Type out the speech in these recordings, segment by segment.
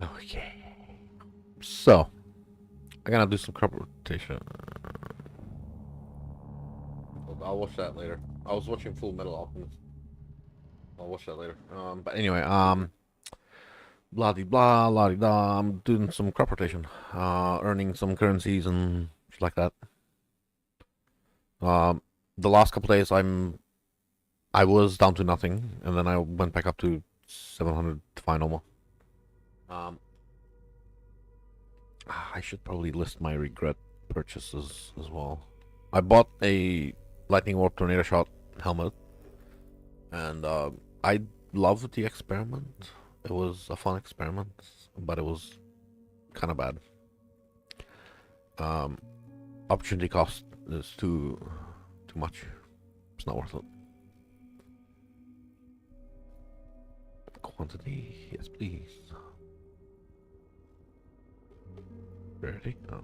Okay. So, I gotta do some crop rotation. I'll watch that later. I was watching Full Metal Alchemist. I'll watch that later. But anyway, blah de blah, blah de blah. I'm doing some crop rotation, earning some currencies and shit like that. Um, the last couple days, I was down to nothing, and then I went back up to 700 to find normal. Um, I should probably list my regret purchases as well. I bought a Lightning Warp Tornado Shot helmet, and I loved the experiment. It was a fun experiment, but it was kind of bad. Um, Opportunity cost is too much. It's not worth it. Quantity, yes, please. Rarity, oh.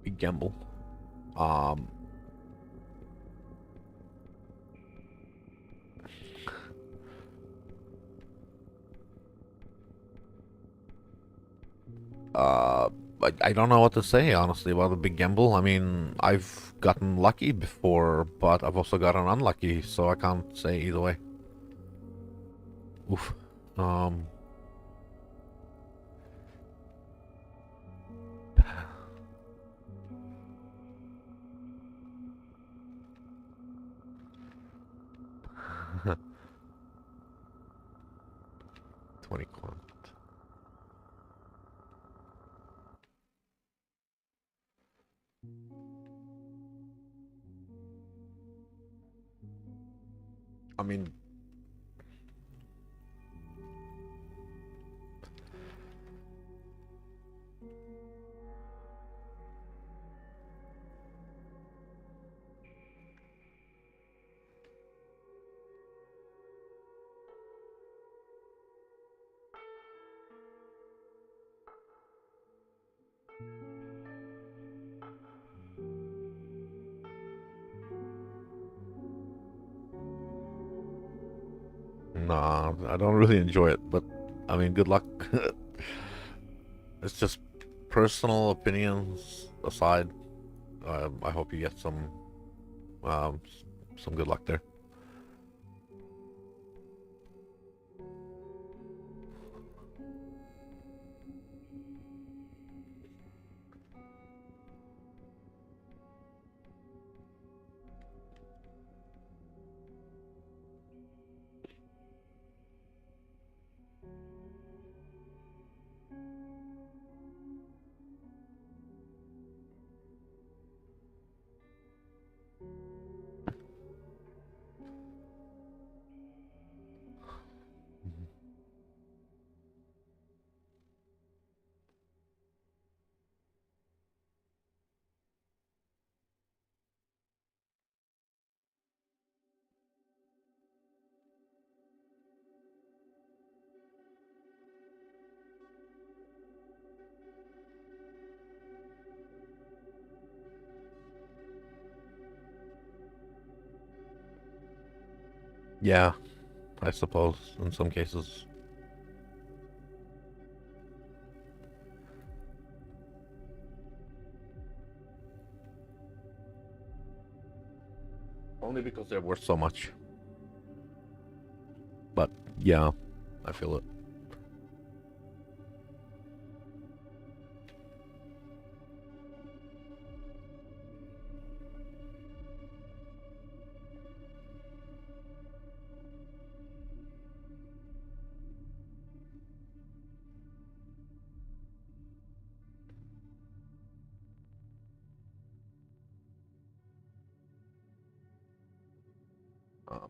Big gamble. Um, uh, I don't know what to say honestly about the big gamble. I mean, I've gotten lucky before, but I've also gotten unlucky, so I can't say either way. Oof. Um, 20 quant. I mean, nah, I don't really enjoy it, but I mean, good luck. It's just personal opinions aside. I hope you get um, some good luck there. Yeah, I suppose in some cases. Only because they're worth so much. But yeah, I feel it.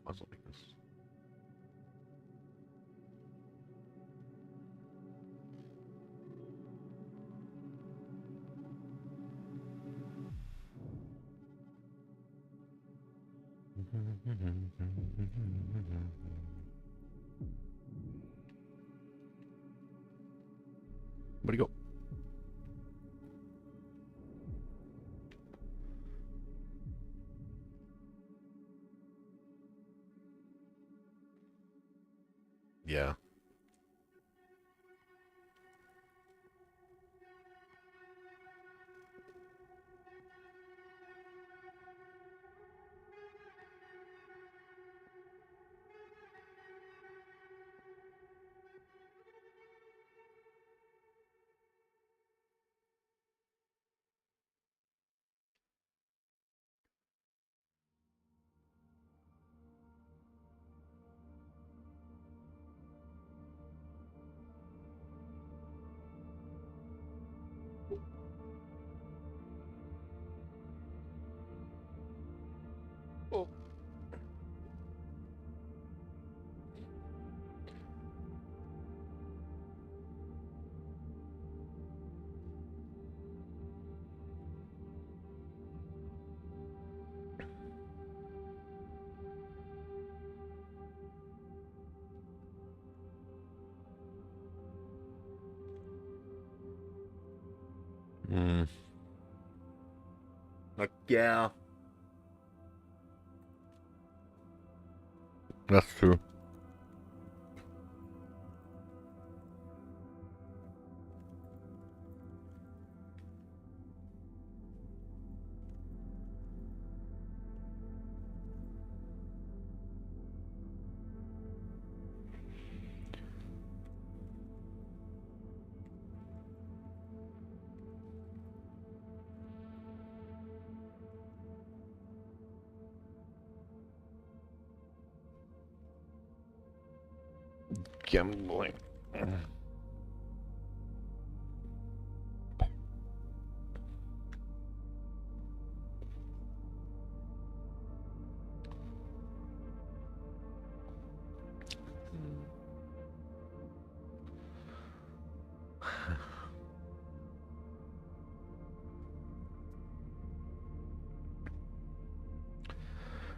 Muscle weakness. Where'd he go? Yeah. Oh. Hmm. Like, yeah. That's true. Gambling.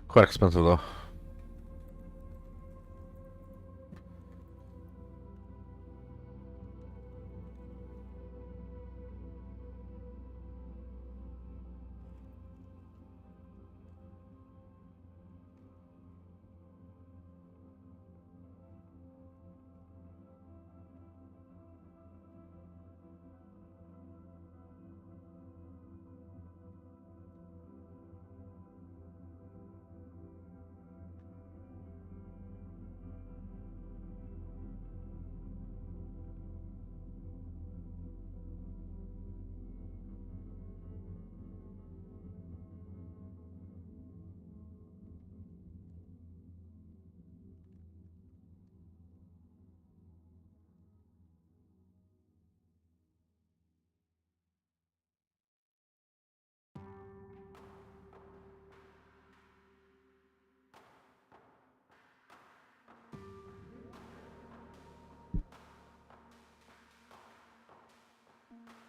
Quite expensive though.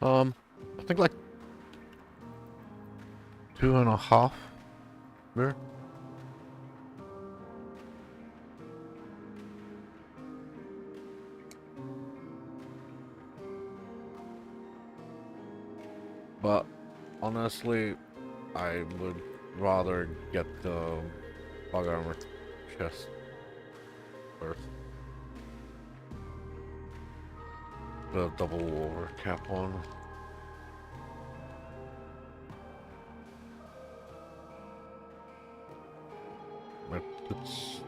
I think like 2.5 there. But honestly, I would rather get the bug armor chest first. The double over cap one. It's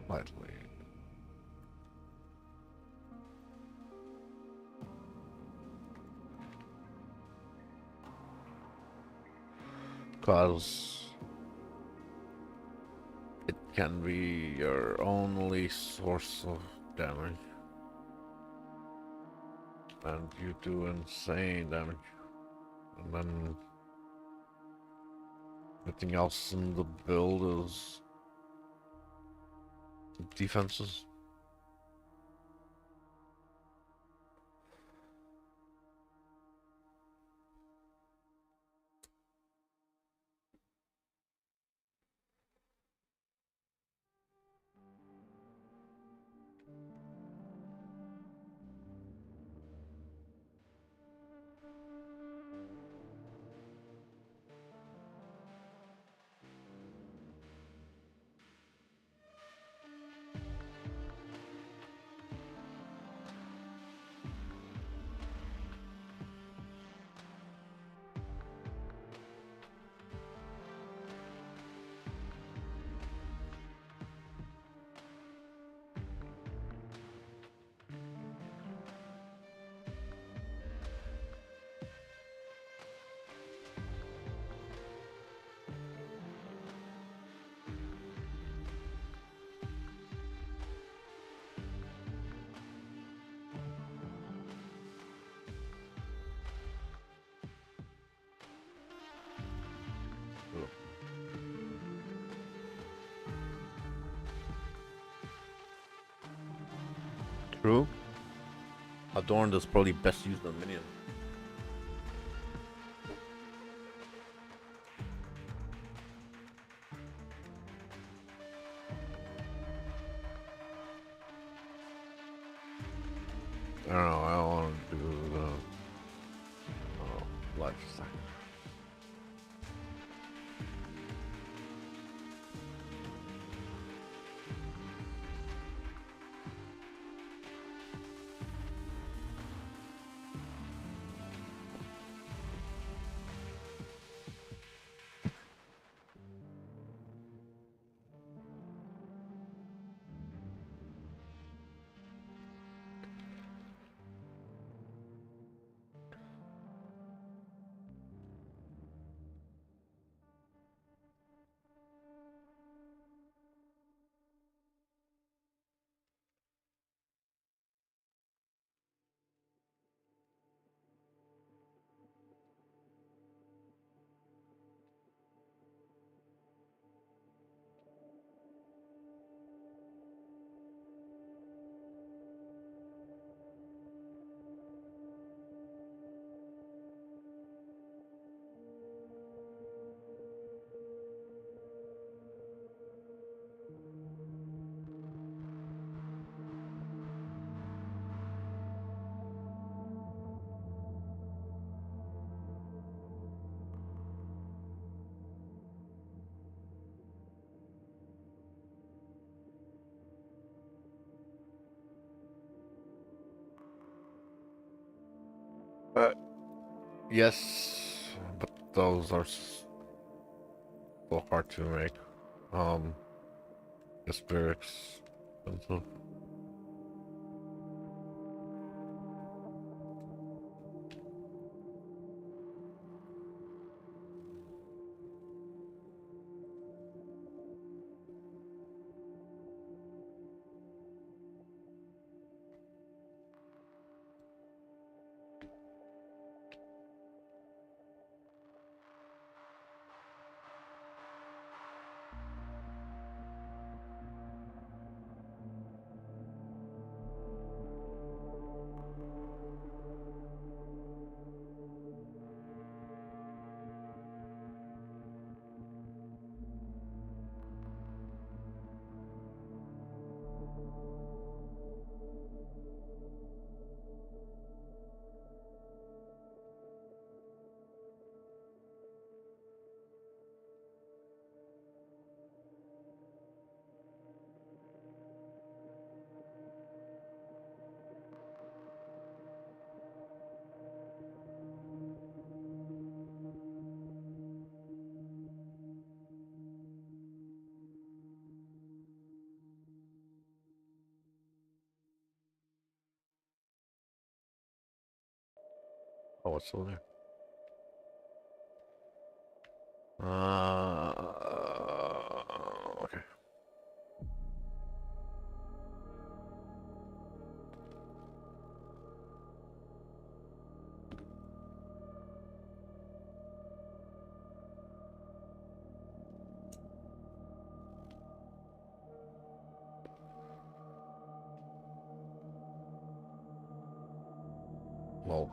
lightly. Because it can be your only source of damage. And you do insane damage. And then everything else in the build is defenses. True. Adorned is probably best used on minion. I don't know. I don't want to do the life second. Yes, but those are so hard to make. It's very expensive. Oh, it's still there. Okay. Well,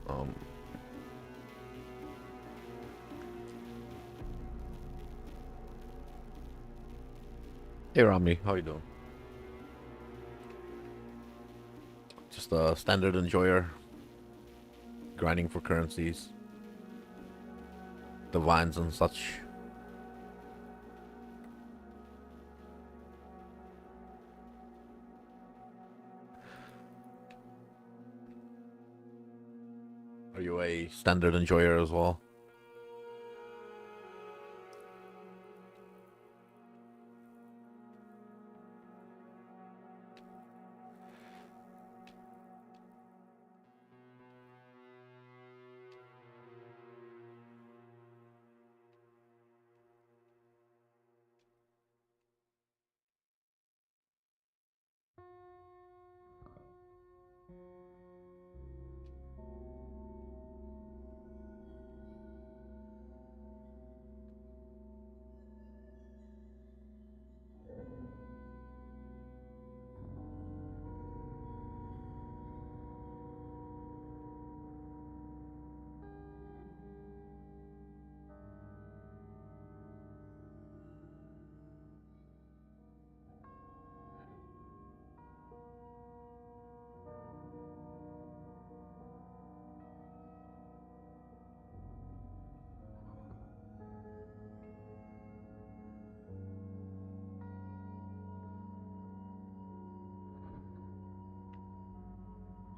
Um, hey Rami, how you doing? Just a standard enjoyer, grinding for currencies, divines and such. Are you a standard enjoyer as well?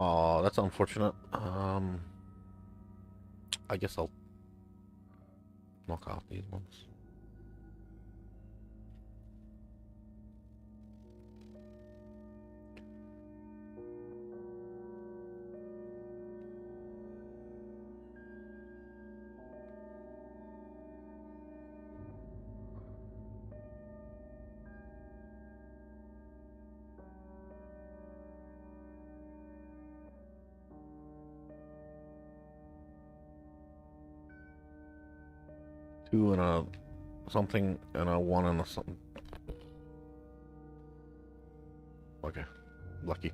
Oh, that's unfortunate. I guess I'll knock out these ones. Two and a something and a one and a something. Okay, lucky.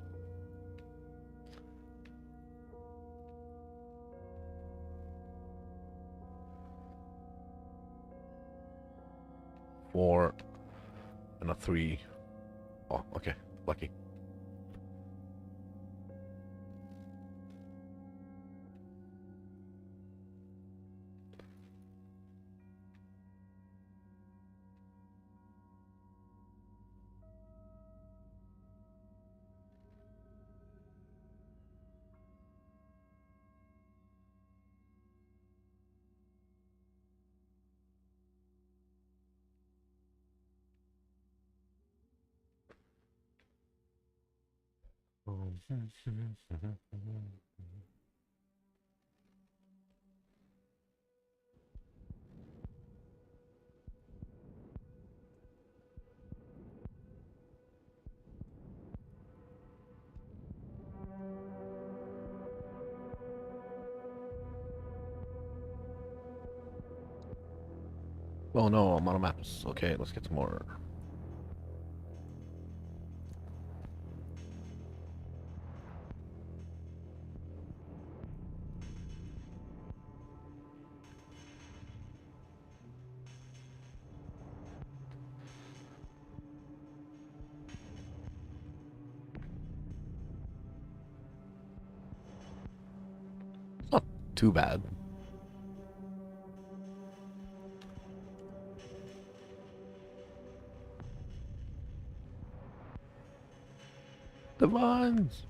Four and a three. Oh, okay, lucky. Oh no, I'm out of maps. Okay, let's get some more. It's not too bad. Divines!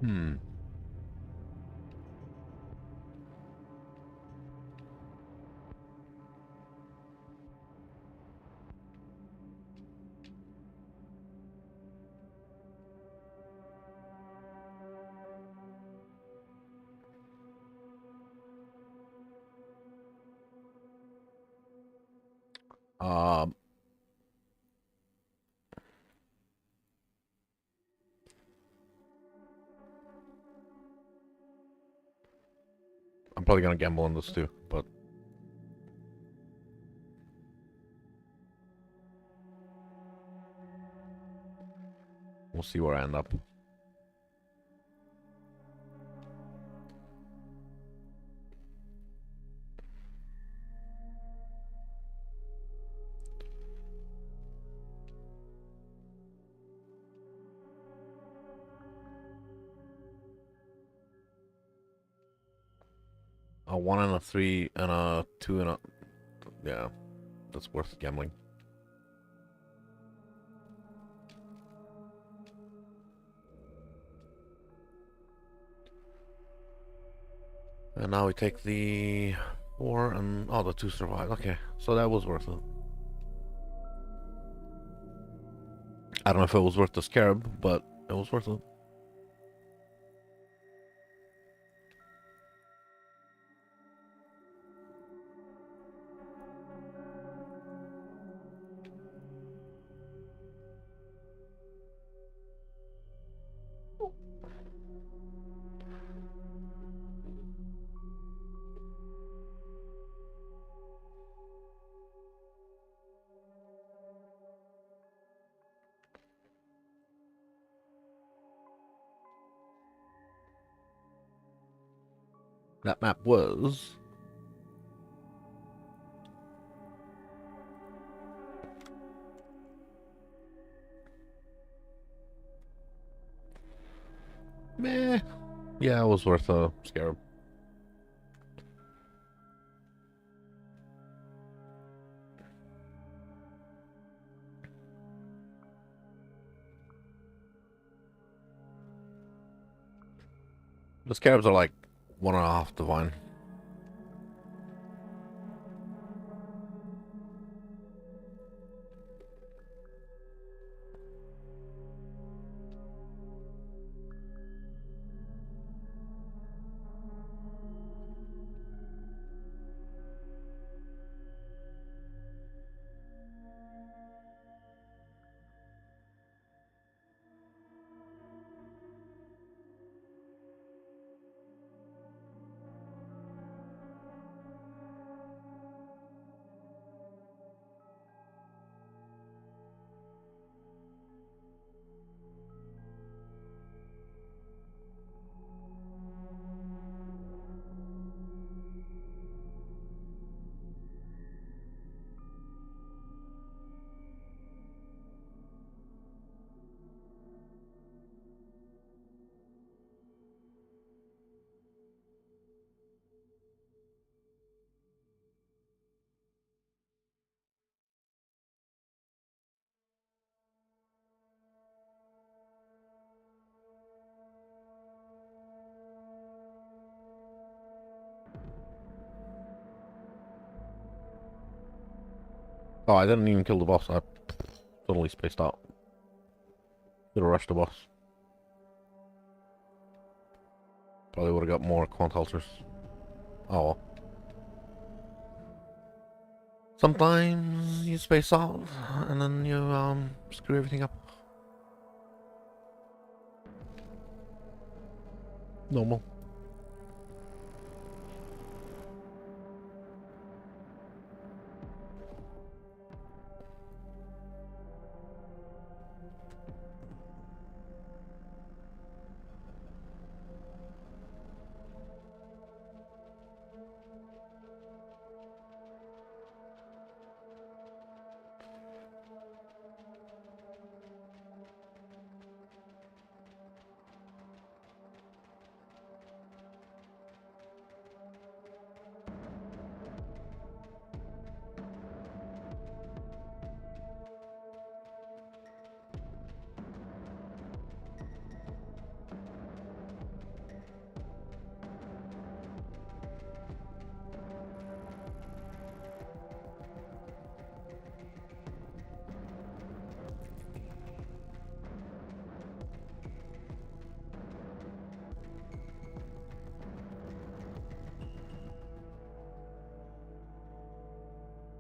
Hmm. Um, I'm probably gonna gamble on this too, but we'll see where I end up. A 1 and a 3 and a 2 and a... Yeah, that's worth gambling. And now we take the 4 and... Oh, the 2 survive. Okay, so that was worth it. I don't know if it was worth the scarab, but it was worth it. That map was... Meh. Yeah, it was worth a scarab. The scarabs are like 1.5 divine. Oh, I didn't even kill the boss. I totally spaced out. Could have rushed the boss. Probably would have got more quant ulcers. Oh well. Sometimes you space out and then you screw everything up. Normal.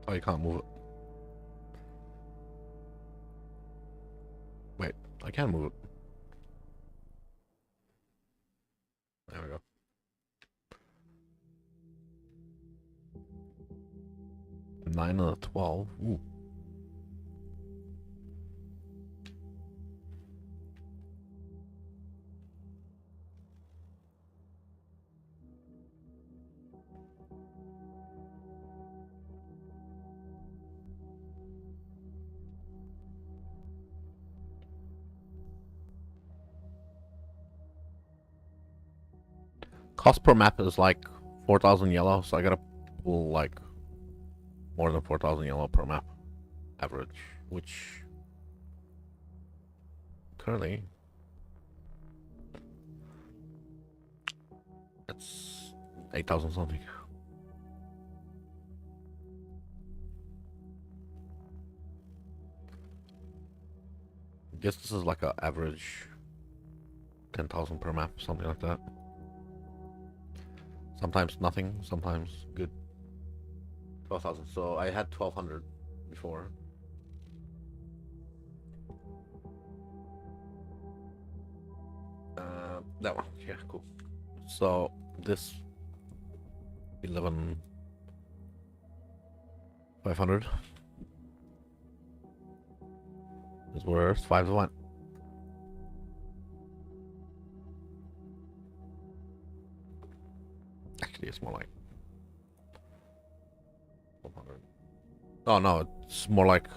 Oh, you can't move it. Wait, I can move it. There we go. Nine of the 12. Ooh. Cost per map is like 4,000 yellow, so I gotta pull like more than 4,000 yellow per map average, which currently it's 8,000 something. I guess this is like an average 10,000 per map, something like that. Sometimes nothing, sometimes good. 12,000. So I had 1,200 before. That one. Yeah, cool. So this 11,500 is worth 5 to 1. Actually, it's more like 1,200. Oh no, it's more like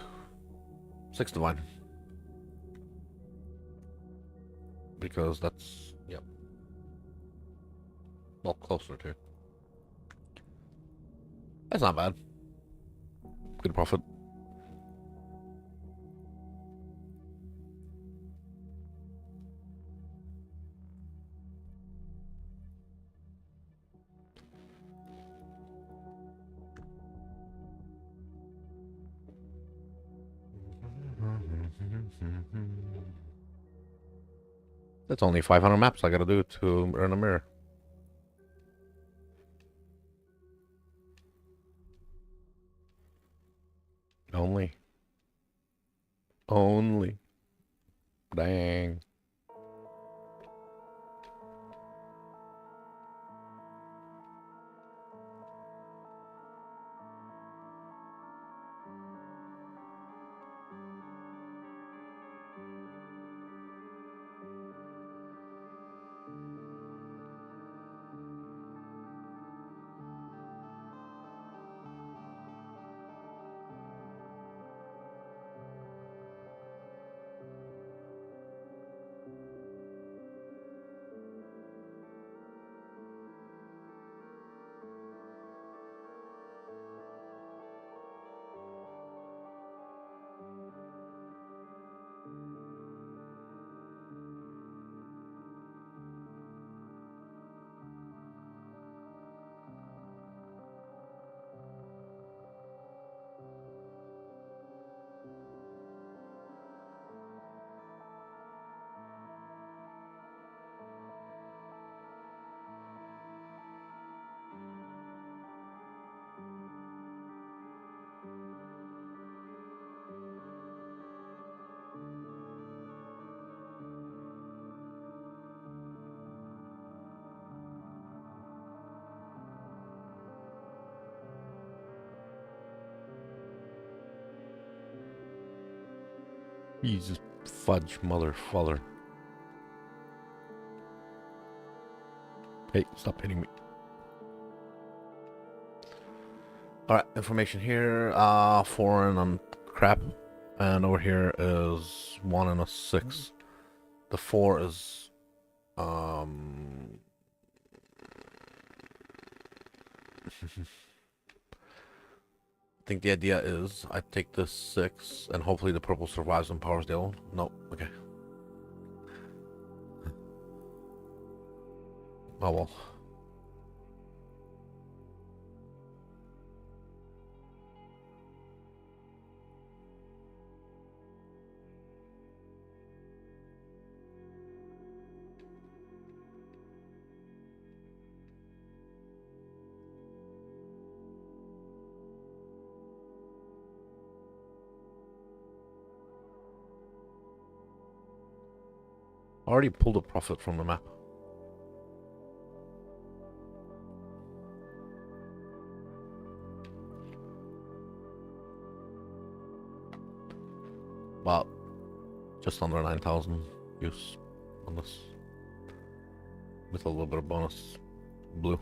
6 to 1. Because that's, yep. Well, closer to. That's not bad. Good profit. That's only 500 maps I gotta do to earn a mirror. Only. Only. Dang. Jesus fudge motherfucker. Hey, stop hitting me. Alright, information here. Foreign and crap. And over here is 1 and a 6. The 4 is I think the idea is I take this 6 and hopefully the purple survives and powers the yellow. No, okay. Oh well. I already pulled a profit from the map. But just under 9,000 use on this. With a little bit of bonus blue.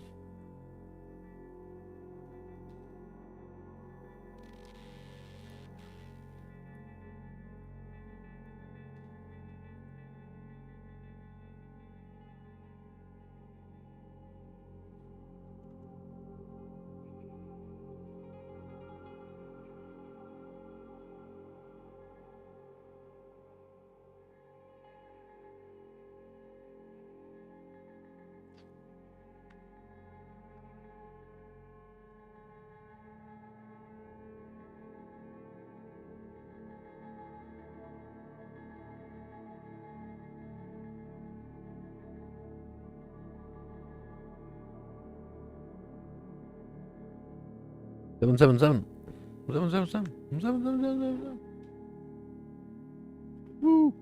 Seven, seven, seven. 777. 777. Woo.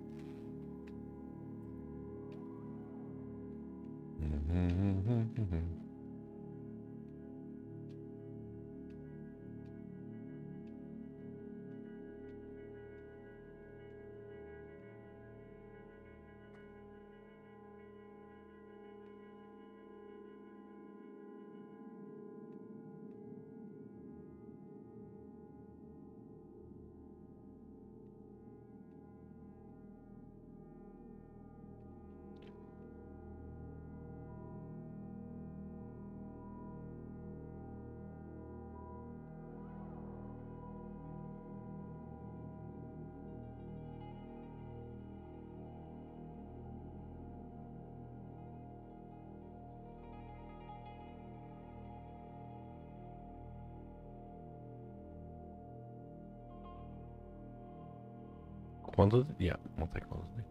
Quantity? Yeah, multi-quantity.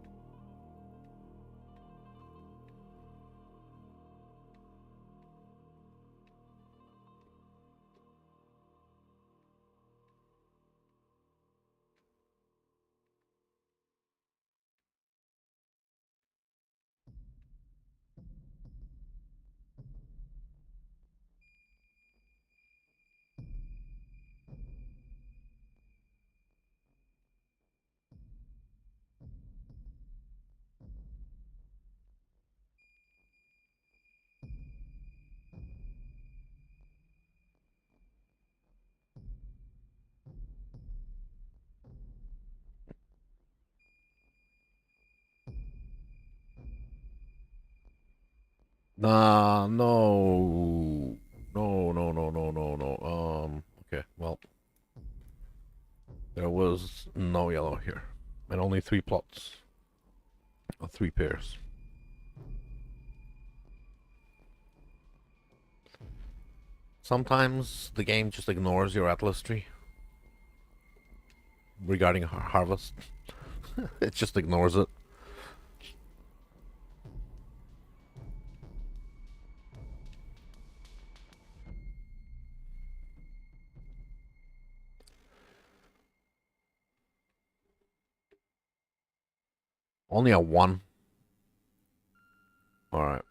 Nah, no. No, no, no, no, no, no. Okay, well. There was no yellow here. And only 3 plots. Or 3 pairs. Sometimes the game just ignores your atlas tree. Regarding harvest. It just ignores it. Only a 1. Alright.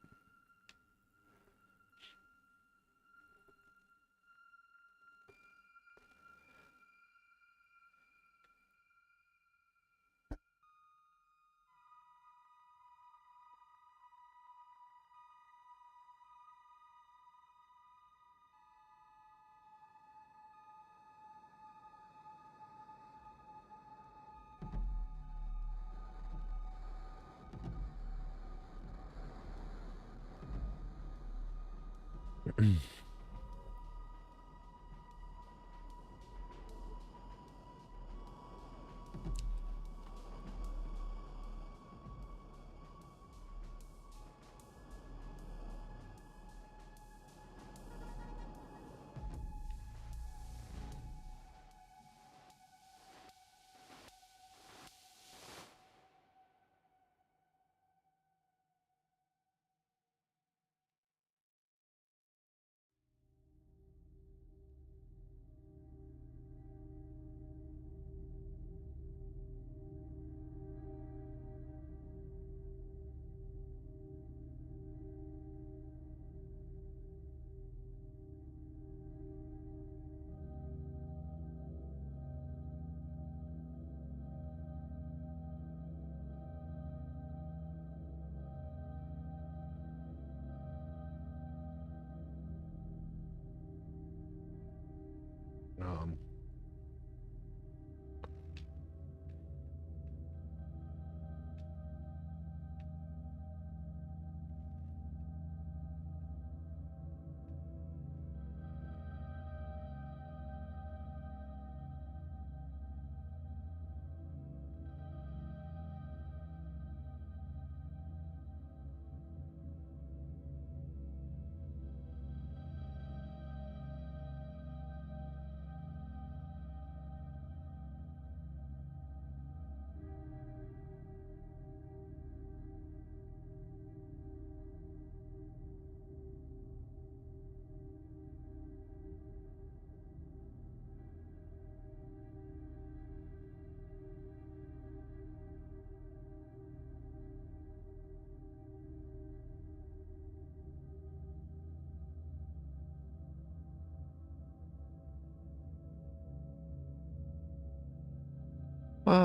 Um,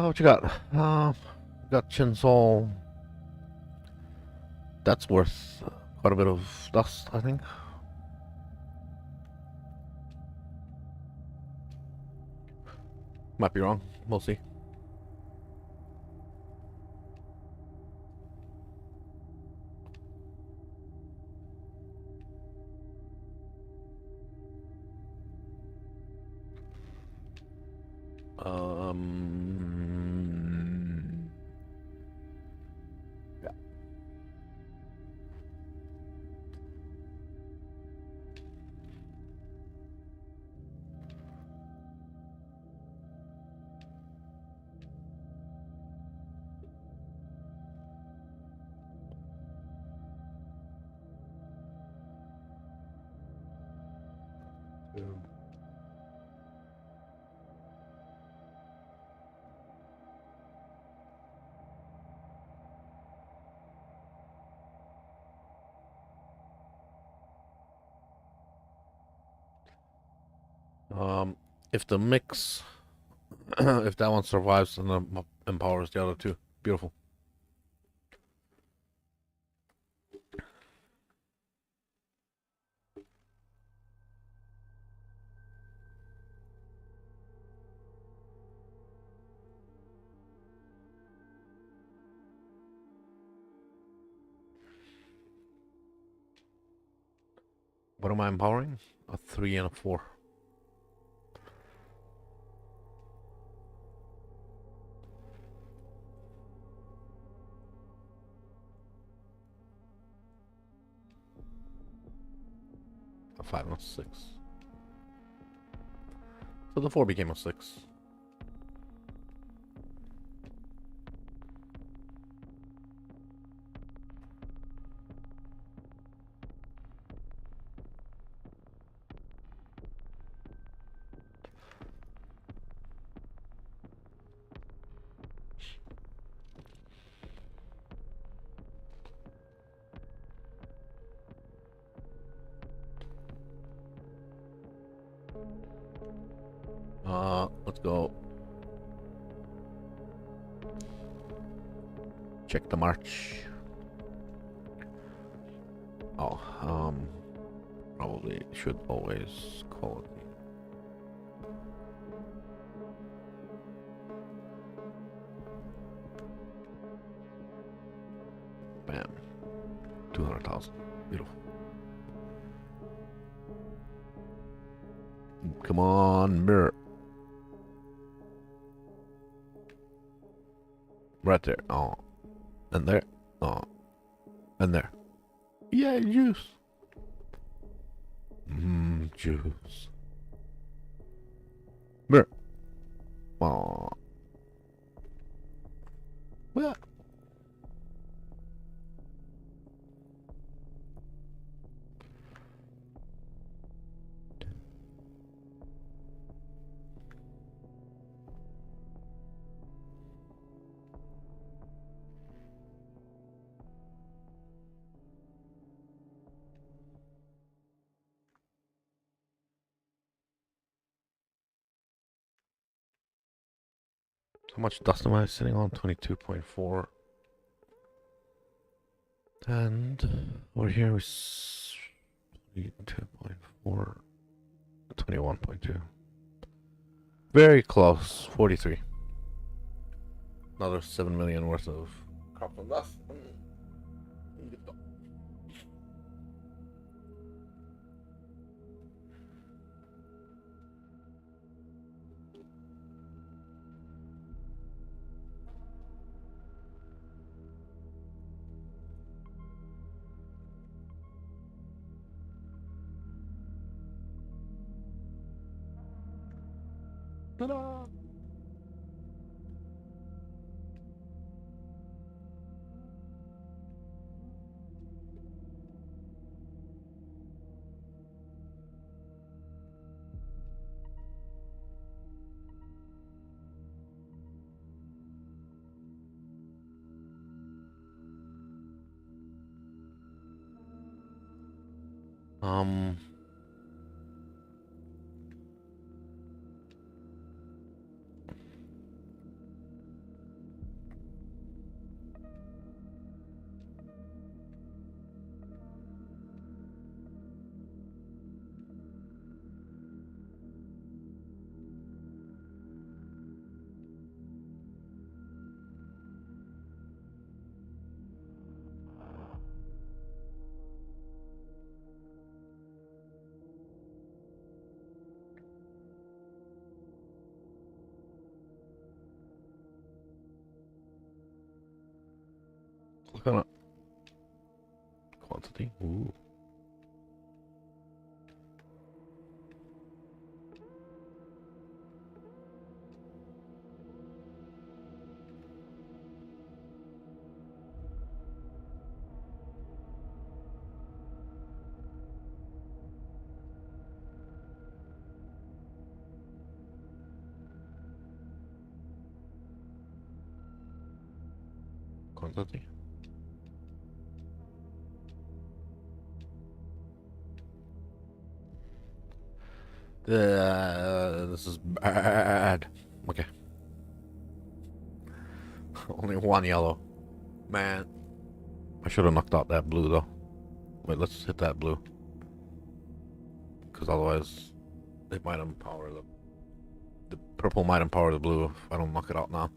what you got? Got Chinsol. That's worth quite a bit of dust, I think. Might be wrong. We'll see. Yeah. If the mix, if that one survives, and empowers the other two, beautiful. What am I empowering? A 3 and a 4. A 5 and a 6. So the 4 became a 6. Let's go. Check the march. Oh, probably should always call it. Bam. 200,000. Beautiful. Come on, mirror. Right there. Oh. And there. Oh. And there. Yeah, juice. Juice. Mirror. Oh. Well. How much dust am I sitting on? 22.4. And over here is 22.4, 21.2. Very close. 43. Another 7 million worth of crop from that. Ta-da! Um, Click on it. Quantity. Ooh. Quantity. This is bad. Okay. Only one yellow. Man. I should have knocked out that blue though. Wait, let's hit that blue. Because otherwise, it might empower the purple might empower the blue if I don't knock it out now.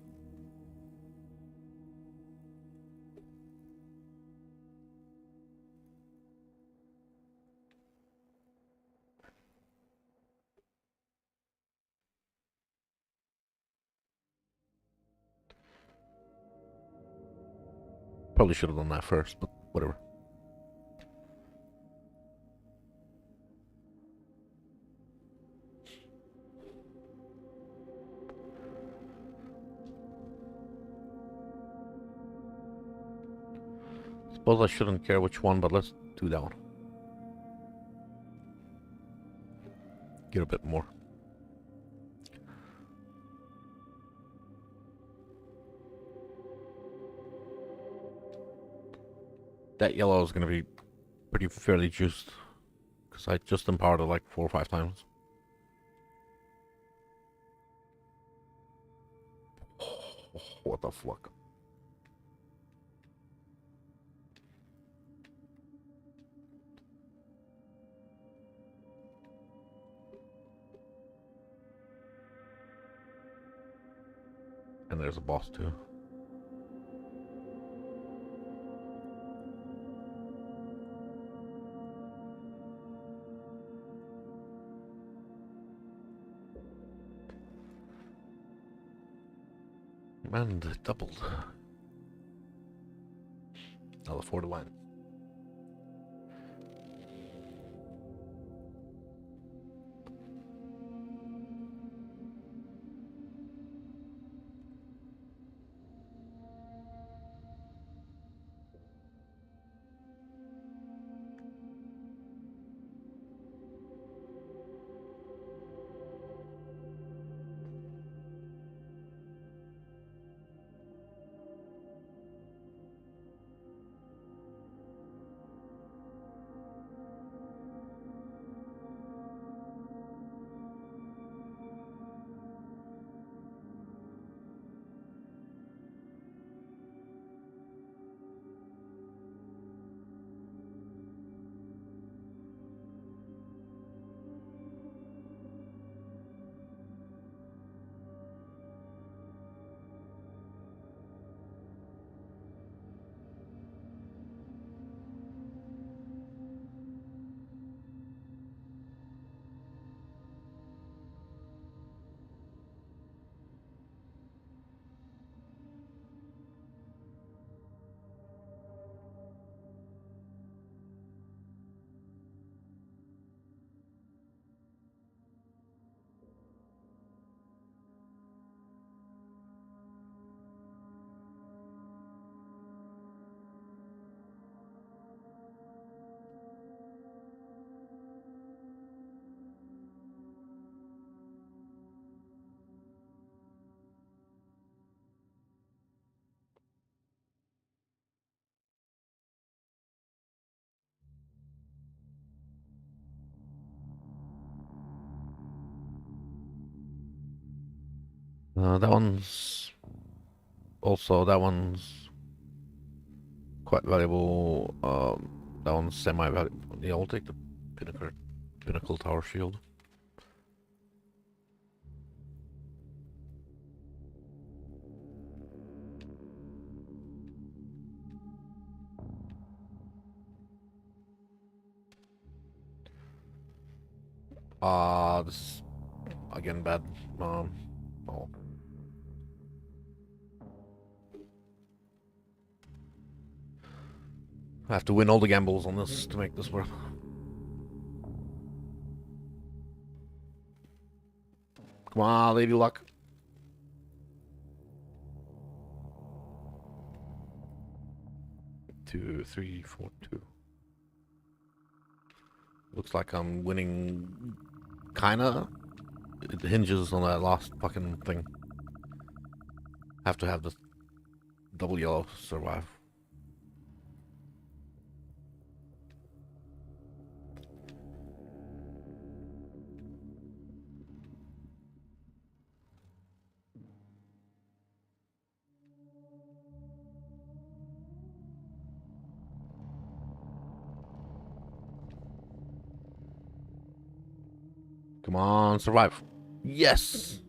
Probably should have done that first, but whatever. Suppose I shouldn't care which one, but let's do that one. Get a bit more. That yellow is going to be pretty fairly juiced. Because I just empowered it like 4 or 5 times. What the fuck? And there's a boss too. And it doubled. Another 4 to 1. That one's that one's quite valuable. That one's semi-valuable. Yeah, I'll take the pinnacle tower shield. This again bad. Oh. I have to win all the gambles on this to make this work. Come on, Lady Luck. Two, three, four, two. Looks like I'm winning, kinda. It hinges on that last fucking thing. Have to have the double yellow to survive. Come on, survive. Yes!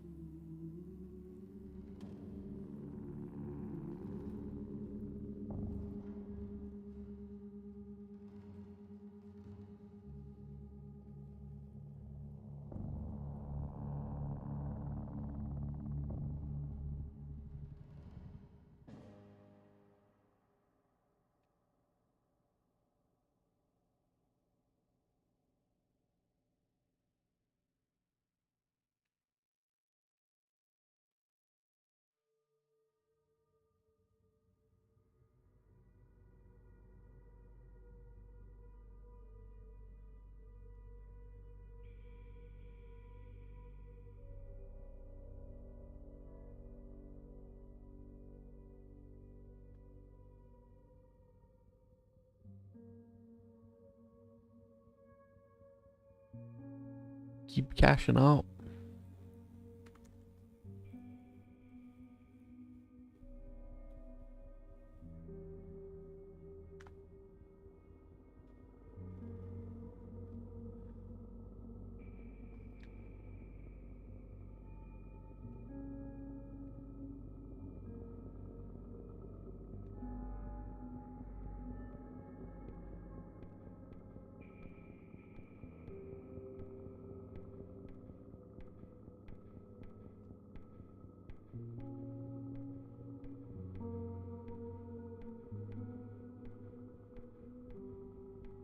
Keep cashing out.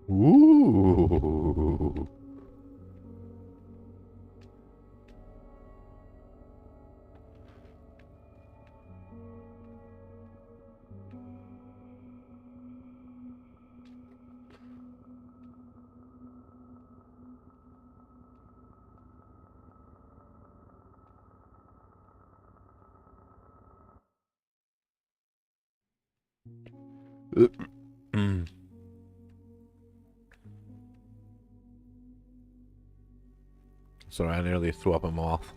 Ooh. Sorry, I nearly threw up in my mouth.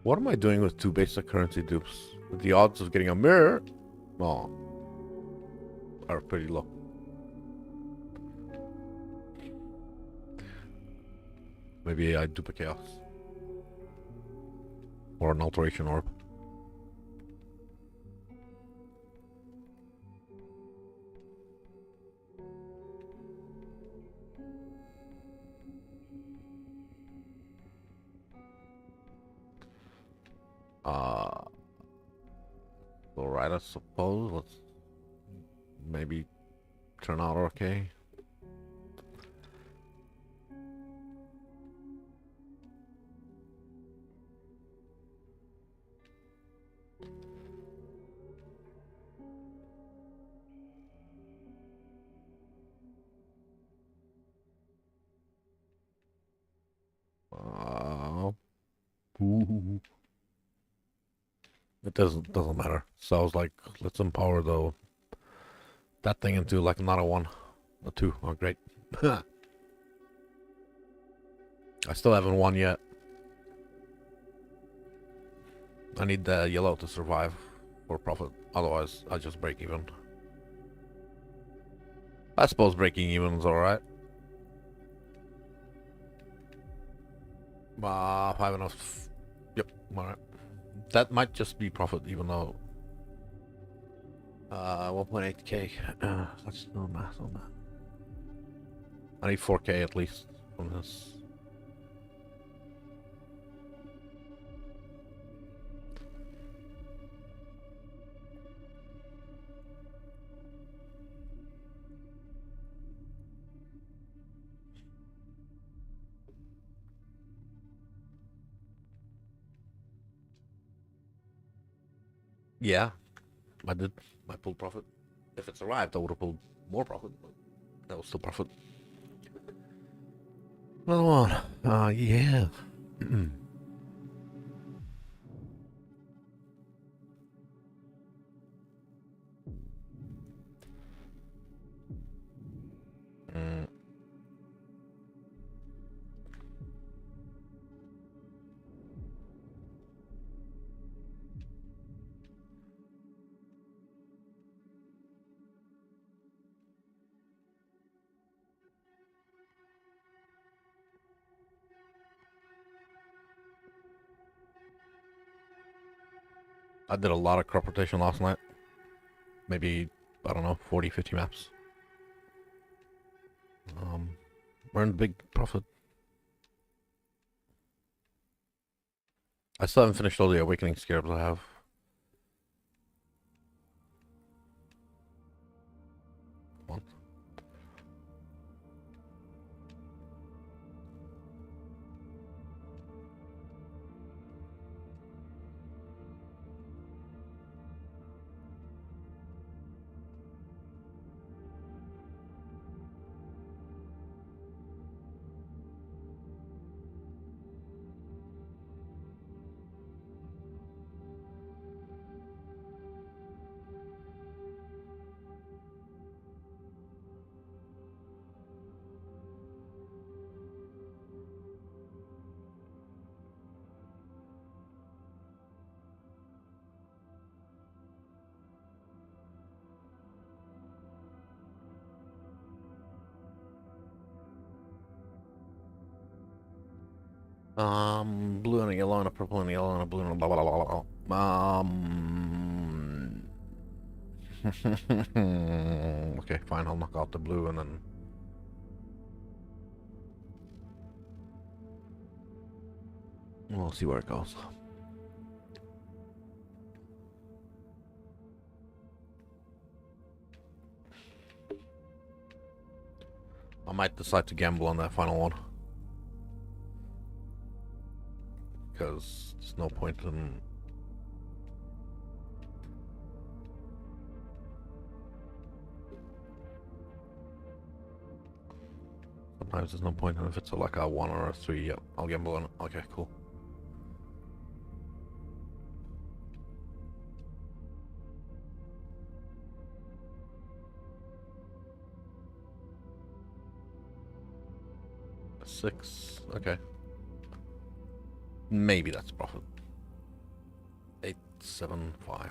What am I doing with two basic currency dupes? The odds of getting a mirror, oh, are pretty low. Maybe I dupe a chaos. Or an alteration orb. Alright, I suppose. Let's maybe turn out okay. Ooh. It doesn't matter. So I was like, let's empower that thing into like another one, a two. Oh, great. I still haven't won yet. I need the yellow to survive for profit. Otherwise, I just break even. I suppose breaking even is alright. 5.5. Yep, alright. That might just be profit, even though 1.8k. Let's do math on that. I need 4k at least from this. Yeah, I did. I pulled profit. If it survived, I would have pulled more profit, but that was still profit. Another one. Yeah. Mm. I did a lot of crop rotation last night. Maybe, I don't know, 40, 50 maps. Earned big profit. I still haven't finished all the awakening scarabs I have. Come on. Blue and a yellow and a purple and a yellow and a blue and a blah blah blah blah. Okay, fine. I'll knock out the blue and then we'll see where it goes. I might decide to gamble on that final one. Because there's no point in... Sometimes there's no point in if it's like a 1 or a 3. Yep, I'll gamble on it. Okay, cool. A 6. Okay. Maybe that's profit. 8, 7, 5.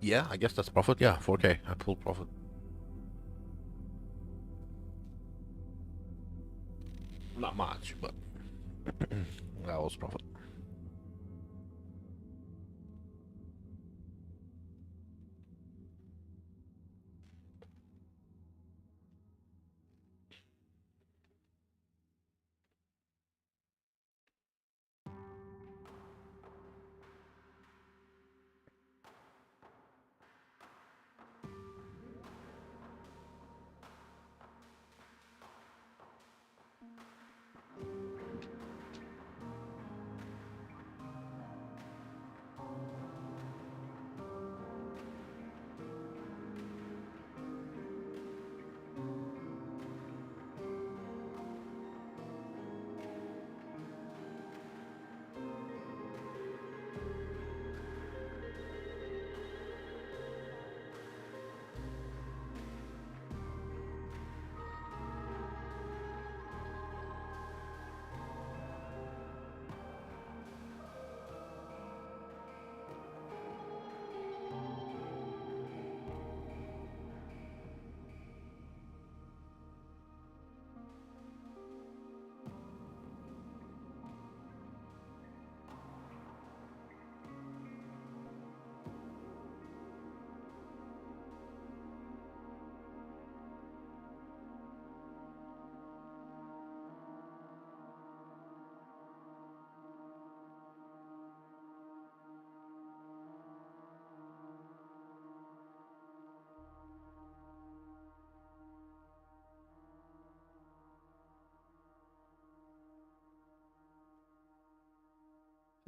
Yeah, I guess that's profit. Yeah, 4k. I pulled profit. Not much, but that was profit.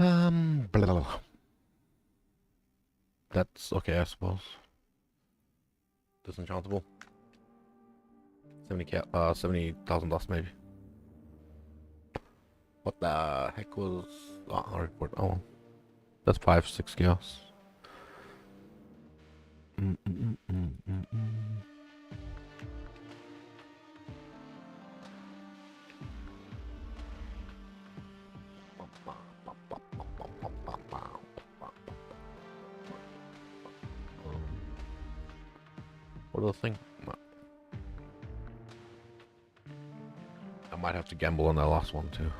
Blah, blah, blah. That's okay, I suppose. Disenchantable. 70,000 dust maybe. What the heck was... Oh, I'll report. Oh, that's 5-6 chaos. Mm, mm, mm, mm, mm. What other thing? I might have to gamble on that last one too.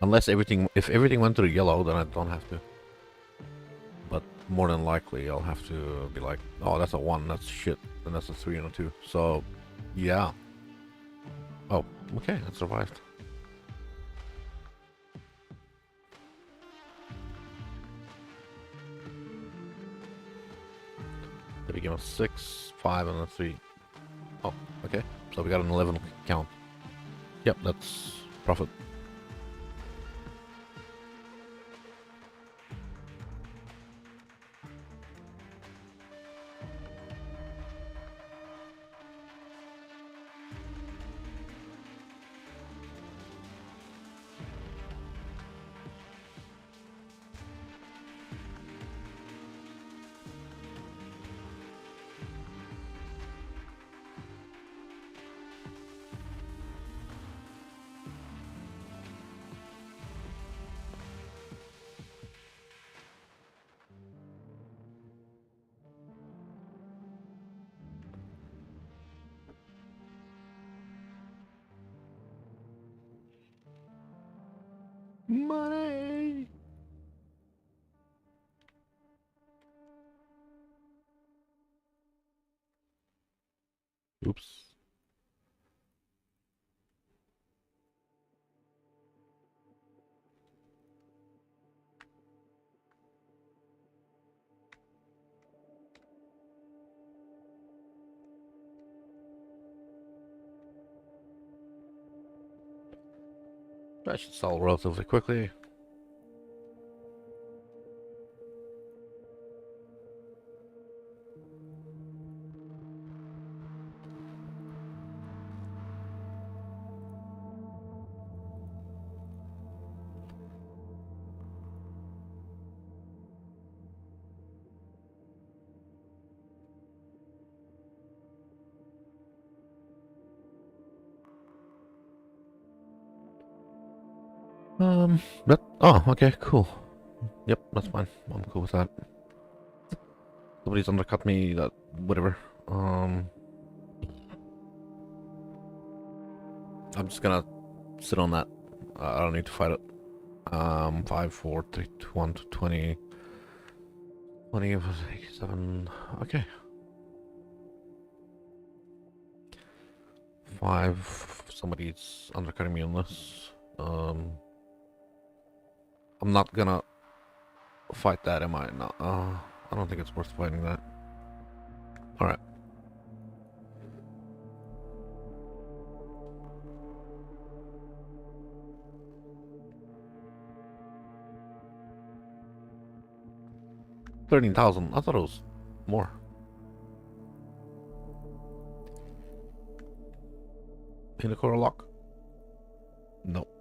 Unless if everything went to the yellow, then I don't have to. But more than likely, I'll have to be like, oh, that's a 1, that's shit, and that's a 3 and a 2. So, yeah. Oh, okay, it survived. They became a 6, 5, and a 3. Oh, okay. So we got an 11 count. Yep, that's profit. Money! Oops. That should sell relatively quickly. Oh, okay, cool. Yep, that's fine. I'm cool with that. Nobody's undercut me, that, whatever. I'm just gonna sit on that. I don't need to fight it. 5, 4, 3, 2, 1, 20. 20 of 87. Okay. 5. Somebody's undercutting me on this. I'm not gonna fight that, am I? No. I don't think it's worth fighting that. Alright. $13,000. I thought it was more. In the core lock? Nope.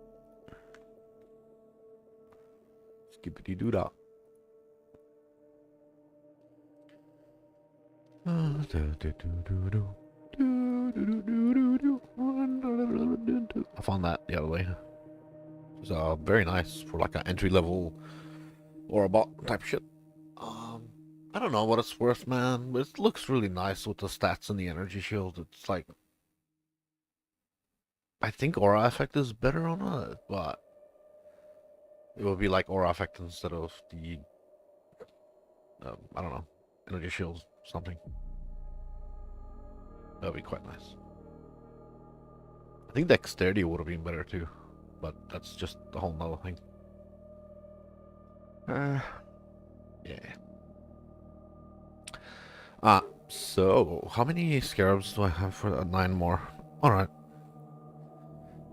Skippity doo dah. I found that the other way. It's very nice for like an entry level or a bot type shit. I don't know what it's worth, man, but it looks really nice with the stats and the energy shield. It's like, I think aura effect is better on it, but it would be like aura effect instead of the I don't know, energy shields something. That would be quite nice. I think dexterity would have been better too, but that's just a whole nother thing. Yeah. So how many scarabs do I have for 9 more? Alright.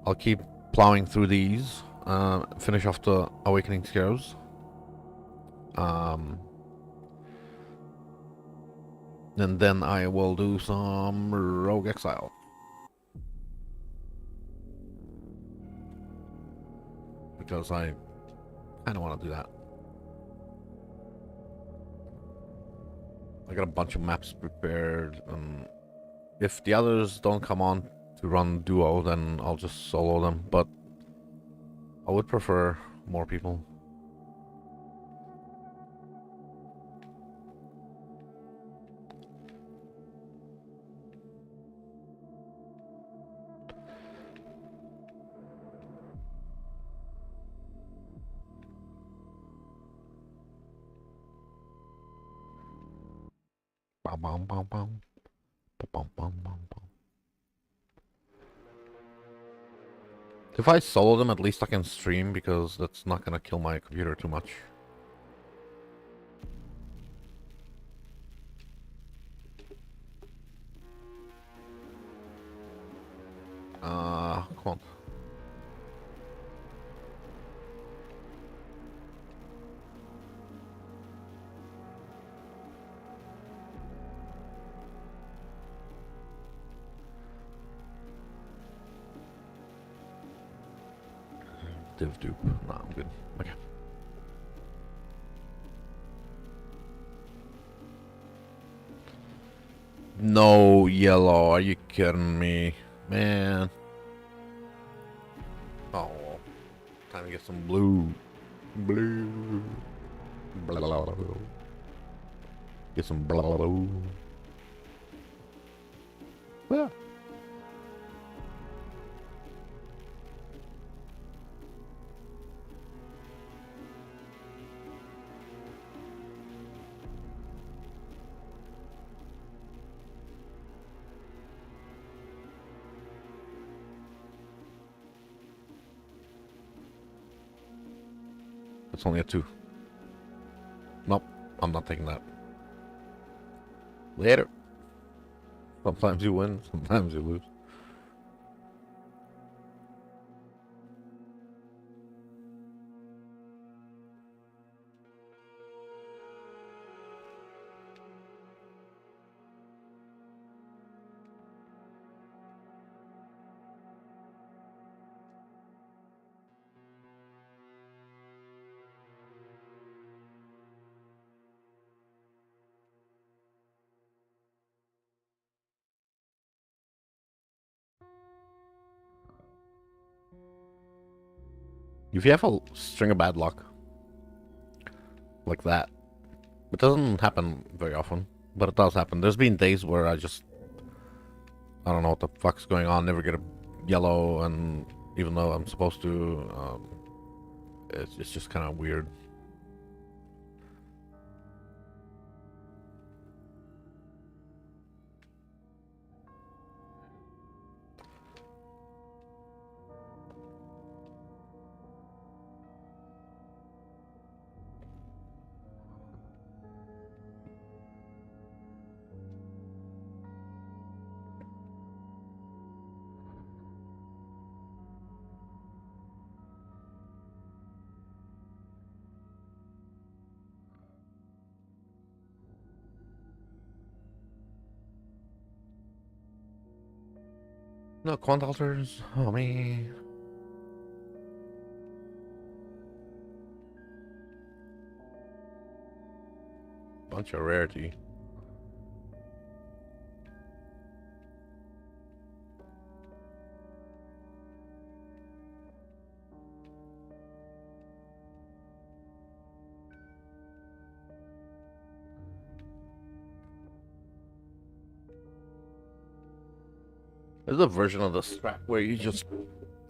I'll keep plowing through these. finish off the Awakening Scarabs. And then I will do some Rogue Exile. Because I kind of want to do that. I got a bunch of maps prepared, and if the others don't come on to run duo, then I'll just solo them, but I would prefer more people. Bum, bum, bum, bum. Bum, bum, bum, bum. If I solo them, at least I can stream, because that's not gonna kill my computer too much. Come on. Div dupe. Nah, I'm good. Okay. No yellow, are you kidding me? Man. Oh, time to get some blue. Blue. Blah, blah, blah, blah. Get some blah, blah, blah. Yeah. It's only a 2. Nope, I'm not taking that. Later. Sometimes you win, sometimes you lose. If you have a string of bad luck, like that, it doesn't happen very often, but it does happen. There's been days where I don't know what the fuck's going on, never get a yellow, and even though I'm supposed to, it's just kind of weird. No, quant alters. Oh, man. Bunch of rarity. There's a version of the strat where you just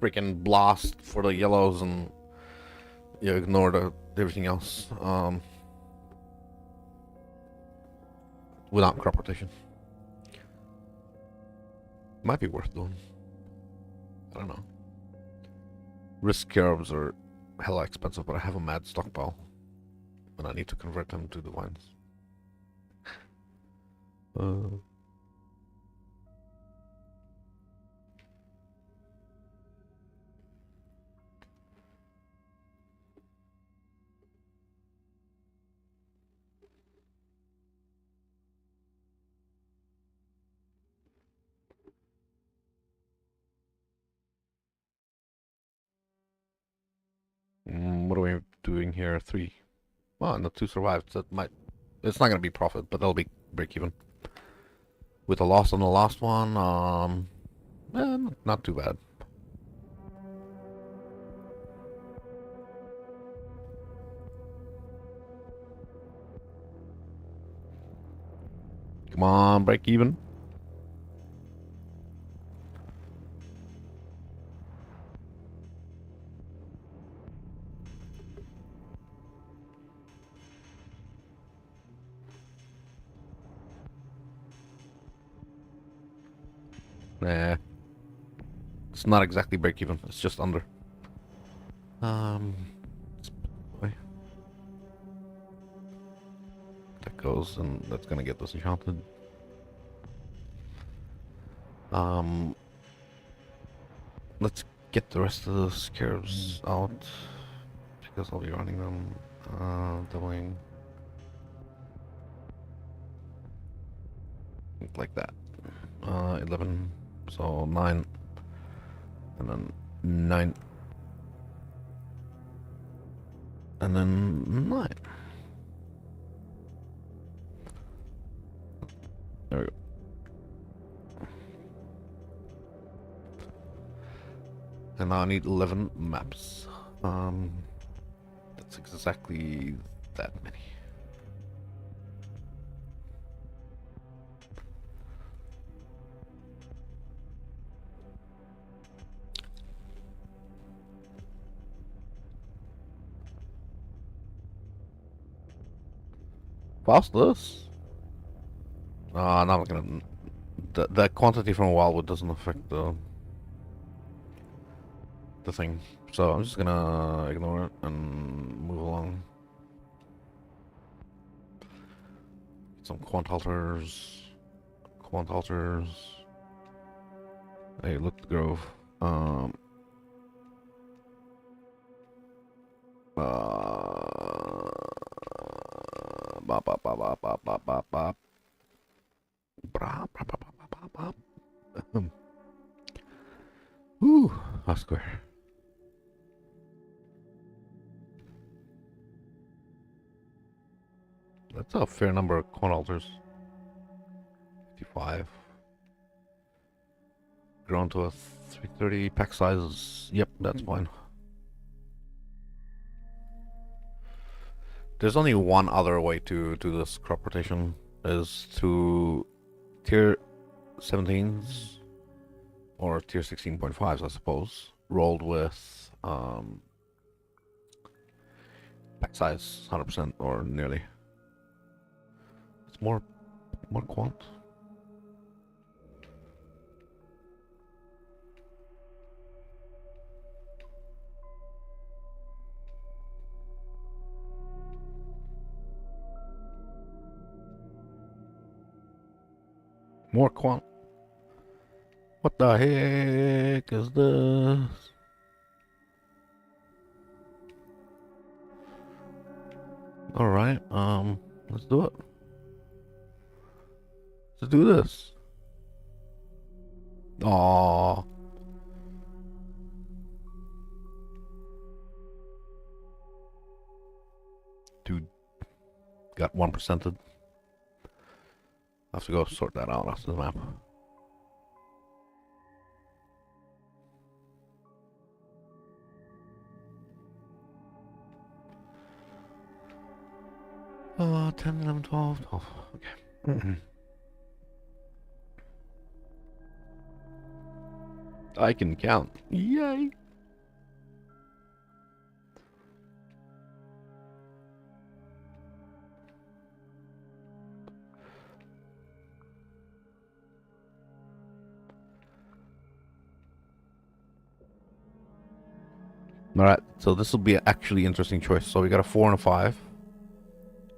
freaking blast for the yellows and you ignore everything else. Without crop rotation. Might be worth doing. I don't know. Risk carobs are hella expensive, but I have a mad stockpile. And I need to convert them to divines. here, 3. Well, and the 2 survived. That might... It's not going to be profit, but that'll be break even. With a loss on the last one, not too bad. Come on, break even. Nah. It's not exactly break even, it's just under. That goes, and that's gonna get disenchanted. Let's get the rest of the scarabs out, because I'll be running them, doubling. Like that. 11, so 9, and then 9, and then 9. There we go. And now I need 11 maps. That's exactly that many. Faustus? Now I'm gonna... The quantity from Wildwood doesn't affect the thing. So I'm just gonna ignore it and move along. Some quant alters. Quant alters. Hey, look, the Grove. Bop, bop, bop, bop, bop, bop, bop, bop. Bra, bra, bra, bra, bra, bra, bra. Ooh, Oscar. That's a fair number of quant alters. 55. Grown to a 330 pack sizes. Yep, that's fine. There's only one other way to do this crop rotation, is to tier 17s or tier 16.5s, I suppose, rolled with pack size 100% or nearly. It's more quant. More quant. What the heck is this? Alright, let's do it. Let's do this. Aww. Dude. Got 1%ed. I have to go sort that out after the map. Oh, 10, 11, 12, 12. Okay. I can count. Yay! Alright, so this will be an actually interesting choice. So we got a 4 and a 5.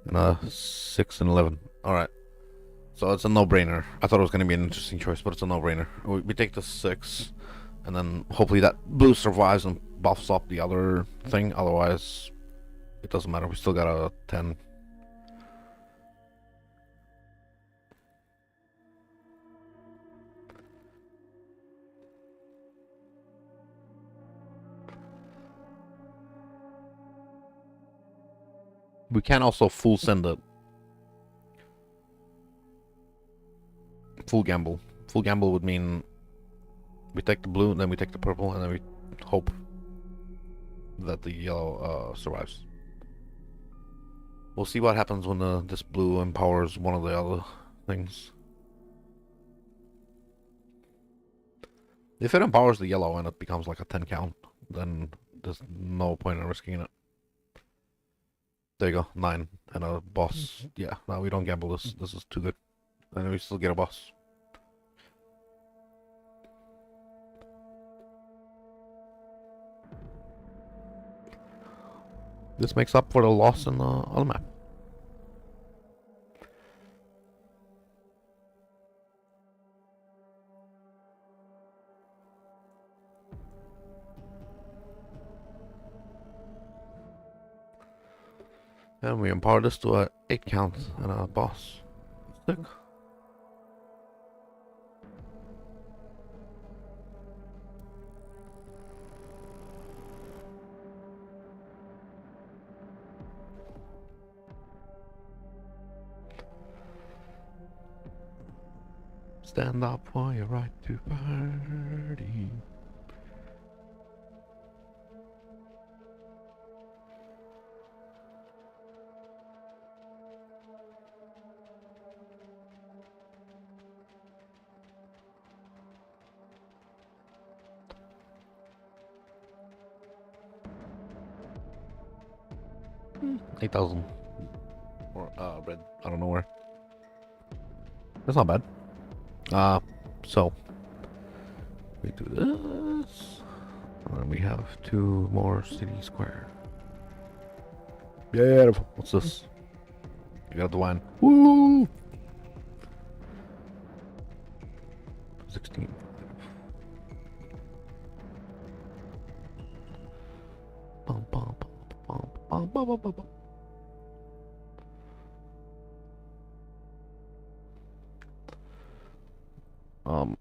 And a 6 and 11. Alright. So it's a no-brainer. I thought it was going to be an interesting choice, but it's a no-brainer. We take the 6. And then hopefully that blue survives and buffs up the other thing. Otherwise, it doesn't matter. We still got a 10. We can also full send it. Full gamble. Full gamble would mean we take the blue, then we take the purple, and then we hope that the yellow survives. We'll see what happens when this blue empowers one of the other things. If it empowers the yellow and it becomes like a 10 count, then there's no point in risking it. There you go, 9 and a boss. Yeah, no, we don't gamble this. This is too good. And we still get a boss. This makes up for the loss in the other map. And we empower this to a 8 count and a boss. Sick. Stand up for your right to party. Hmm, 8,000. Or red. I don't know where. That's not bad. So we do this, and then we have 2 more city square. Beautiful. What's this? You got the wine. Woo! 16. Bum, bum, bum, bum, bum, bum, bum, bum. Um,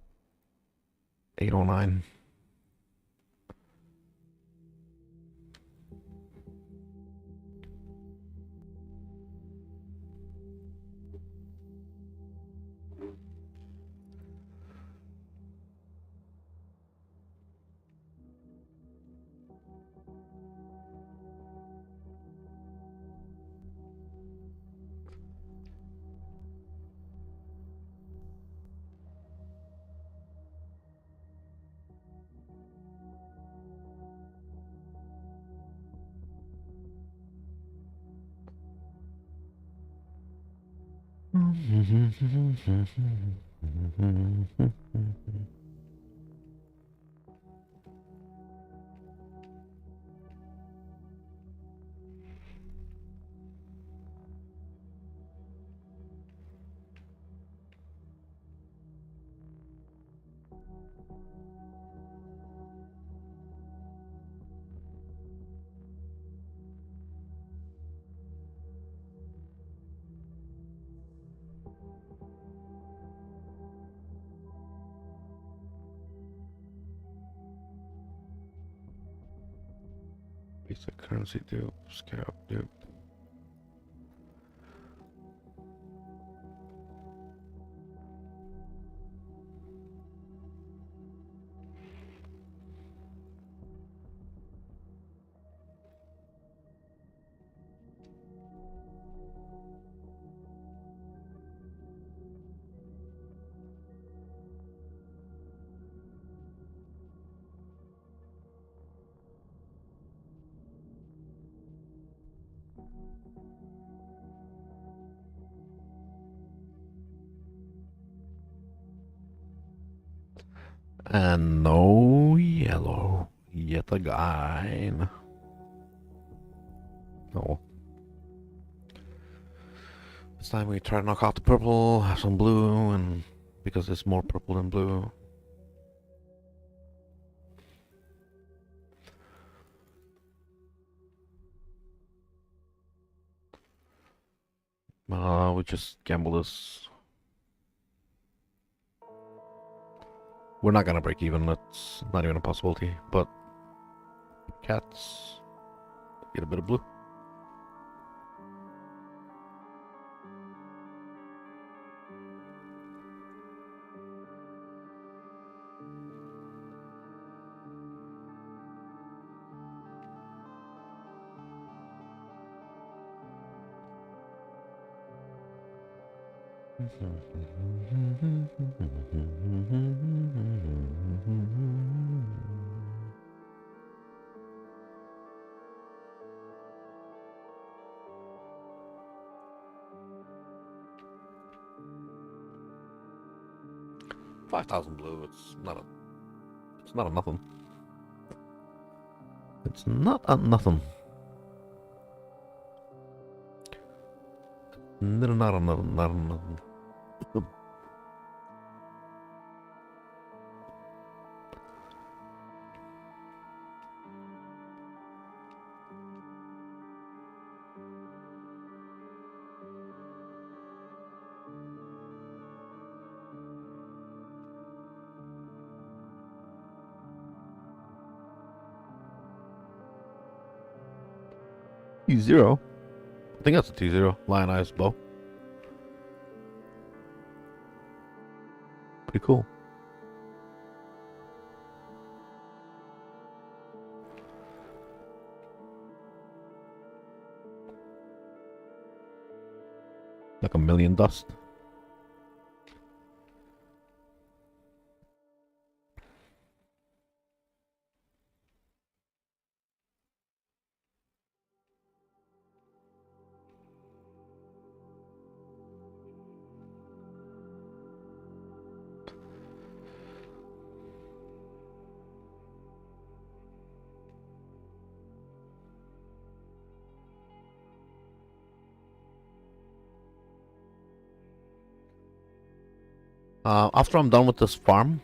809. Basic currency dupe, scalp dupe. And no yellow yet again. No. This time we try to knock out the purple, have some blue, and because it's more purple than blue. We just gamble this. We're not gonna break even, that's not even a possibility, but cats get a bit of blue. $5,000 blue. It's not a nothing. It's not a nothing. Not a nothing. Not a nothing. T0. I think that's a T0. Lionized bow. Pretty cool. Like a million dust. After I'm done with this farm,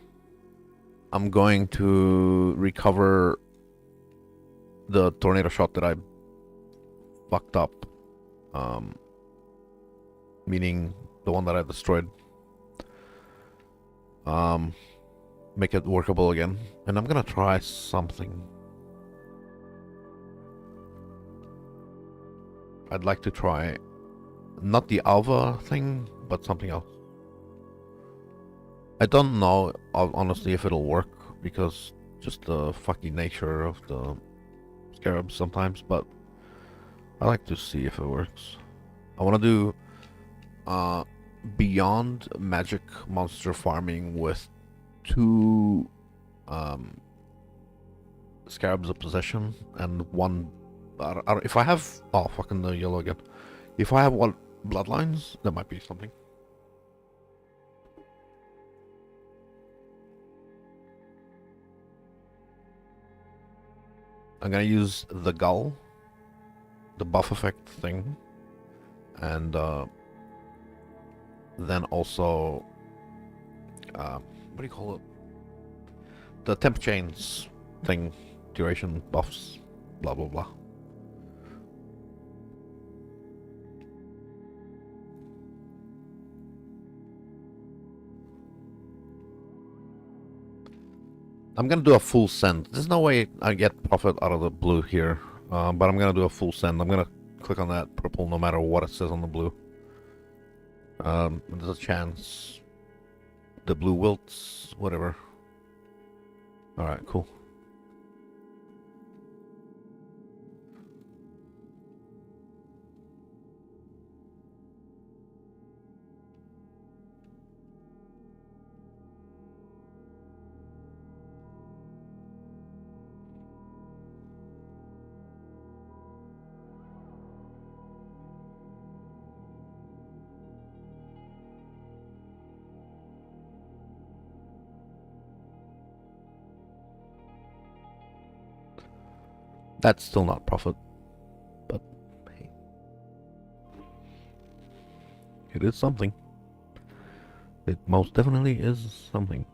I'm going to recover the tornado shot that I fucked up. Meaning the one that I destroyed. Make it workable again. And I'm gonna try something. I'd like to try not the Alva thing, but something else. I don't know, honestly, if it'll work, because just the fucking nature of the scarabs sometimes, but I like to see if it works. I want to do beyond magic monster farming with 2 scarabs of possession and 1. If I have, oh fucking the yellow again. If I have 1 bloodlines, that might be something. I'm gonna use the gull, the buff effect thing, and then also what do you call it? The temp chains thing, duration buffs, blah blah blah. I'm gonna do a full send. There's no way I get profit out of the blue here, but I'm gonna do a full send. I'm gonna click on that purple no matter what it says on the blue. There's a chance the blue wilts, whatever. Alright, cool. That's still not profit, but hey, it is something. It most definitely is something.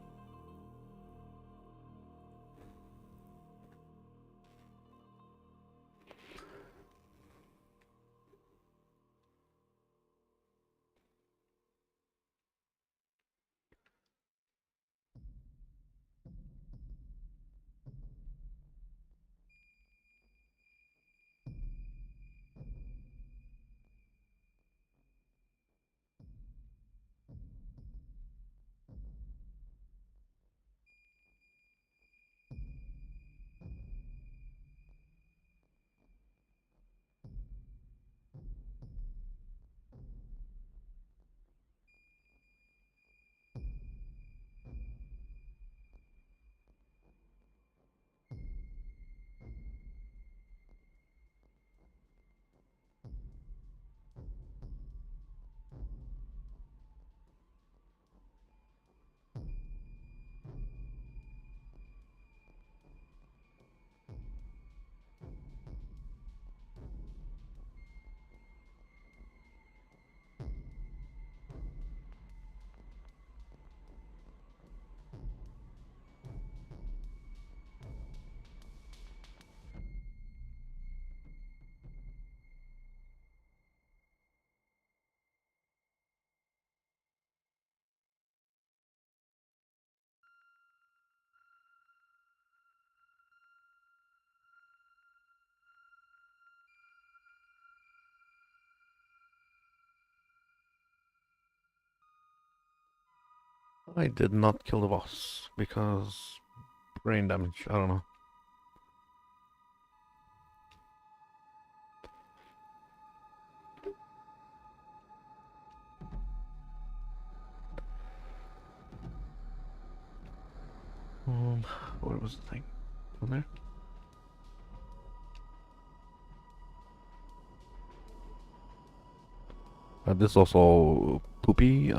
I did not kill the boss because brain damage. I don't know. Where was the thing? Down there? This is also poopy.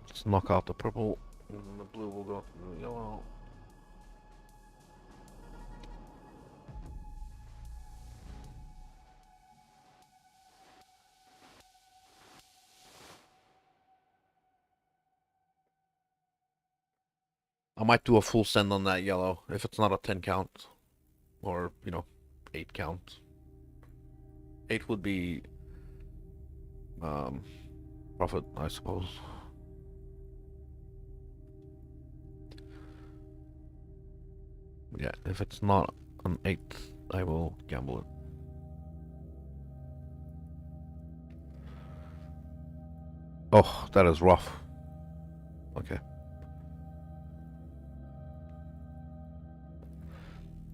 Let's knock out the purple. And then the blue will go to the yellow. I might do a full send on that yellow if it's not a 10 count. Or, 8 count. 8 would be profit, I suppose. Yeah, if it's not an 8, I will gamble it. Oh, that is rough. Okay.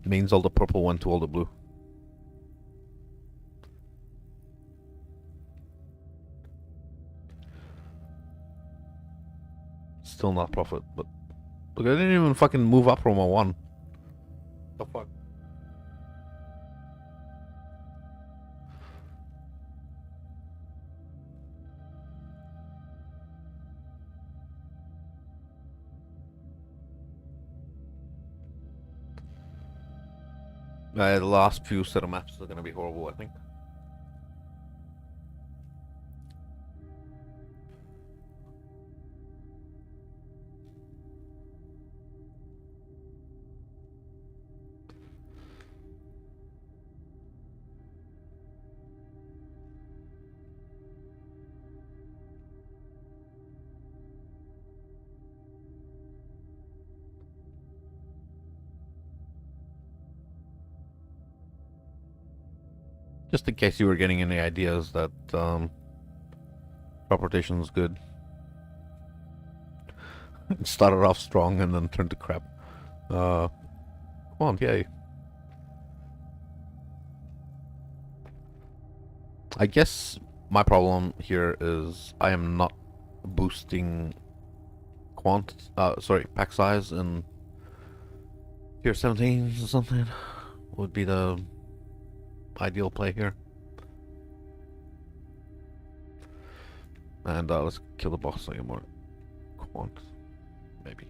Means all the purple went to all the blue. Still not profit, but look, I didn't even fucking move up from a 1. The fuck? The last few set of maps are gonna be horrible, I think. Just in case you were getting any ideas that crop rotation is good. It started off strong and then turned to crap. Come on, yay. I guess my problem here is I am not boosting pack size in tier 17s or something would be the ideal play here. And let's kill the boss so I get more quant, maybe.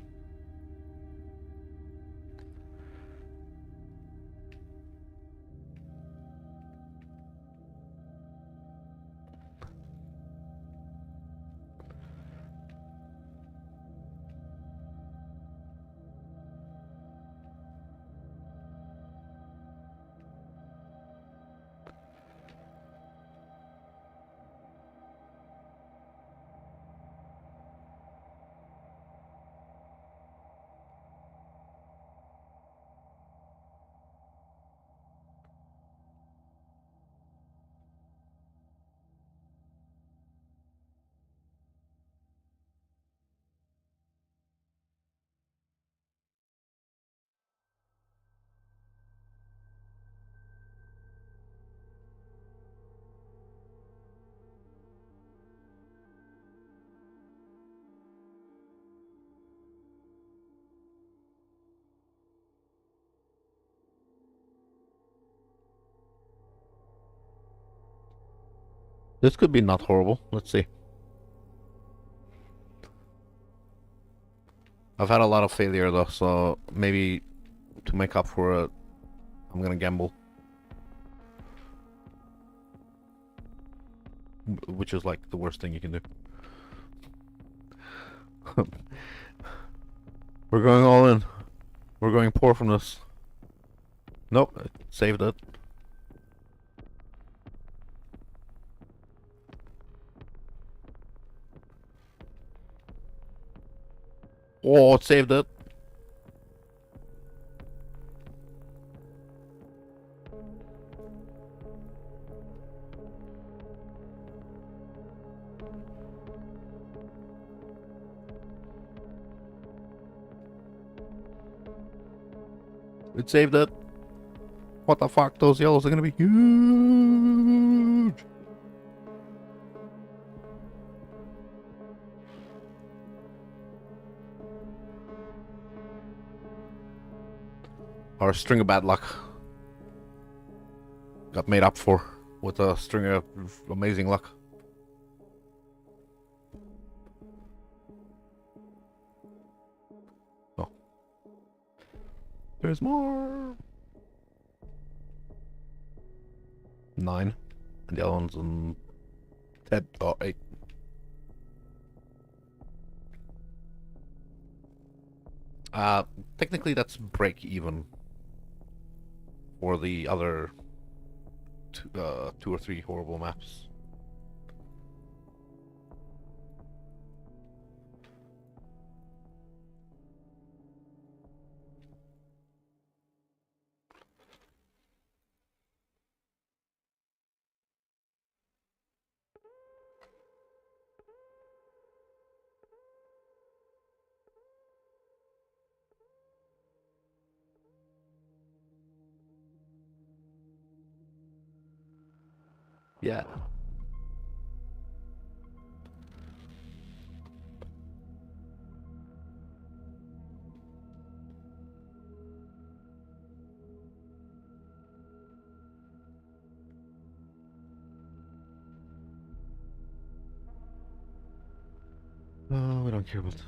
This could be not horrible. Let's see. I've had a lot of failure though, so maybe to make up for it, I'm gonna gamble. Which is like the worst thing you can do. We're going all in. We're going poor from this. Nope, it saved it. Oh, it saved it. It saved it. What the fuck? Those yellows are gonna be huge. Our string of bad luck got made up for with a string of amazing luck. Oh. There's more. 9. And the other one's on 10 or 8. Technically that's break even for the other 2 or 3 horrible maps. Yeah. We don't care about the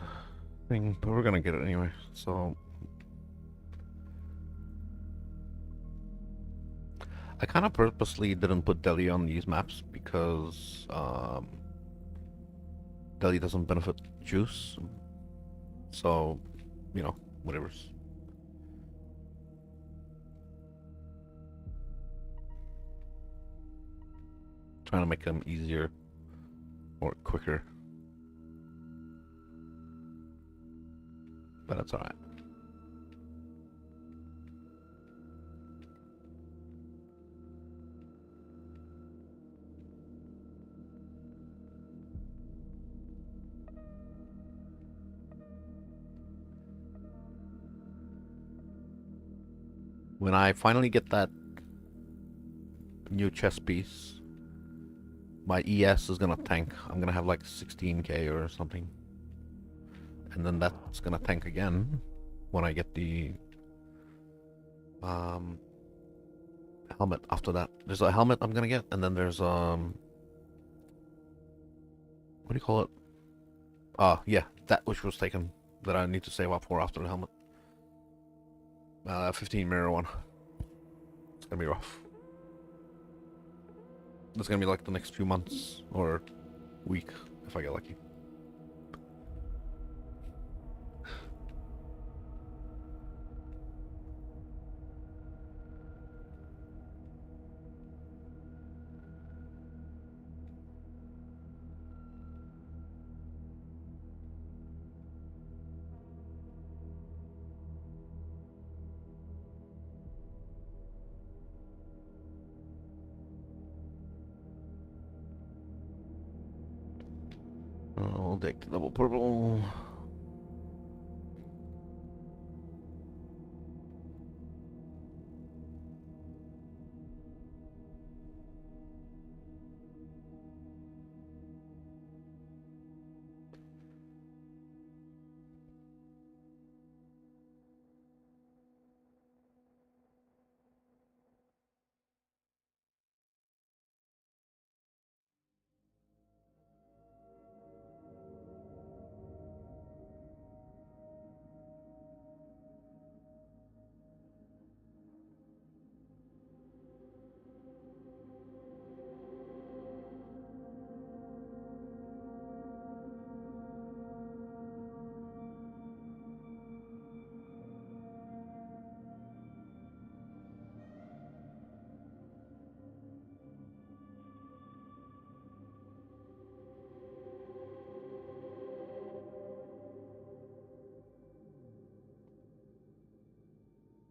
thing, but we're gonna get it anyway, so... I kind of purposely didn't put Delhi on these maps because Delhi doesn't benefit juice, so, you know, whatever's. Trying to make them easier or quicker. But that's alright. When I finally get that new chess piece, my ES is gonna tank. I'm gonna have like 16k or something. And then that's gonna tank again when I get the helmet after that. There's a helmet I'm gonna get, and then there's what do you call it? Yeah, that which was taken that I need to save up for after the helmet. 15 mirror one. It's gonna be rough. It's gonna be like the next few months or week if I get lucky. I'll take the double purple.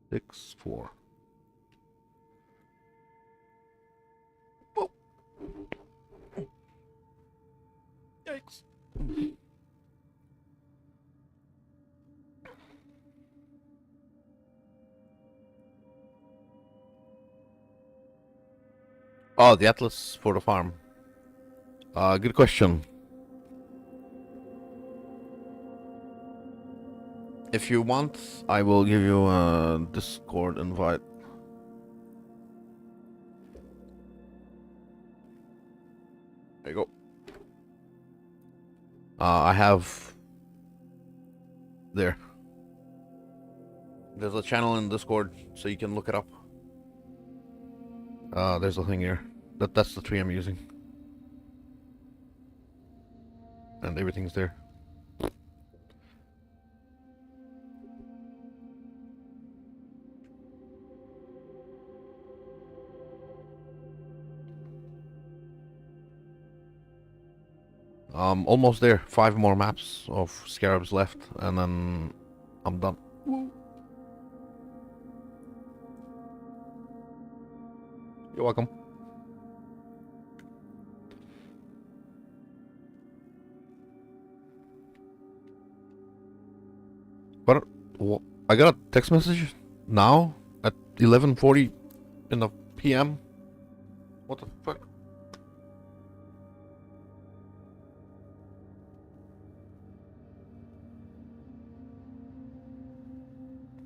Six, 4. Oh. Yikes. Oh, the atlas for the farm. Good question. If you want, I will give you a Discord invite. There you go. I have... There. There's a channel in Discord, so you can look it up. There's a thing here. That's the tree I'm using. And everything's there. Almost there. 5 more maps of scarabs left, and then I'm done. You're welcome. What? I got a text message now at 11:40 in the PM. What the fuck?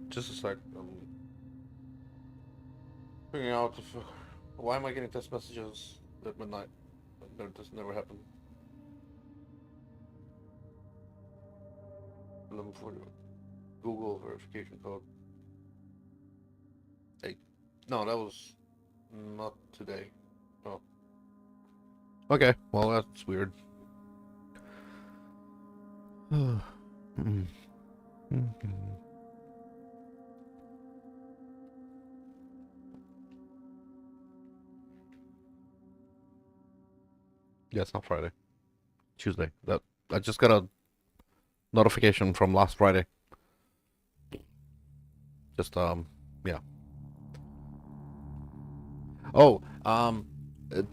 Just a sec. I'm figuring out why am I getting text messages at midnight? This never happened. 11:40. Google verification code. Hey, no, that was not today. Oh. Okay, well that's weird. Yeah, it's not Friday. Tuesday. That I just got a notification from last Friday. Just yeah. Oh,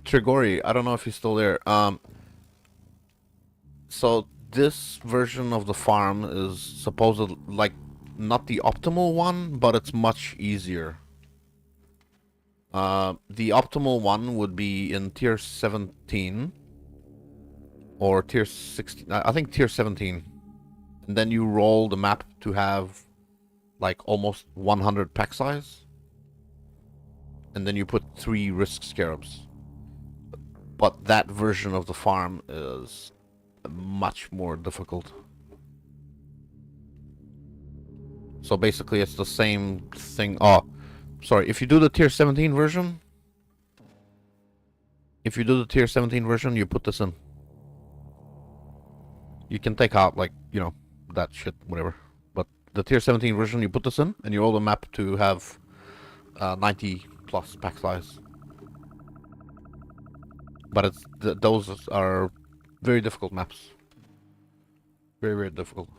Trigori, I don't know if he's still there. So this version of the farm is supposed like not the optimal one, but it's much easier. The optimal one would be in tier 17 or tier 16. I think tier 17. And then you roll the map to have like almost 100 pack size. And then you put 3 risk scarabs. But that version of the farm is much more difficult. So basically it's the same thing. Oh, sorry, if you do the tier 17 version, you put this in. You can take out, like, you know, that shit, whatever. But the tier 17 version, you put this in, and you roll the map to have 90 plus pack size. But it's those are very difficult maps. Very, very difficult.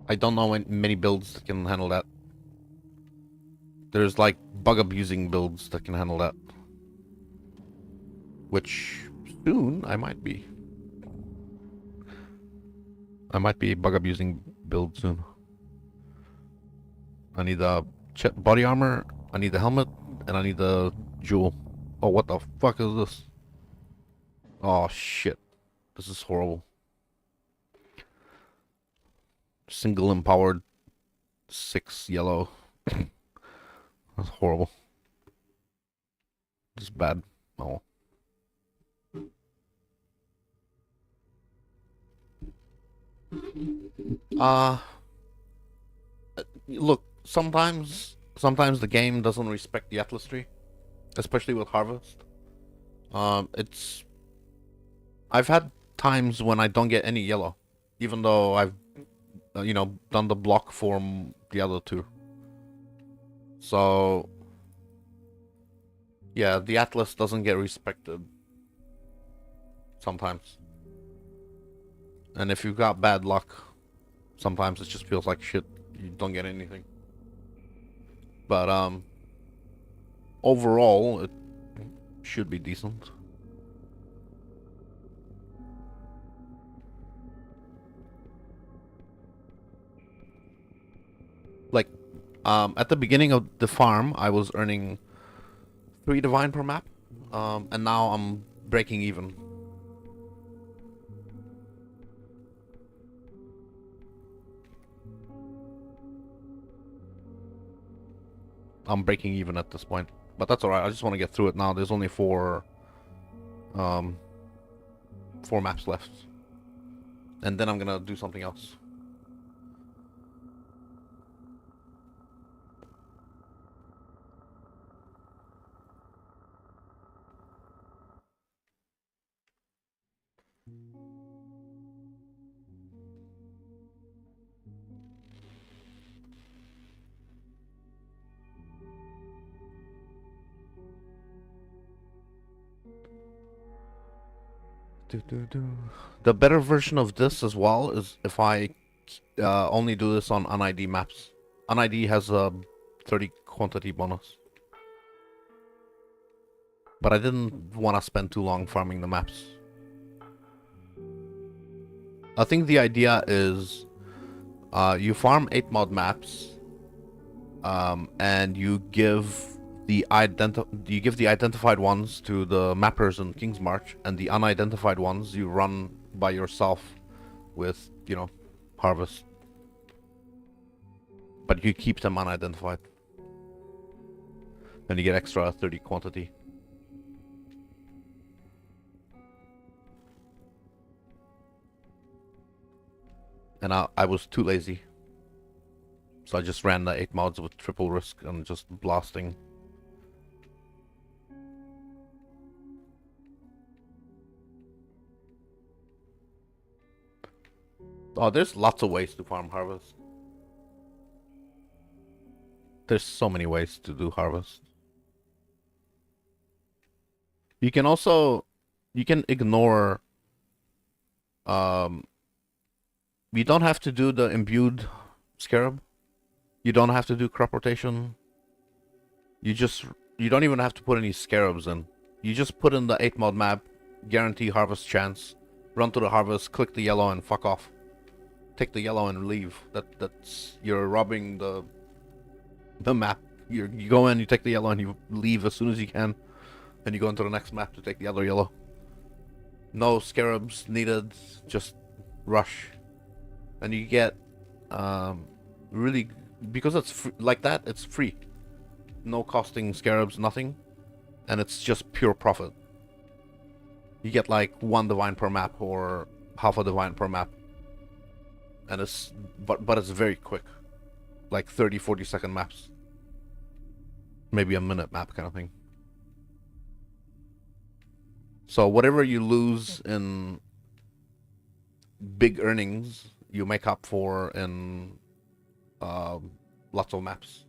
I don't know many builds that can handle that. There's like bug abusing builds that can handle that. Which soon I might be. I might be bug abusing build soon. I need the body armor, I need the helmet, and I need the jewel. Oh, what the fuck is this? Oh shit. This is horrible. Single empowered 6 yellow. That's horrible. This is bad. Oh. Look, sometimes the game doesn't respect the Atlas tree, especially with Harvest. I've had times when I don't get any yellow, even though I've you know, done the block for the other 2. So yeah, the Atlas doesn't get respected sometimes. And if you've got bad luck, sometimes it just feels like shit. You don't get anything. But overall, it should be decent. Like, at the beginning of the farm, I was earning 3 divine per map, and now I'm breaking even. I'm breaking even at this point, but that's alright. I just want to get through it now. There's only 4 maps left, and then I'm gonna do something else. The better version of this as well is if I only do this on un-ID maps. Un-ID has a 30 quantity bonus. But I didn't want to spend too long farming the maps. I think the idea is you farm 8 mod maps, and you give the identified ones to the mappers in King's March, and the unidentified ones you run by yourself with, you know, harvest. But you keep them unidentified. And you get extra 30 quantity. And I was too lazy. So I just ran the 8 mods with triple risk and just blasting. Oh, there's lots of ways to farm harvest. There's so many ways to do harvest. You can also, you can ignore, you don't have to do the imbued scarab. You don't have to do crop rotation. You don't even have to put any scarabs in. You just put in the 8 mod map, guarantee harvest chance, run to the harvest, click the yellow and fuck off. Take the yellow and leave. That's you're robbing the map. You go in, you take the yellow and you leave as soon as you can. And you go into the next map to take the other yellow. No scarabs needed, just rush. And you get really, because it's like that, it's free. No costing scarabs, nothing. And it's just pure profit. You get like 1 divine per map or half a divine per map. And it's, but it's very quick. Like 30-40 second maps. Maybe a minute map kind of thing. So whatever you lose in big earnings, you make up for in lots of maps.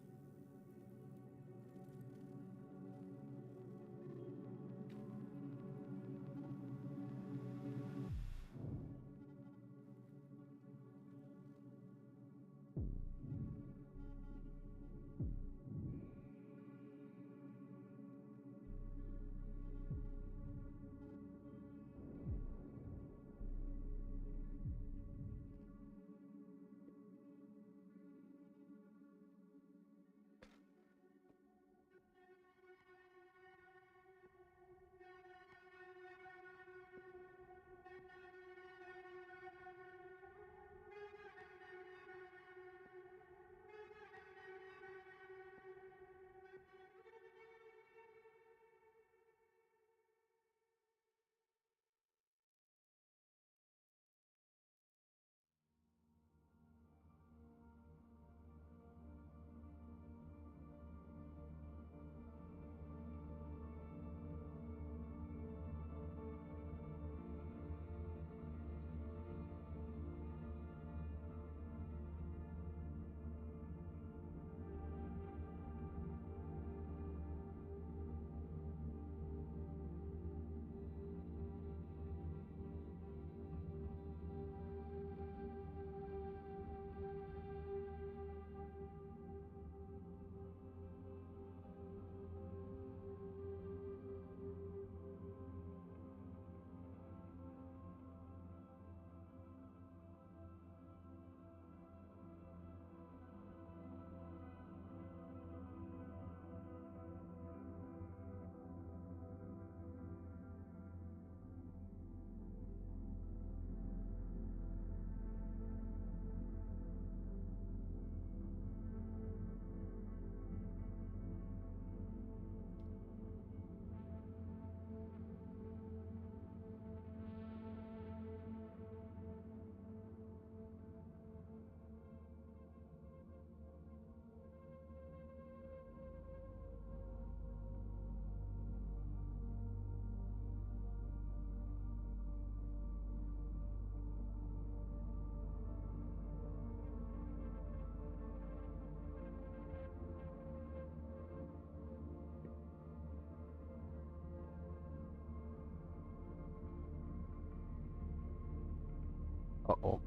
Uh-oh.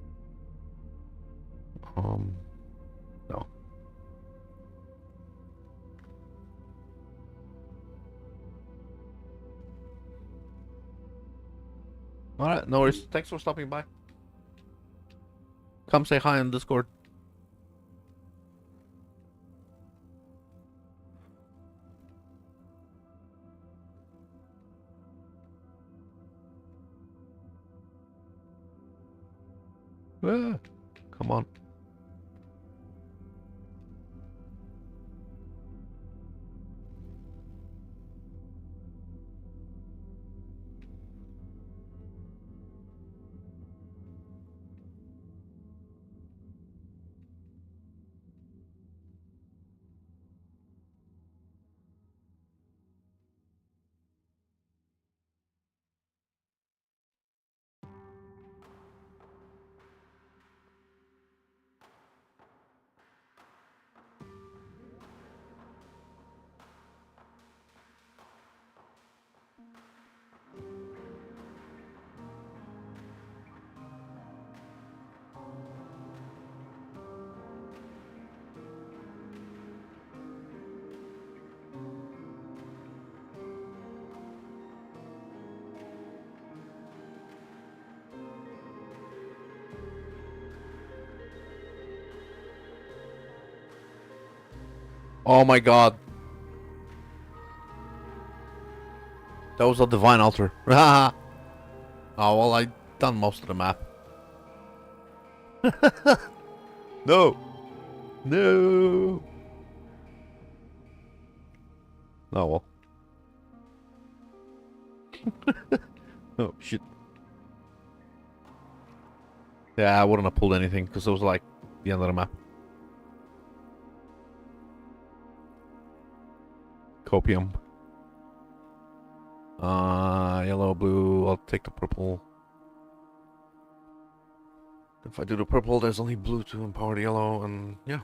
No. Alright, no worries. Thanks for stopping by. Come say hi on Discord. Ah, come on. Oh my god. That was a divine altar. Oh, well, I done most of the map. No. No. Oh, well. Oh, shit. Yeah, I wouldn't have pulled anything because it was like the end of the map. Copium. Yellow, blue. I'll take the purple. If I do the purple, there's only blue to empower the yellow, and yeah.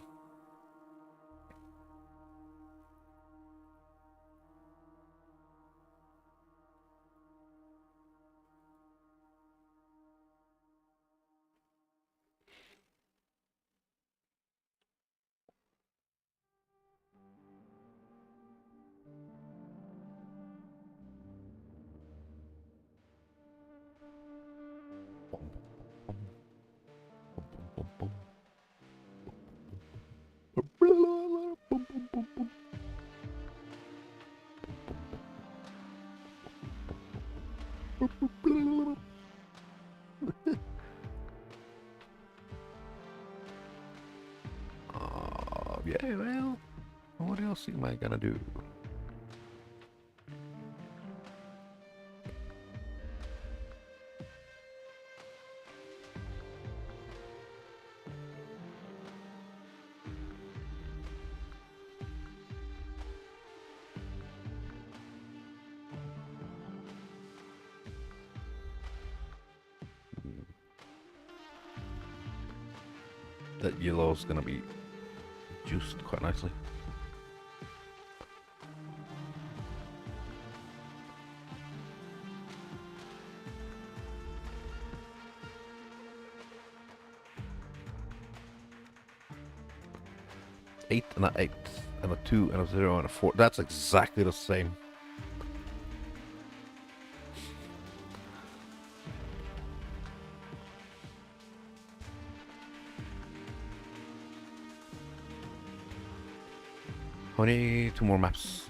Yeah, well, what else am I gonna do? That yellow's gonna be juiced quite nicely. Eight and an 8 and a 2 and a 0 and a 4. That's exactly the same. Only 2 more maps.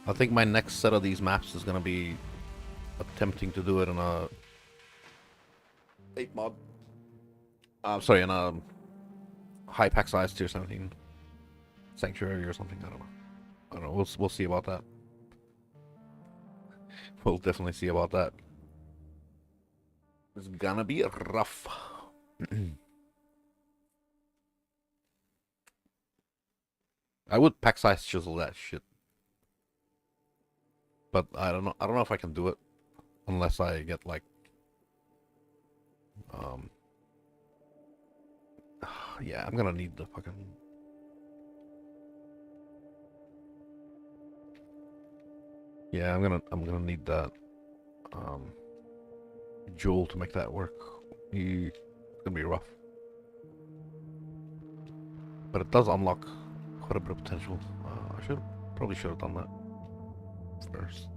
I think my next set of these maps is gonna be attempting to do it in a 8 mod. Sorry, in a high pack size tier 17 sanctuary or something. I don't know. I don't know. We'll see about that. We'll definitely see about that. It's gonna be rough. I would pack size chisel that shit, but I don't know. I don't know if I can do it unless I get like, yeah, I'm gonna need the fucking. Yeah, I'm gonna need that. jewel to make that work. It's gonna be rough. But it does unlock quite a bit of potential. I probably should have done that first.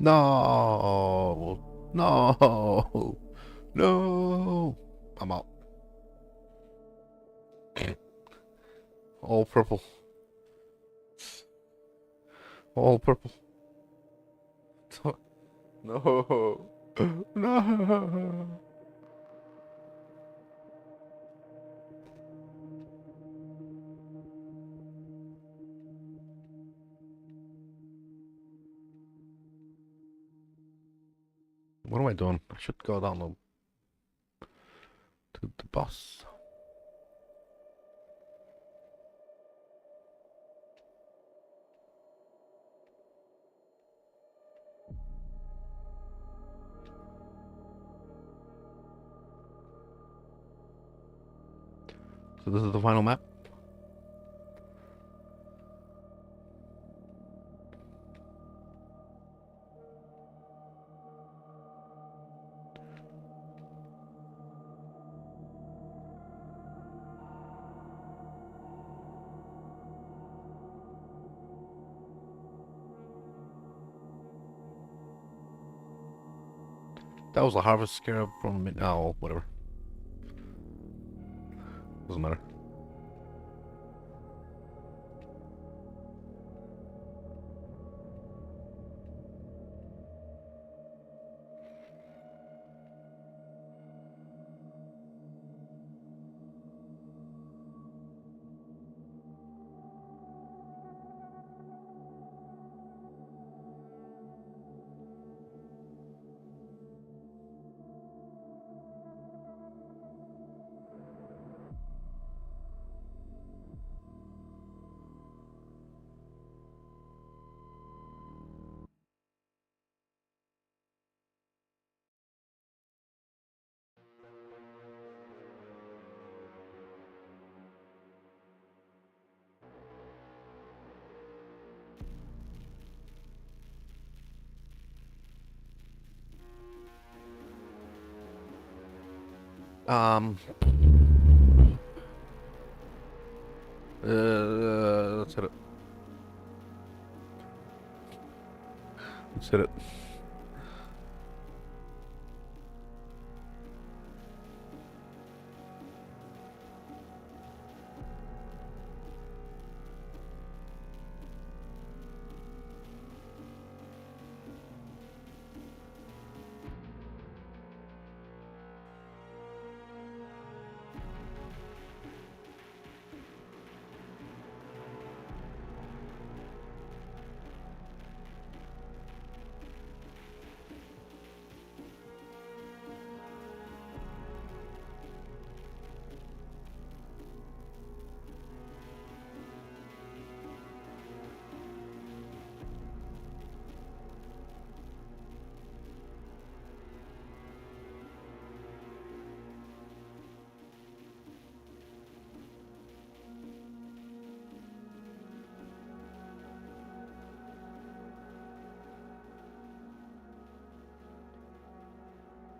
No, no, no. I'm out. All purple. All purple. No. No. What am I doing? I should go down to the bus. So this is the final map. That was a harvest scarab from oh, whatever. Doesn't matter. Um. Let's hit it. Let's hit it.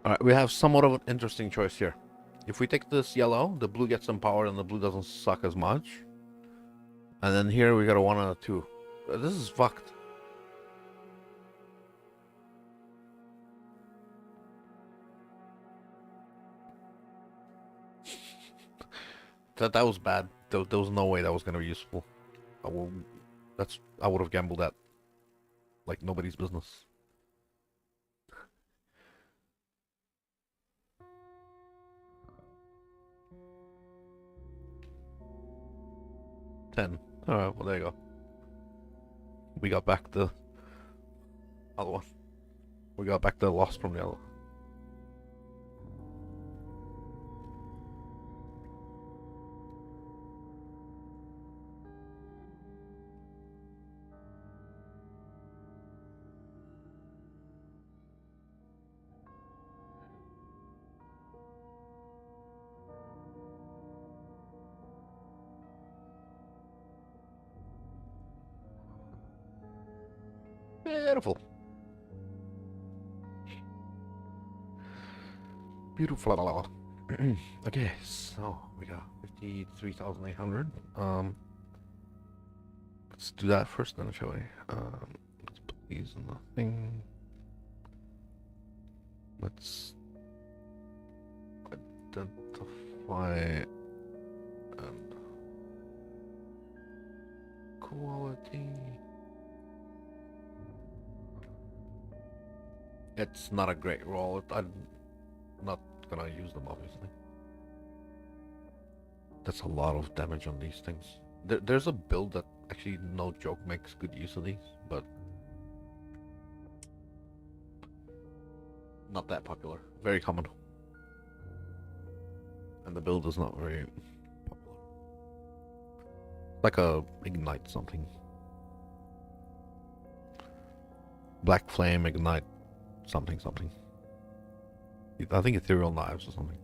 Alright, we have somewhat of an interesting choice here. If we take this yellow, the blue gets some power and the blue doesn't suck as much. And then here we got a 1 and a 2. This is fucked. That was bad. There was no way that was gonna be useful. I would have gambled that like nobody's business. $10. Alright, well there you go. We got back the other one. We got back the loss from the other. Beautiful. Beautiful. Okay, so we got 53,800. Let's do that first, then, shall we? Let's put these in the thing. Let's identify and quality. It's not a great roll. I'm not gonna use them, obviously. That's a lot of damage on these things. There's a build that actually, no joke, makes good use of these, but not that popular. Very common. And the build is not very popular. Like a ignite something. Black flame, ignite, something. I think ethereal knives or something.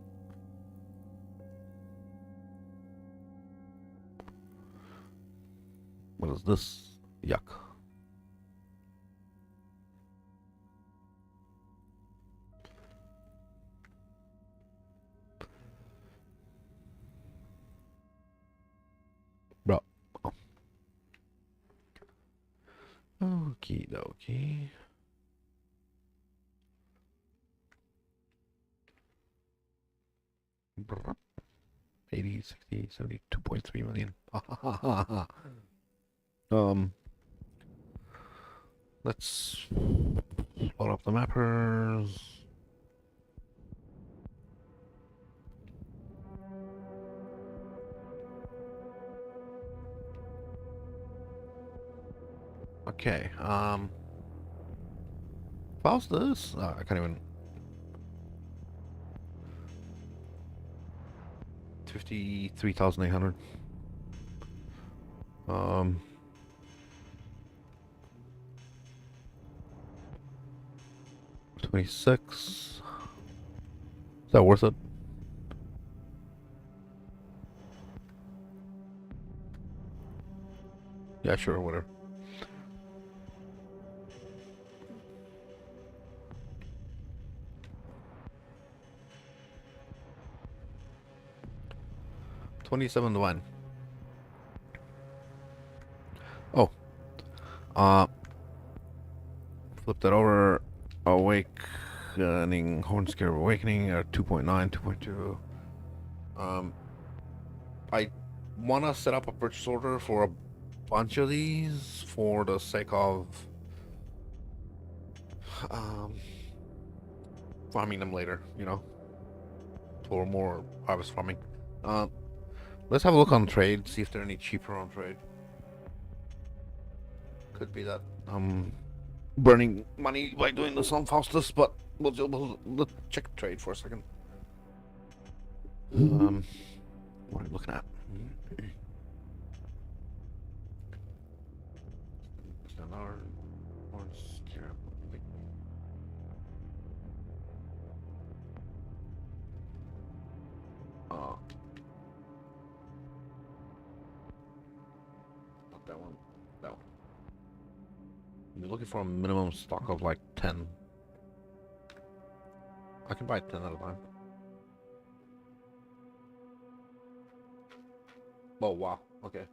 What is this? Yuck. Bro. Oh. Okie dokie. Brr. 80, 60, 72.3 million. Let's load up the mappers. Okay, how's this? I can't even. 53,800. 26. Is that worth it? Yeah, sure, whatever. $27 to 1. Oh. Flip that over. Awakening, Hornscare Awakening at 2.9, 2.2. I want to set up a purchase order for a bunch of these for the sake of farming them later, you know, for more harvest farming. Let's have a look on trade, see if they're any cheaper on trade. Could be that burning money by doing this on Faustus, but we'll check trade for a second. What are we looking at? Not that one. That one. You're looking for a minimum stock of like 10. I can buy 10 at a time. Oh wow. Okay.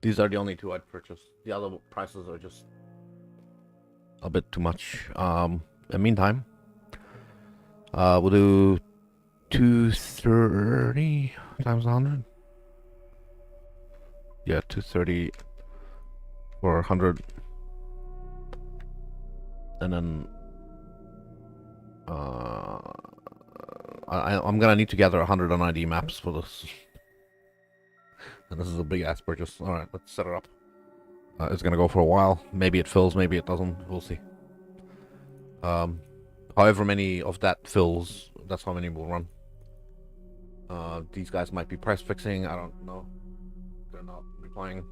These are the only two I'd purchase. The other prices are just a bit too much. In the meantime, we'll do 230 times 100. Yeah, 230 for 100. And then I'm gonna need to gather 190 maps for this. And this is a big ass purchase. Alright, let's set it up. It's gonna go for a while. Maybe it fills, maybe it doesn't. We'll see. However many of that fills, that's how many will run. These guys might be price fixing. I don't know. They're not replying.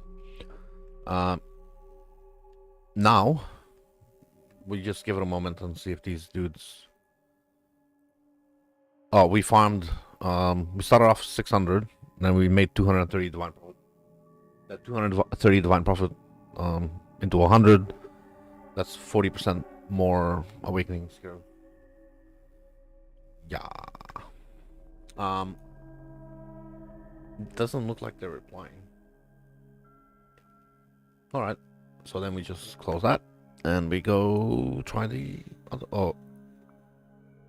Now, we just give it a moment and see if these dudes... Oh, we farmed... we started off 600, and then we made 230 divine profit. That 230 divine profit into 100, that's 40% more awakenings here. Yeah. It doesn't look like they're replying. Alright, so then we just close that, and we go try the other... Oh,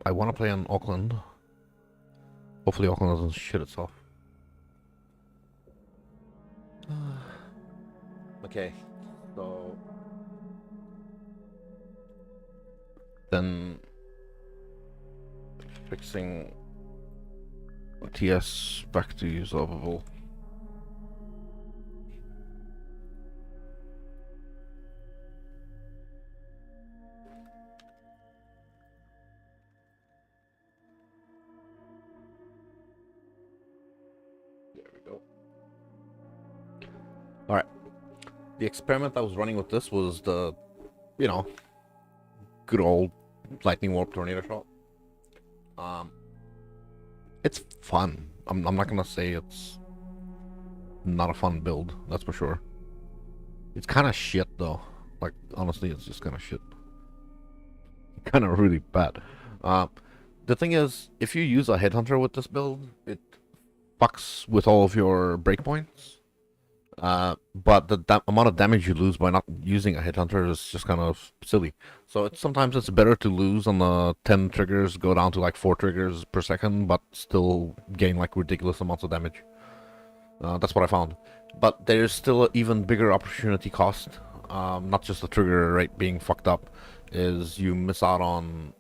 I want to play on Auckland. Hopefully Auckland doesn't shit itself. Okay, so... Then... Fixing... TS back to usable. There we go. Alright. The experiment I was running with this was the, you know, good old lightning warp tornado shot. It's fun. I'm not gonna say it's not a fun build, that's for sure. It's kind of shit though. Like, honestly, it's just kind of shit. Kind of really bad. The thing is, if you use a headhunter with this build, it fucks with all of your breakpoints. But the amount of damage you lose by not using a headhunter is just kind of silly. So sometimes it's better to lose on the 10 triggers, go down to like 4 triggers per second, but still gain like ridiculous amounts of damage. That's what I found. But there's still an even bigger opportunity cost. Not just the trigger rate being fucked up, is you miss out on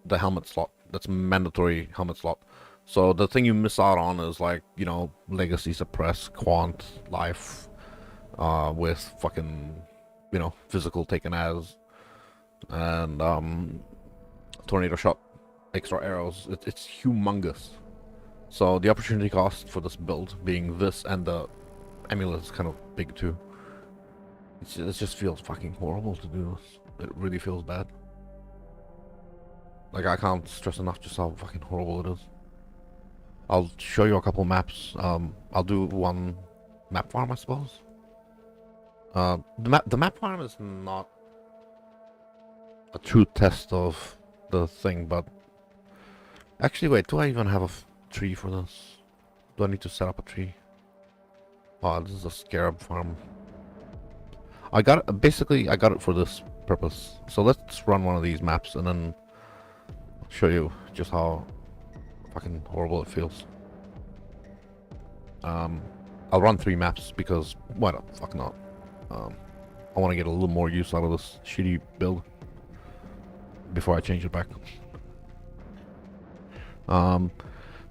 the helmet slot. That's mandatory helmet slot. So the thing you miss out on is like, you know, Legacy Suppress, Quant, Life, with fucking, you know, physical taken as, and Tornado Shot, extra arrows. It's humongous. So the opportunity cost for this build being this and the amulet is kind of big too. It just feels fucking horrible to do this. It really feels bad. Like, I can't stress enough just how fucking horrible it is. I'll show you a couple maps. I'll do one map farm, I suppose. The map farm is not a true test of the thing, but actually, wait, do I even have a tree for this? Do I need to set up a tree? Oh, this is a scarab farm. I got it, basically, I got it for this purpose. So let's run one of these maps and then show you just how fucking horrible it feels. I'll run 3 maps because why the fuck not? I want to get a little more use out of this shitty build before I change it back.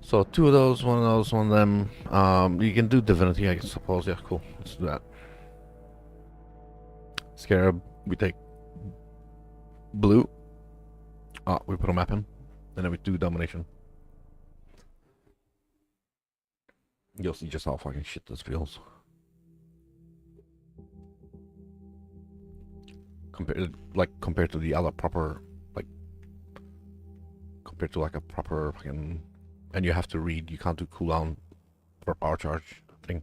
So 2 of those, 1 of those, 1 of them. You can do Divinity, I suppose. Yeah, cool. Let's do that. Scarab, we take blue. We put a map in, and then we do Domination. You'll see just how fucking shit this feels. Compared to the other proper, compared to like a proper fucking, and you have to read, you can't do cooldown for power charge thing.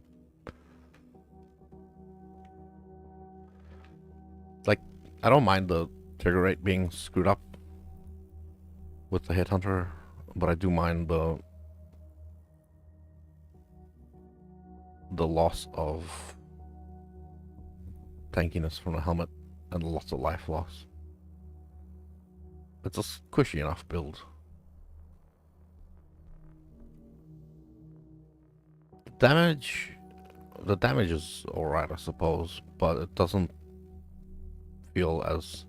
Like, I don't mind the trigger rate being screwed up with the headhunter, but I do mind the loss of tankiness from the helmet and lots of life loss. It's a squishy enough build. The damage is alright, I suppose, but it doesn't feel as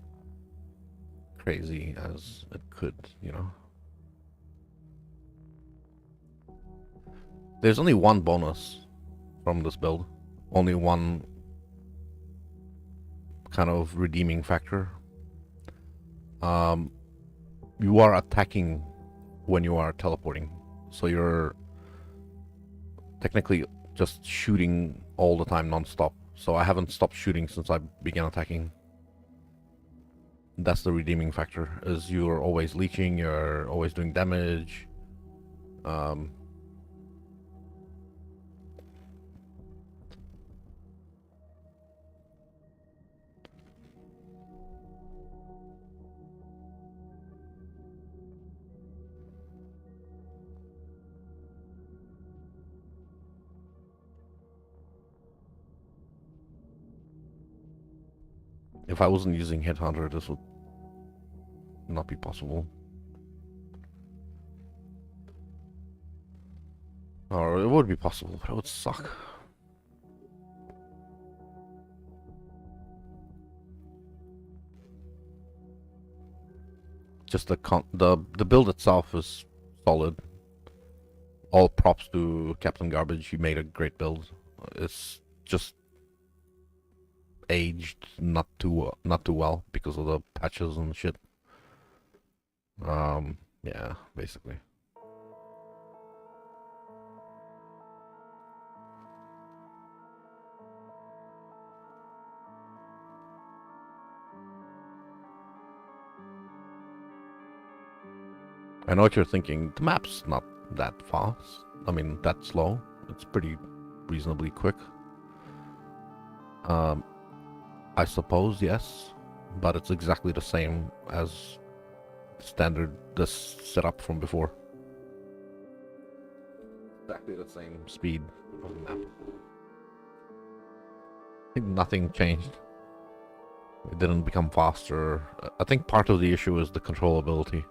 crazy as it could, you know? There's only one bonus from this build. Only one kind of redeeming factor. You are attacking when you are teleporting. So you're technically just shooting all the time non-stop. So I haven't stopped shooting since I began attacking. That's the redeeming factor, is you're always leeching, you're always doing damage. If I wasn't using Headhunter, this would not be possible. Or it would be possible, but it would suck. Just the build itself is solid. All props to Captain Garbage. He made a great build. It's just aged not too well because of the patches and shit. Yeah, basically. I know what you're thinking. The map's not that fast. I mean, that slow. It's pretty reasonably quick. I suppose, yes. But it's exactly the same as standard, this setup from before. Exactly the same speed of the map. I think nothing changed. It didn't become faster. I think part of the issue is the controllability.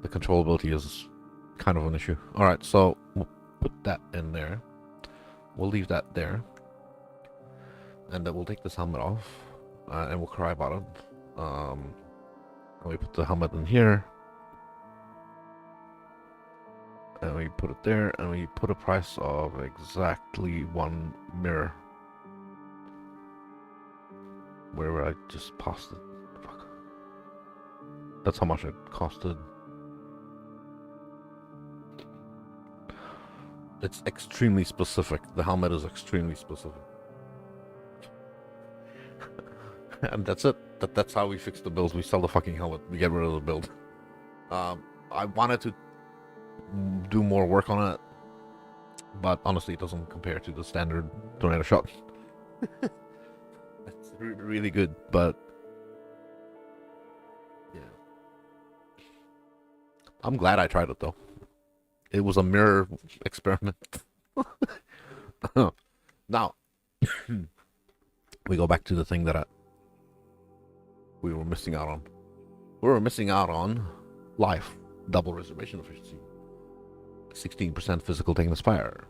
The controllability is kind of an issue. Alright, so we'll put that in there. We'll leave that there. And then we'll take this helmet off. And we'll cry about it. And we put the helmet in here. And we put it there. And we put a price of exactly 1 mirror. Wherever I just passed it. Fuck. That's how much it costed. It's extremely specific. The helmet is extremely specific. And that's it. That's how we fix the builds. We sell the fucking helmet. We get rid of the build. I wanted to do more work on it, but honestly it doesn't compare to the standard tornado shot. It's really good, but yeah. I'm glad I tried it though. It was a mirror experiment. Now, we go back to the thing that we were missing out on. We were missing out on life, double reservation efficiency, 16% physical thickness fire,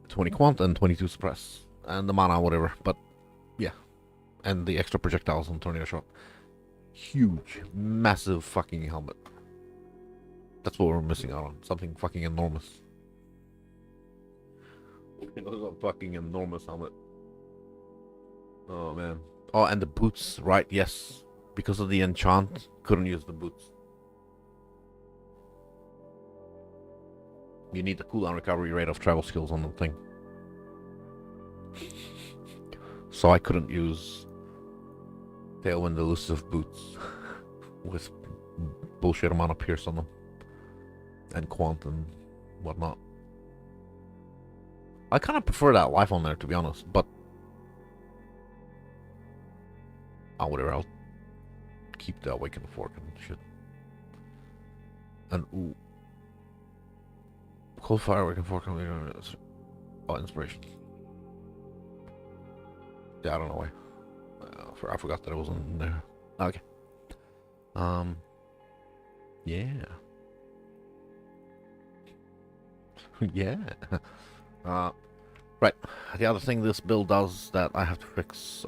20 quant and 22 suppress, and the mana, whatever. But yeah, and the extra projectiles on tornado shot. Huge, massive fucking helmet. That's what we're missing out on. Something fucking enormous. It was a fucking enormous helmet. Oh man. Oh, and the boots, right? Yes. Because of the enchant, couldn't use the boots. You need the cooldown recovery rate of travel skills on the thing. So I couldn't use Tailwind Elusive boots with bullshit amount of pierce on them. And quant and whatnot. I kind of prefer that life on there, to be honest, but oh, whatever, I'll keep the awakened fork and shit. And ooh, cold fire, awakened fork, oh, inspiration. Yeah, I don't know why. I forgot that it wasn't in there. Okay. Yeah. Yeah. Uh, right. The other thing this build does that I have to fix,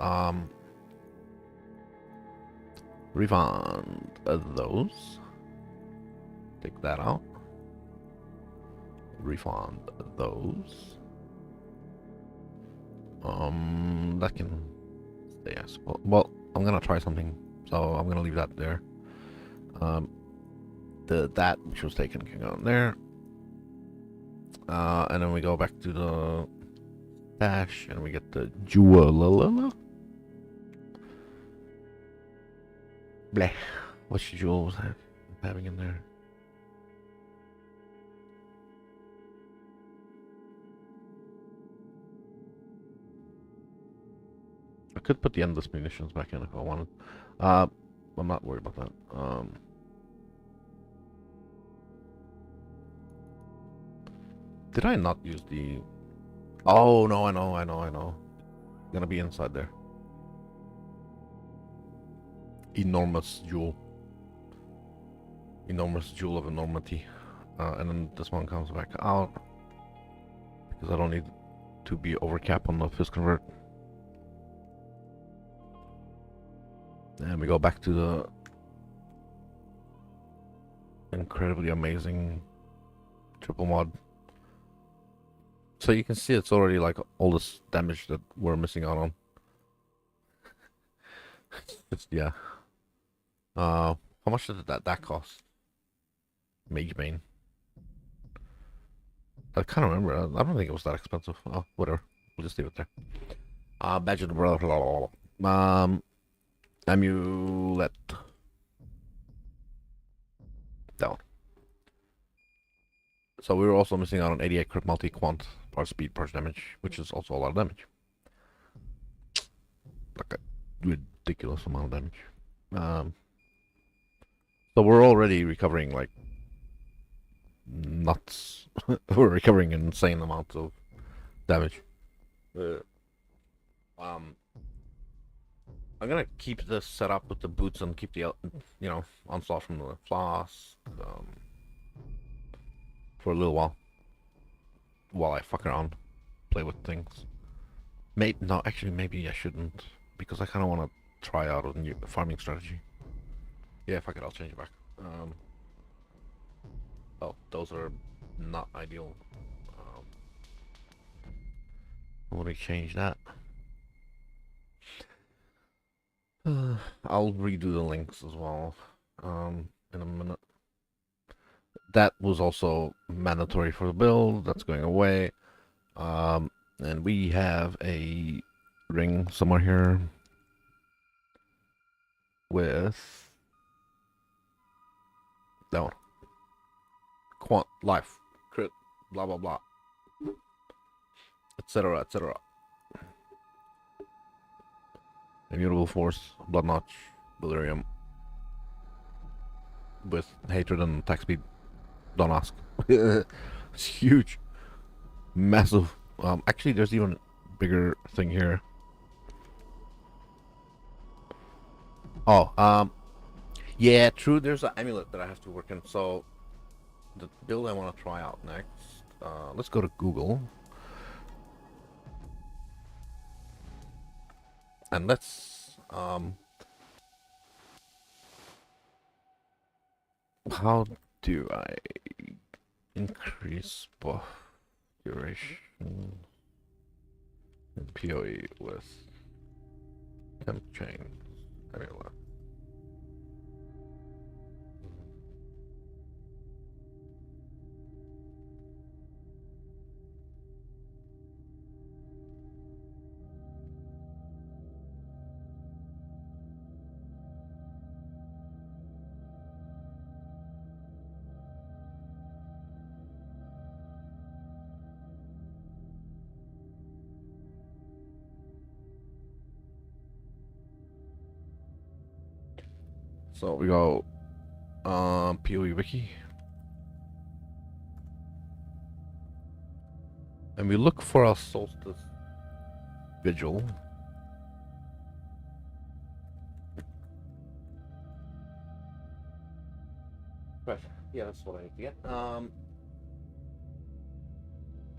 refund those. Take that out. Refund those. That can stay, I suppose. Well, I'm gonna try something, so I'm gonna leave that there. That which was taken can go in there. And then we go back to the dash, and we get the jewel. Bleh. Which jewel was that having in there? I could put the endless munitions back in if I wanted. I'm not worried about that. Did I not use the... Oh, no, I know. Gonna be inside there. Enormous jewel. Enormous jewel of enormity. And then this one comes back out. Because I don't need to be overcap on the fist convert. And we go back to the incredibly amazing triple mod. So you can see it's already like all this damage that we're missing out on. Yeah. How much did that cost? Mage Bane. I can't remember. I don't think it was that expensive. Oh, whatever. We'll just leave it there. Badge of the brother. Amulet. Down. So we were also missing out on 88 crit multi-quant, part speed, part damage, which is also a lot of damage. Like a ridiculous amount of damage. So we're already recovering like nuts. We're recovering insane amounts of damage. I'm gonna keep this set up with the boots and keep the onslaught from the floss for a little while I fuck around, play with things. Maybe I shouldn't, because I kind of want to try out a new farming strategy. Yeah, fuck it, I'll change it back. Oh, those are not ideal. Let me change that. I'll redo the links as well in a minute. That was also mandatory for the build. That's going away. And we have a ring somewhere here with that one. Quant, life, crit, blah blah blah, etc. etc. Immutable force, blood notch, delirium, with hatred and attack speed. Don't ask. It's huge, massive. Actually, there's even bigger thing here. Oh, yeah, true. There's an amulet that I have to work in. So the build I want to try out next. Let's go to Google. And let's how do I increase buff duration in PoE with temp chain? Amulet. So we go PoE wiki. And we look for our solstice vigil. Right. Yeah, that's what I need to get.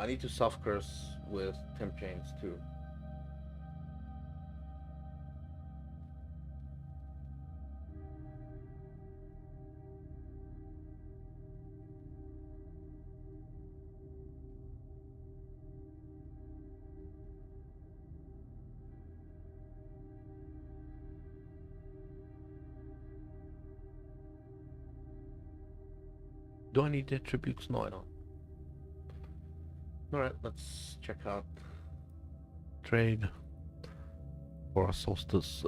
I need to soft curse with temp chains too. Do I need the attributes? No, I don't. Alright, let's check out trade for a solstice.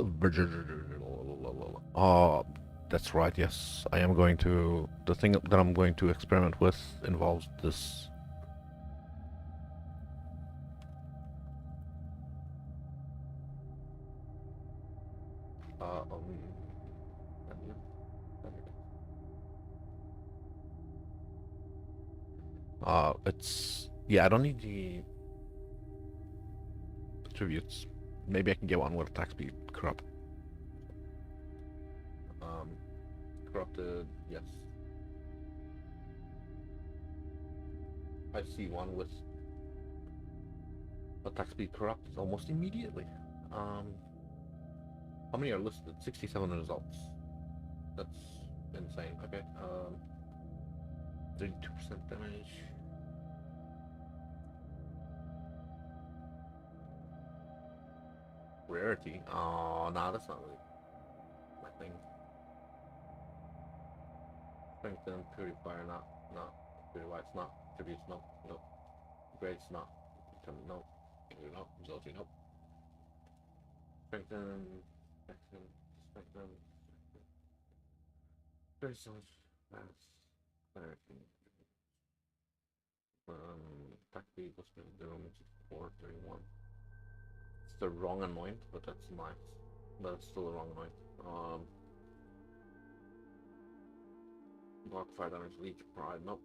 Oh, that's right, yes. I am going to... The thing that I'm going to experiment with involves this. Uh, um, it's... Yeah, I don't need the attributes. Maybe I can get one with attack speed. Corrupt. Corrupted, yes. I see one with attack speed corrupted almost immediately. How many are listed? 67 results. That's insane. Okay. 32% damage. Rarity. Oh, nah, that's not really my thing. Strengthen, purifier, not purify, it's not. Tributes, no. Grades, not. No. No. Exalting, no. Strengthen. Strengthen. Very fast. Clarity. Attack speed was 431. It's the wrong anoint, but that's nice. But it's still the wrong anoint. Block fire damage, leech, pride, nope.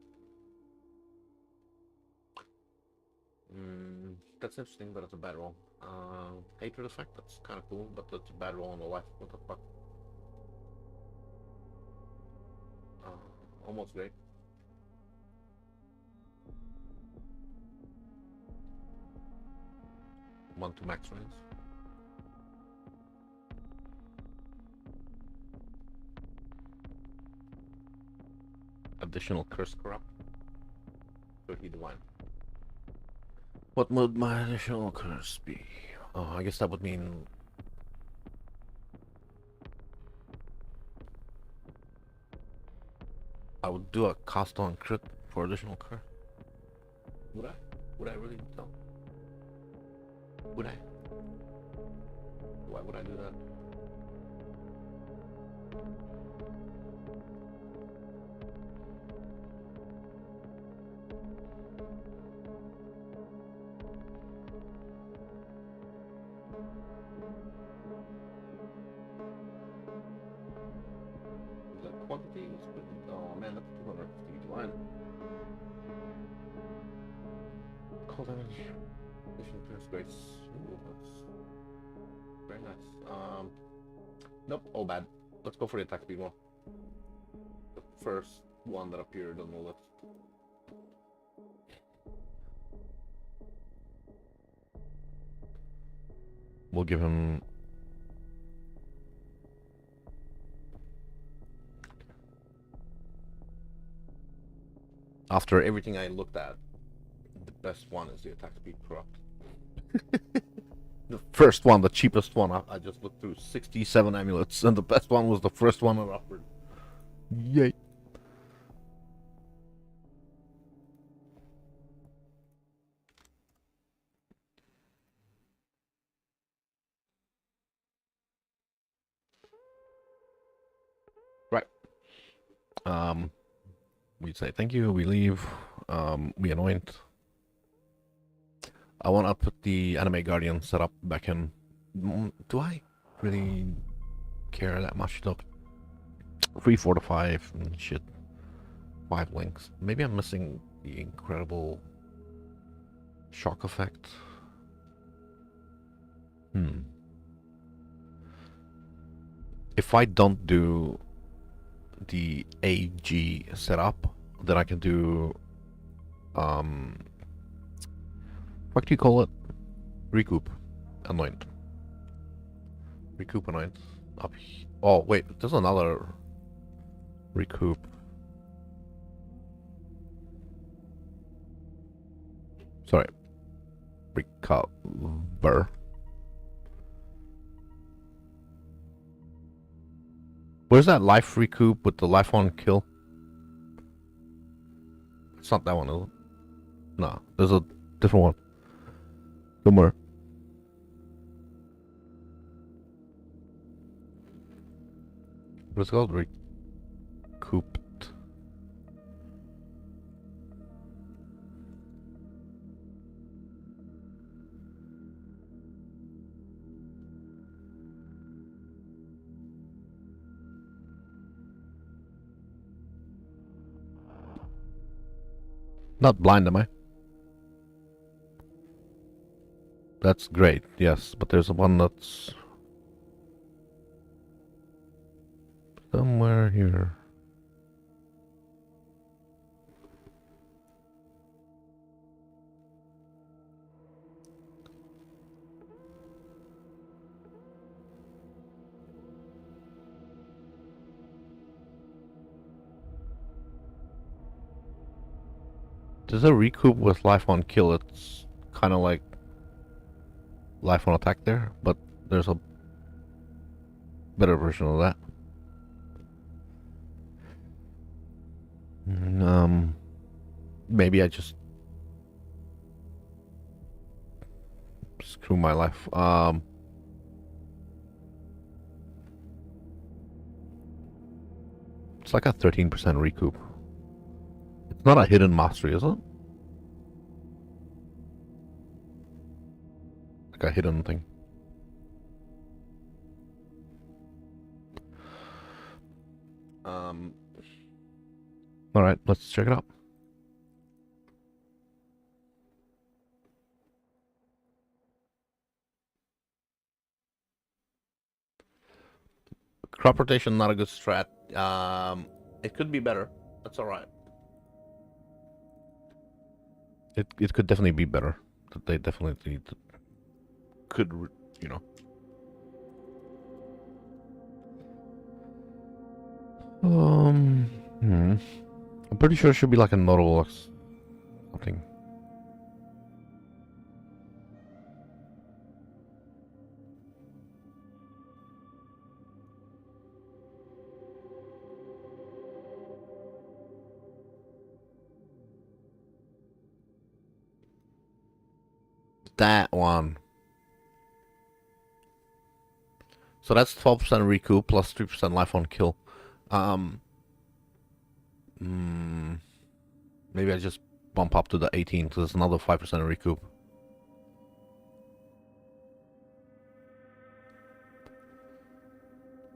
That's interesting, but it's a bad roll. Hatred effect, that's kind of cool, but that's a bad roll on the left. What the fuck? Almost great. One to max range. Additional curse corrupt. Could he divine? What would my additional curse be? Oh, I guess that would mean... I would do a cast on crit for additional curse. Would I? Would I really? No. Would I? Why would I do that? The quantity was good. Oh man, that's 250 divine. Cold damage. Additional curse grace. Ooh, that's very nice. Nope, all bad. Let's go for the attack speed one. The first one that appeared on the list. We'll give him... After everything I looked at, the best one is the attack speed corrupt. The first one, the cheapest one. I just looked through 67 amulets, and the best one was the first one I offered. Yay. Right. We say thank you, we leave, we anoint. I want to put the Anime Guardian setup back in. Do I really care that much though? Free 4 to 5 and shit. 5 links. Maybe I'm missing the incredible shock effect. If I don't do the AG setup, then I can do what do you call it? Recoup anoint. Recoup anoint up. Oh wait, there's another recoup. Sorry, recover. Where's that life recoup with the life on kill? It's not that one, is it? No, there's a different one. Somewhere. What's it called? Recouped. Not blind, am I? That's great, yes, but there's one that's somewhere here. There's a recoup with life on kill. It's kind of like life on attack there, but there's a better version of that. Maybe I just screw my life. It's like a 13% recoup. It's not a hidden mastery, is it? Like a hidden thing. Alright, let's check it out. Crop rotation, not a good strat. It could be better. That's alright. It could definitely be better. They definitely could, you know. I'm pretty sure it should be like a notable something. That one. So that's 12% recoup plus 3% life on kill. Maybe I just bump up to the 18 because it's another 5% recoup.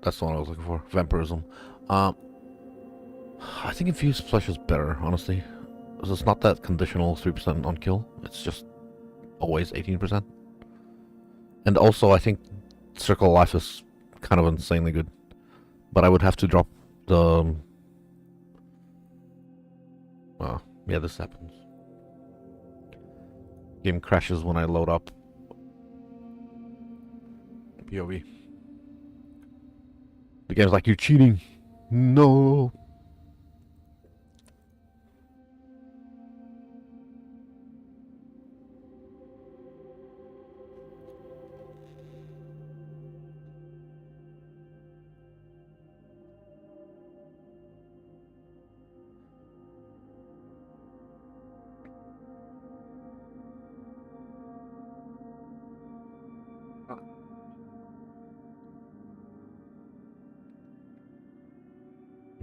That's the one I was looking for. Vampirism. I think Infused Flesh is better, honestly. Because it's not that conditional 3% on kill. It's just always 18%. And also, I think Circle of Life is kind of insanely good. But I would have to drop the... yeah, this happens. Game crashes when I load up POV. The game's like, you're cheating. No.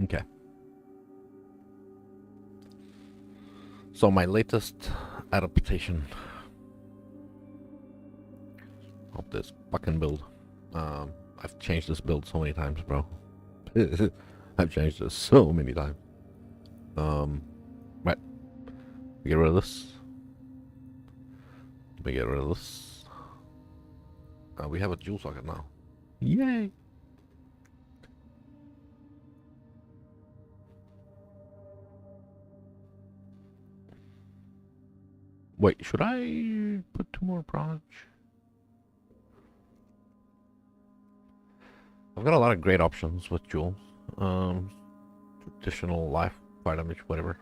Okay. So my latest adaptation of this fucking build. I've changed this build so many times, bro. I've changed this so many times. Right. We get rid of this. We get rid of this. We have a jewel socket now. Yay! Wait, should I put 2 more proj? I've got a lot of great options with Jewel. Traditional life, fire damage, whatever.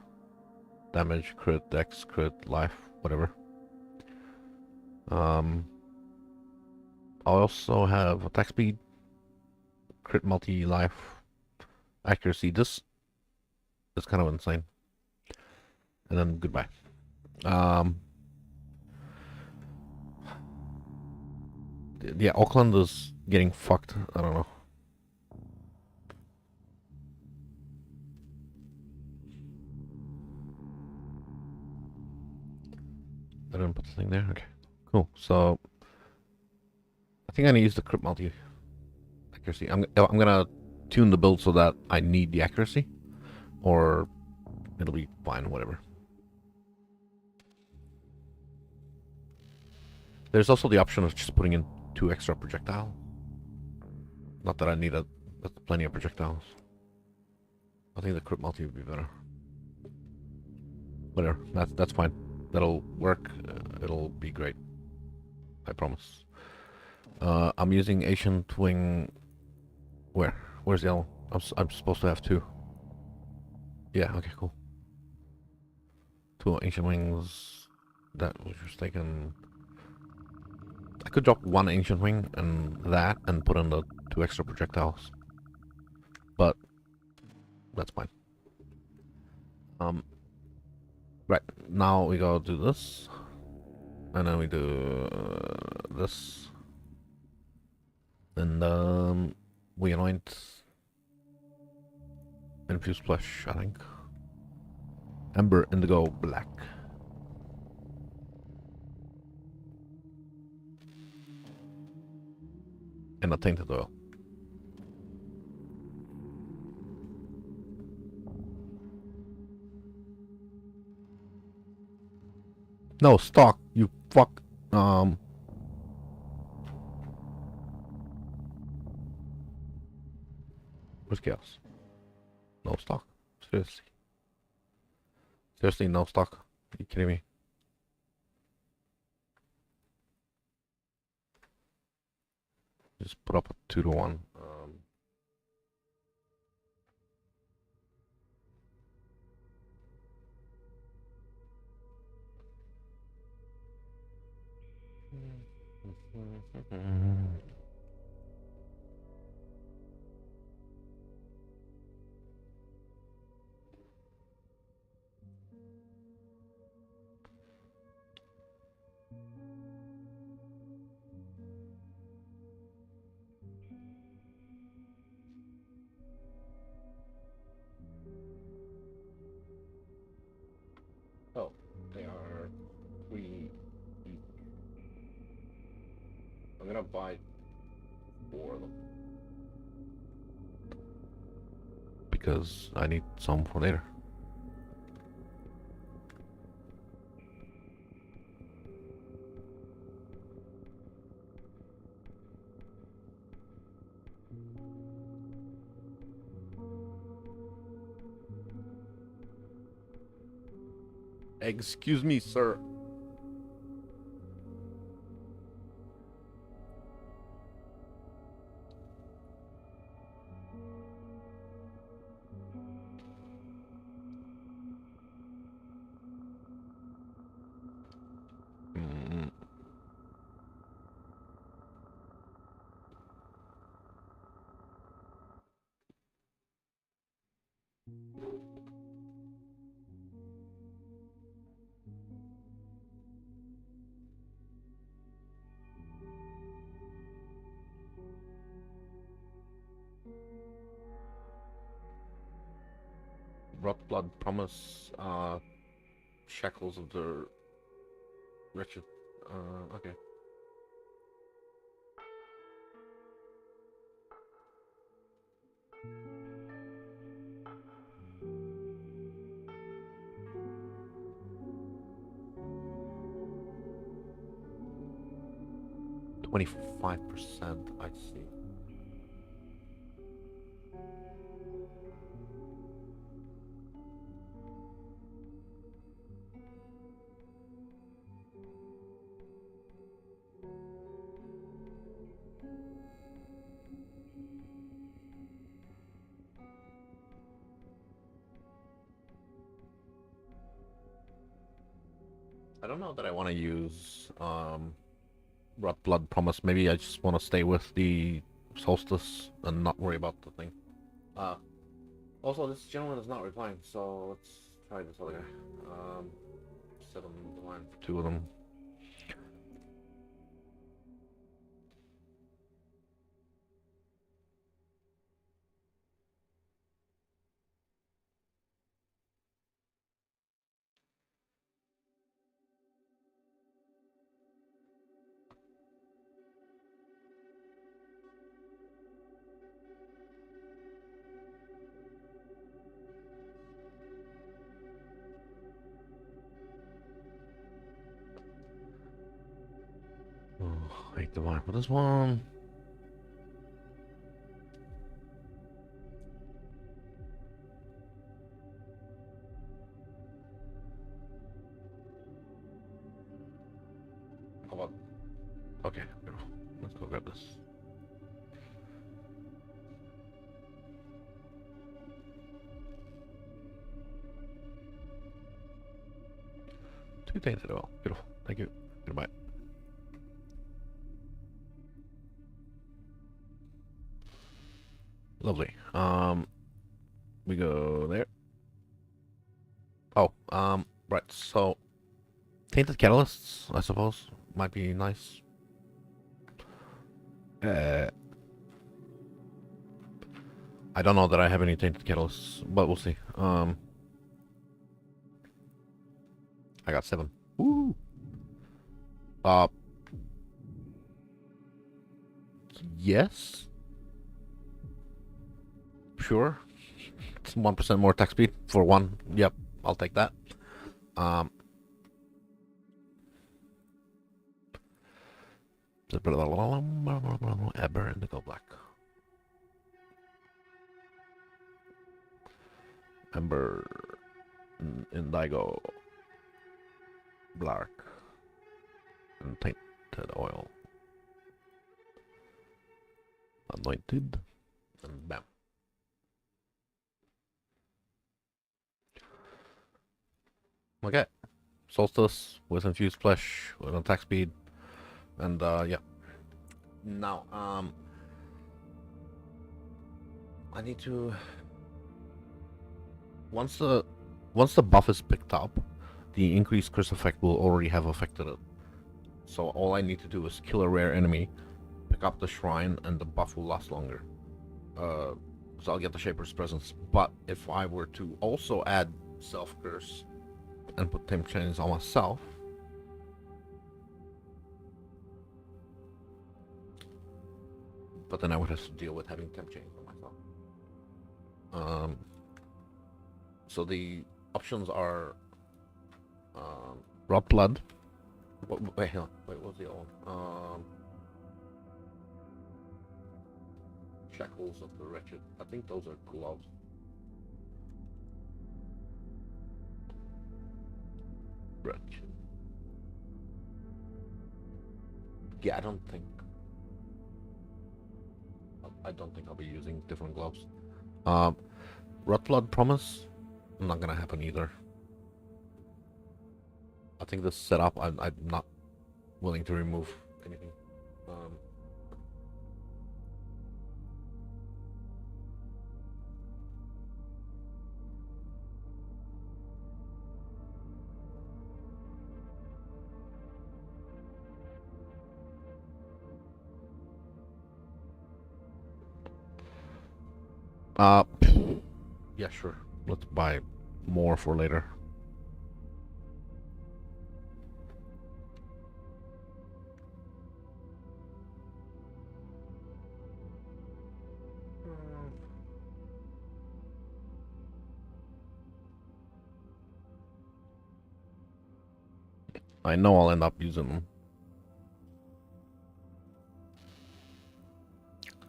Damage, crit, dex, crit, life, whatever. I also have attack speed, crit multi, life, accuracy. This is kind of insane. And then goodbye. Yeah, Auckland is getting fucked. I don't know. I didn't put the thing there. Okay, cool. So I think I need to use the crit multi accuracy. I'm gonna tune the build so that I need the accuracy, or it'll be fine. Whatever. There's also the option of just putting in 2 extra projectile. Not that I need a that's plenty of projectiles. I think the crit multi would be better. Whatever. That's fine. That'll work. It'll be great. I promise. I'm using Ancient Wing. Where? Where's the other one? I'm supposed to have 2. Yeah, okay, cool. 2 Ancient Wings. That was just taken. I could drop 1 Ancient Wing and that and put in the 2 extra projectiles. But that's fine. Right, now we go do this. And then we do this. And we anoint Infused Flesh, I think. Ember, Indigo, Black. And a Tainted Oil. No, stock, you fuck. Where's Chaos? No stock. Seriously. Seriously, no stock. Are you kidding me? Just put up a 2-to-1. Oh, they are 3 each. I'm gonna buy 4 of them. Because I need some for later. Excuse me, sir. Mm. Rot blood promise, shackles of the wretched. Okay. %. I see. I don't know that I want to use Rot Blood Promise. Maybe I just want to stay with the Solstice and not worry about the thing. Uh, Also, this gentleman is not replying, so let's try this other guy. Set him the line for two of them. Oh, I hate the line for this one. How about? Okay, let's go grab this. Two things at all. Beautiful. Thank you. Goodbye. Lovely. We go there. Oh, right. So, tainted catalysts, I suppose, might be nice. I don't know that I have any tainted catalysts, but we'll see. I got 7. Woo! Yes. Sure. It's 1% more attack speed for 1. Yep, I'll take that. Eber Indigo Black. Ember Indigo Black and tainted oil. Anointed and bam. Okay. Solstice with infused flesh with attack speed. And yeah. Now, I need to once the buff is picked up, the increased curse effect will already have affected it. So all I need to do is kill a rare enemy, pick up the shrine, and the buff will last longer. So I'll get the Shaper's Presence. But if I were to also add Self Curse and put Temp Chains on myself, but then I would have to deal with having Temp Chains on myself. So the options are Rot Blood. Wait, hang on. Wait, what's the other one? Shackles of the Wretched. I think those are gloves. Wretched. Yeah, I don't think I'll be using different gloves. Rot Blood Promise, not gonna happen either. I think this setup, I'm not willing to remove anything. Yeah, sure. Let's buy more for later. I know I'll end up using them.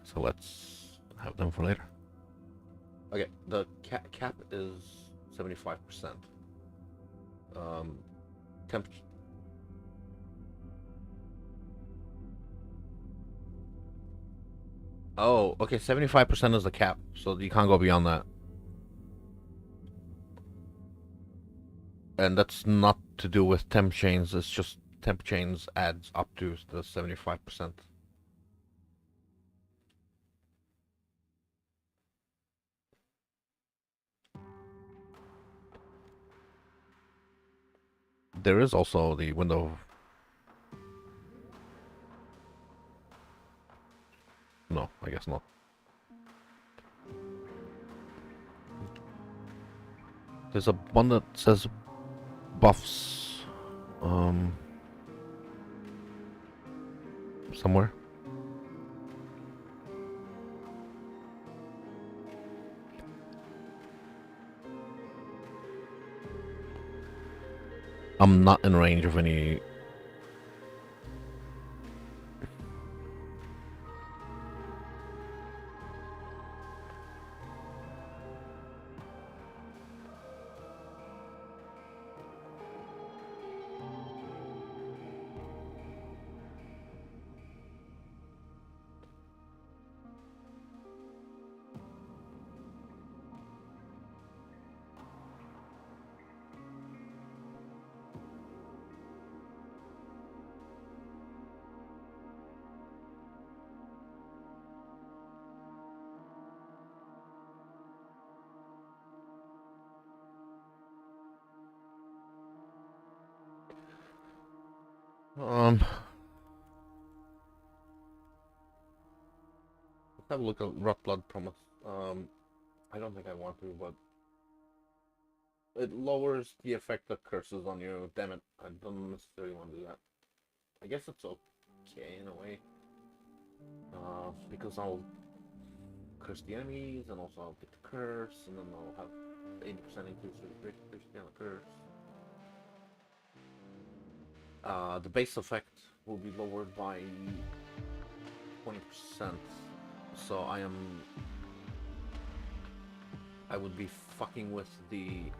So let's have them for later. Okay, the cap is 75%. Temp. Oh, okay, 75% is the cap, so you can't go beyond that. And that's not to do with temp chains. It's just temp chains adds up to the 75%. There is also the window. No, I guess not. There's a one that says buffs somewhere. I'm not in range of any. Let's have a look at Rot Blood Promise. I don't think I want to, but it lowers the effect of curses on you. Damn it, I don't necessarily want to do that. I guess it's okay in a way. Because I'll curse the enemies, and also I'll get the curse, and then I'll have 80% increase in the curse. The base effect will be lowered by 20%. So I would be fucking with the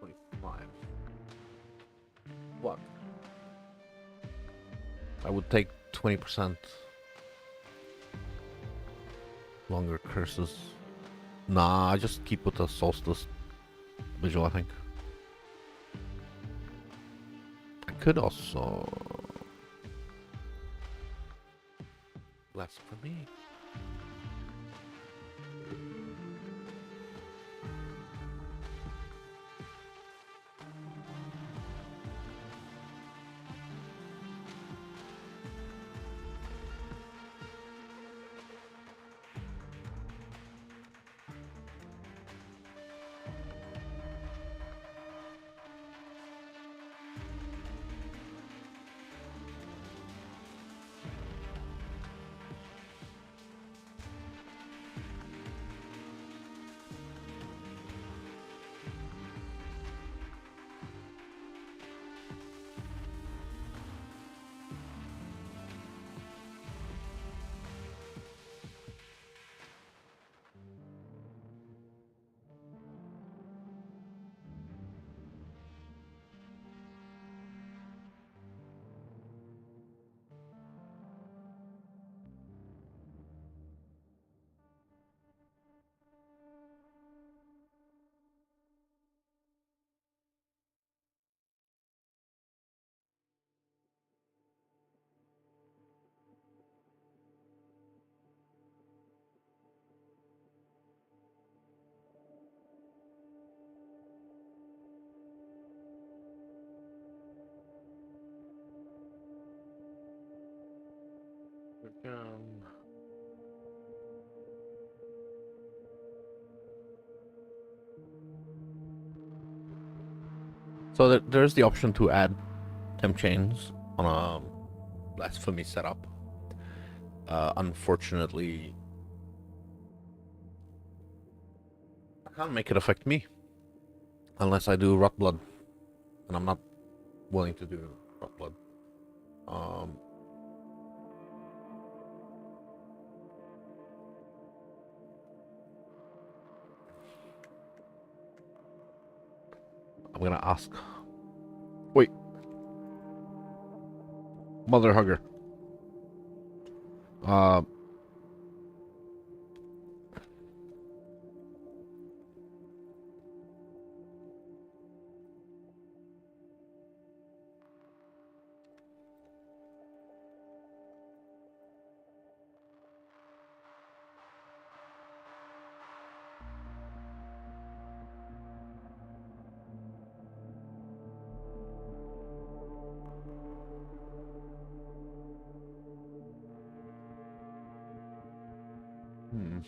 25. What? I would take 20% longer curses. Nah, I just keep with the solstice visual, I think. I could also less for me. So there's the option to add temp chains on a blasphemy setup. Unfortunately, I can't make it affect me unless I do Rot Blood, and I'm not willing to do Rot Blood. I'm gonna ask. Wait, Mother Hugger. Hmm.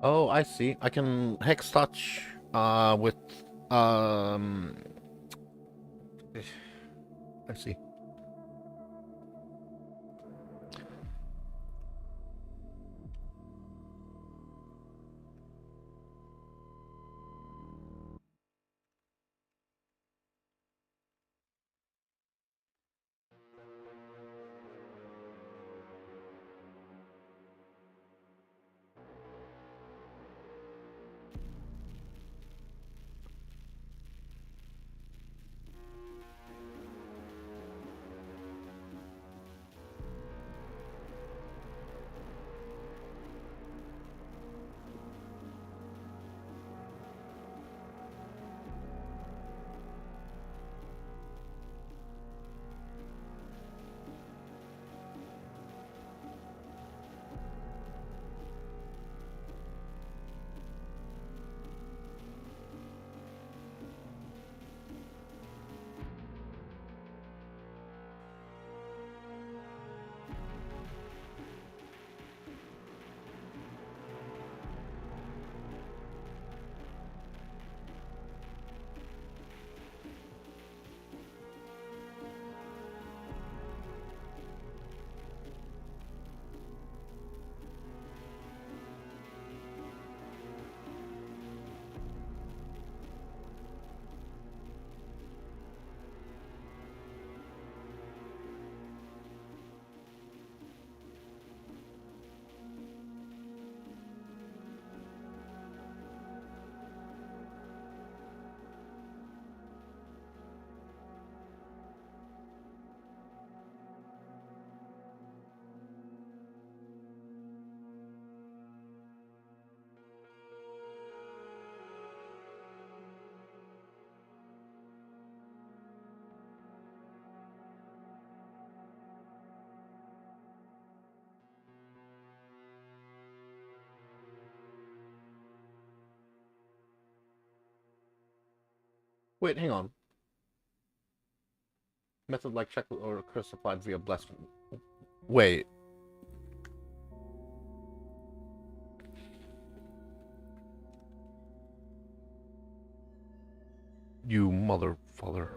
Oh, I see. I can hex touch with um I see. Wait, hang on. Method like check or curse applied via bless. Wait, you mother father.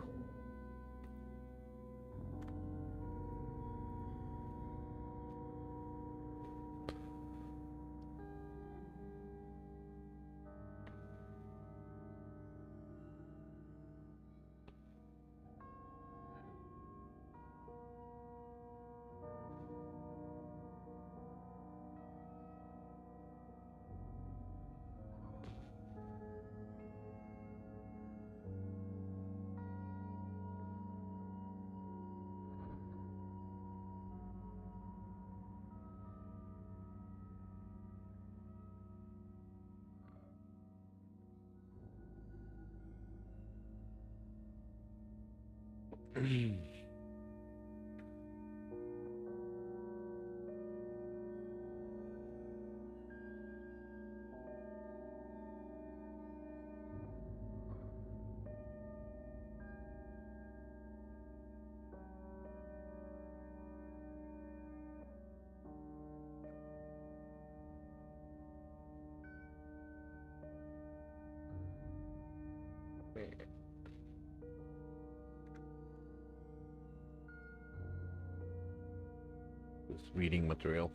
This reading material.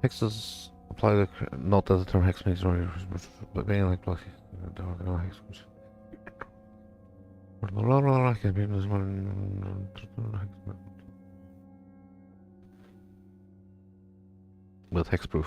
Hexes apply the note that the term hex makes but being like plus with hexproof.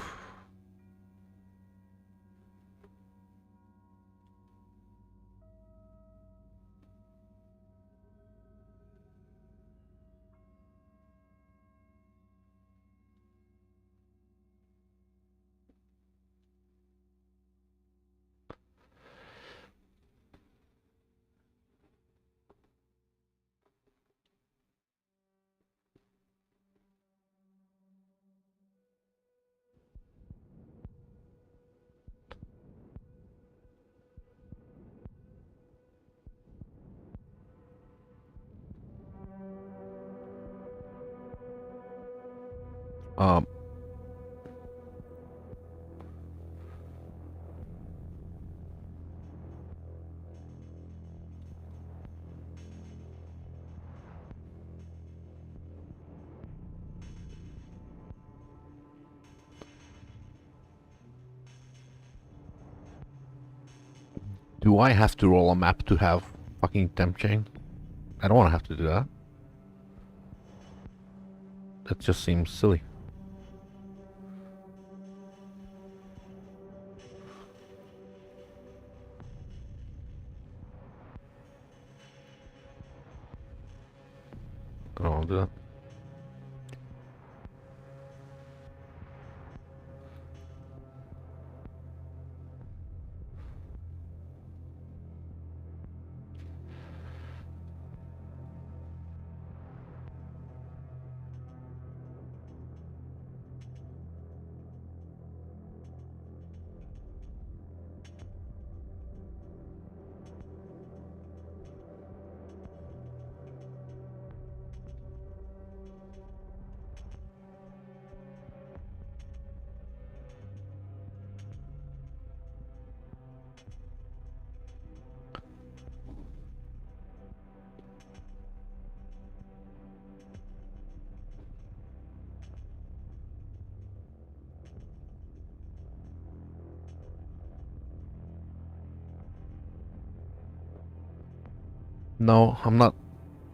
Um, do I have to roll a map to have fucking temp chain? I don't want to have to do that. That just seems silly. I don't want to do that. No, I'm not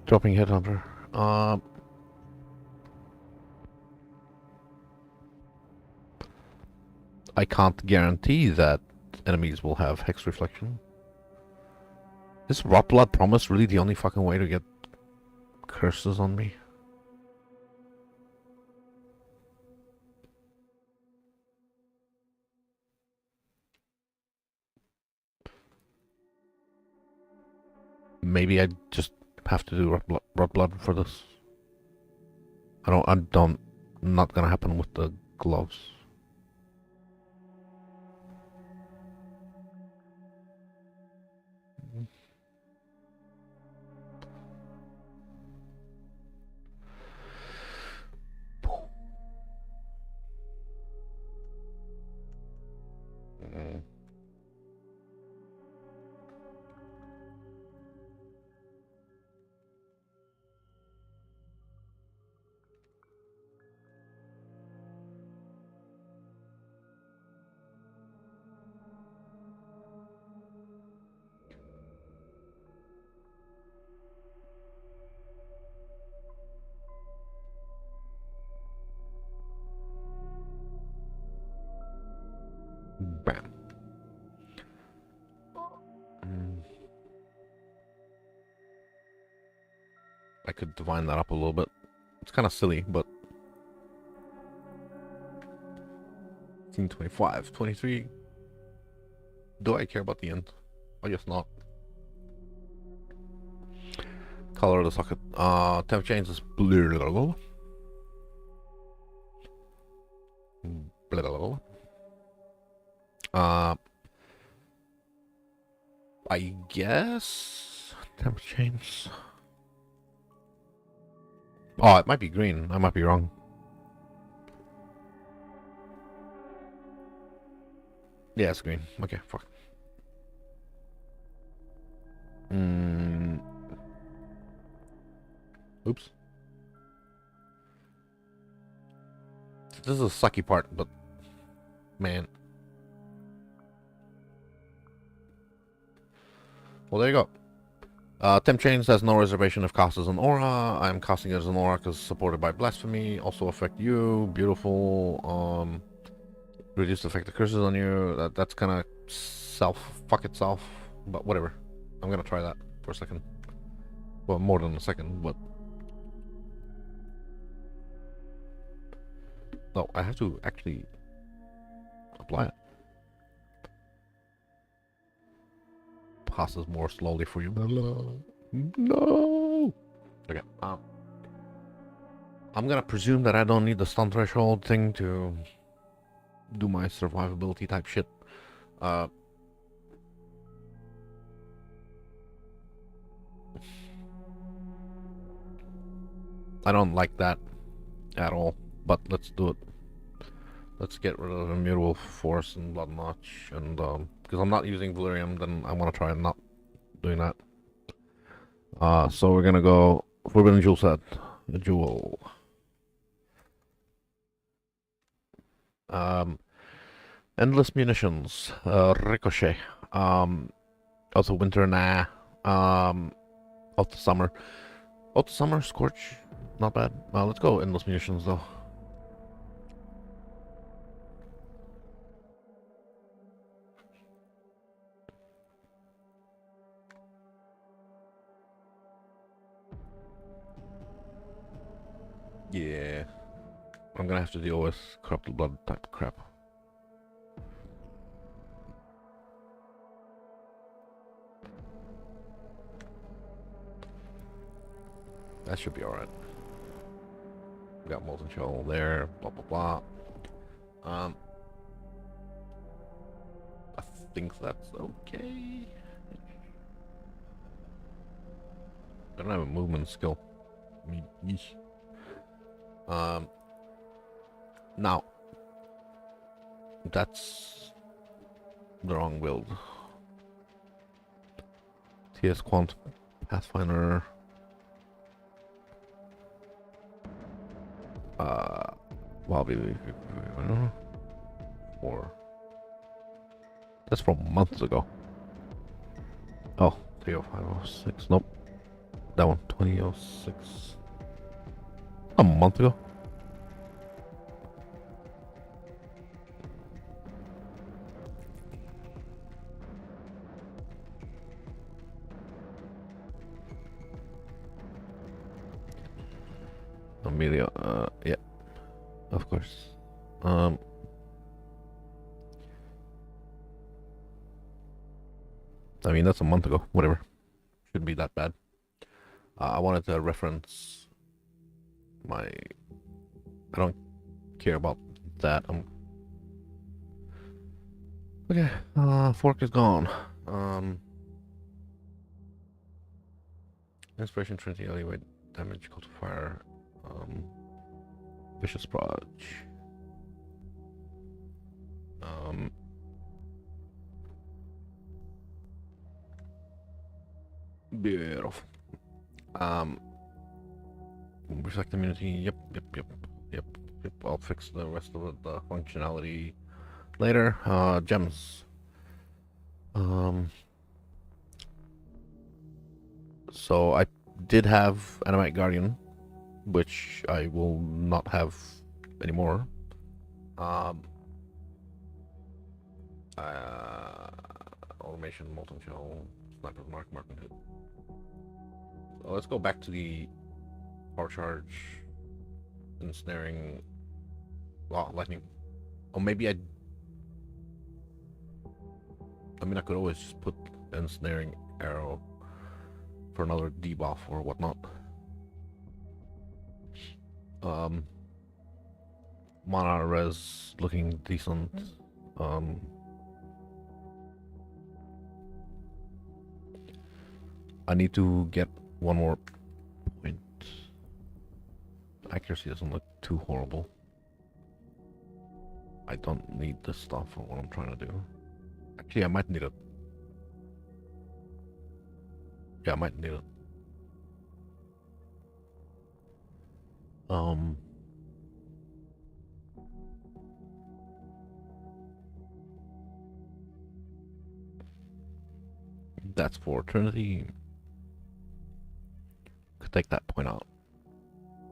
dropping Headhunter. I can't guarantee that enemies will have Hex Reflection. Is Rot Blood Promise really the only fucking way to get curses on me? Maybe I just have to do Rot Blood for this. Not gonna happen with the gloves. Bam. I could divine that up a little bit. It's kind of silly, but 25, 23. Do I care about the end? I guess not. Color of the socket. Temp change is blue. I guess temp change. Oh, it might be green. I might be wrong. Yeah, it's green. Okay, fuck. Oops. This is a sucky part, but man. Well, there you go. Temp Chains has no reservation if cast as an aura. I'm casting it as an aura because supported by Blasphemy. Also affect you. Beautiful. Reduce the effect of curses on you. That's kind of fuck itself. But whatever. I'm gonna try that for a second. Well, more than a second, but... No, I have to actually apply it. Passes more slowly for you. No! Okay, I'm gonna presume that I don't need the stun threshold thing to do my survivability type shit. I don't like that at all, but let's do it. Let's get rid of Immutable Force and Blood Notch, and because I'm not using Valerium, then I want to try not doing that. So we're gonna go Forbidden Jewel set. The Jewel. Endless Munitions. Ricochet. Also Winter, nah. Also Summer. Also Summer, Scorch. Not bad. Let's go Endless Munitions though. Yeah. I'm gonna have to deal with Corrupted Blood type crap. That should be alright. We got Molten Shell there, blah blah blah. I think that's okay. I don't have a movement skill. Now that's the wrong build. TS Quant Pathfinder. Or that's from months ago. Oh, 30506. Nope. That one, 2006. A month ago. Amelia, yeah, of course. I mean, that's a month ago. Whatever. Shouldn't be that bad. I wanted to reference my... I don't care about that. Okay, fork is gone. Inspiration Trinity alleviate damage, call to fire. Vicious Proj. Beautiful. Reflect immunity. Yep. I'll fix the rest of the functionality later. Gems. So I did have Animate Guardian, which I will not have anymore. Automation, Molten Shell, Sniper Mark, and Hit. So let's go back to the Power Charge, Ensnaring, Lightning. Or maybe I mean, I could always just put Ensnaring Arrow for another debuff or whatnot. Mana res looking decent. I need to get one more point. Accuracy doesn't look too horrible. I don't need this stuff for what I'm trying to do. Actually, I might need it. Yeah, I might need it. That's for Eternity. Could take that point out,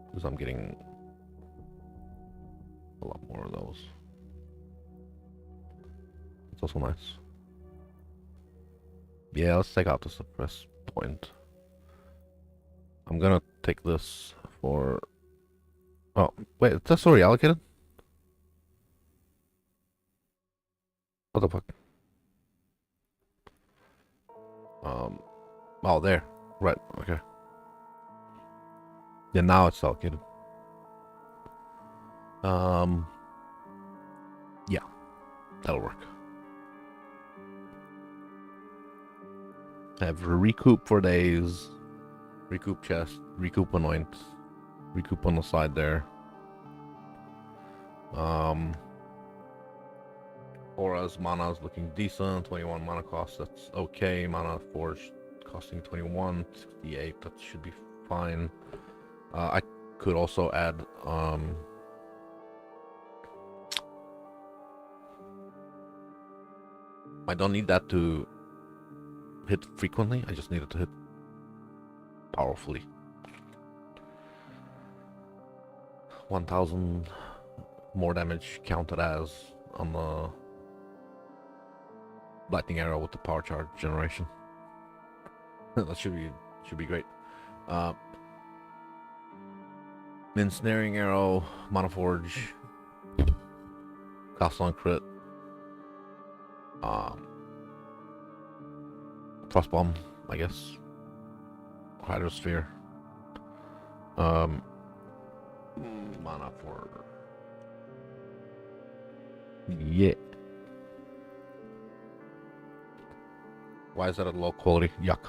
because I'm getting a lot more of those. It's also nice. Yeah, let's take out the suppress point. I'm gonna take this for... Oh, wait, that's already allocated? What the fuck? Oh, there. Right, okay. Yeah, now it's allocated. Yeah, that'll work. I have recoup for days, recoup chest, recoup anoint, recoup on the side there. Aura's mana is looking decent, 21 mana cost, that's okay. Mana forged costing 21, 68, that should be fine. I could also add I don't need that to hit frequently, I just need it to hit powerfully. 1000 more damage counted as on the lightning arrow with the power charge generation. That should be great. Ensnaring arrow, mana forge, castle on crit, frost bomb, I guess, hydrosphere, mana for yeah. Why is that a low quality? Yuck.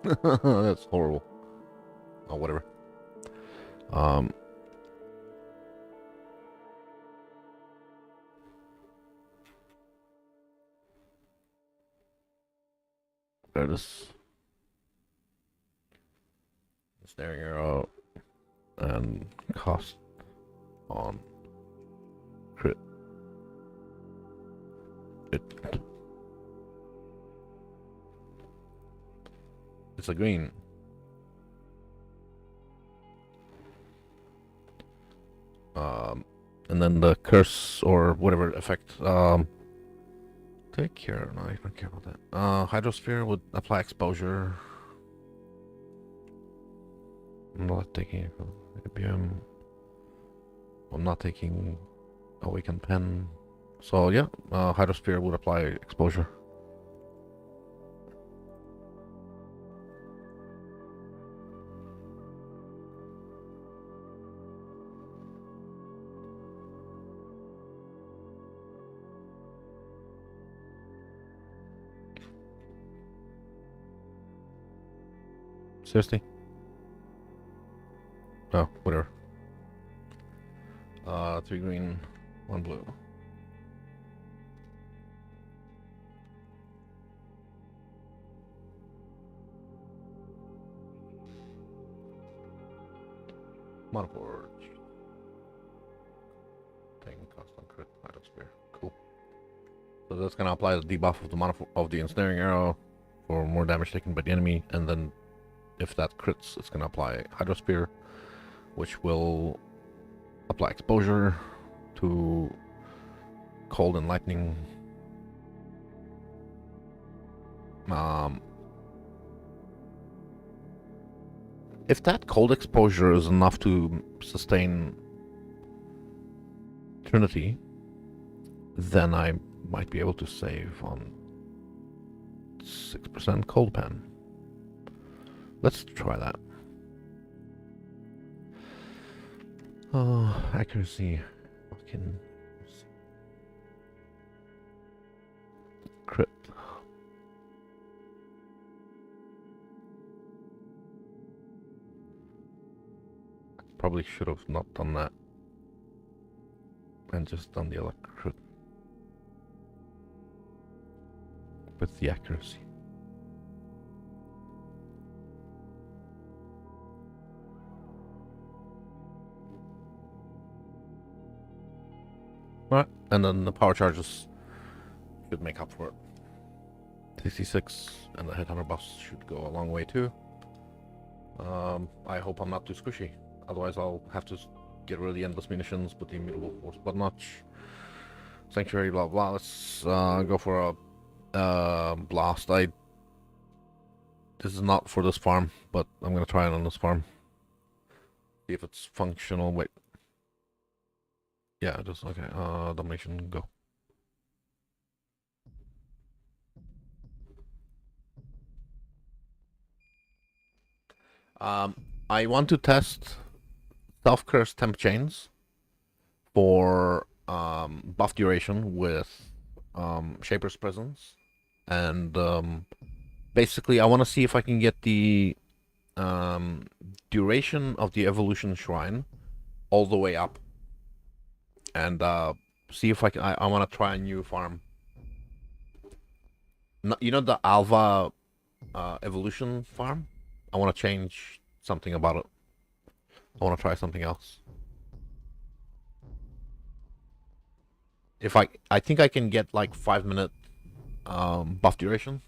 That's horrible. Oh, whatever. There it is. Snaring arrow and cost on crit. It's a green. And then the curse or whatever effect. Take care. No, I don't care about that. Hydrosphere would apply exposure. I'm not taking ABM. I'm not taking Awakened Pen. So yeah, Hydrosphere would apply exposure. Seriously? Oh, whatever. 3 green, 1 blue. Mana forge. Taking cost on crit, Hydrosphere. Cool. So that's gonna apply the debuff of the mana of the ensnaring arrow for more damage taken by the enemy, and then if that crits, it's gonna apply Hydrosphere, which will apply exposure to cold and lightning. If that cold exposure is enough to sustain Trinity, then I might be able to save on 6% cold pen. Let's try that. Oh, accuracy. Fucking crit. Probably should have not done that and just done the other crit with the accuracy. Alright, and then the power charges should make up for it. 66 and the headhunter buffs should go a long way too. I hope I'm not too squishy. Otherwise I'll have to get rid of the endless munitions, but the immutable force blood notch. Sanctuary, blah blah. Let's go for a blast. This is not for this farm, but I'm gonna try it on this farm. See if it's functional. Wait. Yeah, just okay. Domination, go. I want to test self-curse temp chains for buff duration with Shaper's Presence, and basically I want to see if I can get the duration of the Evolution Shrine all the way up, and see if I can. I want to try a new farm. You know the Alva Evolution farm? I want to change something about it. I want to try something else. If I think I can get like 5-minute buff duration.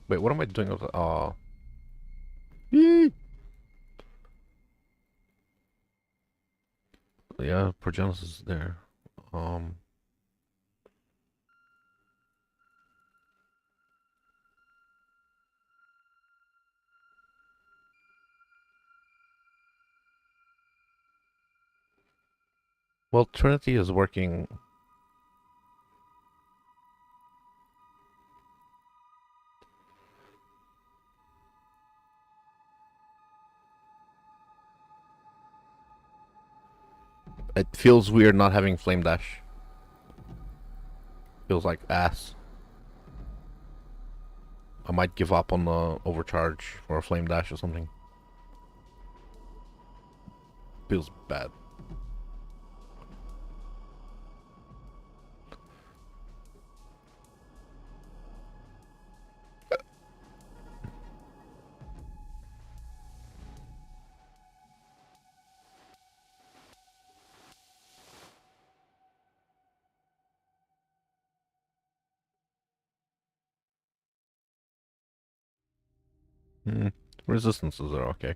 Wait, what am I doing with the, yeah, Progenesis is there. Well, Trinity is working. It feels weird not having Flame Dash. Feels like ass. I might give up on the overcharge for a Flame Dash or something. Feels bad. Resistances are okay.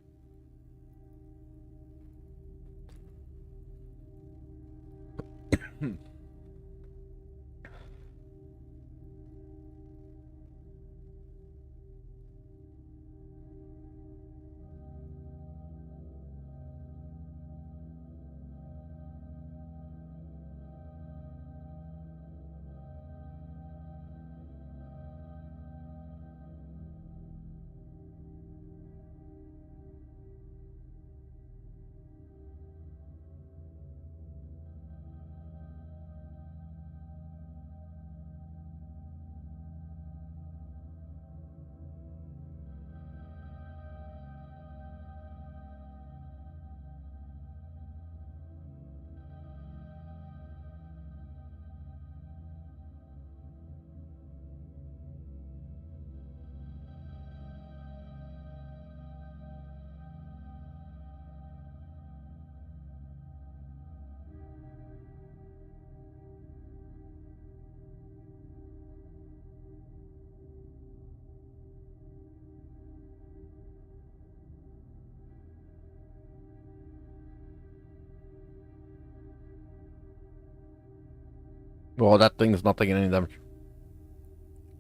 Well, that thing is not taking any damage.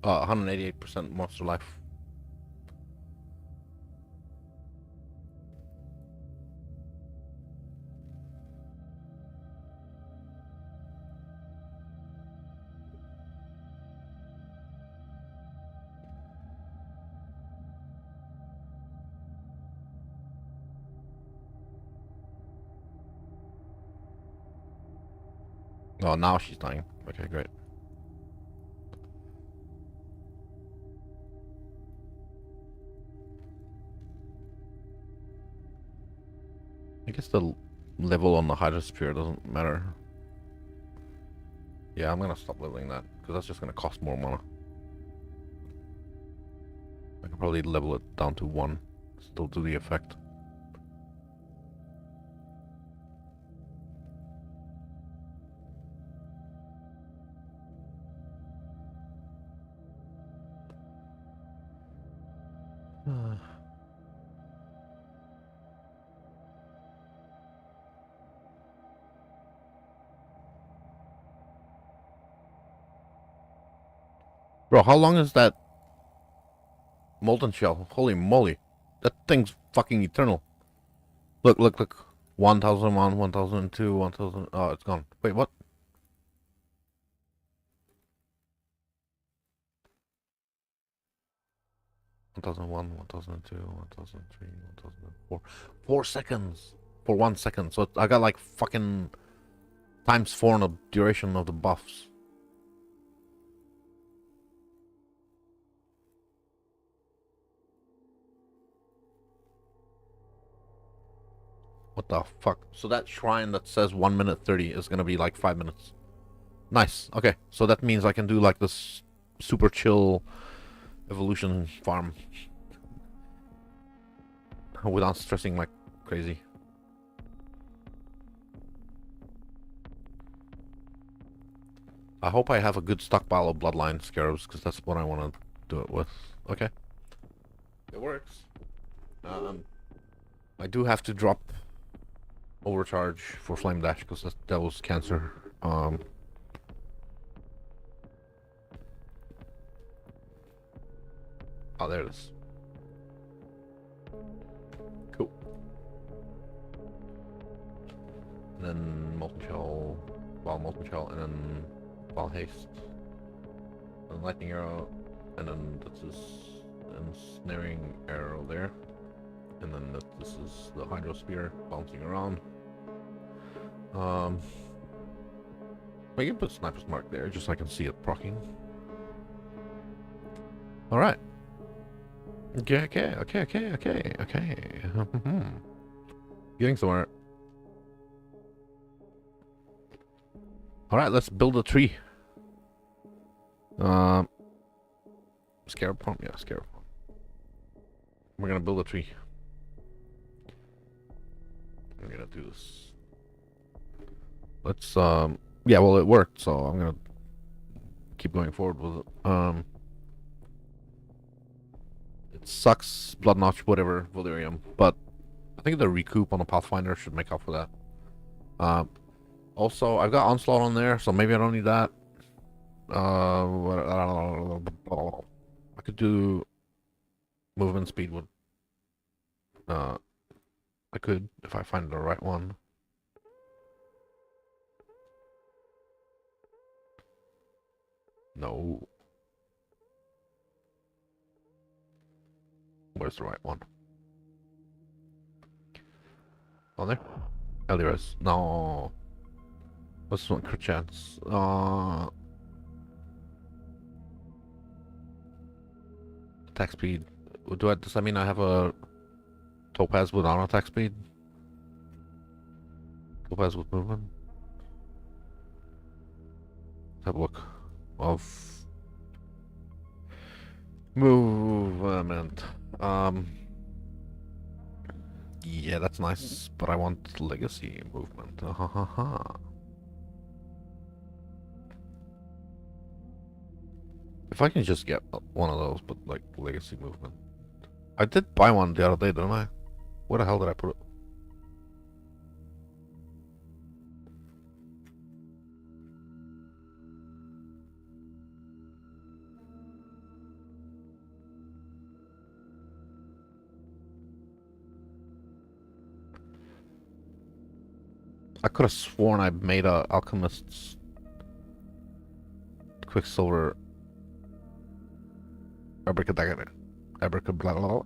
188% monster life. Oh, now she's dying. Okay, great. I guess the level on the hydrosphere doesn't matter. Yeah, I'm gonna stop leveling that, because that's just gonna cost more mana. I could probably level it down to 1. Still do the effect. Bro, how long is that molten shell? Holy moly. That thing's fucking eternal. Look, look, look. 1001, 1002, 1000. Oh, it's gone. Wait, what? 1001, 1002, 1003, 1004. 4 seconds for 1 second. So I got like fucking times 4 on the duration of the buffs. What the fuck? So that shrine that says 1 minute 30 is gonna be like 5 minutes. Nice. Okay, so that means I can do like this super chill evolution farm without stressing like crazy. I hope I have a good stockpile of bloodline scarabs, because that's what I want to do it with. Okay. It works. I do have to drop overcharge for flame dash, because that was cancer. Oh, there it is. Cool. And then molten shell, molten shell, and then while haste, and lightning arrow, and then this is ensnaring arrow there, and then this is the hydro spear bouncing around. I can put sniper's mark there just so I can see it proccing. All right. Okay. Getting somewhere. All right, let's build a tree. Scarab farm, yeah, scarab farm. We're gonna build a tree. I'm gonna do this. Let's yeah, well, it worked, so I'm gonna keep going forward with it. It sucks, blood notch, whatever, Valyrium, but I think the recoup on the Pathfinder should make up for that. Also, I've got Onslaught on there, so maybe I don't need that. I could do movement speed with. I could if I find the right one. No. Where's the right one? On there? Eliras. No. What's this one? Crit chance. Attack speed. Does that mean I have a topaz with on attack speed? Topaz with movement? Let's have a look. Of movement. Yeah, that's nice, but I want legacy movement. If I can just get one of those, but like legacy movement. I did buy one the other day, didn't I? Where the hell did I put it? I could have sworn I made a alchemist's quicksilver abracadabra. Abracadabra.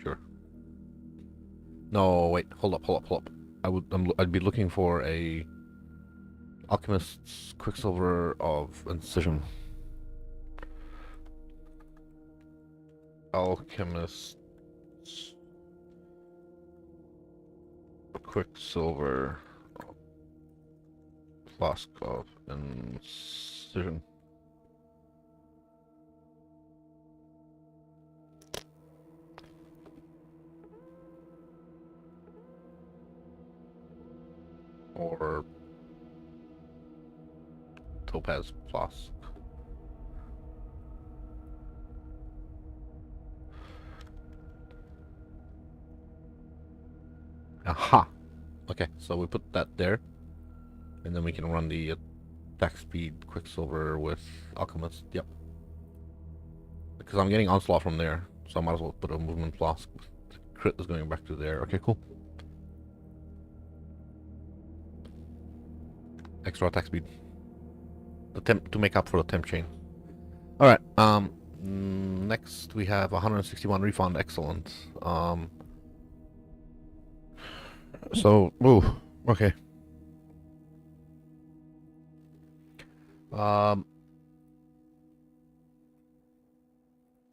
Sure. No, wait. Hold up. I'd be looking for a alchemist's quicksilver of incision. Alchemist's quicksilver flask of incision. Or topaz flask. Aha! Okay, so we put that there, and then we can run the attack speed quicksilver with alchemist. Yep. Because I'm getting onslaught from there, so I might as well put a movement flask. Crit is going back to there. Okay, cool. Extra attack speed. The temp to make up for the temp chain. All right. Next we have 161 refund. Excellent. So, ooh, okay.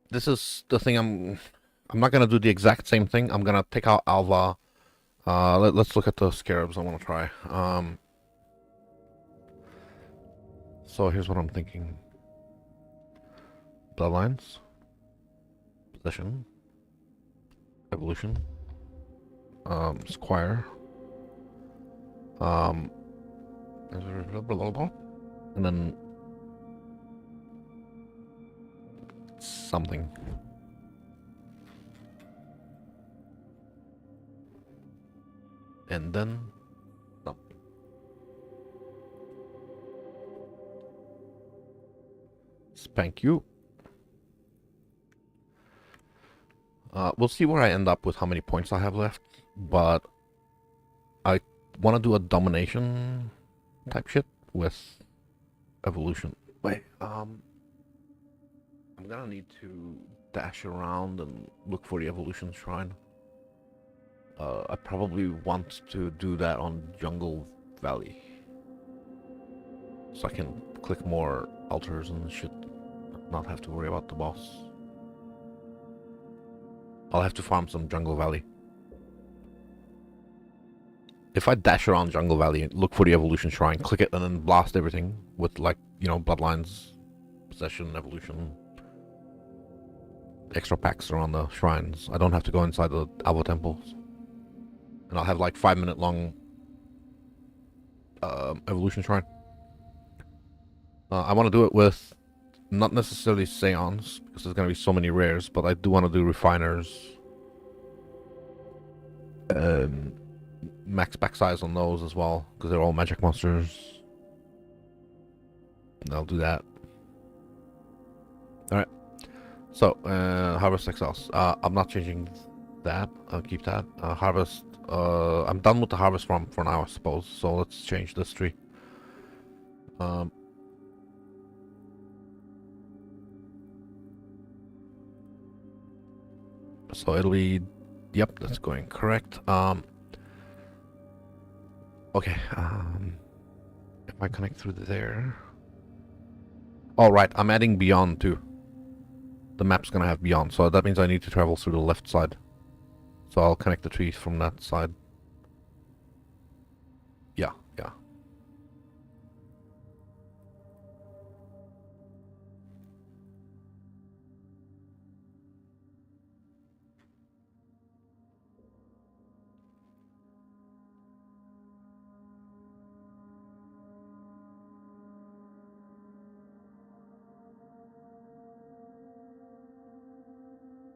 This is the thing. I'm not gonna do the exact same thing. I'm gonna take out Alva. Let's look at the scarabs I want to try. So here's what I'm thinking. Bloodlines, possession, evolution, squire, and then something. And then something. Spank you. We'll see where I end up with how many points I have left, but I want to do a domination type shit with evolution. Wait, I'm gonna need to dash around and look for the evolution shrine. I probably want to do that on Jungle Valley, so I can click more altars and shit, not have to worry about the boss. I'll have to farm some Jungle Valley. If I dash around Jungle Valley, look for the evolution shrine, click it, and then blast everything with, like, you know, bloodlines, possession, evolution, extra packs around the shrines. I don't have to go inside the Alva temples. And I'll have like 5-minute long evolution shrine. I want to do it with not necessarily Seance, because there's going to be so many rares, but I do want to do Refiners. Max pack size on those as well, because they're all magic monsters. And I'll do that. Alright. So, Harvest Exiles. I'm not changing that. I'll keep that. Harvest. I'm done with the harvest farm for now, I suppose. So let's change this tree. So it'll be, yep, that's going correct. Okay. If I connect through there. All right, I'm adding beyond too. The map's gonna have beyond, so that means I need to travel through the left side. So I'll connect the trees from that side. Yeah.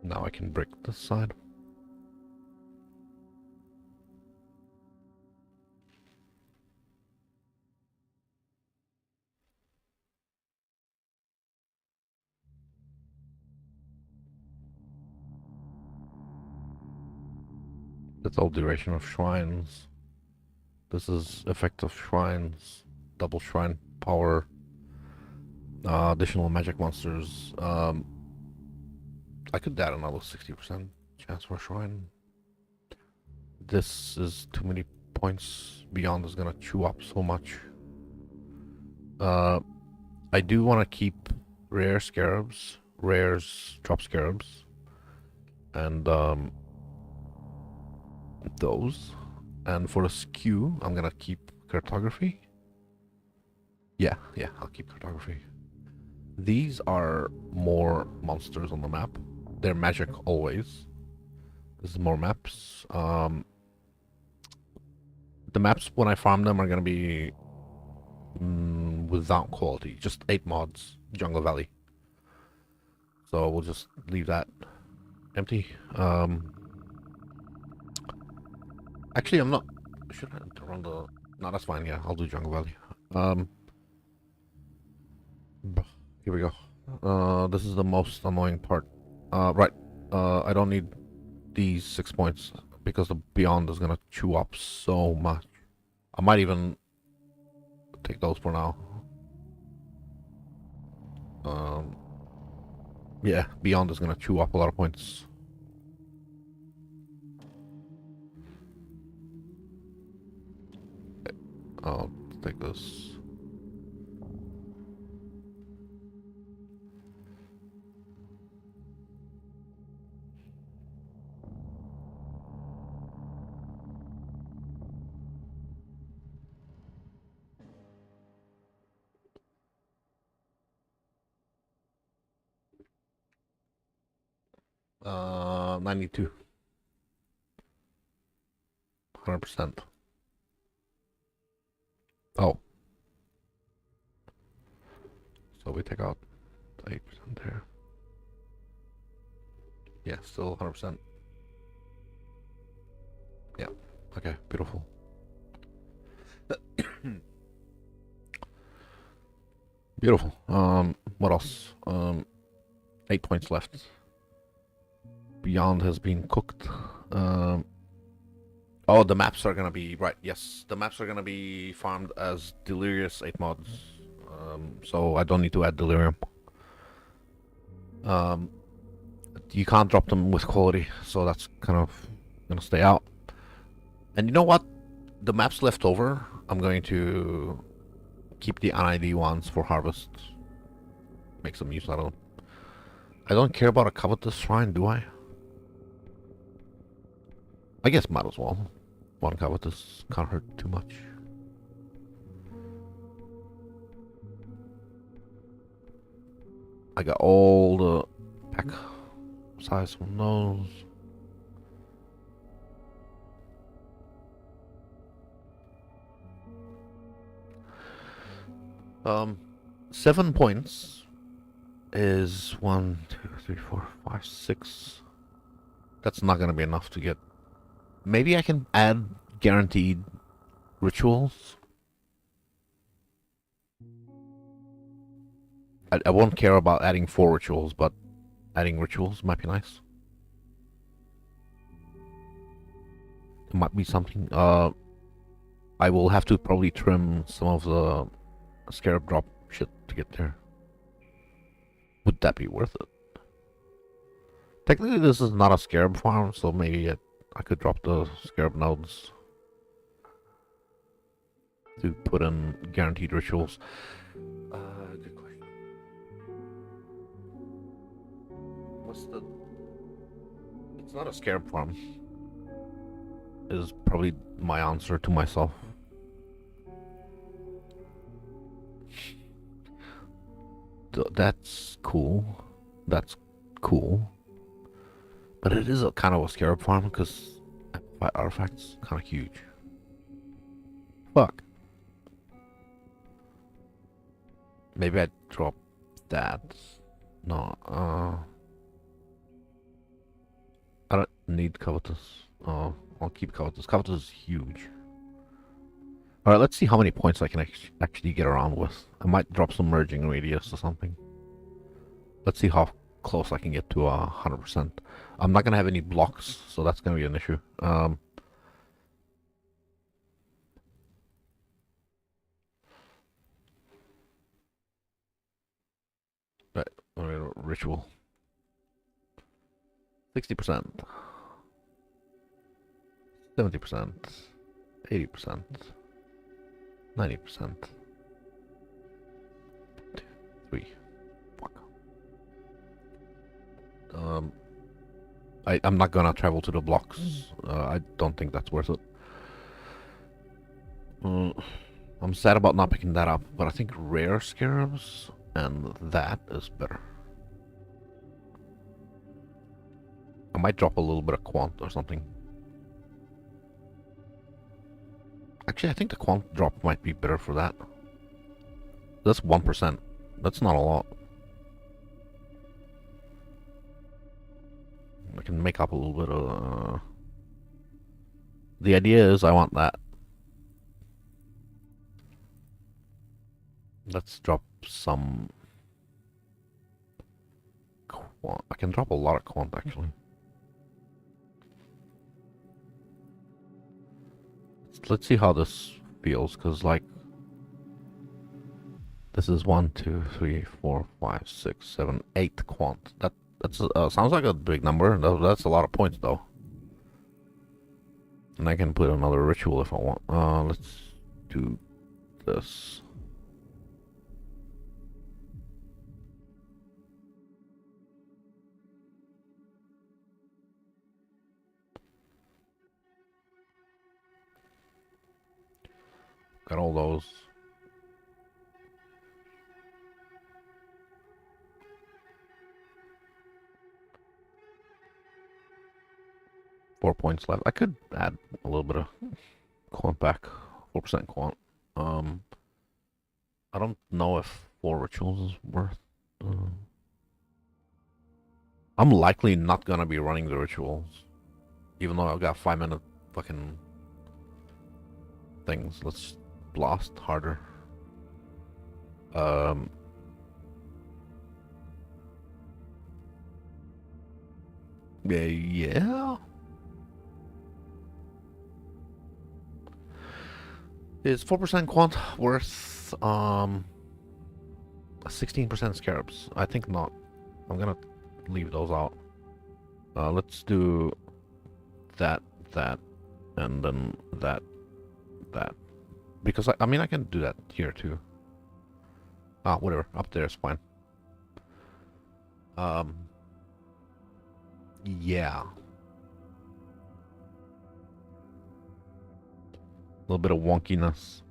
Now I can break this side. That's all duration of shrines. This is effective shrines, double shrine power, additional magic monsters. I could add another 60% chance for a shrine. This is too many points. Beyond is gonna chew up so much. I do want to keep rare scarabs. Rares drop scarabs. And those. And for the skew, I'm gonna keep cartography. Yeah, I'll keep cartography. These are more monsters on the map. They're magic always. This is more maps. The maps when I farm them are gonna be without quality. Just 8 mods. Jungle Valley. So we'll just leave that empty. Actually, I'm not. Should I run the? No, that's fine. Yeah, I'll do Jungle Valley. Here we go. This is the most annoying part. Right. I don't need these 6 points because the Beyond is gonna chew up so much. I might even take those for now. Yeah, Beyond is gonna chew up a lot of points. I'll take this. Uh, 92. 100%. Oh. So we take out 8% there. Yeah, still 100%. Yeah. Okay, beautiful. Beautiful. What else? 8 points left. Beyond has been cooked. Oh, the maps are gonna be right. Yes, the maps are gonna be farmed as Delirious 8 mods. So I don't need to add Delirium. You can't drop them with quality, so that's kind of gonna stay out. And you know what? The maps left over, I'm going to keep the NID ones for harvest. Make some use out of them. I don't care about a covetous shrine, do I? I guess might as well. One covetous can't hurt too much. I got all the pack size from those. Um, 7 points is 1, 2, 3, 4, 5, 6. That's not gonna be enough to get. Maybe I can add guaranteed rituals. I won't care about adding 4 rituals, but adding rituals might be nice. It might be something. I will have to probably trim some of the scarab drop shit to get there. Would that be worth it? Technically, this is not a scarab farm, so maybe I could drop the scarab nodes to put in guaranteed rituals. Good question. What's the? It's not a scarab farm. Is probably my answer to myself. That's cool. That's cool. But it is a kind of a scarab farm because artifacts kind of huge. Fuck. Maybe I drop that. No. I don't need covetous. Oh, I'll keep covetous. Covetous is huge. Alright, let's see how many points I can actually get around with. I might drop some merging radius or something. Let's see how close I can get to 100%. I'm not gonna have any blocks, so that's gonna be an issue. ritual. 60%. 70%. 80%. 90%. 2, 3. Fuck. I'm not gonna travel to the blocks. I don't think that's worth it. I'm sad about not picking that up, but I think rare scarabs and that is better. I might drop a little bit of quant or something. Actually, I think the quant drop might be better for that. That's 1%. That's not a lot. I can make up a little bit of... The idea is I want that. Let's drop some... quant. I can drop a lot of quant, actually. Let's see how this feels, because, like... This is 1, 2, 3, 4, 5, 6, 7, 8 quant. That's sounds like a big number. That's a lot of points, though. And I can put another ritual if I want. Let's do this. Got all those. Four points left. I could add a little bit of quant back. 4% quant. I don't know if 4 rituals is worth. I'm likely not gonna be running the rituals, even though I've got 5-minute fucking things. Let's blast harder. Yeah. Is 4% quant worth 16% scarabs? I think not. I'm gonna leave those out. Let's do that, and then that. Because I mean I can do that here too. Whatever. Up there is fine. Yeah. A little bit of wonkiness.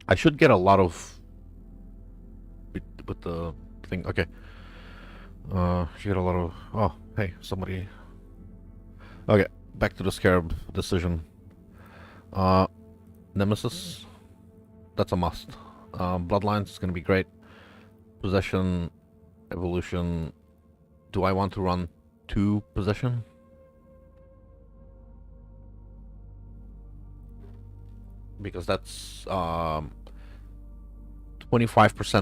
I should get a lot of with the thing. Okay. Should get a lot of. Oh, hey, somebody. Okay, back to the scarab decision. Nemesis. That's a must. Bloodlines is gonna be great. Possession, evolution. Do I want to run 2 possession? Because that's 25%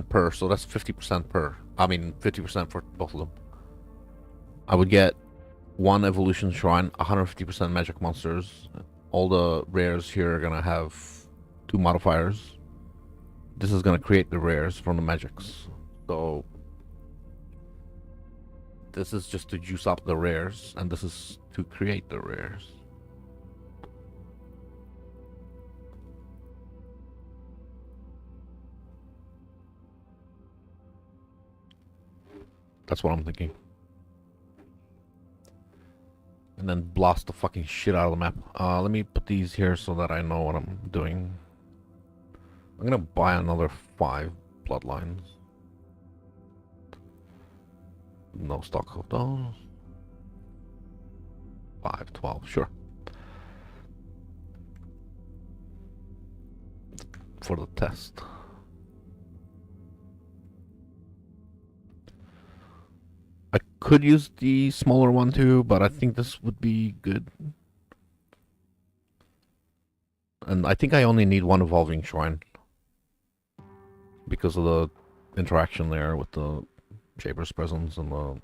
per, so that's 50% per. I mean 50% for both of them. I would get 1 evolution shrine, 150% magic monsters. All the rares here are gonna have 2 modifiers. This is gonna create the rares from the magics. So this is just to juice up the rares, and this is to create the rares. That's what I'm thinking. And then blast the fucking shit out of the map. Let me put these here so that I know what I'm doing. I'm gonna buy another 5 bloodlines. No stock of those. 5, 12, sure. For the test. I could use the smaller one too, but I think this would be good. And I think I only need 1 evolving shrine. Because of the interaction there with the Shaper's presence and the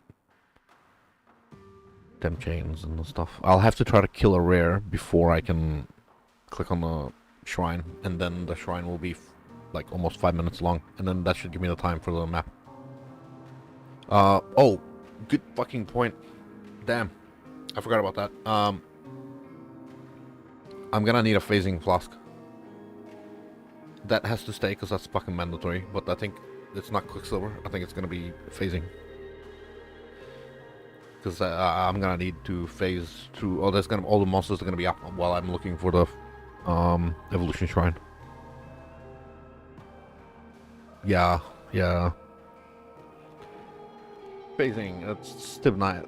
temp chains and the stuff. I'll have to try to kill a rare before I can click on the shrine, and then the shrine will be like almost 5 minutes long, and then that should give me the time for the map. Oh, good fucking point. Damn, I forgot about that. I'm gonna need a phasing flask. That has to stay because that's fucking mandatory. But I think it's not Quicksilver. I think it's gonna be phasing. Because I'm gonna need to phase through. Oh, there's gonna all the monsters are gonna be up while I'm looking for the evolution shrine. Yeah, yeah. Phasing. It's Stib Knight.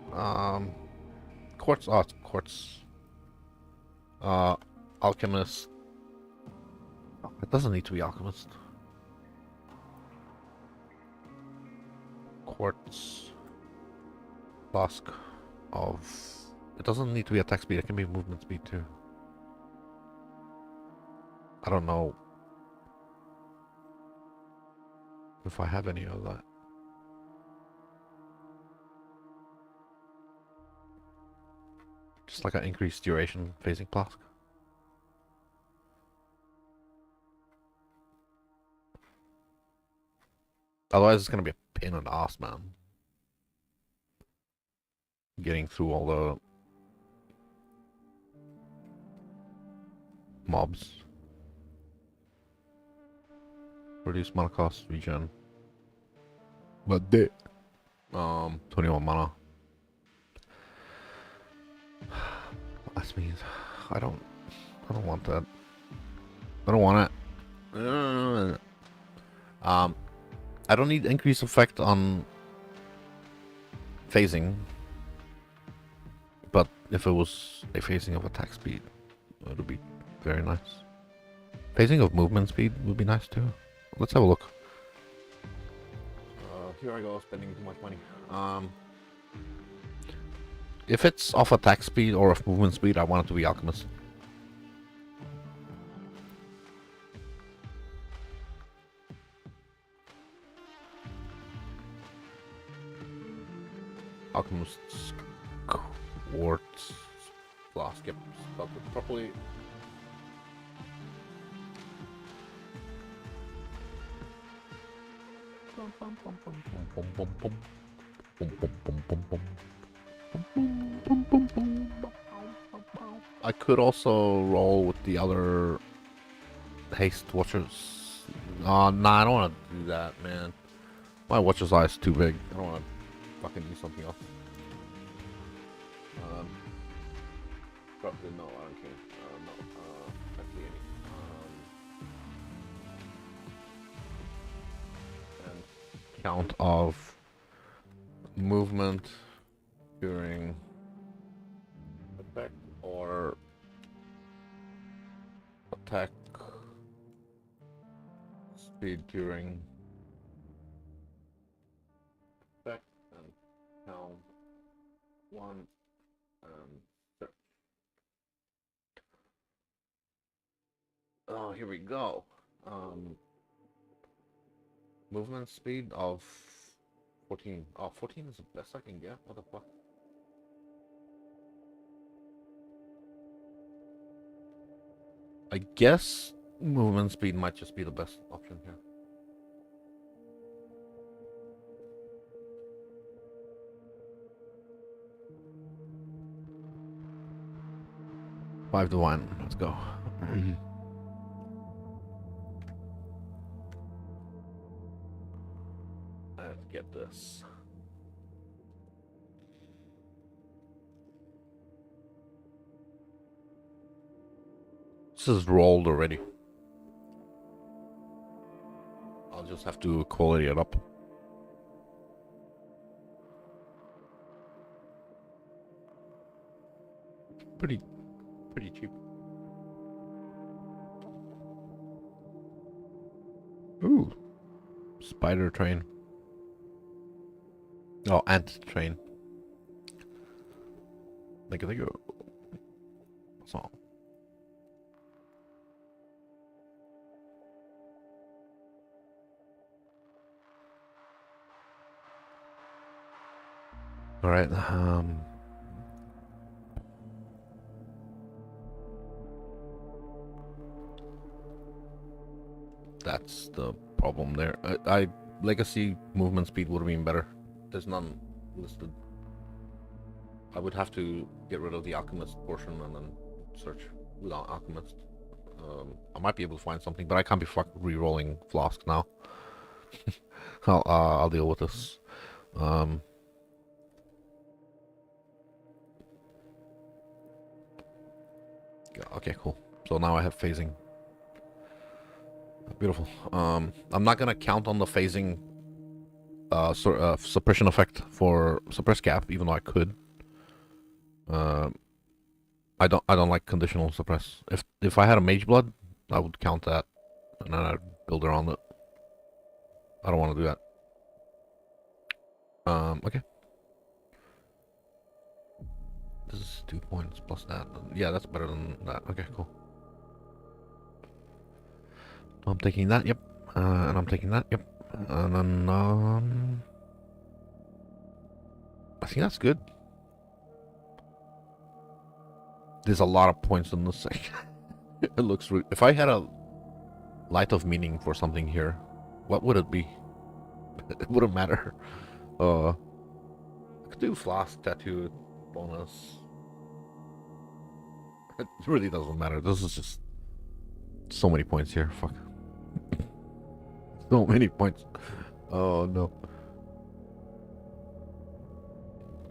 Quartz. Oh, it's Quartz. Alchemist. It doesn't need to be Alchemist. Quartz. Flask of... It doesn't need to be attack speed, it can be movement speed too. I don't know if I have any of that. Just like an increased duration phasing flask. Otherwise it's gonna be a pain in the ass, man. Getting through all the mobs. Reduce mana cost, regen. But 21 mana. That means I don't want that. I don't want it. I don't need increased effect on phasing. But if it was a phasing of attack speed, it would be very nice. Phasing of movement speed would be nice too. Let's have a look. Here I go, spending too much money. If it's off attack speed or off movement speed, I want it to be Alchemist. Alchemist's Quartz Flask. Yep, spelled it properly. I could also roll with the other haste watchers. Nah, I don't want to do that, man. My watcher's eye is too big. I don't want to fucking do something else. Probably no, I don't care. No, actually any. And count of movement during attack or attack speed during attack and count 1 and search. Oh, here we go. Movement speed of 14. Oh, 14 is the best I can get. What the fuck? I guess movement speed might just be the best option here. Five to 1. Let's go. Let's get this. This is rolled already. I'll just have to quality it up. Pretty cheap. Ooh. Spider train. Oh, ant train. Thank you. So. All right. That's the problem there. I legacy movement speed would have been better There's none listed. I would have to get rid of the alchemist portion and then search without alchemist. I might be able to find something, but I can't be re-rolling flask now. I'll deal with this. Okay, cool. So now I have phasing. Beautiful. I'm not gonna count on the phasing suppression effect for suppress cap, even though I could. I don't like conditional suppress. If I had a mage blood, I would count that, and then I'd build around it. I don't want to do that. Okay. This is 2 points plus that. Yeah, that's better than that. Okay, cool. I'm taking that, yep. And I'm taking that, yep. And then, I think that's good. There's a lot of points in this thing. It looks if I had a light of meaning for something here, what would it be? It wouldn't matter. I could do flask tattoo bonus. It really doesn't matter. This is just so many points here. Fuck. So many points. Oh no.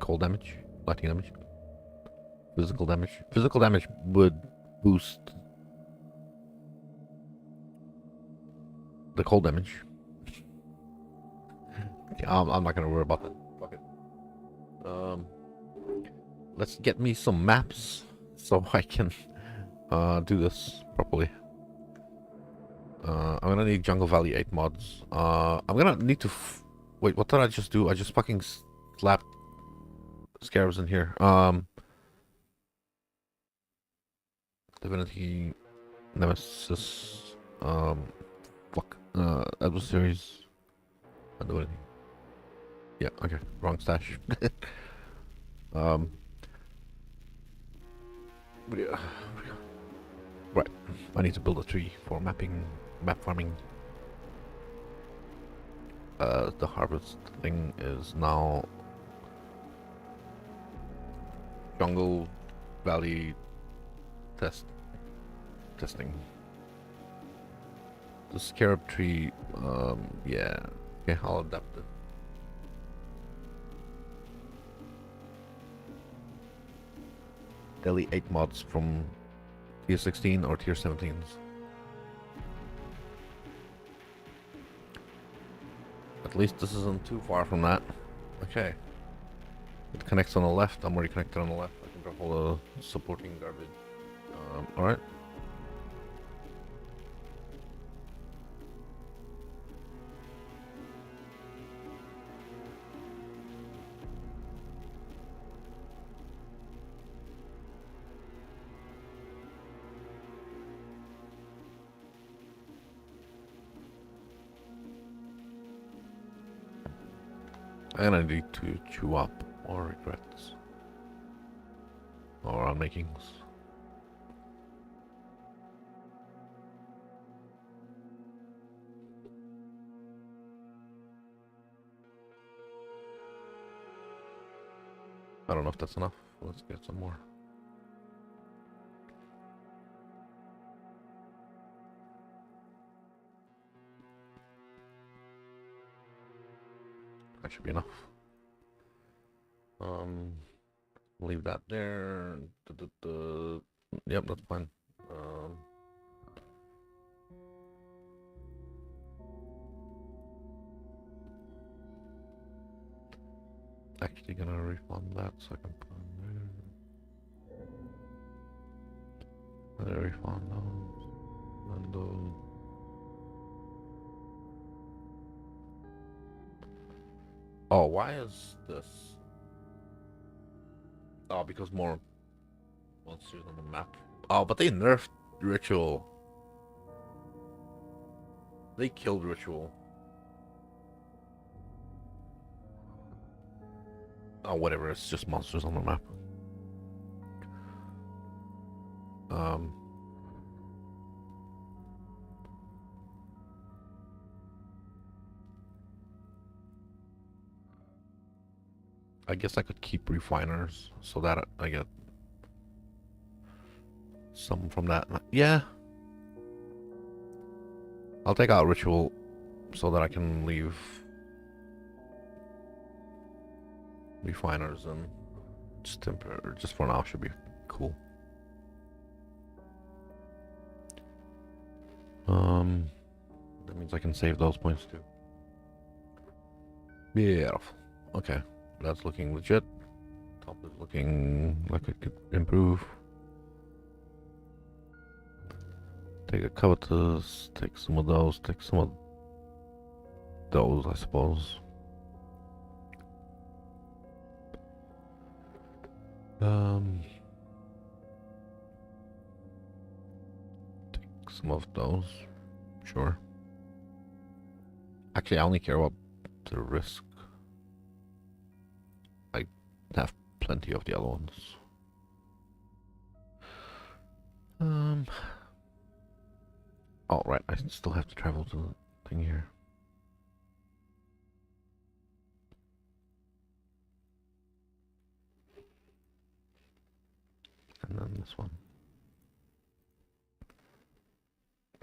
Cold damage, lightning damage, physical damage. Physical damage would boost the cold damage. Yeah, I'm not gonna worry about that. Fuck it. Let's get me some maps so I can do this properly. I'm gonna need Jungle Valley 8 mods. I'm gonna need to wait, what did I just do? I just fucking slapped scarabs in here. Divinity, Nemesis, fuck, adversaries. I'll do anything. Yeah, okay, wrong stash. But yeah. Right, I need to build a tree for map farming. The harvest thing is now Jungle Valley testing. The scarab tree, yeah, okay, I'll adapt it. Daily 8 mods from tier 16 or tier 17s. At least this isn't too far from that. Okay. It connects on the left. I'm already connected on the left. I can drop all the supporting garbage. Alright. And I need to chew up more regrets. Or unmakings. I don't know if that's enough. Let's get some more. That should be enough. Leave that there. Yep, that's fine. Actually gonna refund that so I can put on there. Refund those. And those. Oh, why is this? Oh, because more monsters on the map. Oh, but they nerfed Ritual. They killed Ritual. Oh, whatever. It's just monsters on the map. I guess I could keep refiners so that I get some from that. Yeah. I'll take out ritual so that I can leave refiners and just temper. Just for now should be cool. That means I can save those points too. Beautiful. Okay, that's looking legit. Top is looking like it could improve. Take a covetous, take some of those, take some of those, I suppose. Take some of those, sure. Actually, I only care about the risk. I have plenty of the other ones. Oh, right, I still have to travel to the thing here. And then this one.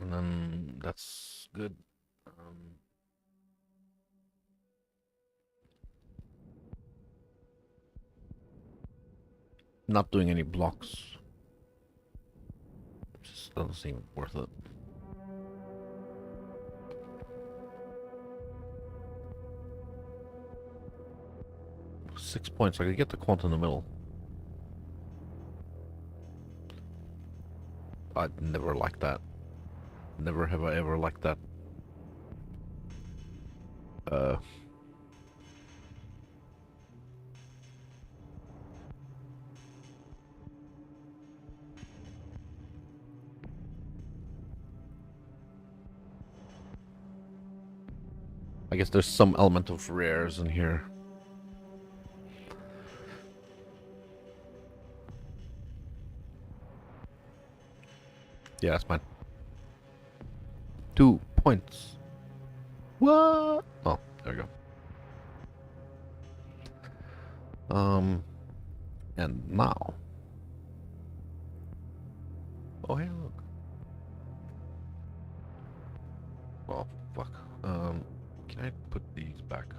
And then that's good. Not doing any blocks. Just doesn't seem worth it. .6 I could get the quant in the middle. I'd never liked that. Never have I ever liked that. I guess there's some element of rares in here. Yeah, that's mine. 2 points. What? Oh, there we go. And now. Oh, hey, look. Oh, fuck. Can I put these back?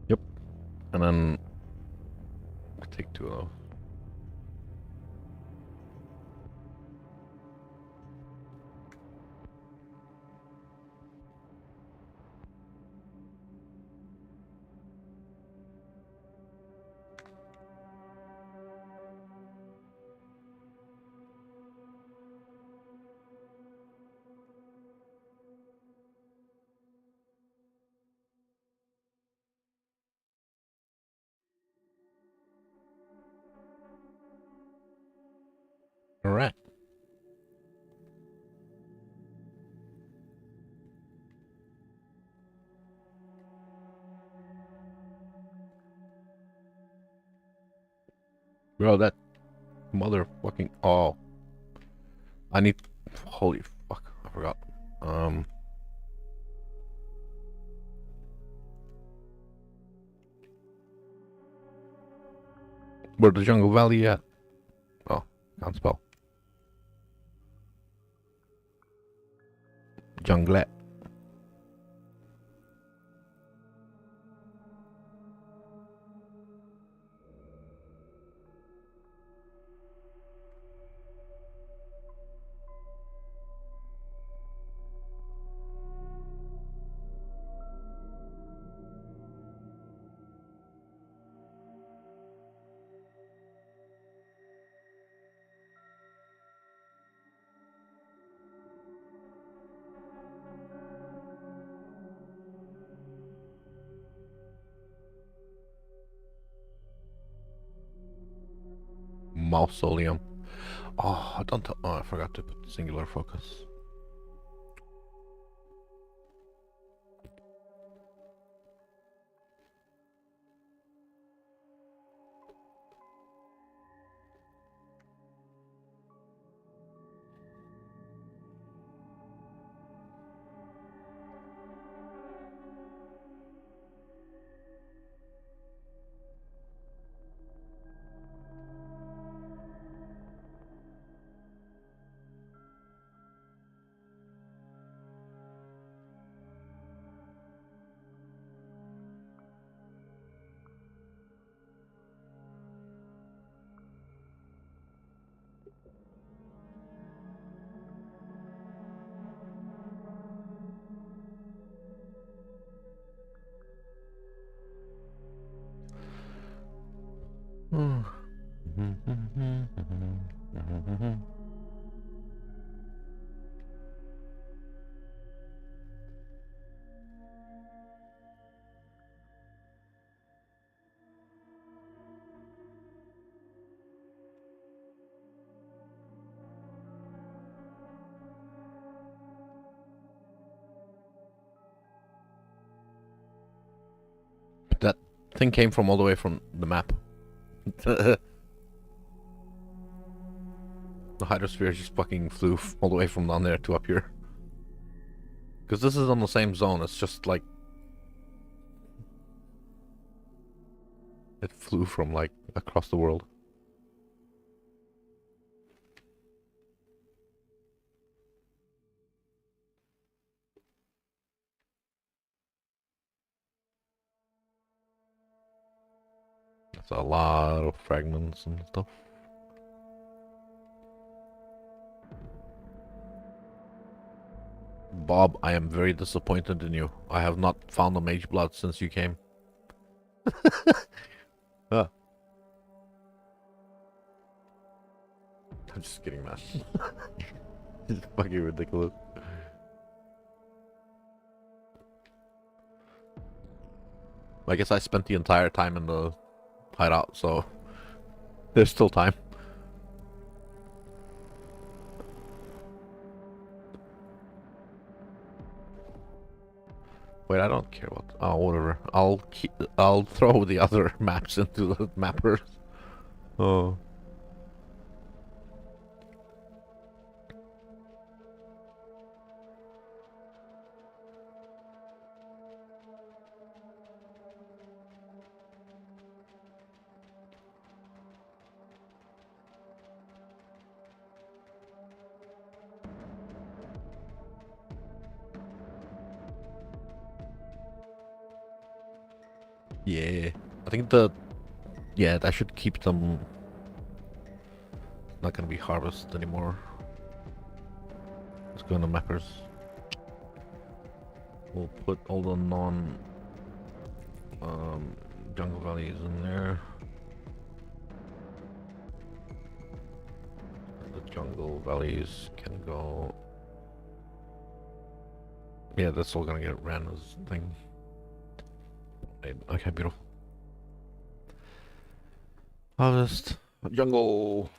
Yep. And then I take 2 of those. Alright. Bro, that motherfucking... Oh. I need... Holy fuck. I forgot. Where the Jungle Valley at? Oh, can't spell. Junglet. mausoleum. Oh, don't. Oh, I forgot to put singular focus. That thing came from all the way from the map. The hydrosphere just fucking flew all the way from down there to up here. Because this is on the same zone, it's just like... It flew from like across the world. That's a lot of fragments and stuff. Bob, I am very disappointed in you. I have not found a mage blood since you came. Ah. I'm just kidding, man. It's fucking ridiculous. I guess I spent the entire time in the hideout, so there's still time. Wait, I don't care what. Oh, whatever. I'll throw the other maps into the mappers. Oh. Yeah. I think yeah, that should keep them not gonna be harvested anymore. Let's go on the mappers. We'll put all the non jungle valleys in there. The jungle valleys can go. Yeah, that's all gonna get ran as thing. Okay, beautiful. Harvest jungle.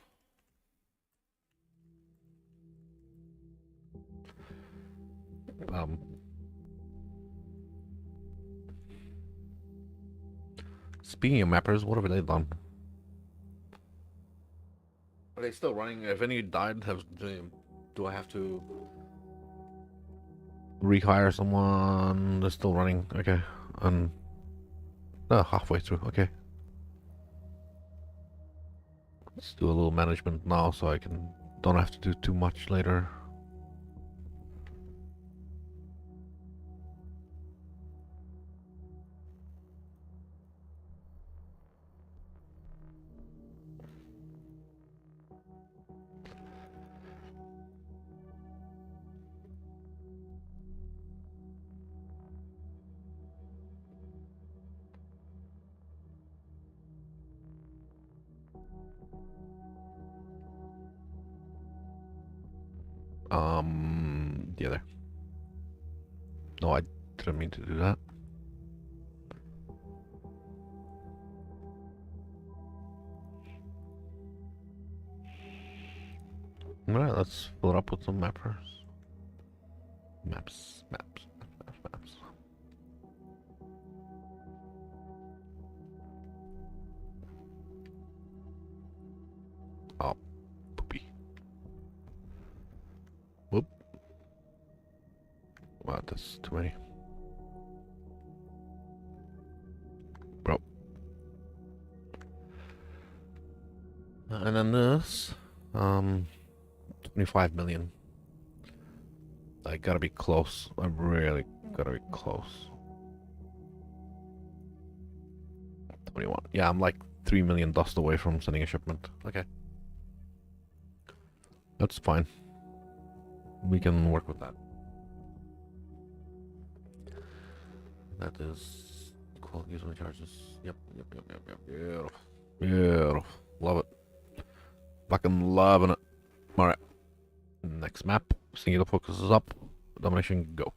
Speaking of mappers, what have they done? Are they still running? If any died, do I have to rehire someone? They're still running. Okay, halfway through. Okay, let's do a little management now, so I don't have to do too much later. The other. No, I didn't mean to do that. Alright, let's fill it up with some mappers. Maps. Oh, poopy. Whoop. Wow, that's too many. Bro. And then this, 25 million. I gotta be close. I really gotta be close. 21. Yeah, I'm like 3 million dust away from sending a shipment. Okay. That's fine. We can work with that. That is quality user charges. Yep. Beautiful. Beautiful. Love it. Fucking loving it. Alright. Next map. Singular focus is up. Domination, go.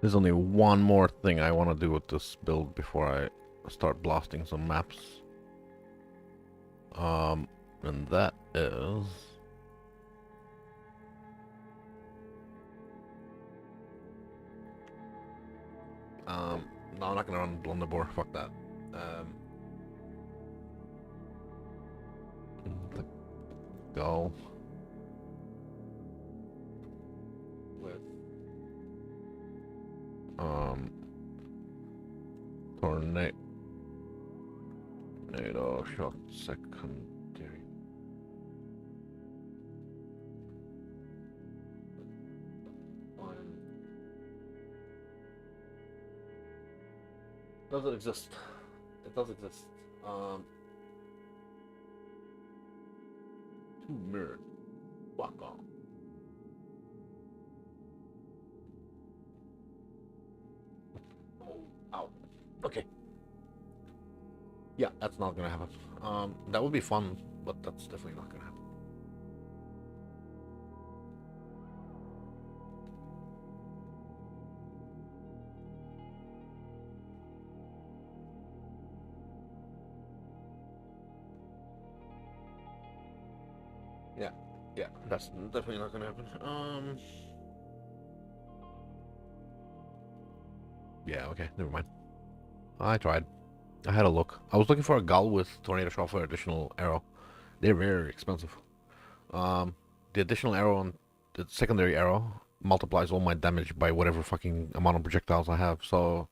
There's only one more thing I want to do with this build before I start blasting some maps. And that is... no, I'm not gonna run Blunderbore, fuck that. The Gull. With... Tornado... Tornado shot secondary. Does it exist? It does exist. Um, 2 mirrors. Fuck off. Ow. Okay. Yeah, that's not gonna happen. That would be fun, but that's definitely not gonna happen. Yeah, yeah, that's definitely not gonna happen. Yeah, okay, never mind. I tried. I had a look. I was looking for a gull with tornado shot for additional arrow. They're very expensive. Um, the additional arrow on the secondary arrow multiplies all my damage by whatever fucking amount of projectiles I have. So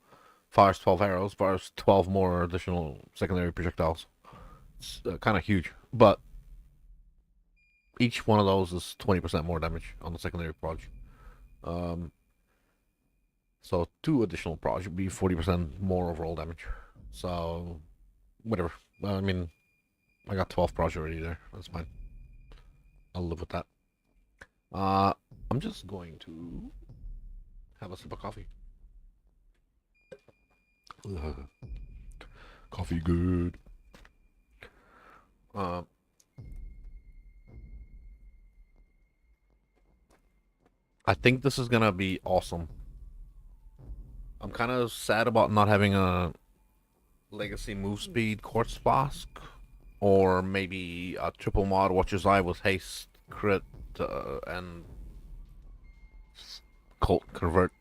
fires 12 arrows, fires 12 more additional secondary projectiles. It's kind of huge, but each one of those is 20% more damage on the secondary proj. Um, so 2 additional proj would be 40% more overall damage. So whatever. I mean, I got 12 proj already there. That's fine. I'll live with that. I'm just going to have a sip of coffee. Coffee good. Uh, I think this is gonna be awesome. I'm kind of sad about not having a legacy move speed quartz flask, or maybe a triple mod watcher's eye with haste, crit, and cult convert.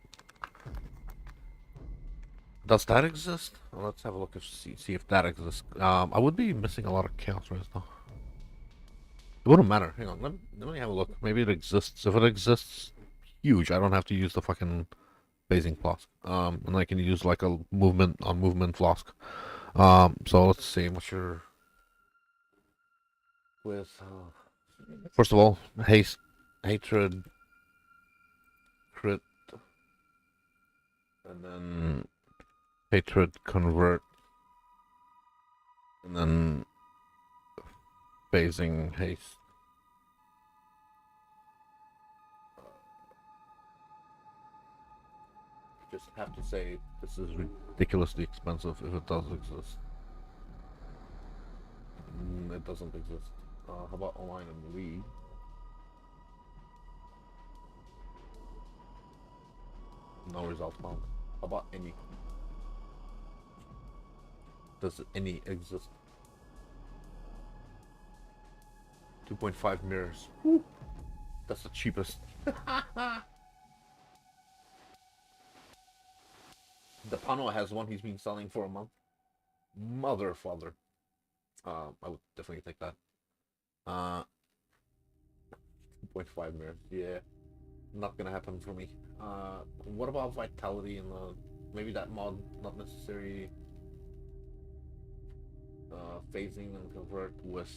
Does that exist? Well, let's have a look see if that exists. I would be missing a lot of chaos rays though. It wouldn't matter. Hang on, let me have a look. Maybe it exists. If it exists, huge. I don't have to use the fucking phasing flask. And I can use like a movement on movement flask. So let's see. What's your with? First of all, haste, hatred, crit, and then hatred, convert, and then phasing, haste. Just have to say this is ridiculously expensive if it does exist. It doesn't exist. How about online and League? No results found. How about any? Does any exist? 2.5 mirrors. Woo. That's the cheapest. The Pano has one he's been selling for a month. Mother father. I would definitely take that. 2.5 mirrors. Yeah. Not gonna happen for me. What about vitality and maybe that mod not necessary phasing and convert with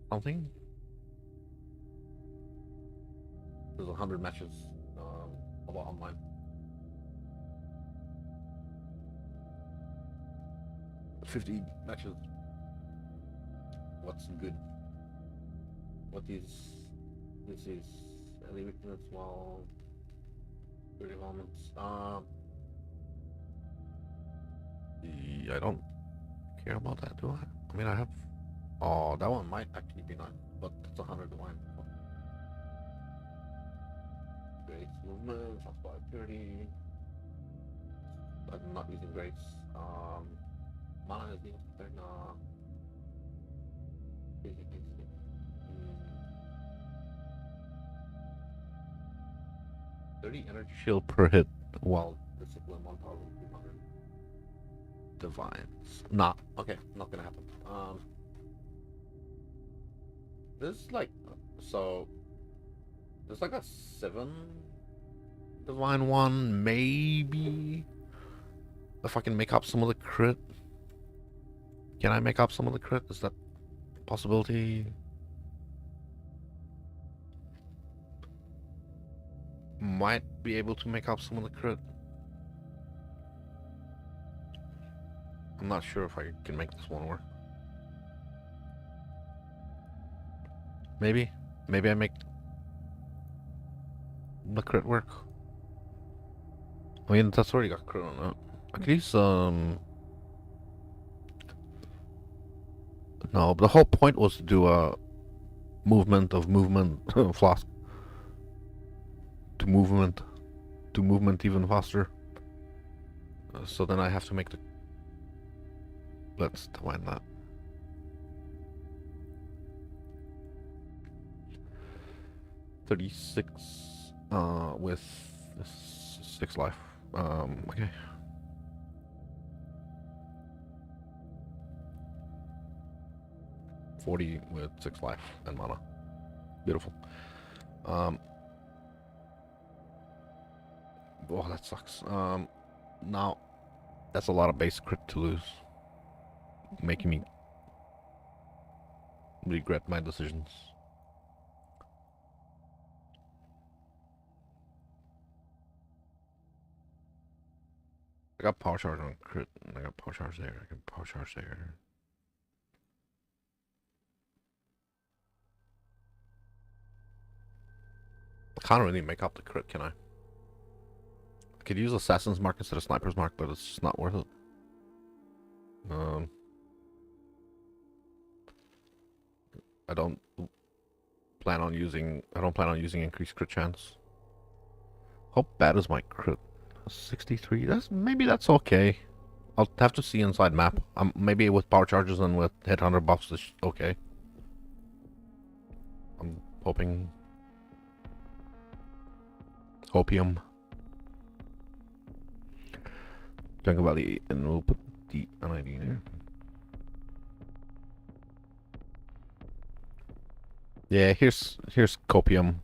something? There's 100 matches. About online. 50 matches. What's good? What is this is early weakness while 30 elements. I don't care about that, do I? I mean, I have. Oh, that one might actually be nice, but it's 100 to win. Great movement, fast by 30. I'm not using grace. Mana is being spent. Basically, 30 energy shield per hit while discipline 1,200 divines. Nah, okay, not gonna happen. This is like so. There's like a 7 divine one, maybe. If I can make up some of the crit. Can I make up some of the crit? Is that a possibility? Might be able to make up some of the crit. I'm not sure if I can make this one work. Maybe. Maybe I make the crit work. I mean, that's already got crit on it. I could use, No, but the whole point was to do a movement flask. To movement even faster. So then I have to make the... Let's define that. $36 with 6 life. Okay. $40 with 6 life and mana. Beautiful. Oh, that sucks. Now, that's a lot of base crit to lose. Making me regret my decisions. I got power charge on crit, and I got power charge there, I can power charge there. I can't really make up the crit, can I? I could use Assassin's Mark instead of Sniper's Mark, but it's just not worth it. I don't plan on using increased crit chance. How bad is my crit? 63? Maybe that's okay. I'll have to see inside map. Maybe with power charges and with headhunter buffs it's okay. I'm hoping. Hopium. Jungle Valley, and we'll put the NID there. Yeah, here's copium.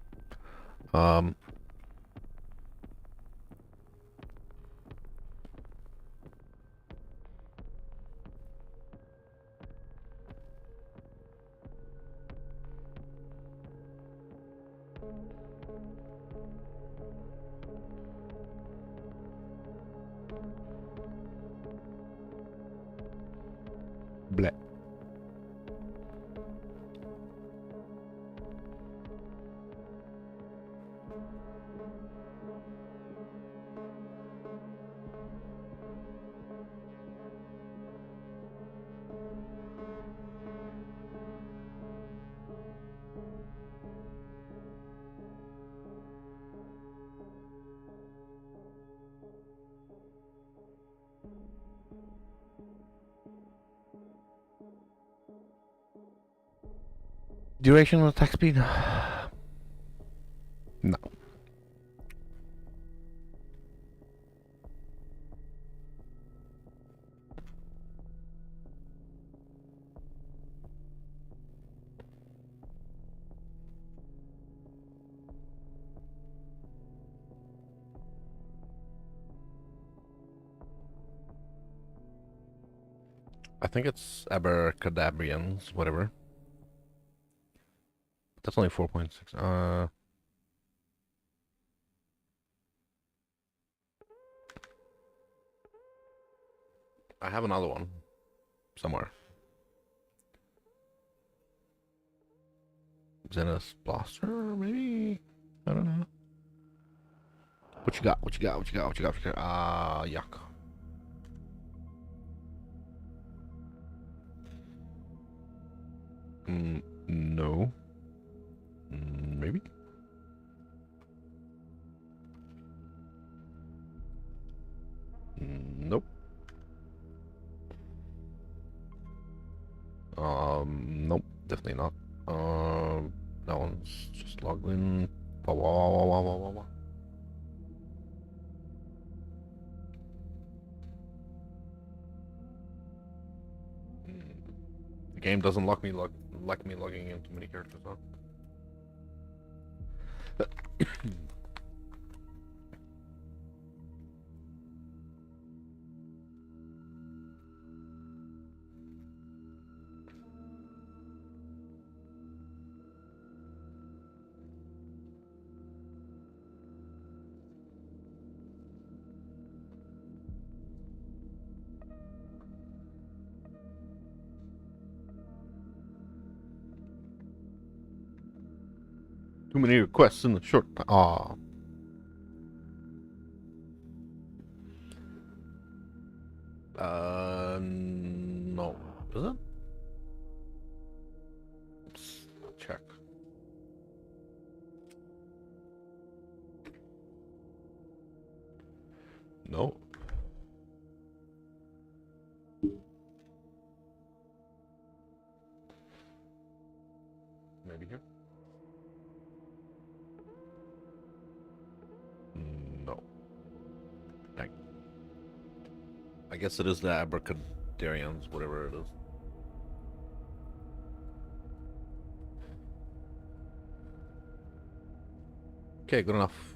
Bleh. Duration of attack speed? No. I think it's Abercadabrians, whatever. That's only 4.6. I have another one somewhere. Zenith Blaster, maybe? I don't know. What you got? What you got? What you got? What you got? What you got? Yuck. No. Maybe? Nope. Nope. Definitely not. That one's just logged in. Wah, wah, wah, wah, wah, wah, wah. The game doesn't like me logging in too many characters, huh? Too many requests in the short time. Aw. No. Is it? Let's check. No. Maybe here? No. Dang. I guess it is the Abracadarians, whatever it is. Okay, good enough.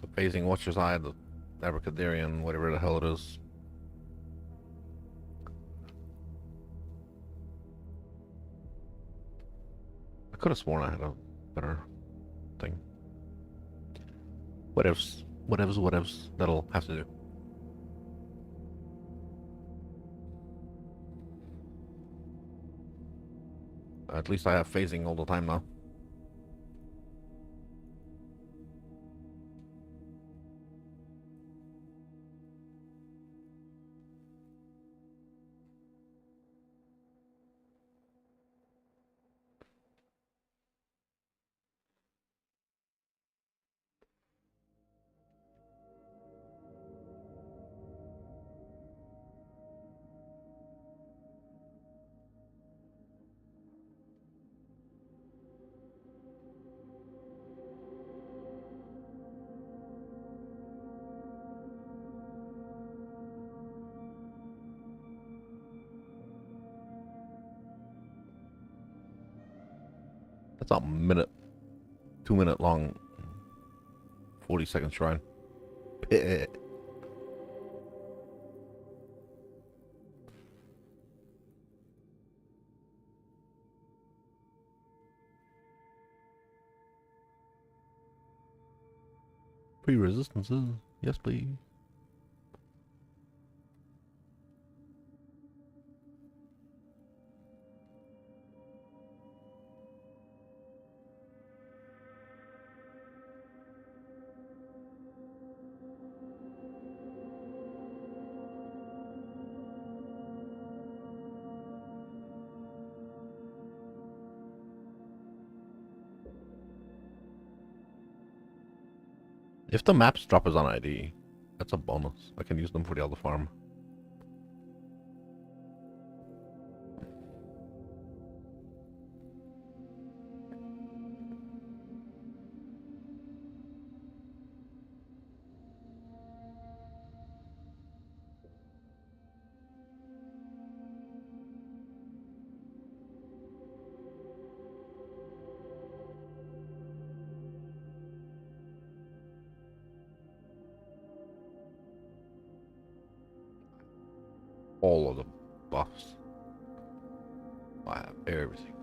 The phasing Watcher's Eye, the Abracadarian, whatever the hell it is. I could have sworn I had a better thing. Whatevs. Whatevs. That'll have to do. At least I have phasing all the time now. That's a minute, 2 minute long, 40-second shrine. Free resistances. Yes, please. If the maps drop us on ID, that's a bonus. I can use them for the other farm. All of the buffs. I have everything.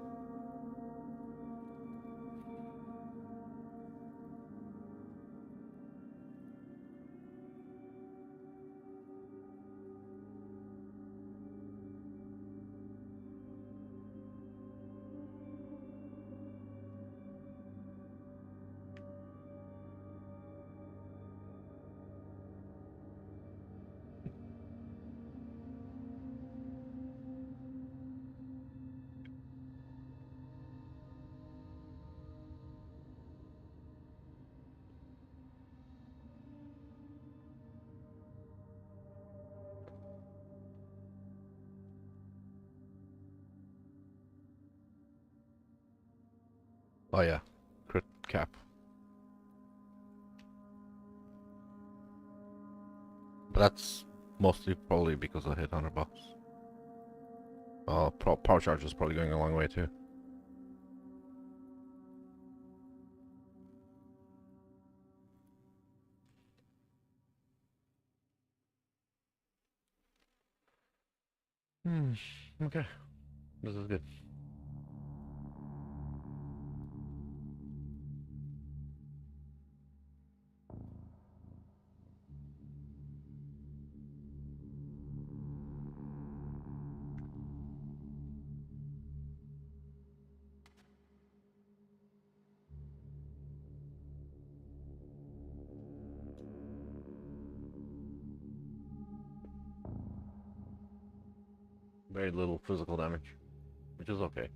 Oh yeah, crit cap. But that's mostly probably because I hit 100 bucks. Power charge is probably going a long way too. Okay. This is good. Very little physical damage, which is okay.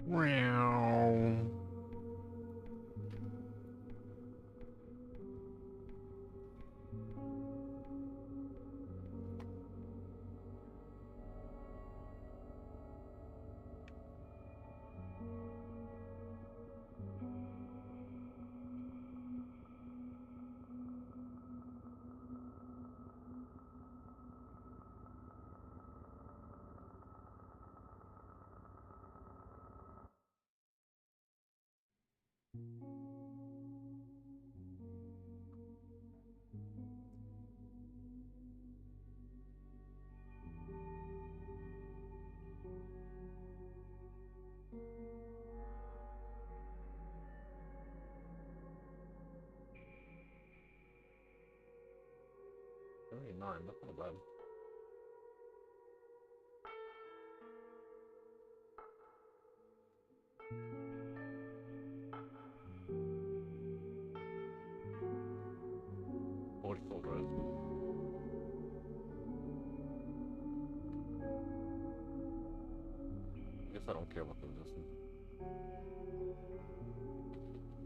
Meow. Nine, that's not bad. Forty soldiers. I guess I don't care about the resistance.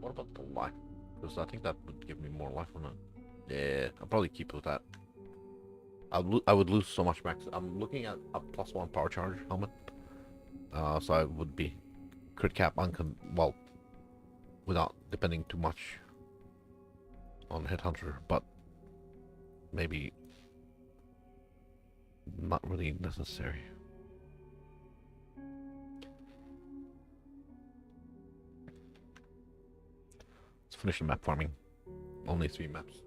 What about the life? Because I think that would give me more life on it. Yeah, I'll probably keep with that. I would lose so much max. I'm looking at a +1 power charge helmet. So I would be crit cap well, without depending too much on Headhunter, but maybe not really necessary. Let's finish the map farming. Only 3 maps.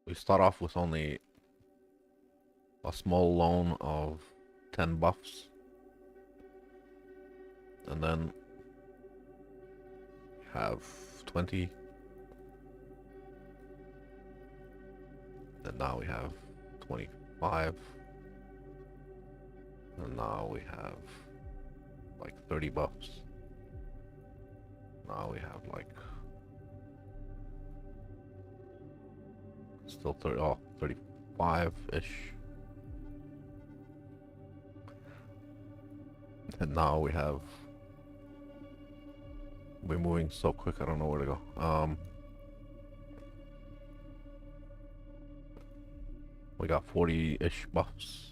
We start off with only a small loan of 10 buffs, and then have 20 And now we have 25. And now we have like 30 buffs. Now we have like still 30, oh, 35-ish. And now we're moving so quick, I don't know where to go. We got 40-ish buffs.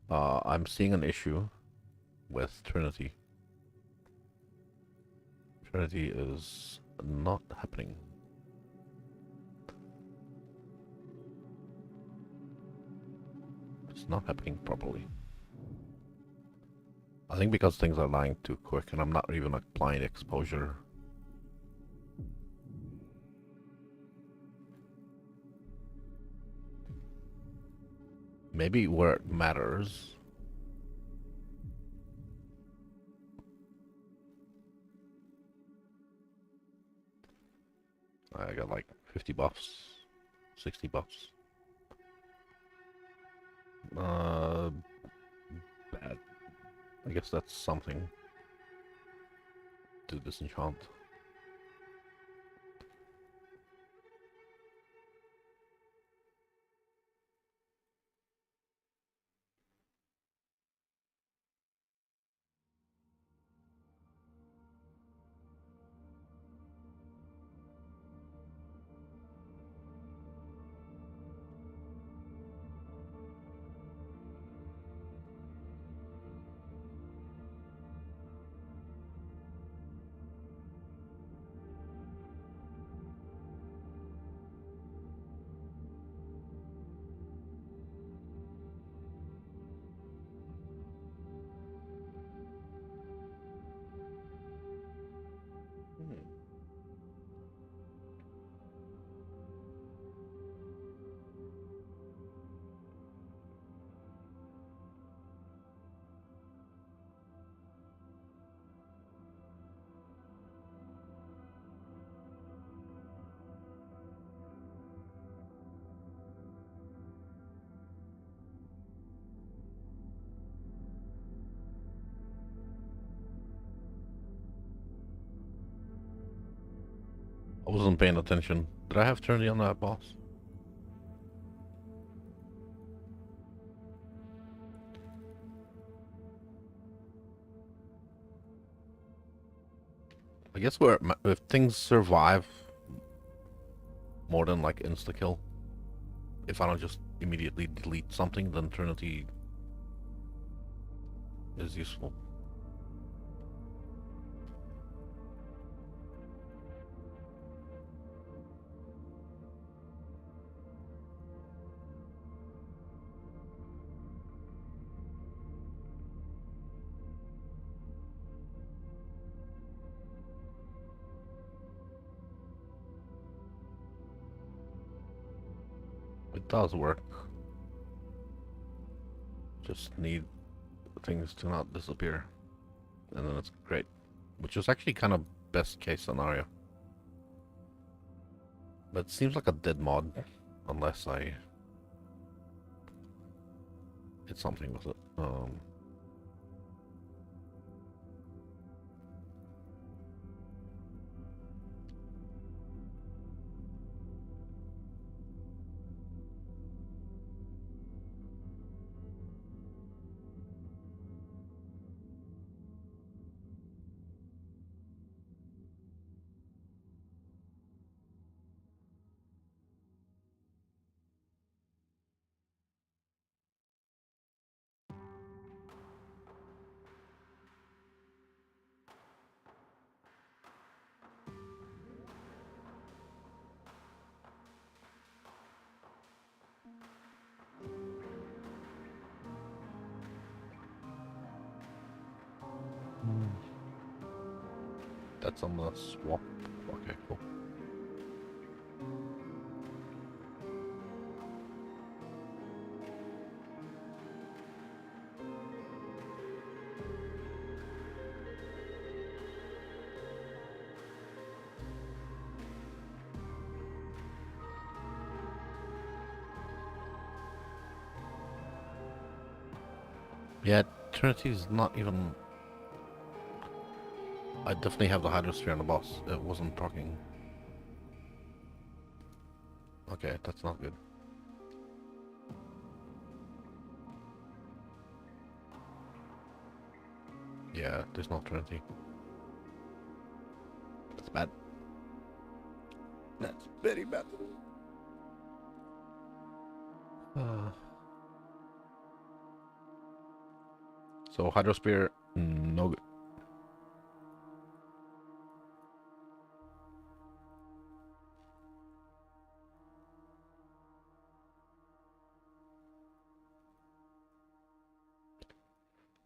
I'm seeing an issue with Trinity. Trinity is not happening. It's not happening properly. I think because things are dying too quick and I'm not even applying exposure. Maybe where it matters. I got like 50 buffs, 60 buffs. Bad. I guess that's something to disenchant. I wasn't paying attention. Did I have Trinity on that boss? I guess where if things survive more than like insta kill, if I don't just immediately delete something, then Trinity is useful. It does work. Just need things to not disappear. And then it's great. Which is actually kind of best case scenario. But it seems like a dead mod. Unless I hit something with it. That's on the swap. Okay, cool. Yeah, Trinity is not even... I definitely have the Hydrosphere on the boss. It wasn't proccing. Okay, that's not good. Yeah, there's no Trinity. That's bad. That's very bad. So Hydrosphere, no good.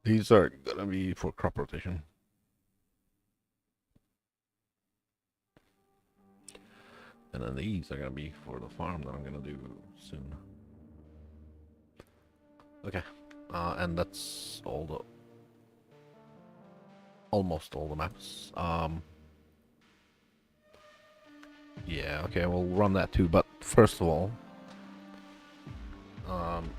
These are gonna be for crop rotation. And then these are gonna be for the farm that I'm gonna do soon. Okay. And that's all the... almost all the maps. Yeah, okay, we'll run that too, but first of all... Um...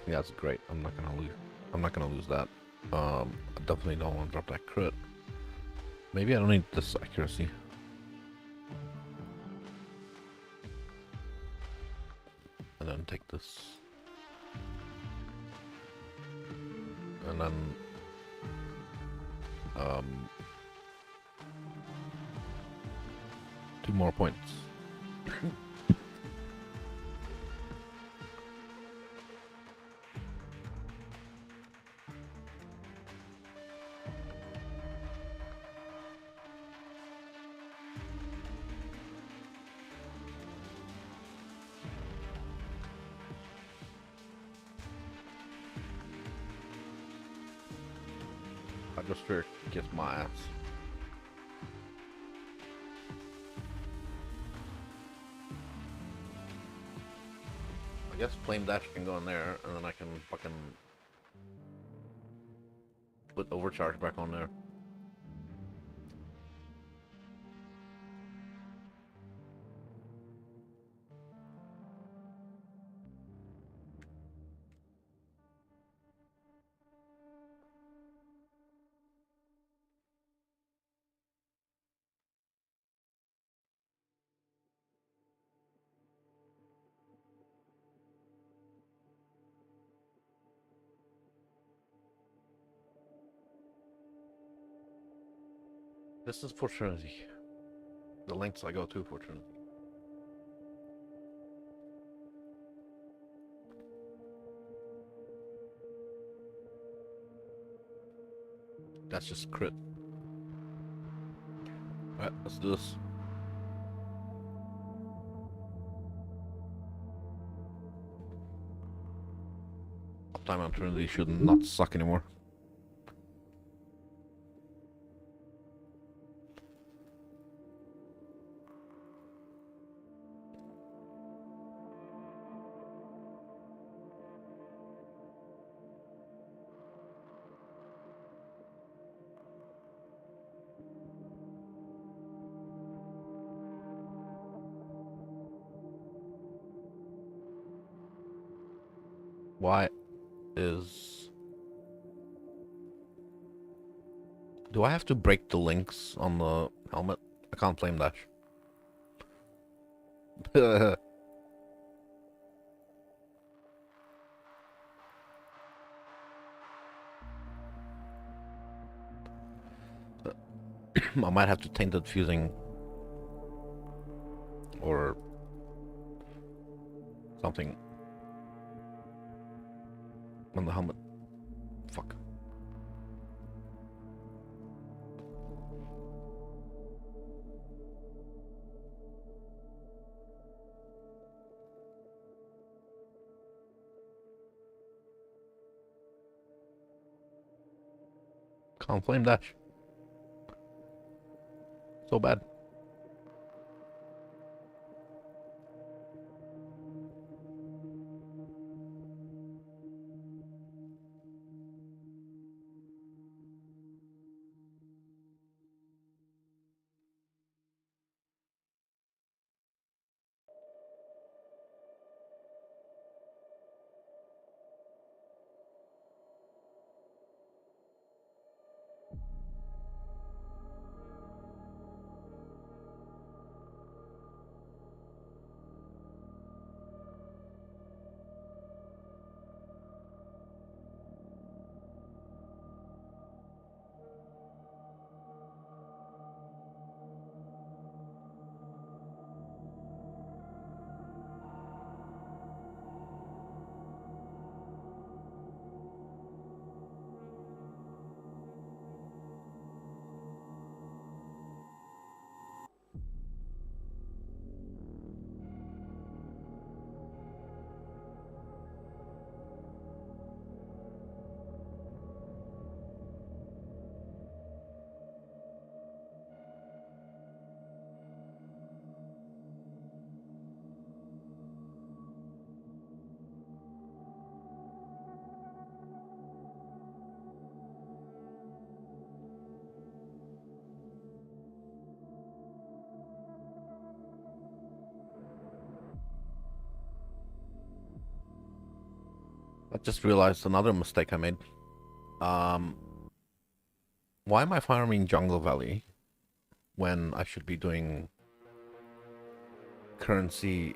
Yeah, that's great. I'm not gonna lose. I'm not gonna lose that. I definitely don't want to drop that crit. Maybe I don't need this accuracy. And then take this. And then... two more points. I just fear gets my ass. I guess Flame Dash can go in there, and then I can fucking put Overcharge back on there. This is for Trinity. The lengths I go to for Trinity. That's just crit. Alright, let's do this. Uptime on Trinity should not suck anymore. Why is... Do I have to break the links on the helmet? I can't Flame Dash. I might have to Tainted Fusing or something on the helmet. Fuck. Can't Flame Dash. So bad. I just realized another mistake I made. Um, why am I farming Jungle Valley when I should be doing currency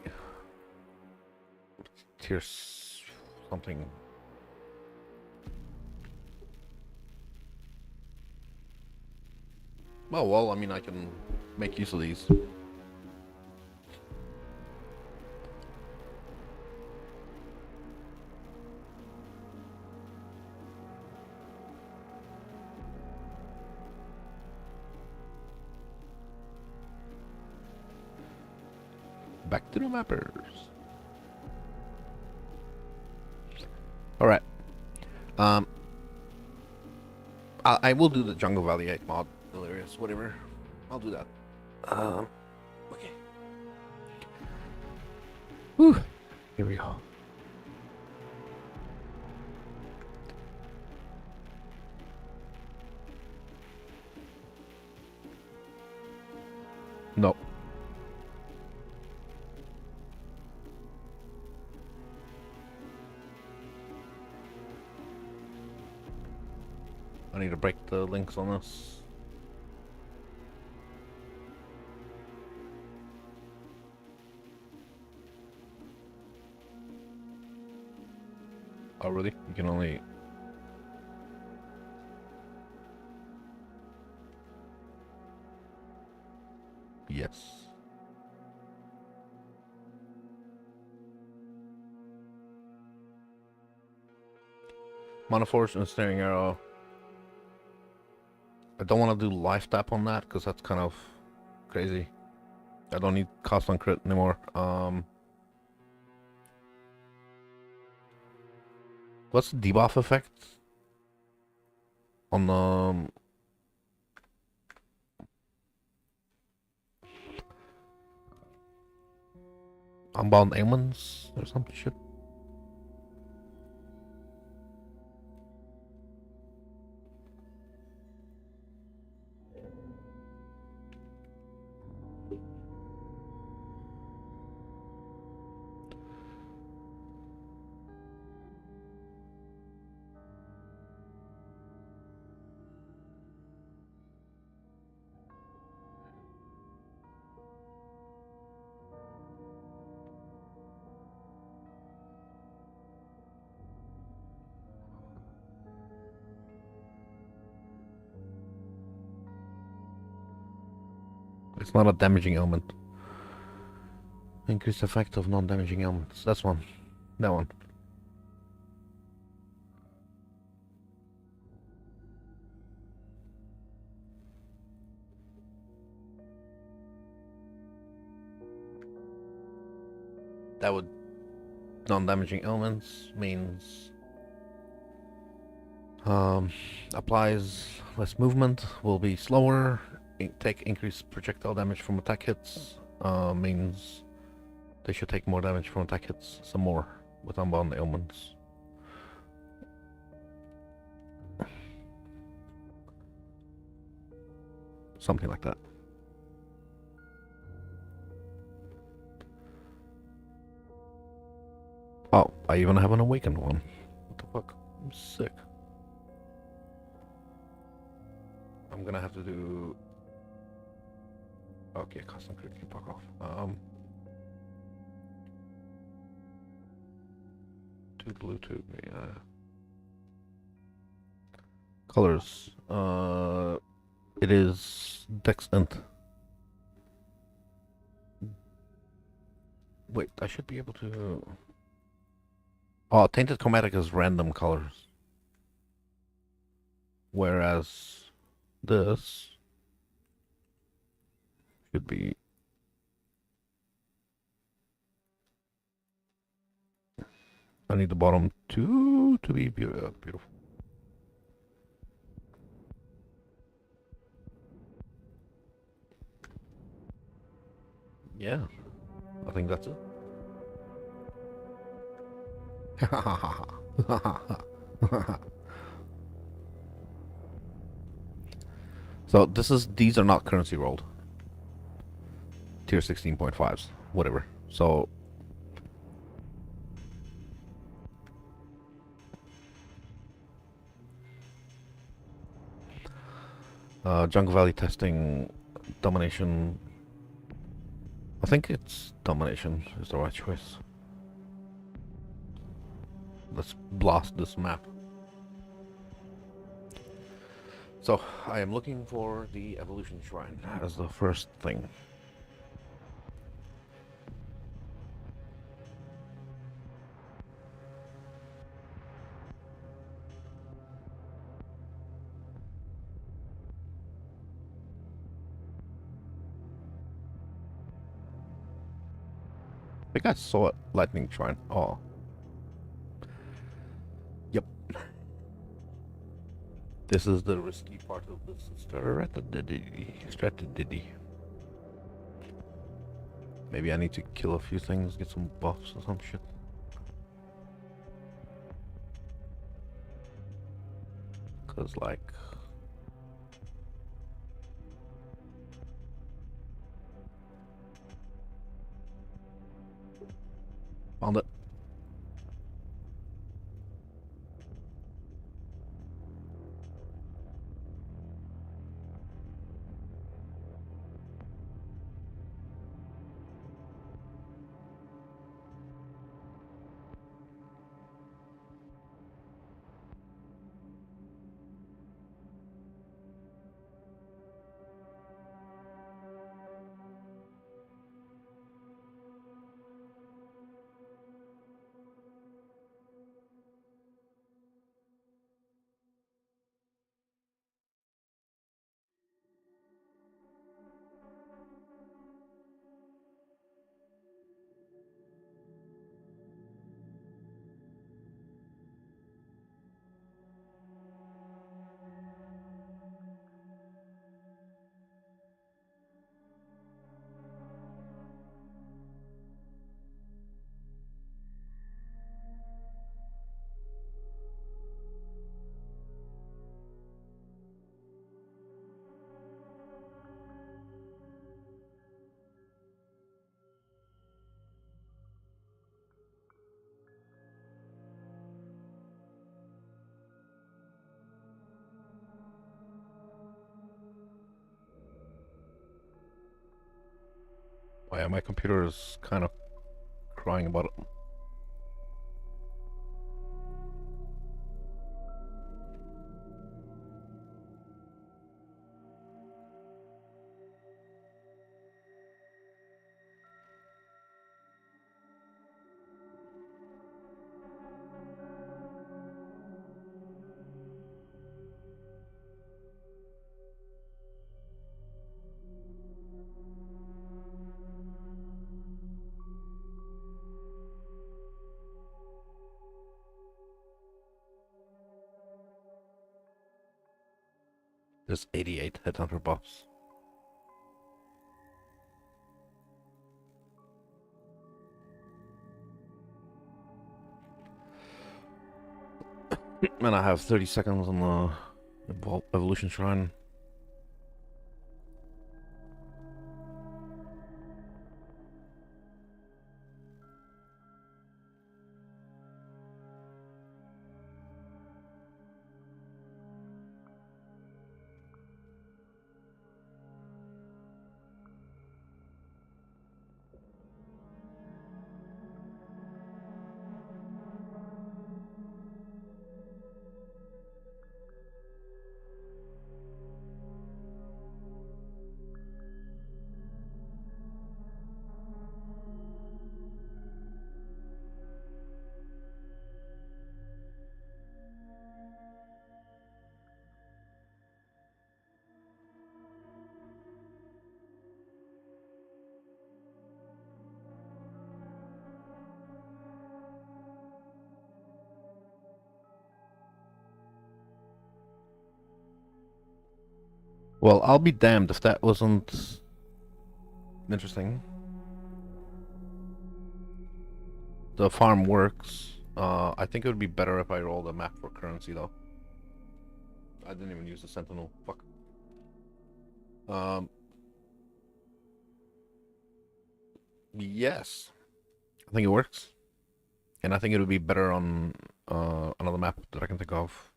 tiers something? Oh, well, I mean, I can make use of these. Back to the mappers. Alright. Um, I will do the Jungle Valley 8 mod. Hilarious, whatever. I'll do that. Okay. Whew. Here we go. No. I need to break the links on this. Oh, really? You can only... Yes. Mana Force and Snaring Arrow. I don't want to do life tap on that because that's kind of crazy. I don't need cost on crit anymore. What's the debuff effect on the Unbound Ailments or some shit? It's not a damaging element. Increased effect of non-damaging elements. That's one. That one. That would... Non-damaging elements means... applies less movement, will be slower, take increased projectile damage from attack hits, means they should take more damage from attack hits, some more, with Unbound Ailments. Something like that. Oh, I even have an awakened one. What the fuck? I'm sick. I'm gonna have to do... Okay, custom crit can fuck off. 2 blue, 2, yeah. Colors. It is Dex Int. Wait, I should be able to... Oh, Tainted Chromatic is random colors. Whereas this should be... I need the bottom two to be beautiful. Yeah, I think that's it. So these are not currency rolled. Tier 16.5s, whatever. So Jungle Valley testing domination. I think it's domination is the right choice. Let's blast this map. So, I am looking for the evolution shrine as the first thing. I think I saw it. Lightning shrine. Oh. Yep. This is the risky part of this strategy. Maybe I need to kill a few things, get some buffs or some shit. Cause like... Found it. Oh yeah, my computer is kind of crying about it. There's 88 headhunter buffs. And I have 30 seconds on the evolution shrine. Well, I'll be damned if that wasn't interesting. The farm works. I think it would be better if I rolled a map for currency, though. I didn't even use the sentinel. Fuck. Yes. I think it works. And I think it would be better on another map that I can think of.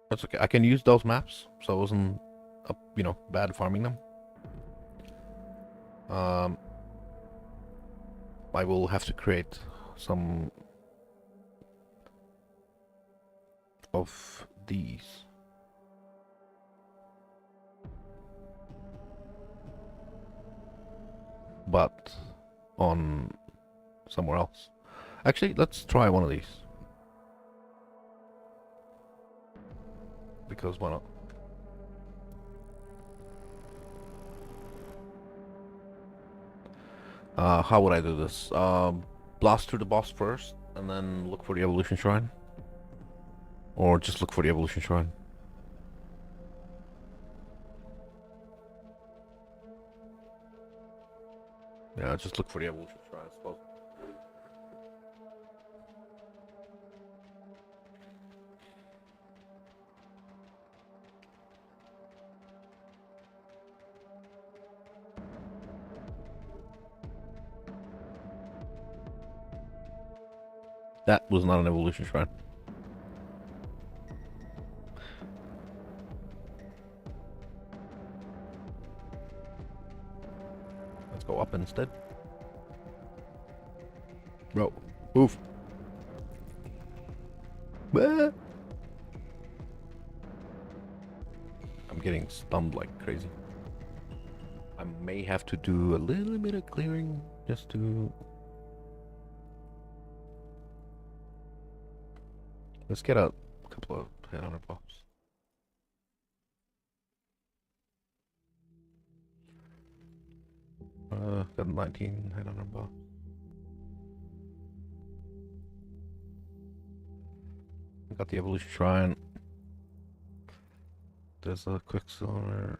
That's okay. I can use those maps, so it wasn't, you know, bad farming them. I will have to create some of these. But on somewhere else. Actually, let's try one of these. Because why not? How would I do this? Blast through the boss first, and then look for the evolution shrine? Or just look for the evolution shrine? Yeah, just look for the evolution shrine, I suppose. That was not an evolution shrine. Let's go up instead. Bro, move. Ah. I'm getting stunned like crazy. I may have to do a little bit of clearing just to... Let's get a couple of headhunter pops. Got 19 headhunter pops. Got the evolution shrine. There's a quicksilver.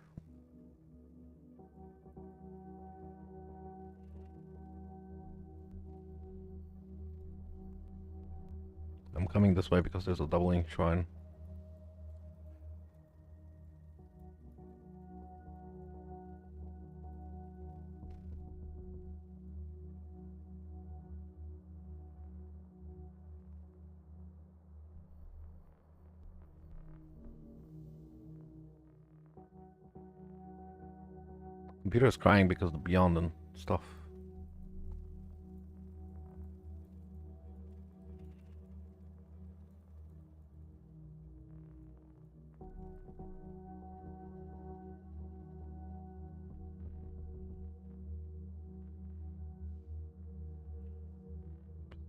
I'm coming this way because there's a doubling shrine. Computer is crying because of the beyond and stuff.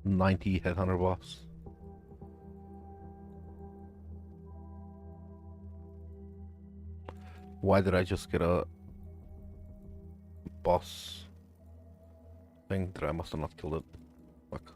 $90 headhunter buffs. Why did I just get a boss thing that I must have not killed it? Fuck.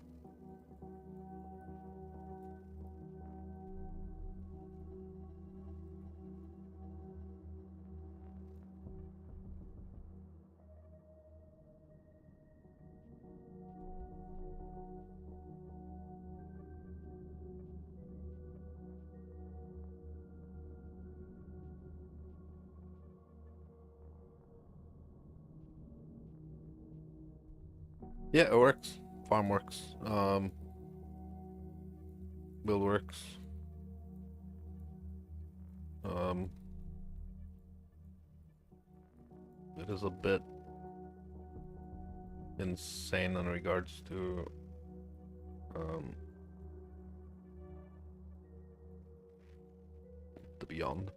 Yeah, it works. Farm works. Build works. It is a bit insane in regards to the beyond.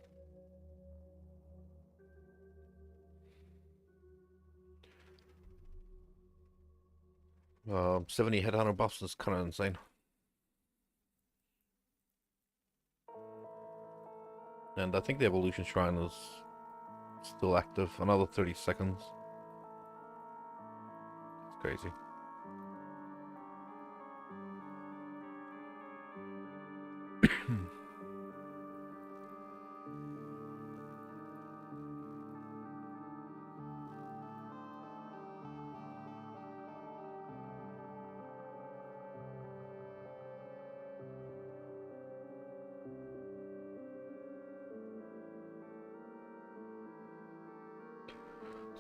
70 headhunter buffs is kind of insane. And I think the evolution shrine is still active. Another 30 seconds. It's crazy.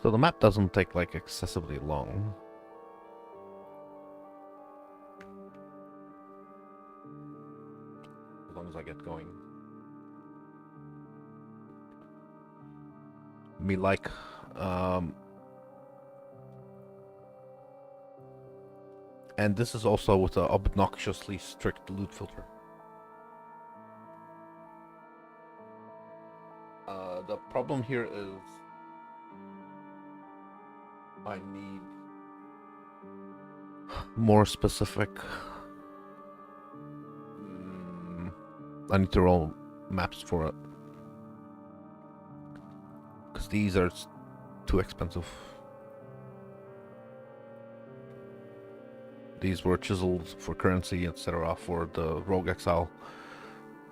So the map doesn't take like excessively long. As long as I get going. me like. Um, and this is also with an obnoxiously strict loot filter. The problem here is I need more specific. I need to roll maps for it because these are too expensive. These were chiseled for currency, etc. for the Rogue Exile.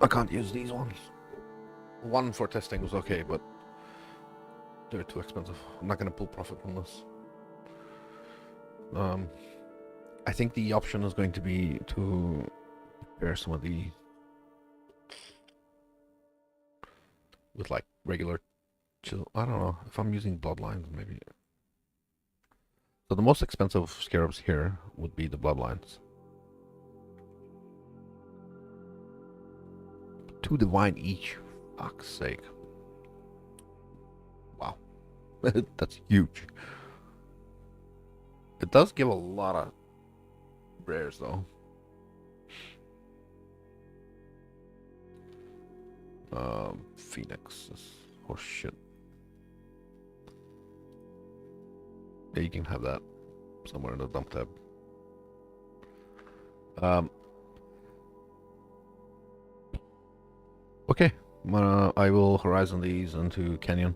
I can't use these ones. One for testing was okay, but they're too expensive. I'm not gonna pull profit from this. I think the option is going to be to pair some of the with like regular chisel. I don't know if I'm using bloodlines, maybe. So the most expensive scarabs here would be the bloodlines. 2 divine each. Fuck's sake. Wow. That's huge. It does give a lot of rares though. Phoenix is horse shit. Yeah, you can have that somewhere in the dump tab. Okay, I will horizon these into Canyon.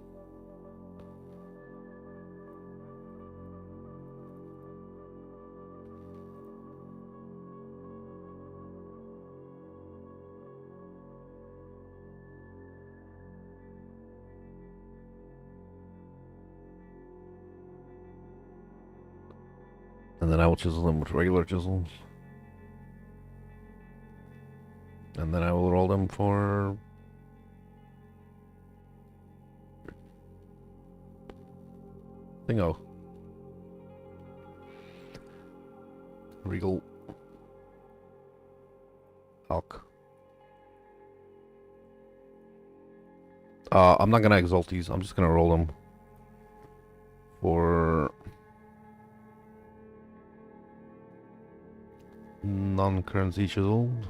And then I will chisel them with regular chisels. And then I will roll them for Thingo. Regal Hulk. I'm not gonna exalt these, I'm just gonna roll them for non-currency chiseled.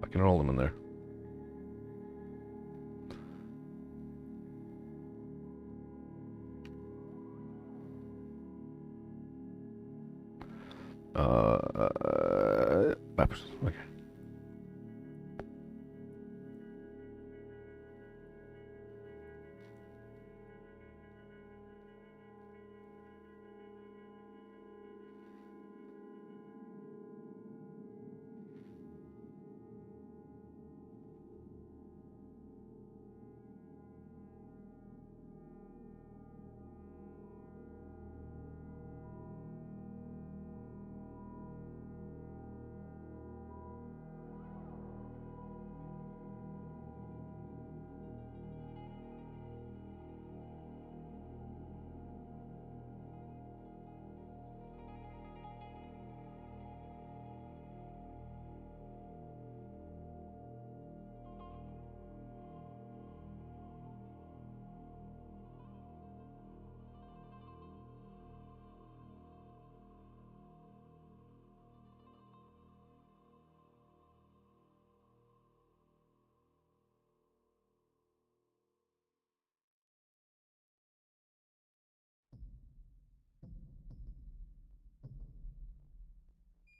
I can roll them in there. Maps. Okay.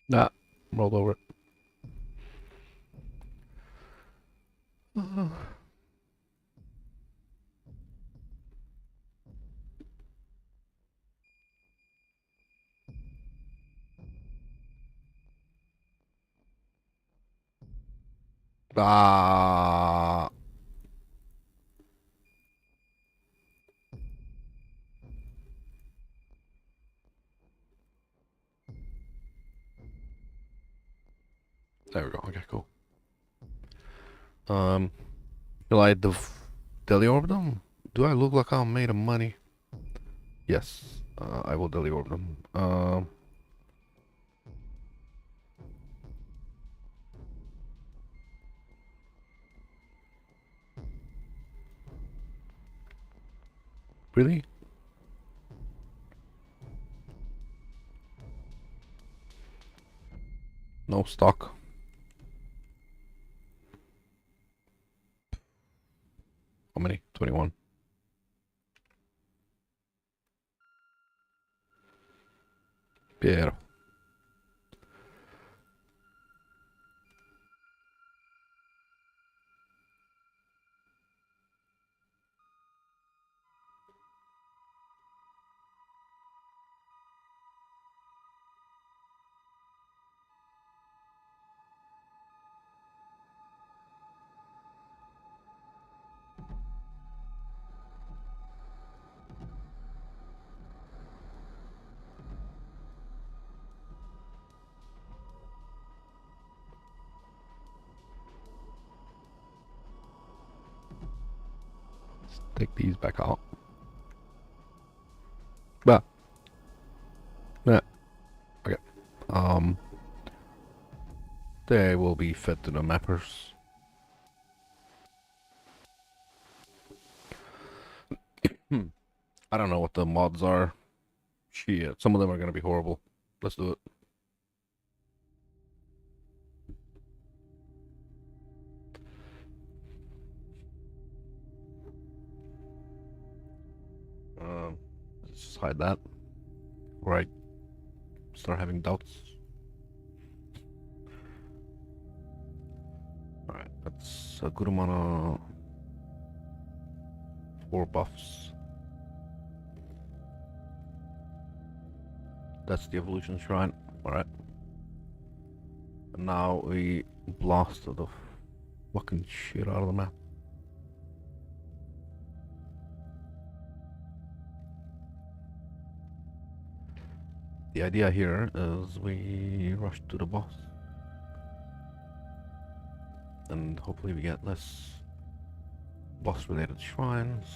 Nah, rolled over it. Ah. There we go. Okay, cool. Will I deli orb them? Do I look like I'm made of money? Yes. I will deli orb them. Really? No stock. How many? 21. Piero. Let's take these back out. Bah. Yeah. Okay. They will be fed to the mappers. I don't know what the mods are. Shit, some of them are gonna be horrible. Let's do it. Let's just hide that. Right. Start having doubts. Alright, that's a good amount of 4 buffs. That's the evolution shrine. Alright. And now we blasted the fucking shit out of the map. The idea here is we rush to the boss. And hopefully we get less boss related shrines.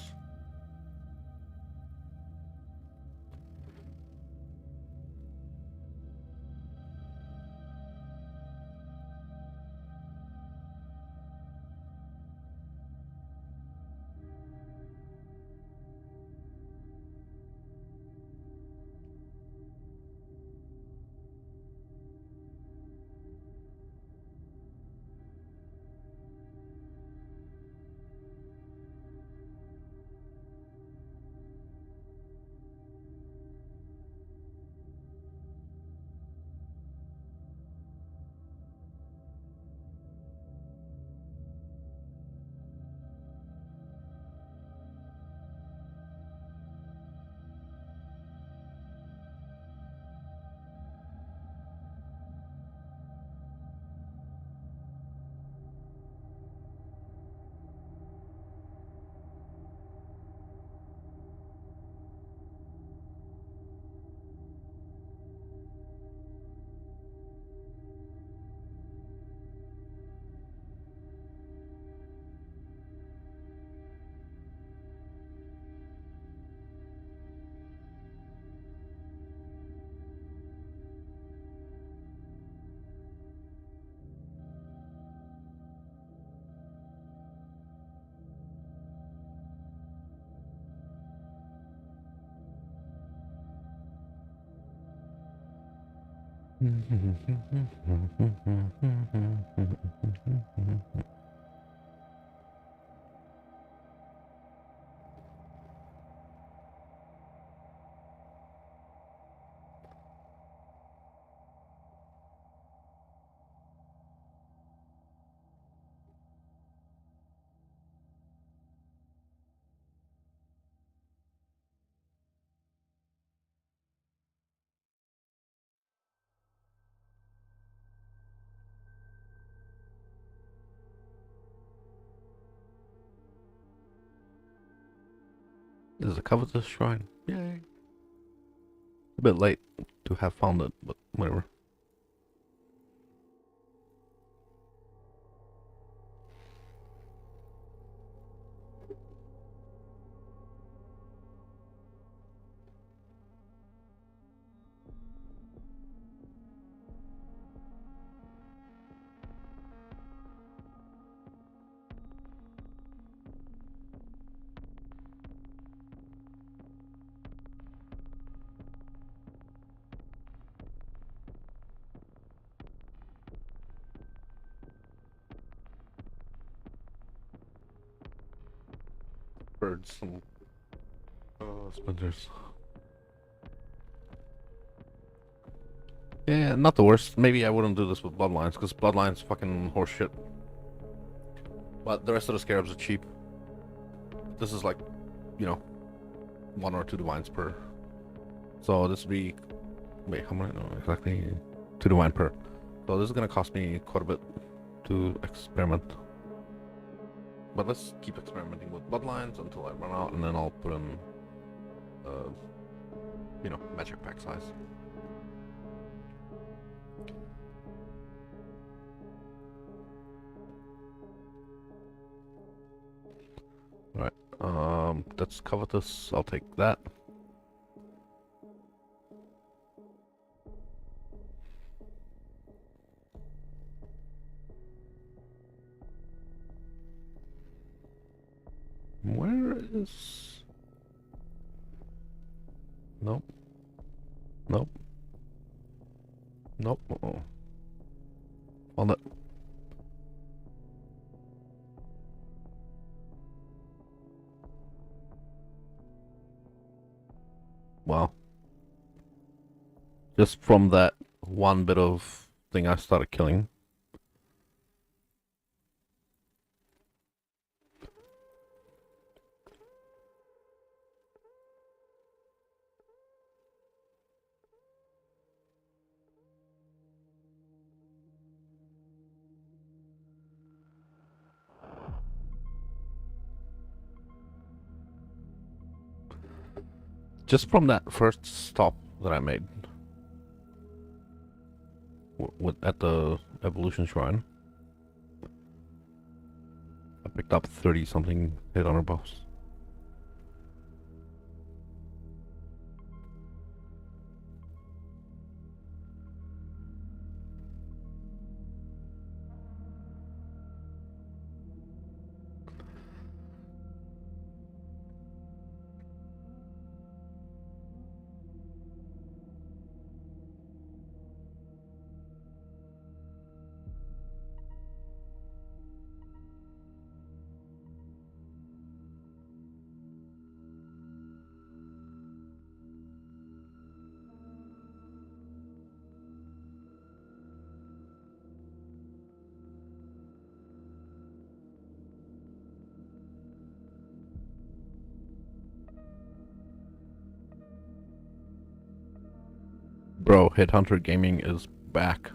This is a covetous shrine. Yay. A bit late to have found it, but whatever. heard some splinters. Yeah, not the worst. Maybe I wouldn't do this with bloodlines, because bloodlines fucking horseshit. But the rest of the scarabs are cheap. This is like, you know, 1 or 2 divines per. So this would be, wait, how many? No, exactly 2 divine per. So this is gonna cost me quite a bit to experiment. But let's keep experimenting with bloodlines until I run out, and then I'll put in, you know, magic pack size. Alright, that's covetous. I'll take that. Where is... Nope. Nope. Nope. Uh-oh. On it. Wow. Just from that one bit of thing I started killing. Just from that first stop that I made at the evolution shrine, I picked up 30 something hit on her buffs. Bro, Headhunter Gaming is back.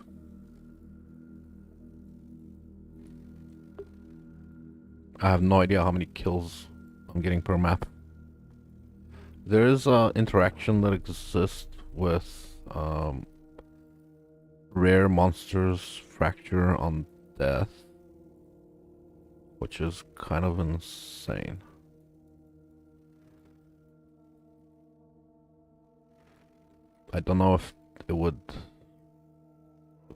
I have no idea how many kills I'm getting per map. There is an interaction that exists with rare monsters fracture on death, which is kind of insane. I don't know if it would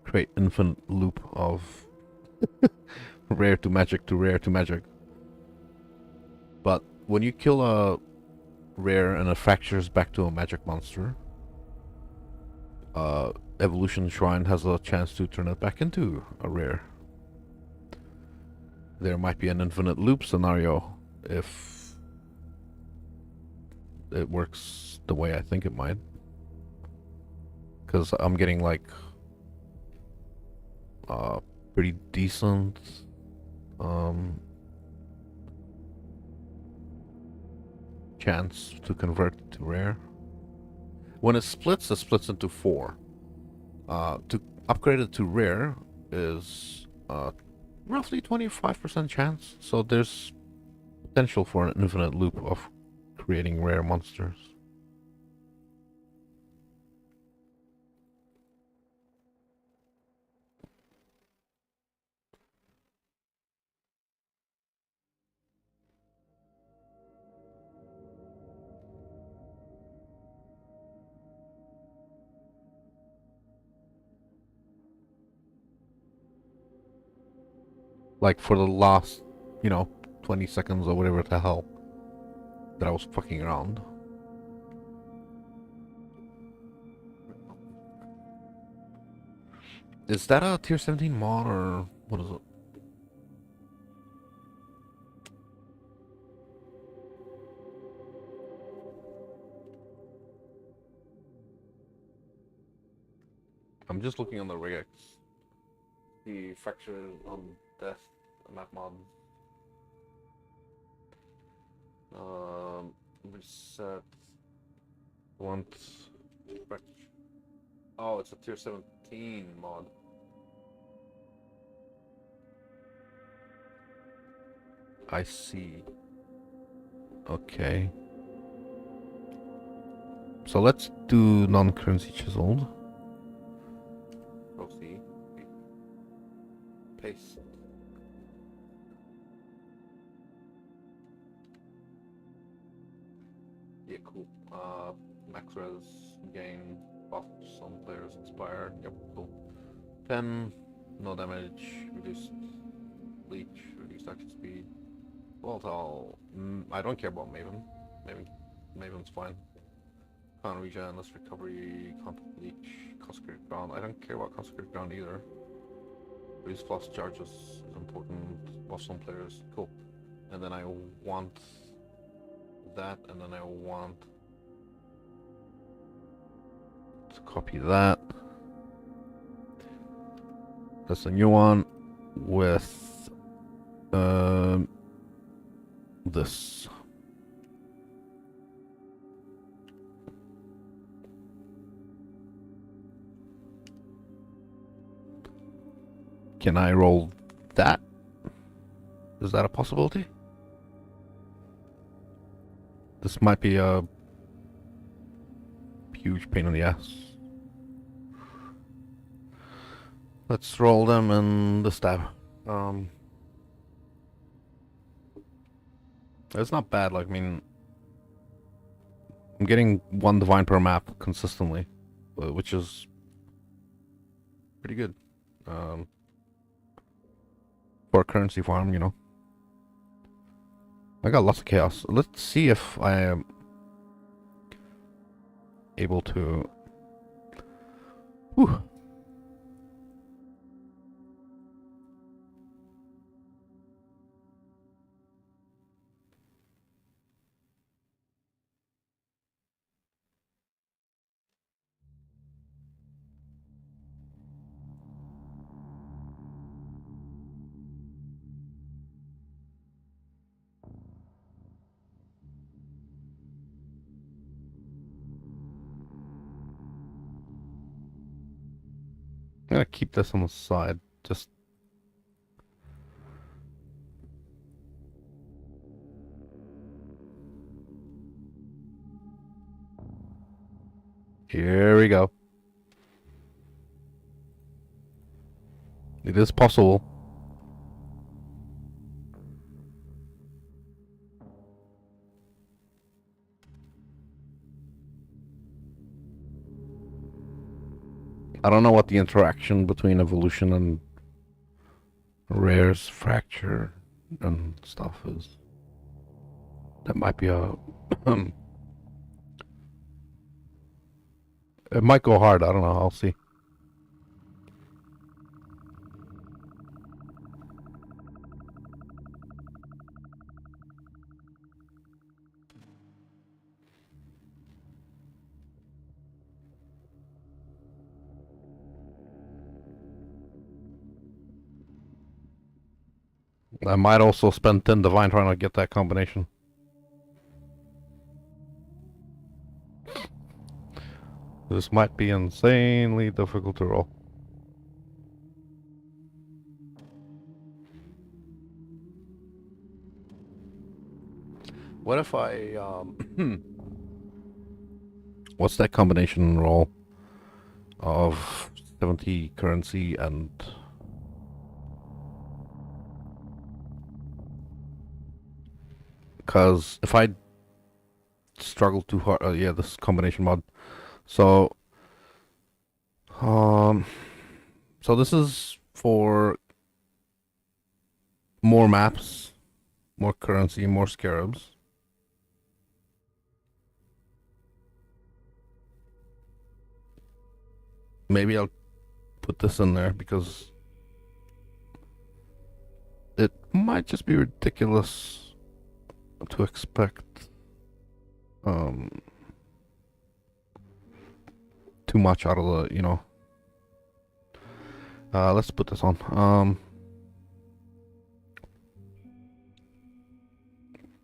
create infinite loop of rare to magic to rare to magic. But when you kill a rare and it fractures back to a magic monster, Evolution Shrine has a chance to turn it back into a rare. There might be an infinite loop scenario if it works the way I think it might. Because I'm getting like pretty decent chance to convert it to rare. When it splits into 4. To upgrade it to rare is roughly 25% chance, so there's potential for an infinite loop of creating rare monsters. Like for the last, 20 seconds or whatever the hell that I was fucking around. Is that a tier 17 mod or what is it? I'm just looking on the regex. The fracture on death map mod. Reset. Want fracture. Oh, it's a tier 17 mod. I see. Okay. So let's do non-currency chiseled. Proceed. Paste. Yeah, cool. Max res gain buff. Some players expire. Yep, cool. 10. No damage. Reduced leech. Reduced action speed. Volatile. I don't care about Maven. Maven's fine. Can't regen, less recovery, contact leech, consecrated ground. I don't care about consecrated ground either. Reduce flush charges is important. Buff some players. Cool. And then I want that, and then I want to copy that. That's a new one with this. Can I roll that? Is that a possibility? This might be a huge pain in the ass. Let's roll them in the stab. It's not bad. Like, I mean, I'm getting one divine per map consistently, which is pretty good. For a currency farm, you know. I got lots of chaos. Let's see if I am able to... Whew. I'm gonna keep this on the side, just... Here we go. It is possible. I don't know what the interaction between evolution and rares, fracture, and stuff is. That might be a... It might go hard, I don't know, I'll see. I might also spend 10 divine trying to get that combination. This might be insanely difficult to roll. What if I, what's that combination roll of 70 currency and... Because if I struggle too hard, yeah, this combination mod. So, so this is for more maps, more currency, more scarabs. Maybe I'll put this in there because it might just be ridiculous to expect too much out of the, you know, Let's put this on.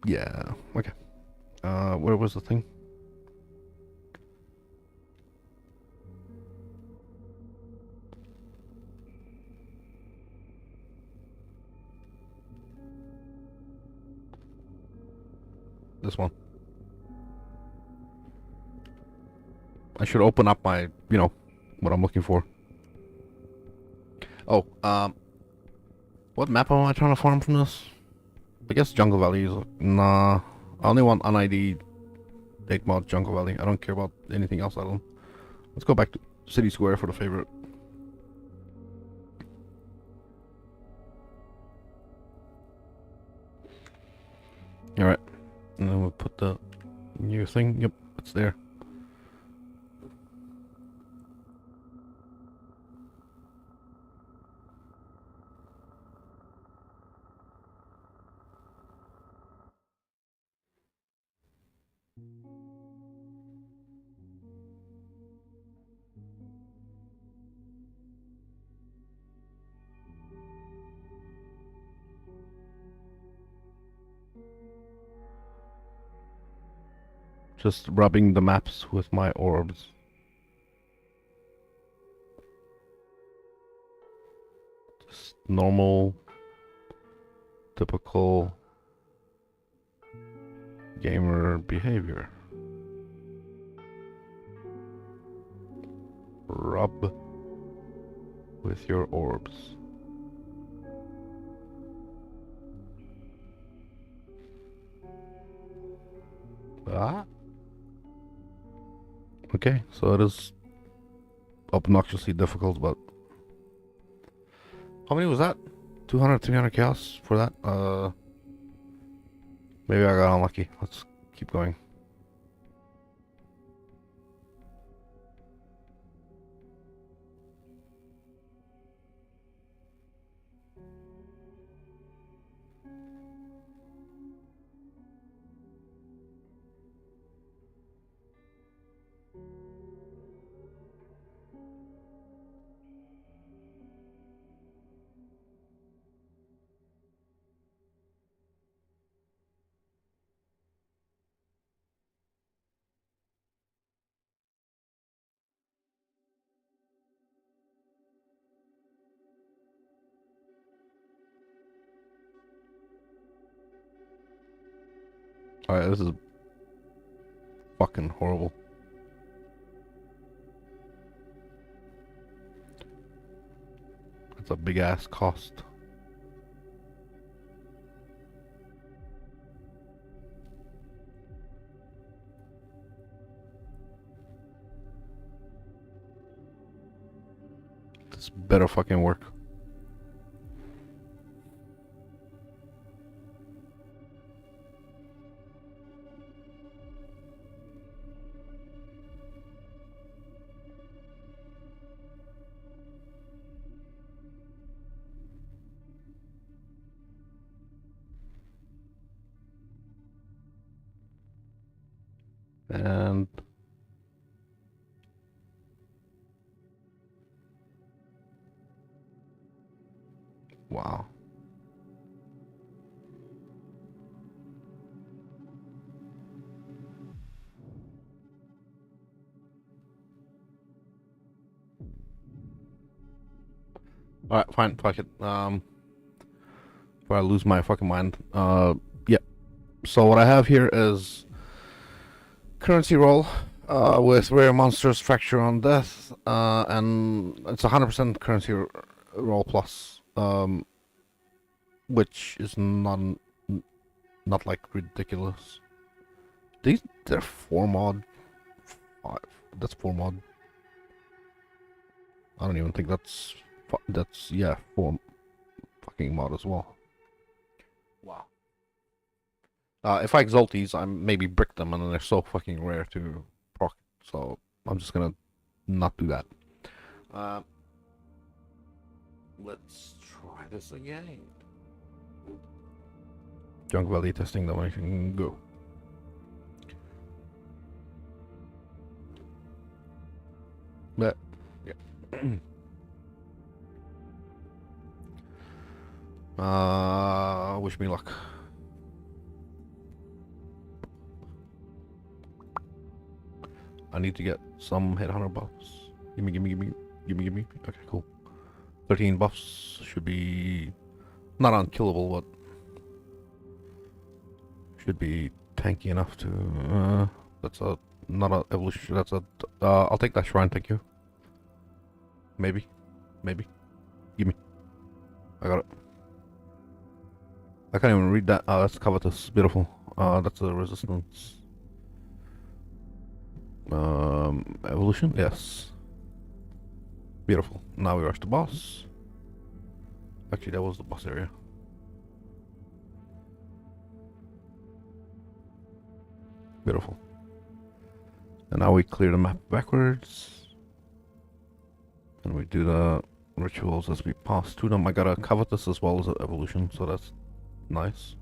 Yeah, okay. Where was the thing? This one. I should open up my, what I'm looking for. Oh, what map am I trying to farm from this? I guess Jungle Valley is... Nah, I only want unID 8 mod Jungle Valley. I don't care about anything else out of them. Let's go back to City Square for the favorite. Alright. And then we'll put the new thing. Yep, it's there. Just rubbing the maps with my orbs. Just normal, typical gamer behavior. Rub with your orbs. Ah. Okay, so it is obnoxiously difficult, but... How many was that? 200, 300 chaos for that? Maybe I got unlucky. Let's keep going. Alright, this is fucking horrible. That's a big ass cost. This better fucking work. And wow. Alright, fine, fuck it. Before I lose my fucking mind. Yeah. So what I have here is currency roll with rare monsters, fracture on death, and it's 100% currency roll plus, which is not like ridiculous. They're 4 mod. 5. That's 4 mod. I don't even think that's yeah, 4 fucking mod as well. Wow. If I exalt these, I maybe brick them, and then they're so fucking rare to proc. So I'm just gonna not do that. Let's try this again. Junk Valley testing, then I can go. But yeah. Wish me luck. I need to get some headhunter buffs. Gimme. Okay, cool. 13 buffs should be not unkillable, but should be tanky enough to. That's a not a evolution. That's a. I'll take that shrine. Thank you. Maybe. Gimme. I got it. I can't even read that. That's covetous. Beautiful. That's a resistance. Evolution? Yes. Beautiful. Now we rush the boss. Actually, that was the boss area. Beautiful. And now we clear the map backwards. And we do the rituals as we pass through them. I got a covetous as well as an evolution, so that's nice.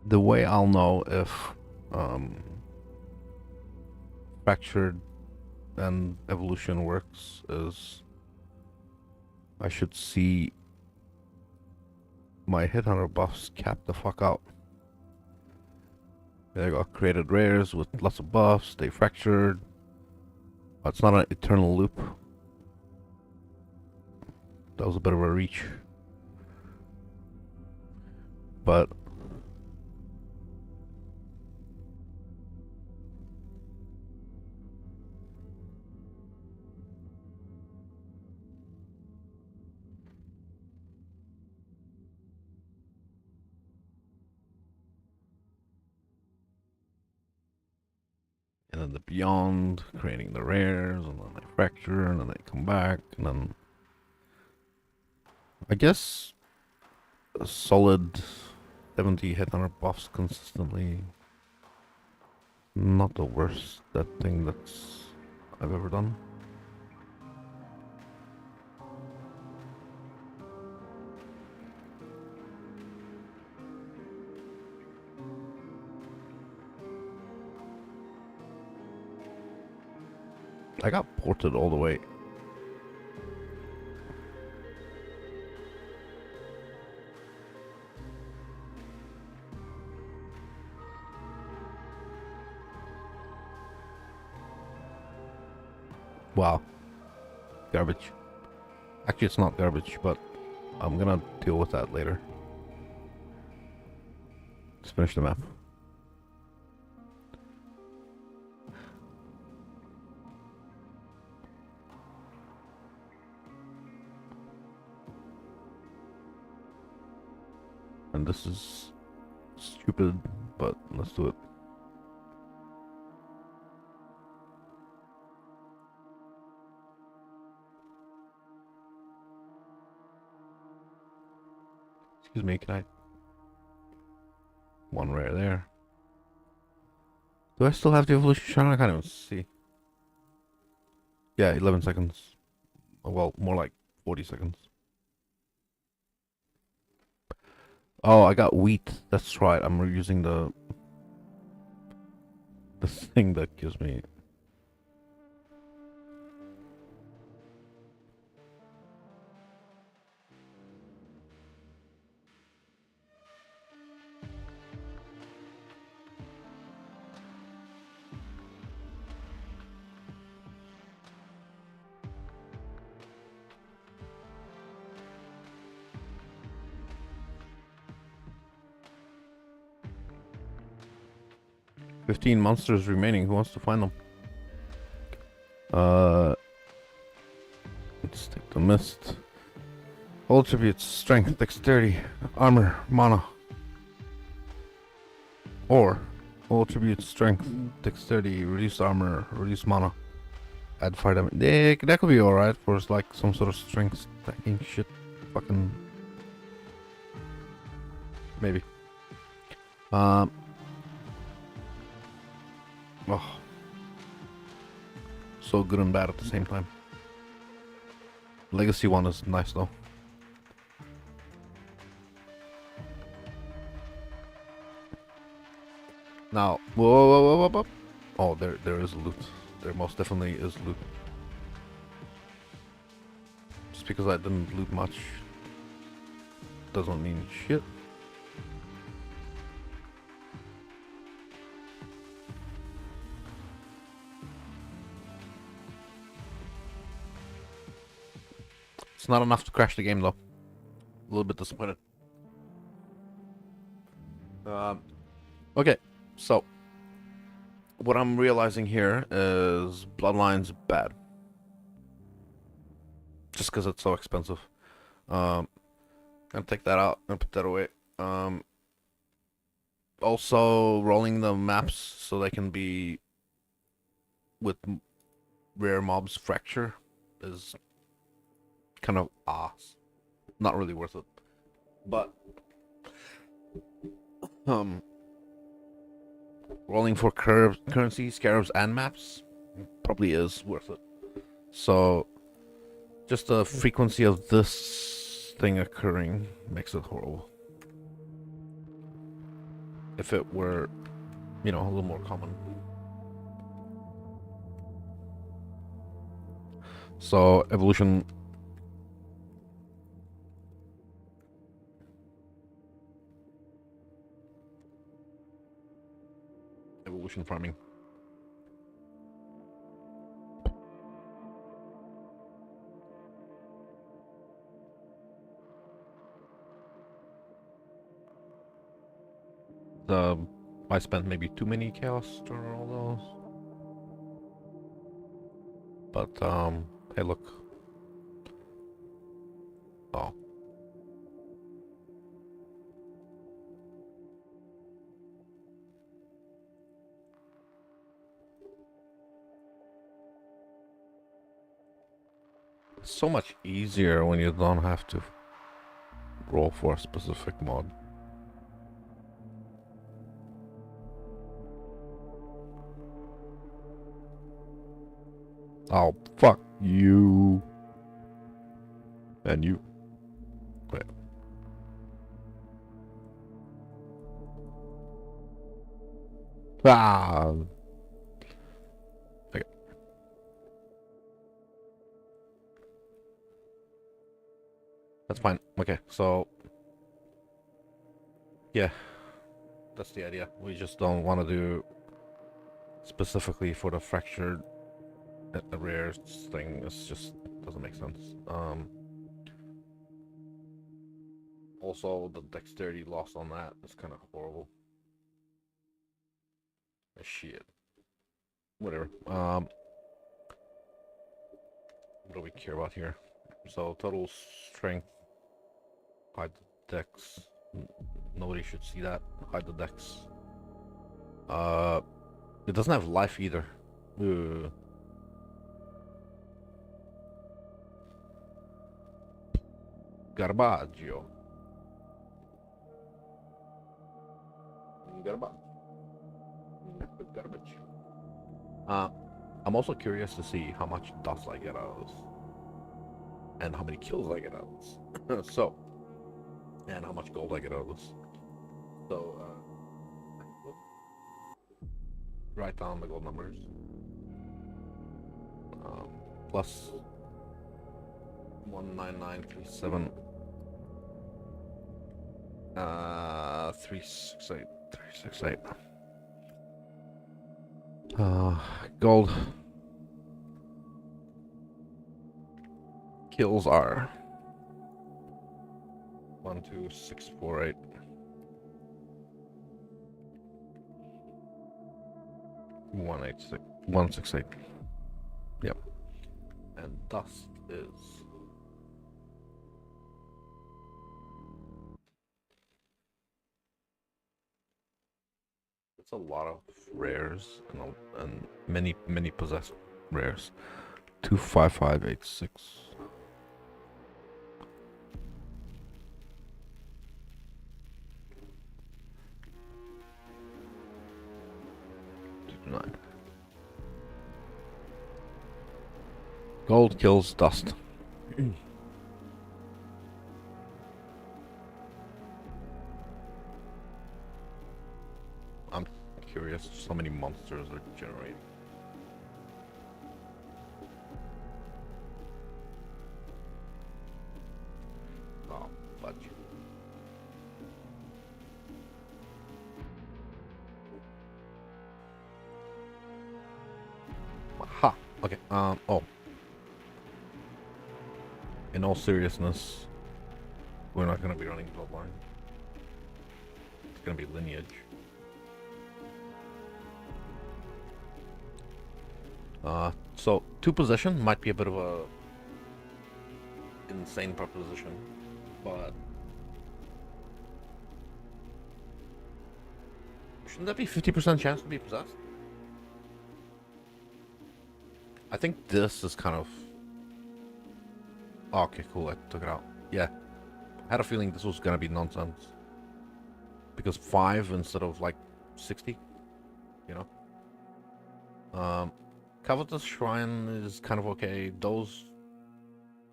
The way I'll know if fractured and evolution works is I should see my headhunter buffs cap the fuck out. They got created rares with lots of buffs, they fractured. It's not an eternal loop. That was a bit of a reach. But and then the beyond, creating the rares, and then they fracture, and then they come back, and then I guess a solid 70 headhunter buffs consistently. Not the worst that thing that's I've ever done. I got ported all the way. Wow. Garbage. Actually, it's not garbage, but I'm gonna deal with that later. Let's finish the map. And this is stupid, but let's do it. Excuse me, can I? One rare there. Do I still have the evolution shrine? I can't even see. Yeah, 11 seconds. Well, more like 40 seconds. Oh, I got wheat. That's right. I'm reusing the thing that gives me. $15 monsters remaining. Who wants to find them? Let's take the mist. All attributes: strength, dexterity, armor, mana. Or all attributes: strength, dexterity, reduced armor, reduced mana. Add fire damage. Yeah, that could be alright for like some sort of strength stacking shit. Fucking maybe. Oh, so good and bad at the same time. Legacy one is nice though. Now, whoa. Oh, there is loot. There most definitely is loot. Just because I didn't loot much doesn't mean shit. It's not enough to crash the game though. A little bit disappointed. Okay, so what I'm realizing here is Bloodline's bad. Just because it's so expensive. Gonna take that out and put that away. Also, rolling the maps so they can be with rare mobs fracture is kind of not really worth it. But rolling for currency, scarabs, and maps probably is worth it. So just the frequency of this thing occurring makes it horrible. If it were, you know, a little more common. So evolution farming. I spent maybe too many chaos during all those. But hey, look. Oh. It's so much easier when you don't have to roll for a specific mod. Oh, fuck you. And you. Wait. Ah. Okay. That's fine. Okay, so yeah, that's the idea. We just don't want to do specifically for the fractured rare thing. It's just doesn't make sense. Also, the dexterity loss on that is kind of horrible. Shit. Whatever. What do we care about here? So total strength. Hide the dex. Nobody should see that. Hide the dex. It doesn't have life either. Garbaggio. Garbage. I'm also curious to see how much dust I get out of this. And how many kills I get out of this. So, and how much gold I get out of this. So, write down the gold numbers. Plus 19937. 368. Gold. Kills are 12648. One 168. Yep. And dust is it's a lot of rares and many possessed rares. 25586. Nine. Gold kills dust. I'm curious how many monsters are generating. Oh, fudge. Aha. Okay. Oh. In all seriousness, we're not gonna be running bloodline. It's gonna be lineage. So two possession might be a bit of a insane proposition, but shouldn't that be 50% chance to be possessed? I think this is kind of... Oh, okay, cool, I took it out. Yeah, I had a feeling this was gonna be nonsense. Because 5 instead of like 60, you know? Covetous Shrine is kind of okay. Those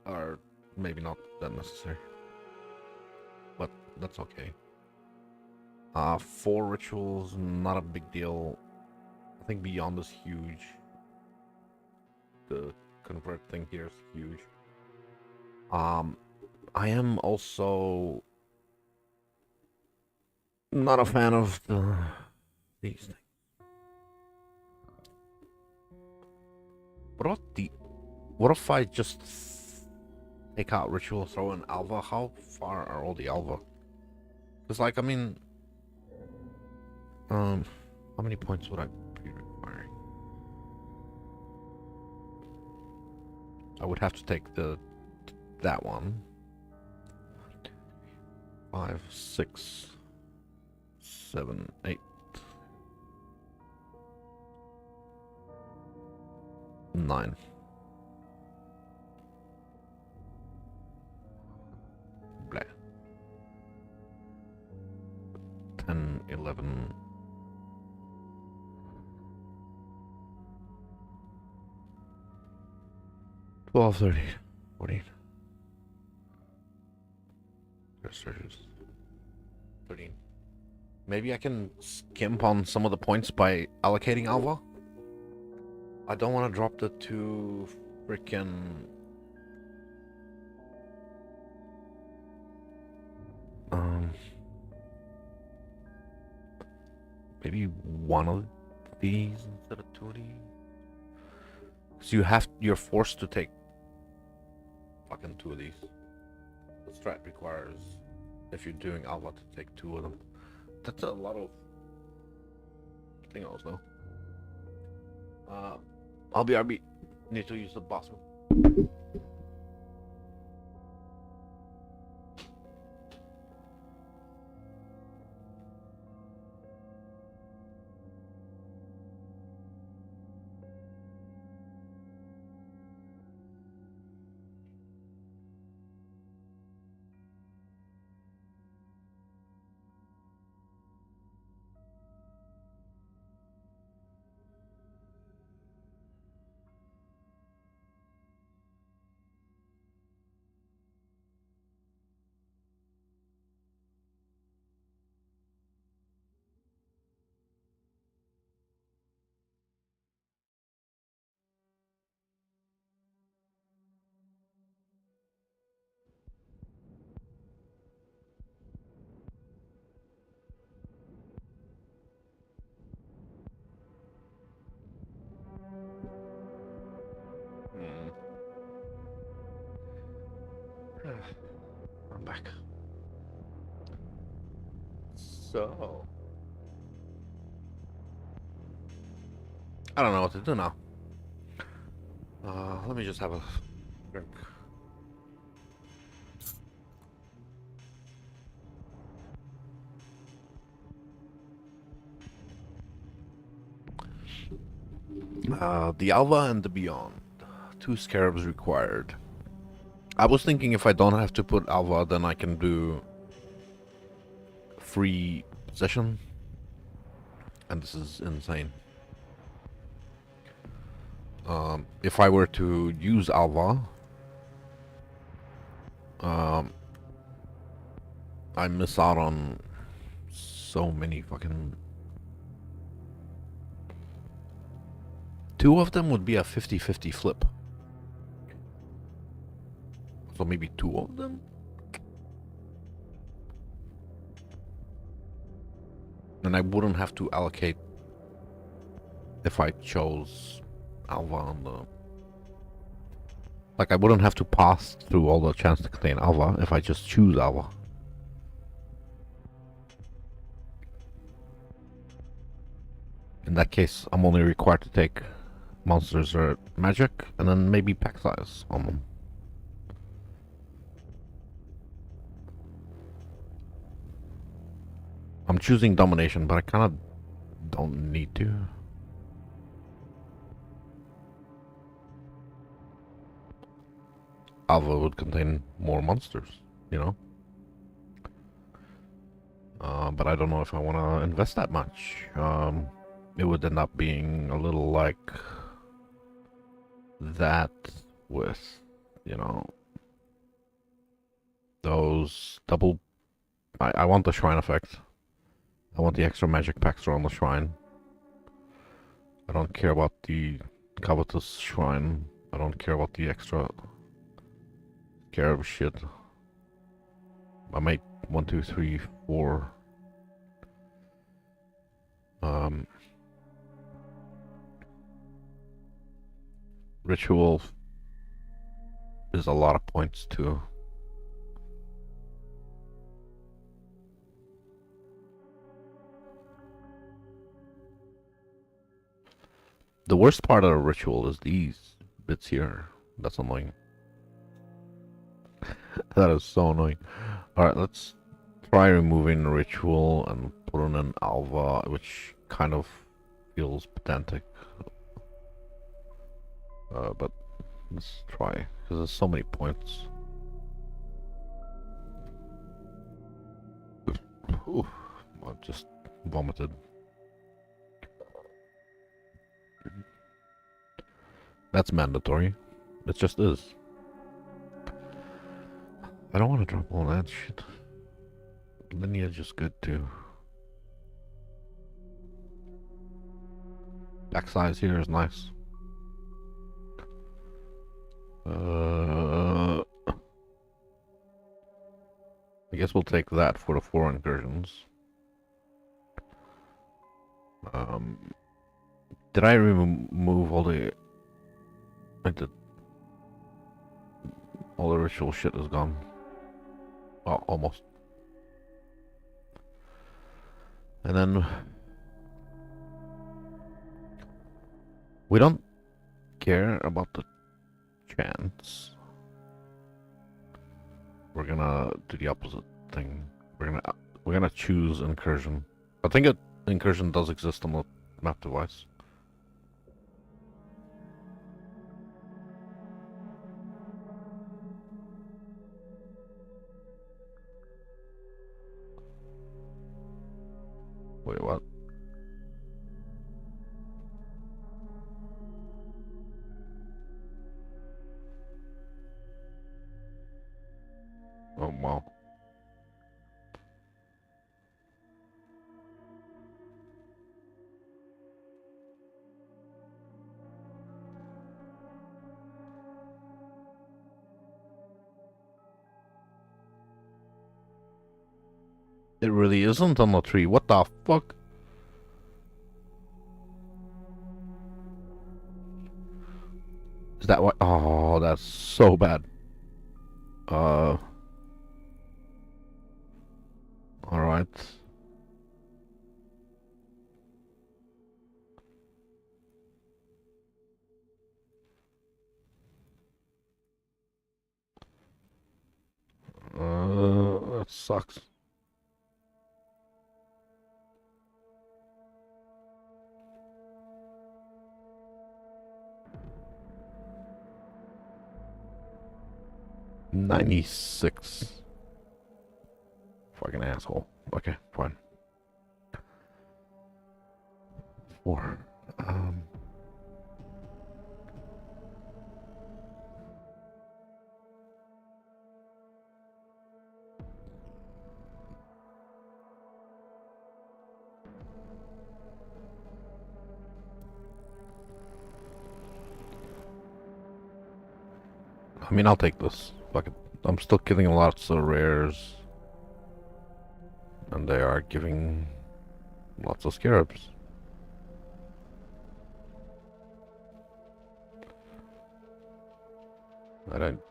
are maybe not that necessary. But that's okay. 4 rituals, not a big deal. I think Beyond is huge. The convert thing here is huge. I am also not a fan of these things. What if I just take out ritual, throw in Alva? How far are all the Alva? Because, like, I mean, how many points would I be requiring? I would have to take that one. 5, 6, 7, 8. 9. Blah. 10, 11. 12, 13, 14. Researchers. 13. Maybe I can skimp on some of the points by allocating Alva? I don't want to drop the 2 freaking... Maybe one of these instead of 2 of these? Because you're forced to take fucking 2 of these. The strat requires, if you're doing Alva, to take 2 of them. That's a lot of thingos, though. I'll be RB. Need to use the boss one. I'm back. So... I don't know what to do now. Let me just have a drink. The Alva and the Beyond. 2 scarabs required. I was thinking if I don't have to put Alva, then I can do free possession. And this is insane. If I were to use Alva, I miss out on so many fucking... Two of them would be a 50-50 flip. So maybe two of them? And I wouldn't have to allocate if I chose Alva on the... Like, I wouldn't have to pass through all the chance to contain Alva if I just choose Alva. In that case, I'm only required to take monsters or magic, and then maybe pack size on them. I'm choosing domination, but I kind of don't need to. Alva would contain more monsters, you know? But I don't know if I want to invest that much. It would end up being a little like that with, you know, those double... I want the shrine effect. I want the extra magic packs around the shrine. I don't care about the covetous shrine. I don't care about the extra scarab shit. I made 1, 2, 3, 4. Ritual is a lot of points too. The worst part of a ritual is these bits here. That's annoying. That is so annoying. Alright, let's try removing ritual and put in an Alva, which kind of feels pedantic. But let's try, because there's so many points. Ooh, I just vomited. That's mandatory. It just is. I don't want to drop all that shit. Lineage is good too. Back size here is nice. I guess we'll take that for the 4 incursions. Did I remove all the... I did. All the ritual shit is gone. Well, almost. And then... we don't care about the chance. We're gonna do the opposite thing. We're gonna choose incursion. I think incursion does exist on the map device. Wait, what? Oh, wow. It really isn't on the tree. What the fuck? Is that what? Oh, that's so bad. Alright. That sucks. $96. Fucking asshole. Okay, fine. 4. I mean, I'll take this. Fuck it. I'm still killing lots of rares. And they are giving lots of scarabs.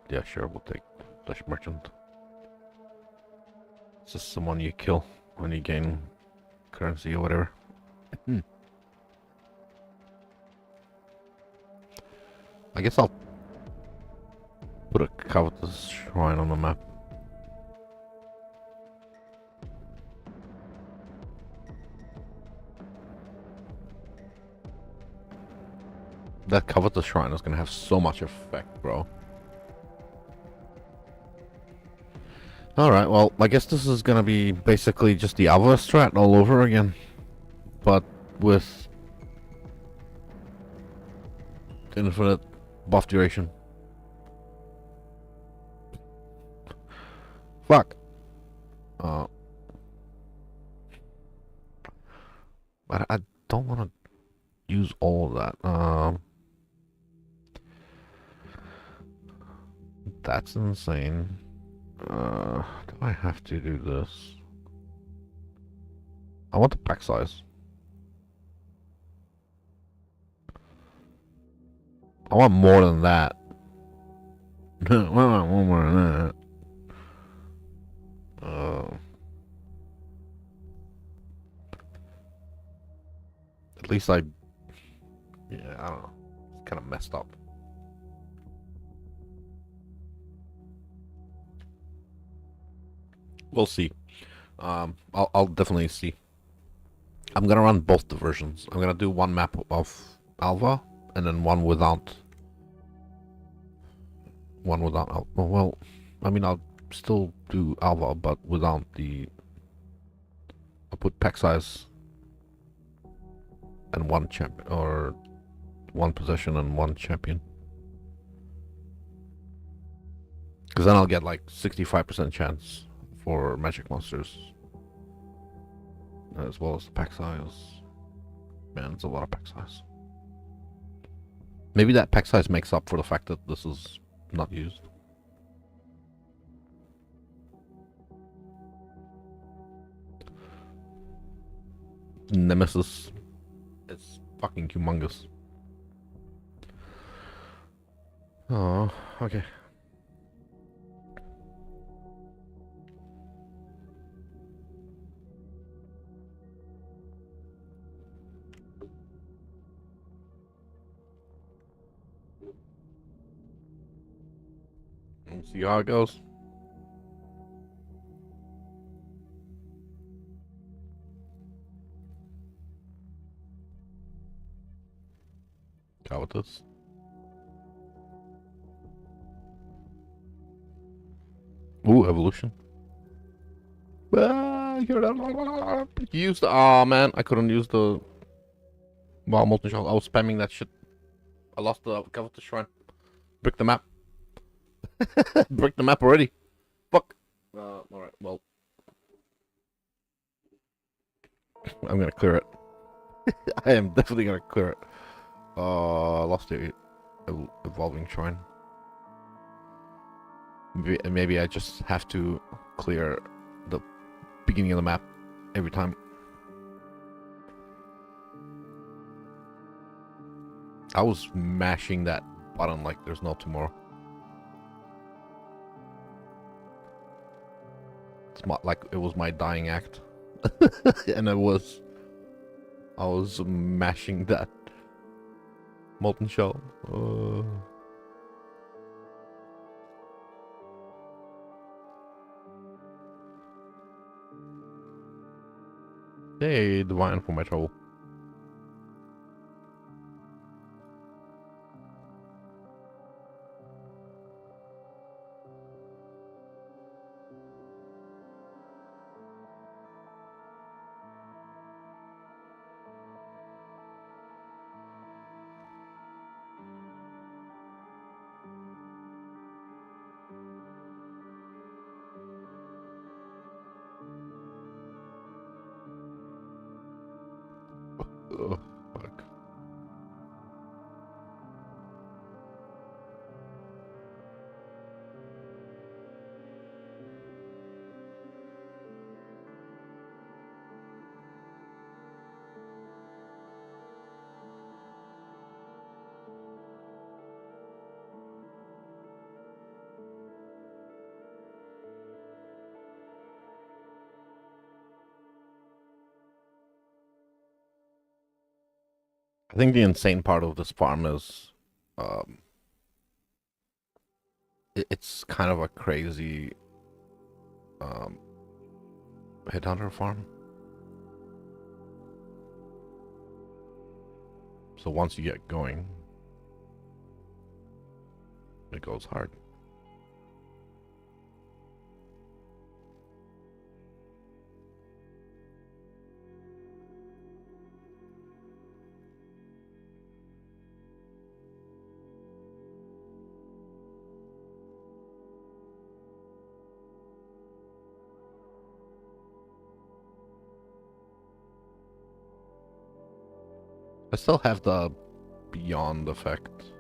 Yeah, sure, we'll take Flesh Merchant. It's just someone you kill when you gain currency or whatever. I guess I'll put a covetous shrine on the map. That covetous shrine is gonna have so much effect, bro. Alright, well, I guess this is gonna be basically just the Alva strat all over again. But with infinite buff duration. Fuck. But I don't want to use all of that. That's insane. Do I have to do this? I want the pack size. I want more than that. I want more than that. At least yeah, I don't know. It's kind of messed up. We'll see. I'll definitely see. I'm gonna run both the versions. I'm gonna do one map of Alva and then one without. Alva. Well, I mean, I'll still do Alva, but without the. I'll put pack size and one champion, or one possession and one champion. Because then I'll get like 65% chance for magic monsters. As well as the pack size. Man, it's a lot of pack size. Maybe that pack size makes up for the fact that this is not used. Nemesis. It's fucking humongous. Oh, okay. We'll see how it goes. Covetous. Ooh, evolution. Use the. Oh man, I couldn't use the. Wow, molten shell. I was spamming that shit. I lost the covetous shrine. Brick the map. Brick the map already. Fuck. Alright, well. I'm gonna clear it. I am definitely gonna clear it. I lost the evolving shrine. Maybe I just have to clear the beginning of the map every time. I was mashing that button like there's no tomorrow. It's like it was my dying act. And I was mashing that molten shell. Hey, divine for my trouble. I think the insane part of this farm is, um, it's kind of a crazy um, headhunter farm. So once you get going, it goes hard. I still have the beyond effect.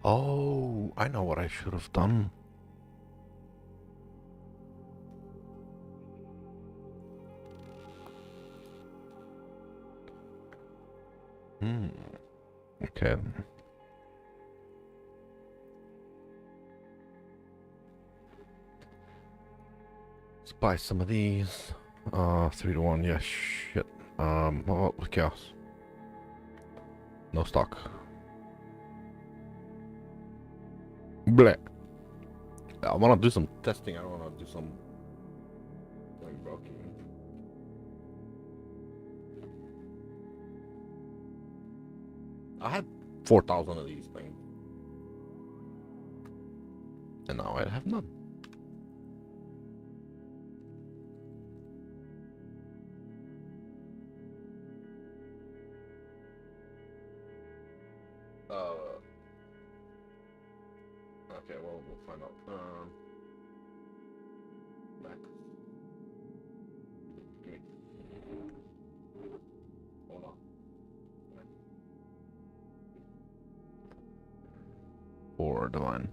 Oh, I know what I should have done. Okay. Let's buy some of these. 3 to 1, yeah, shit. What about with chaos? No stock. Bleh. I wanna do some testing, I don't wanna do some like broken. I had 4,000 of these things. And now I have none. Okay, well, we'll find out. Back. Give me. Hold on. Or divine.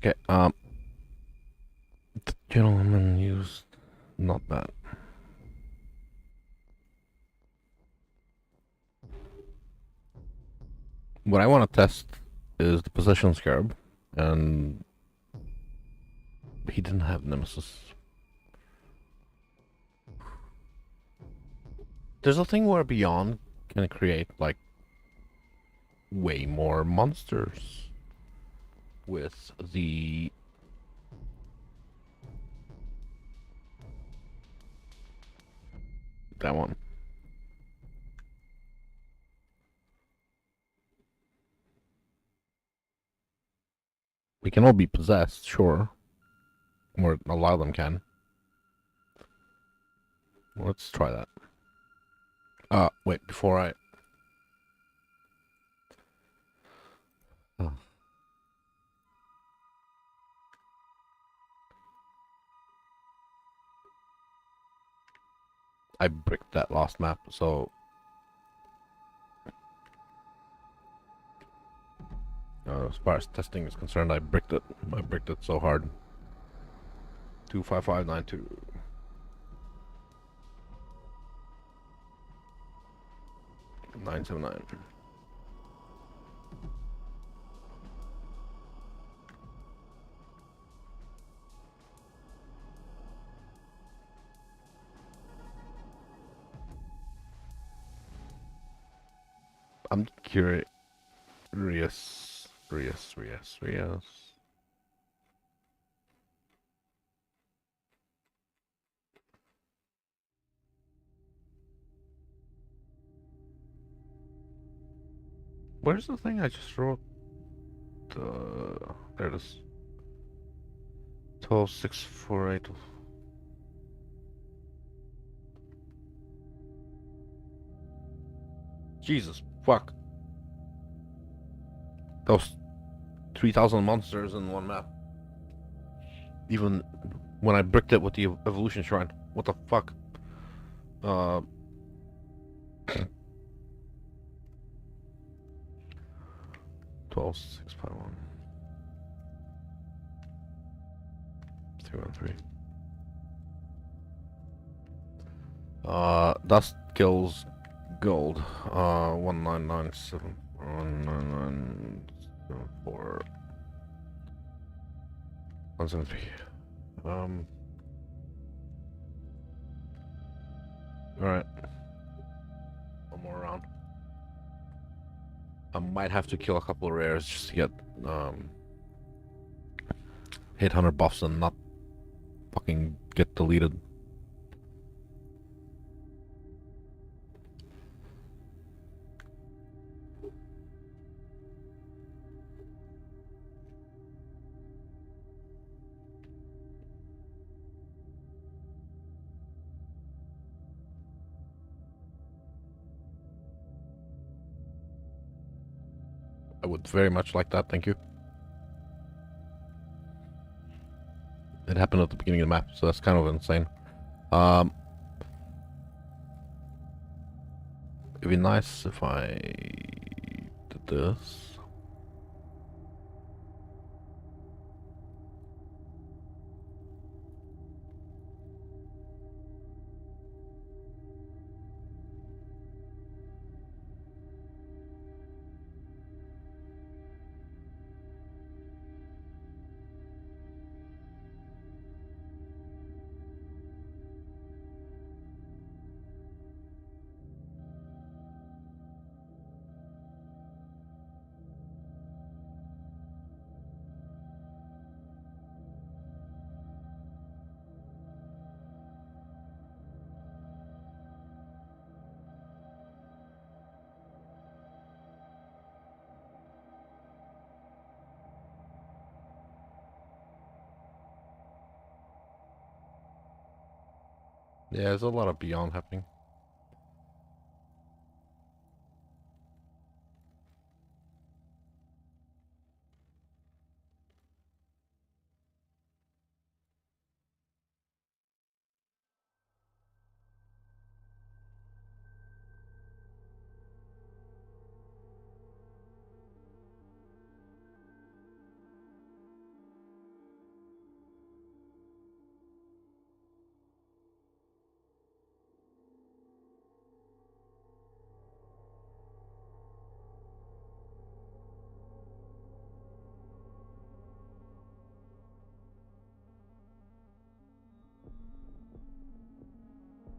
Okay, the gentleman used not that. What I want to test is the possession scarab, and he didn't have nemesis. There's a thing where Beyond can create like way more monsters with the that one. We can all be possessed, sure. Or a lot of them can. Let's try that. Wait, before I... Oh. I bricked that last map, so... as far as testing is concerned, I bricked it. I bricked it so hard. 25592. Nine seven nine. I'm curious. Rias. Where's the thing I just wrote? There it is. 12648. Jesus, fuck. That was 3,000 monsters in one map. Even when I bricked it with the evolution shrine. What the fuck? 12651. 313. Dust kills gold. 1997. 19974. 173. Alright. One more round. I might have to kill a couple of rares just to get hit hunter buffs and not fucking get deleted. I would very much like that, thank you. It happened at the beginning of the map, so that's kind of insane. It'd be nice if I did this. Yeah, there's a lot of beyond happening.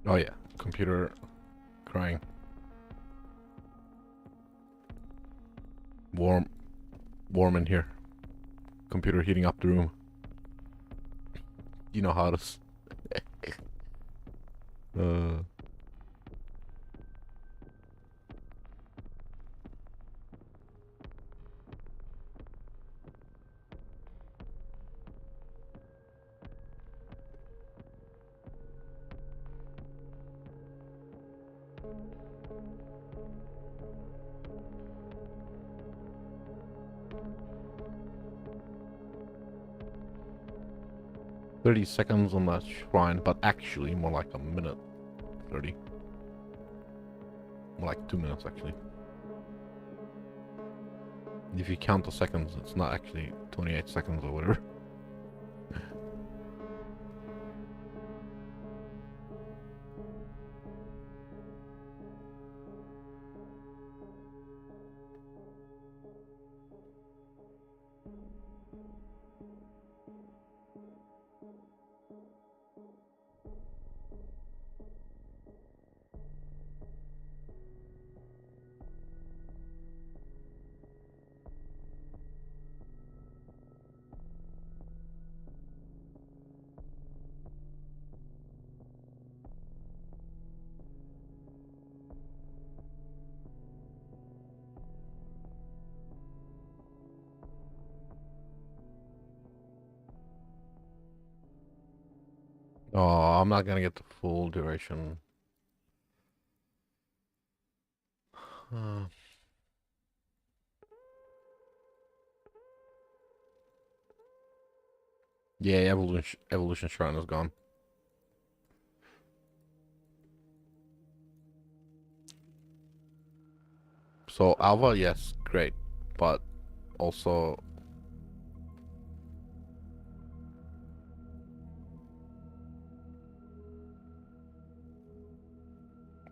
Oh yeah, computer crying. Warm in here. Computer heating up the room. You know how it is. 30 seconds on that shrine, but actually more like a minute 30. More like 2 minutes actually. If you count the seconds, it's not actually 28 seconds or whatever. Oh, I'm not gonna get the full duration. Uh, yeah, evolution shrine is gone. So Alva, yes, great, but also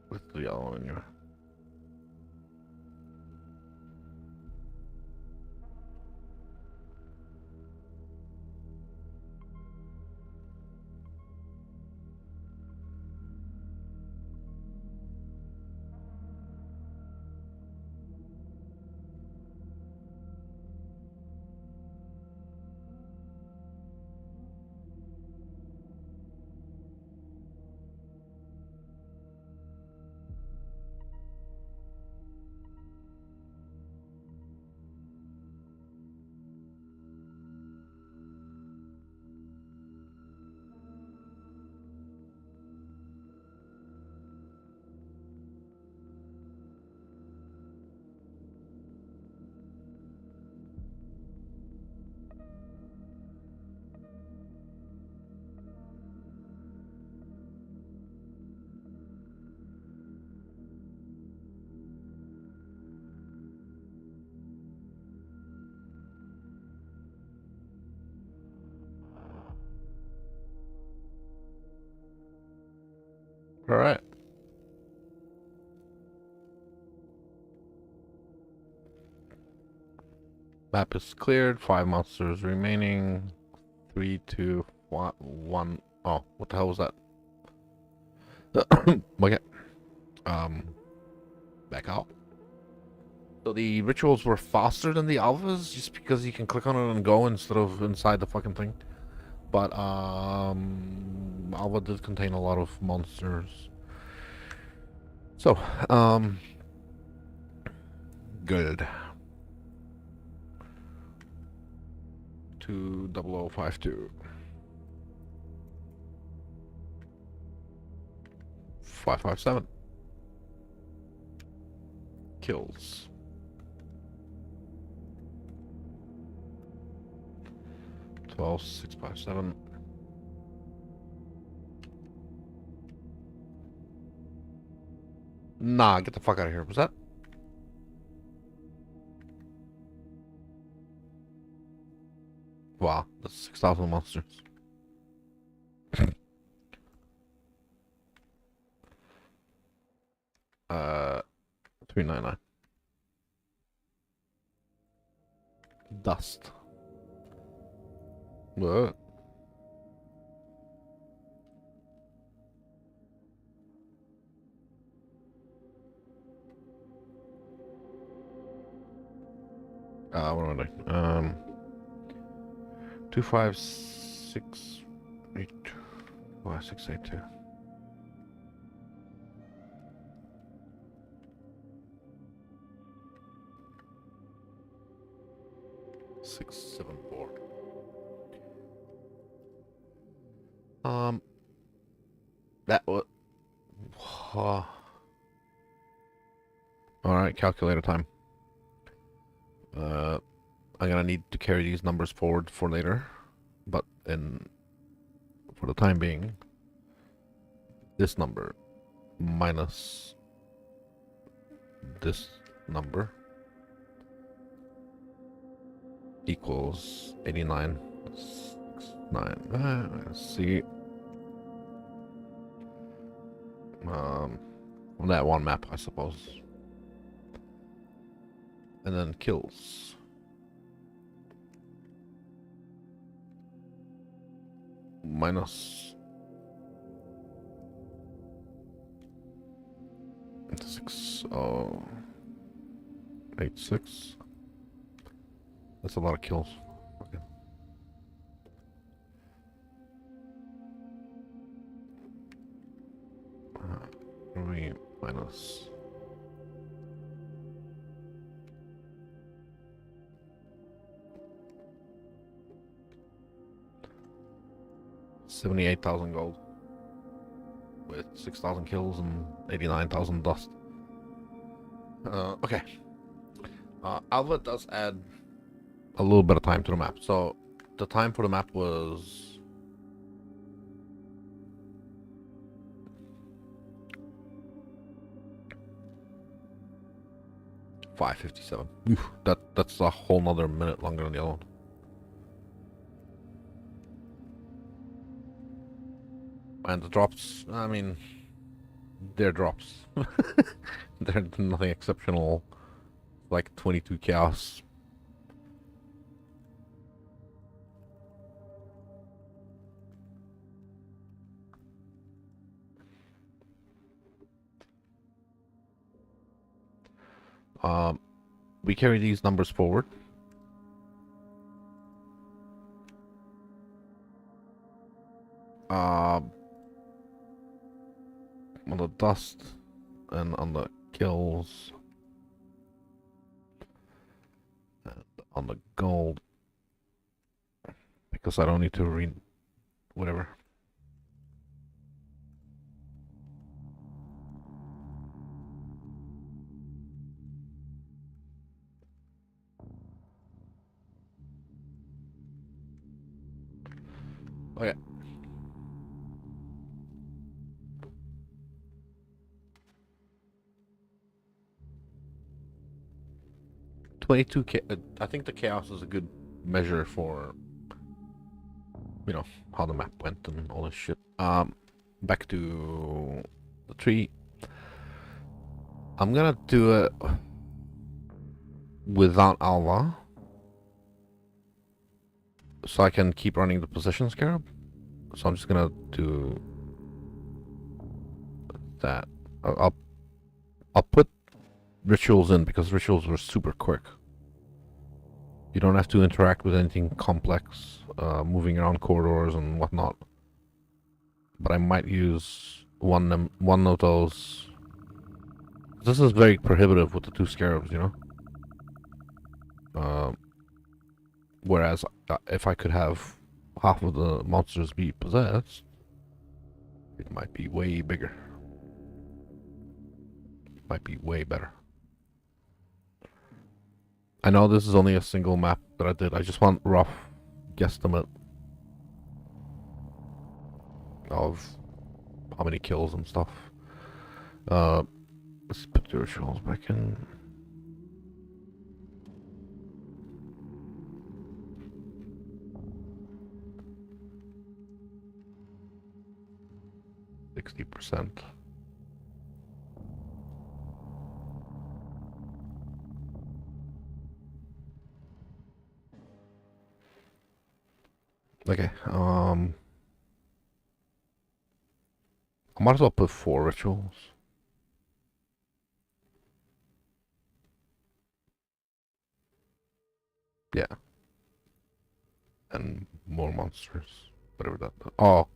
with the yellow in you. All right. Map is cleared. 5 monsters remaining. 3, 2, 1. Oh, what the hell was that? Okay. Back out. So the rituals were faster than the alphas, just because you can click on it and go instead of inside the fucking thing. But alpha did contain a lot of monsters. So, good. 20052. 557. Kills. 12657. Nah, get the fuck out of here. Was that? Wow, that's 6,000 monsters. 399. Dust. What? What am I doing? 25682. 682. 674. That was. Alright, calculator time. I'm gonna need to carry these numbers forward for later, but for the time being, this number minus this number equals 89. 9. Let's see. On that one map, I suppose. And then kills. Minus 6086. That's a lot of kills. Okay. Minus 78,000 gold. with 6,000 kills and 89,000 dust. Okay. Alva does add a little bit of time to the map. So the time for the map was 5:57. That's a whole nother minute longer than the other one. And the drops, I mean, they're drops. They're nothing exceptional. Like 22 chaos. We carry these numbers forward. On the dust and on the kills and on the gold, because I don't need to read whatever. Okay. I think the chaos is a good measure for, you know, how the map went and all this shit. Back to the tree. I'm gonna do it without Alva, so I can keep running the position scarab. So I'm just gonna do that. I'll put rituals in because rituals were super quick. You don't have to interact with anything complex, moving around corridors and whatnot. But I might use one of those. This is very prohibitive with the 2 scarabs, you know. Whereas if I could have half of the monsters be possessed, it might be way bigger. Might be way better. I know this is only a single map that I did. I just want rough guesstimate of how many kills and stuff. Let's put the rituals back in. %. Okay, I might as well put 4 rituals. Yeah. And more monsters. Whatever that. Oh.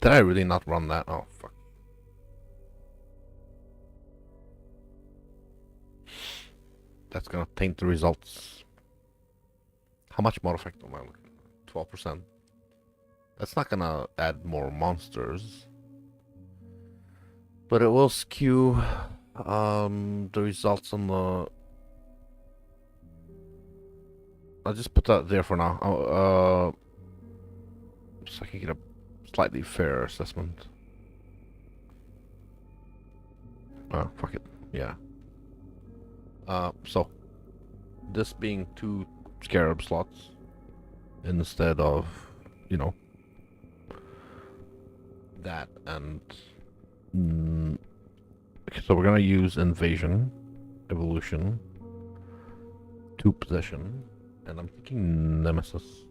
Did I really not run that? Oh, fuck. That's gonna taint the results. How much mod effect am I looking at? 12%. That's not gonna add more monsters. But it will skew the results on the... I'll just put that there for now. So I can get a slightly fairer assessment. Oh, fuck it. Yeah. So this being 2 scarab slots instead of, you know, that and okay, so we're gonna use invasion, evolution, 2 possession, and I'm thinking nemesis.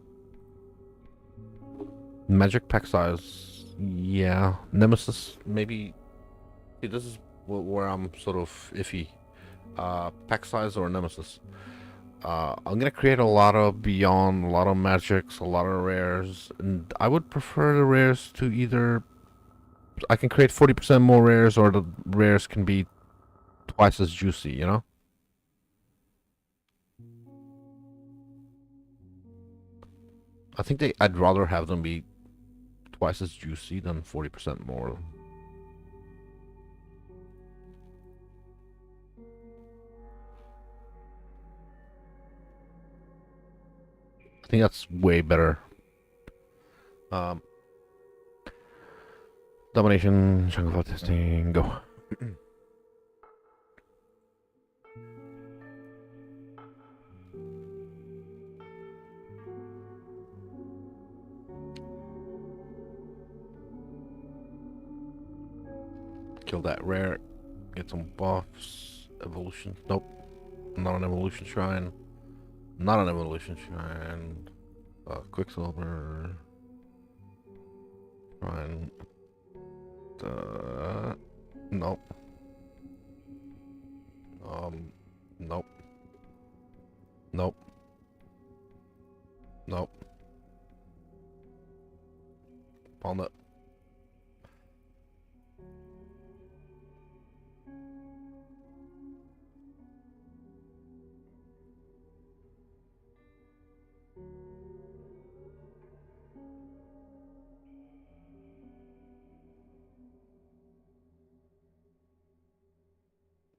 Magic pack size, yeah. Nemesis, maybe. See, this is where I'm sort of iffy. Pack size or nemesis. I'm gonna create a lot of beyond, a lot of magics, a lot of rares, and I would prefer the rares to either... I can create 40% more rares, or the rares can be twice as juicy, you know? I think I'd rather have them be twice as juicy, then 40% more. I think that's way better. Domination, chunk of testing, go. Kill that rare, get some buffs, evolution, nope, not an evolution shrine, not an evolution shrine, Quicksilver, shrine, nope, nope, nope, nope, found it.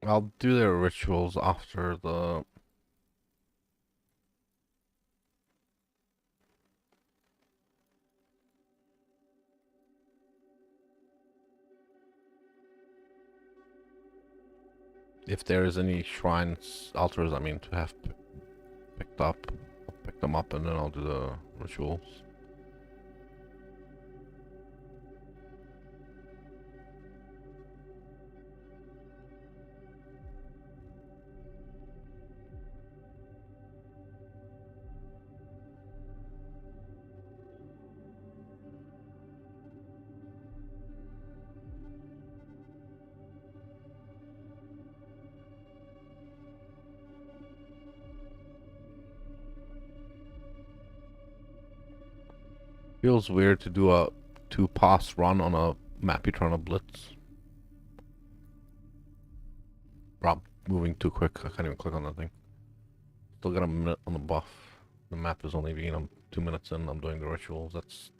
I'll do their rituals after the... If there's any shrines, altars, I mean, to have picked up, I'll pick them up and then I'll do the rituals. Feels weird to do a 2-pass run on a map you're trying to blitz. I'm moving too quick, I can't even click on that thing. Still got a minute on the buff. The map is only being 2 minutes in, I'm doing the rituals. That's...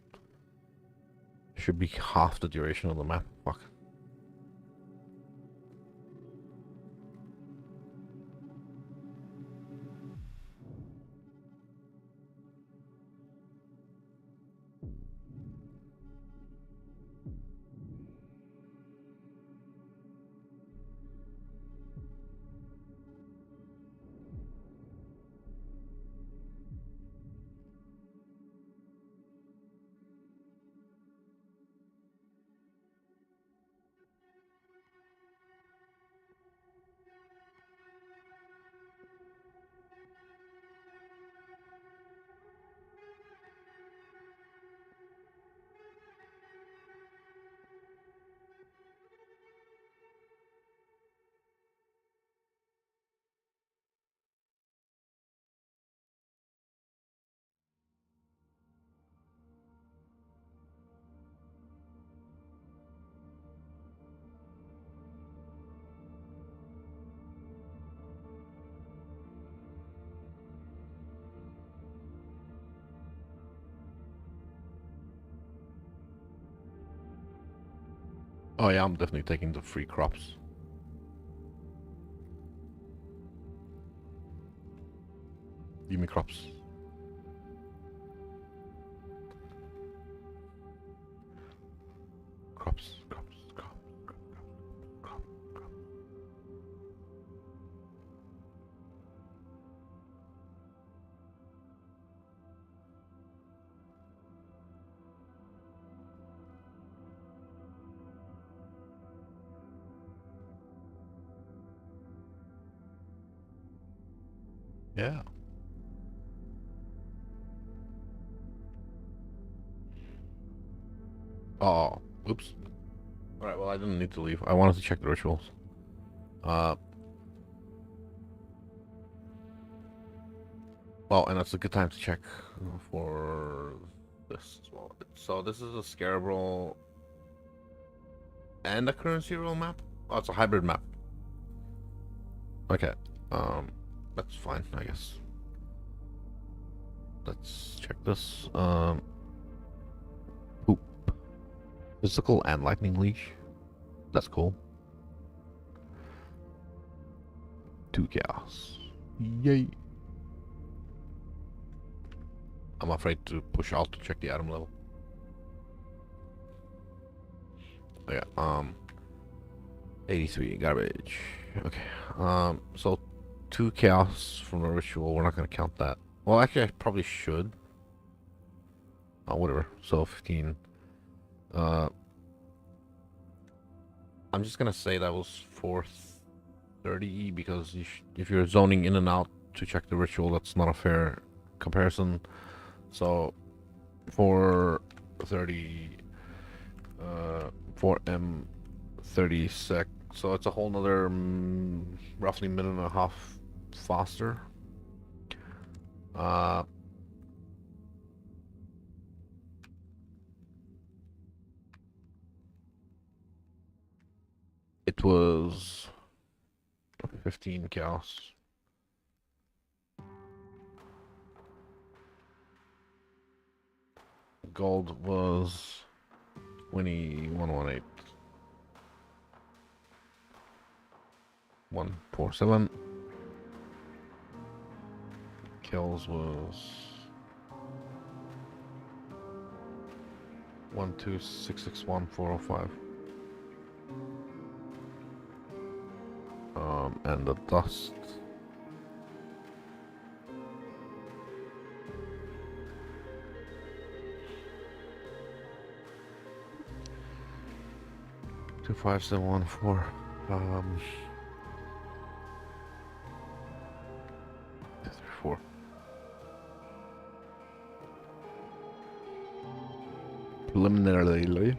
should be half the duration of the map. Fuck. Oh yeah, I'm definitely taking the free crops. Give me crops. Crops, crops, crops, crops, crops, crops. Yeah. Oh, oops. Alright, well I didn't need to leave. I wanted to check the rituals. Well, and that's a good time to check for this as well. So this is a Scarab and a currency roll map? Oh, it's a hybrid map. Okay. That's fine, I guess. Let's check this. Poop. Physical and lightning leash. That's cool. 2 chaos. Yay. I'm afraid to push out to check the item level. Yeah, 83 garbage. Okay. So 2 chaos from the ritual. We're not gonna count that. Well, actually, I probably should. Oh, whatever. So 15. I'm just gonna say that was 430 because if you're zoning in and out to check the ritual, that's not a fair comparison. So 430, 4M 30 sec. So it's a whole nother roughly minute and a half faster. It was 15 chaos. Gold was 2118. 147. Kills was 12661,405. And the dust. Two five seven one four. 234. Preliminarily.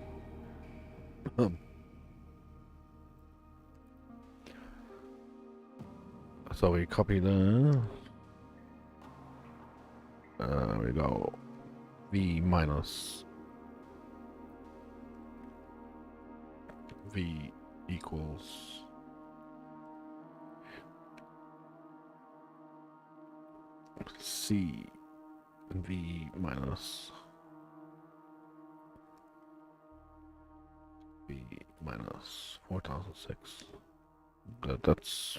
So we copy the. There we go. V minus V equals C V minus V minus 4006. That's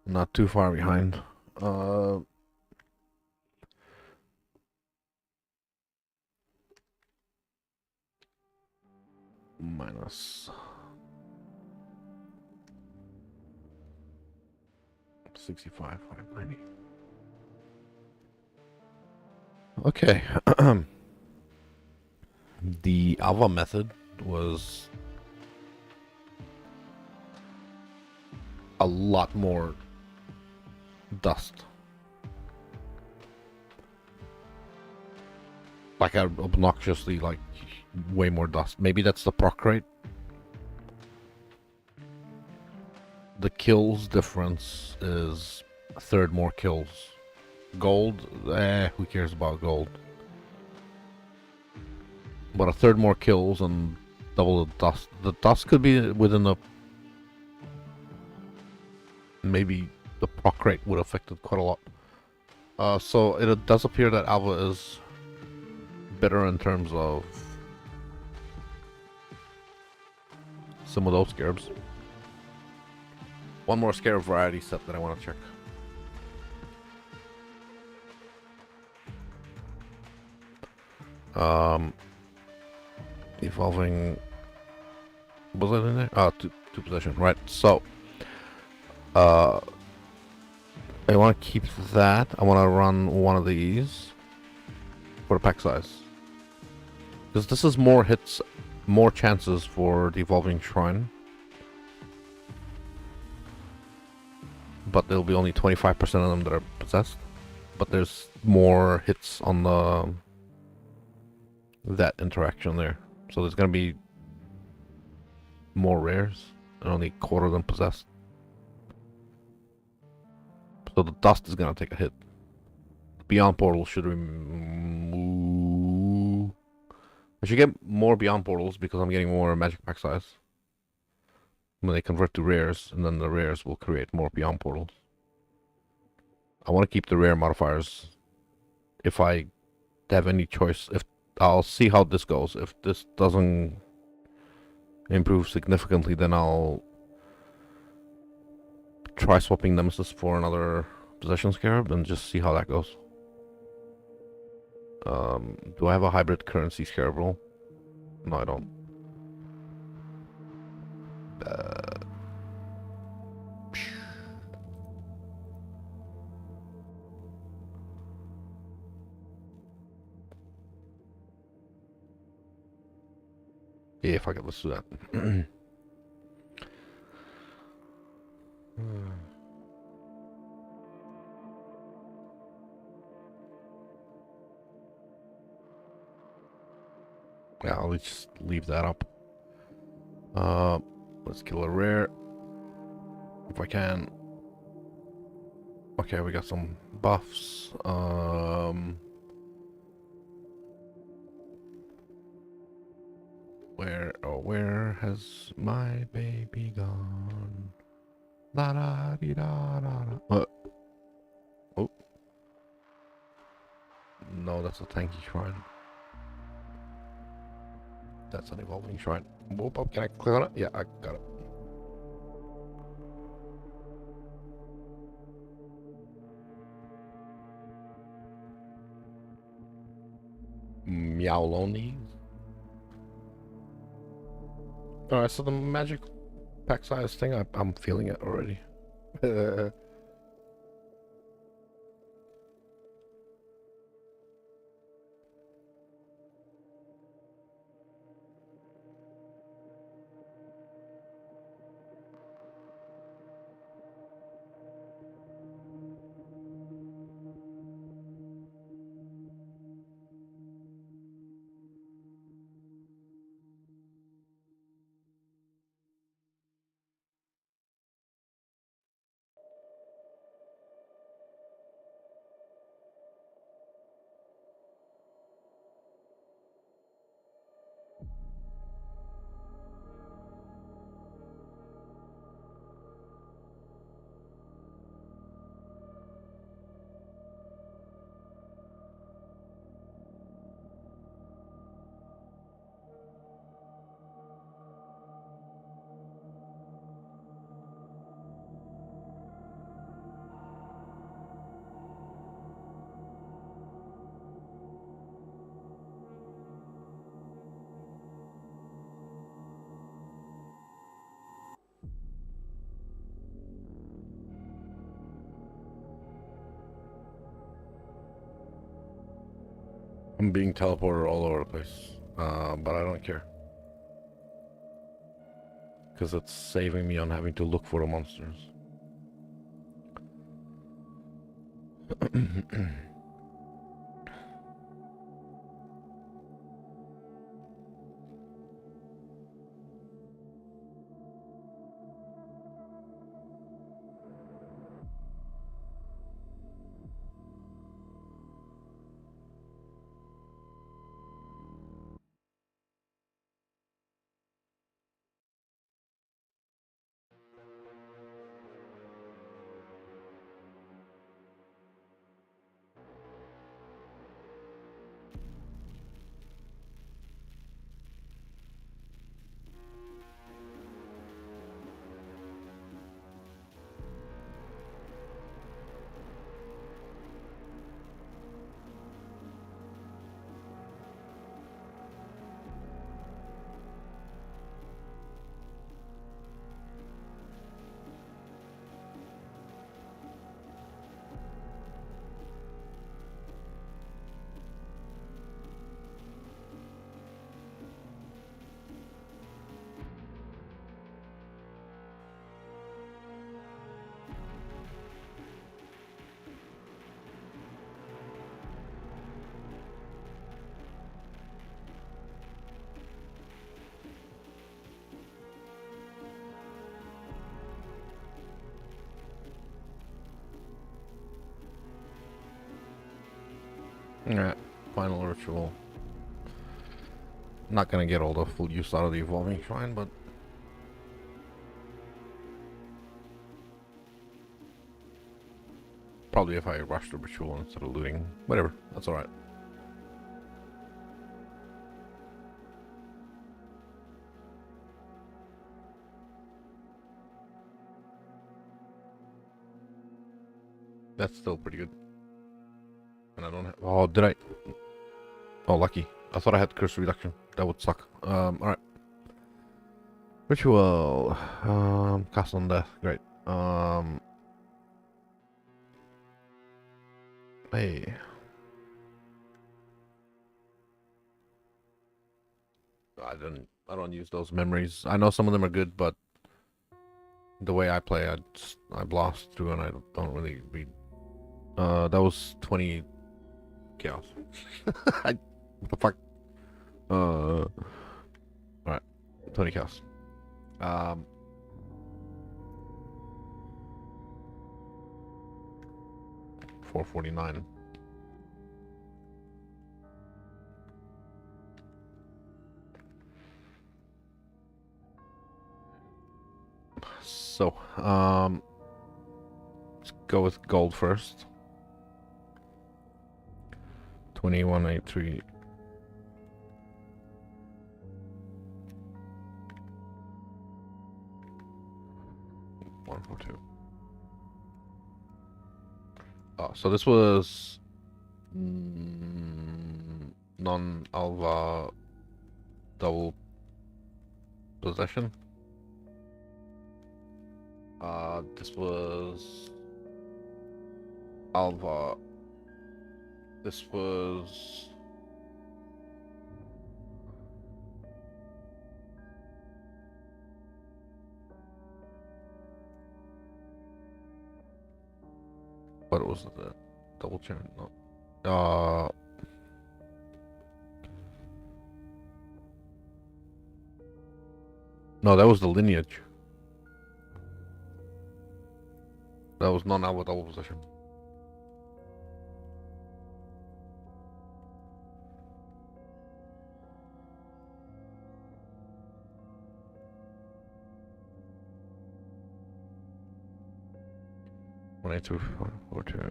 not too far behind. Minus 65,590. Okay. The Alva method was a lot more dust. Like obnoxiously, like way more dust. Maybe that's the proc rate. The kills difference is a third more kills. Gold, who cares about gold? But a third more kills and double the dust. The dust could be within a... Maybe the proc rate would affect it quite a lot. So it does appear that Alva is better in terms of some of those scarabs. One more scarab variety set that I want to check. Evolving. Was that in there? Oh, two position. Right. So, I want to keep that. I want to run one of these for the pack size. Because this is more hits, more chances for the evolving shrine. But there'll be only 25% of them that are possessed. But there's more hits on the that interaction there. So there's gonna be more rares and only a quarter of them possessed. So the dust is gonna take a hit. Beyond portal should remove. I should get more beyond portals because I'm getting more magic pack size when they convert to rares, and then the rares will create more beyond portals. I want to keep the rare modifiers if I have any choice. If I'll see how this goes. If this doesn't improve significantly, then I'll try swapping Nemesis for another Possession Scarab and just see how that goes. Do I have a hybrid currency Scarab roll? No, I don't. Yeah, fuck it, let's do that. Yeah, I'll just leave that up. Let's kill a rare. If I can. Okay, we got some buffs. Where has my baby gone? La da dee da da da. Oh. No, that's a tanky shrine. That's an evolving shrine. Whoop, can I click on it? Yeah, I got it. Meowlonies. Alright, so the magic pack size thing, I'm feeling it already. I'm being teleported all over the place, but I don't care. Because it's saving me on having to look for the monsters. Alright, final ritual. Not gonna get all the full use out of the evolving shrine, but probably if I rush the ritual instead of looting. Whatever, that's alright. That's still pretty good. And I don't have... Oh, did I? Oh, lucky. I thought I had curse reduction. That would suck. Alright. Ritual. Cast on death. Great. Hey. I don't use those memories. I know some of them are good, but the way I play, I blast through and I don't really read. That was 20 chaos. What the fuck? Alright. 20 chaos. 449. So, let's go with gold first. 2183. One, four, two. Oh, so this was non-alva double possession. This was alva. This was what was it? Double check? No. No, that was the lineage. That was non-alva double possession. One, eight, two, four, two.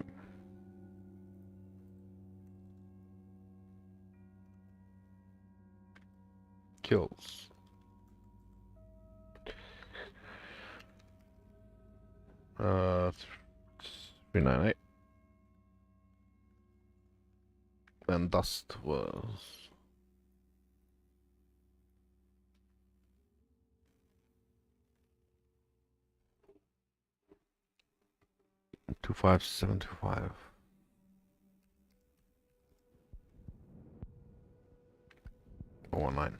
Kills. Uh, 398. And dust was 25725. 019.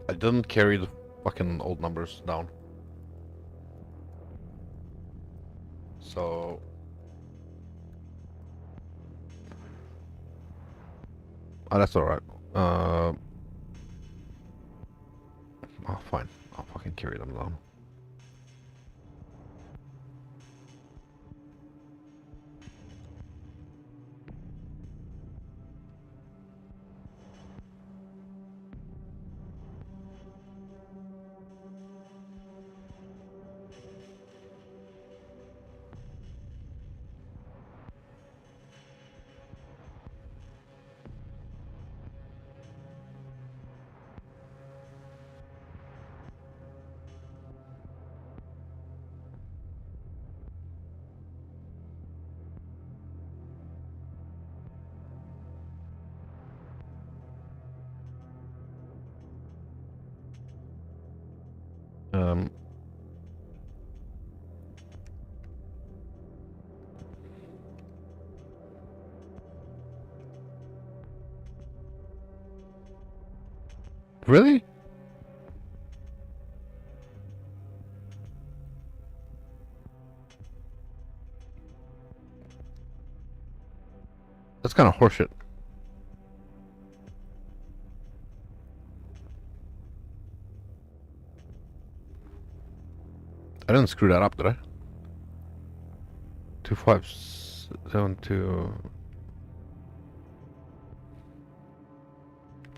I didn't carry the fucking old numbers down. So oh, that's alright. Oh, fine. I'll fucking carry them down. Really? That's kind of horseshit. I didn't screw that up, did I? 2572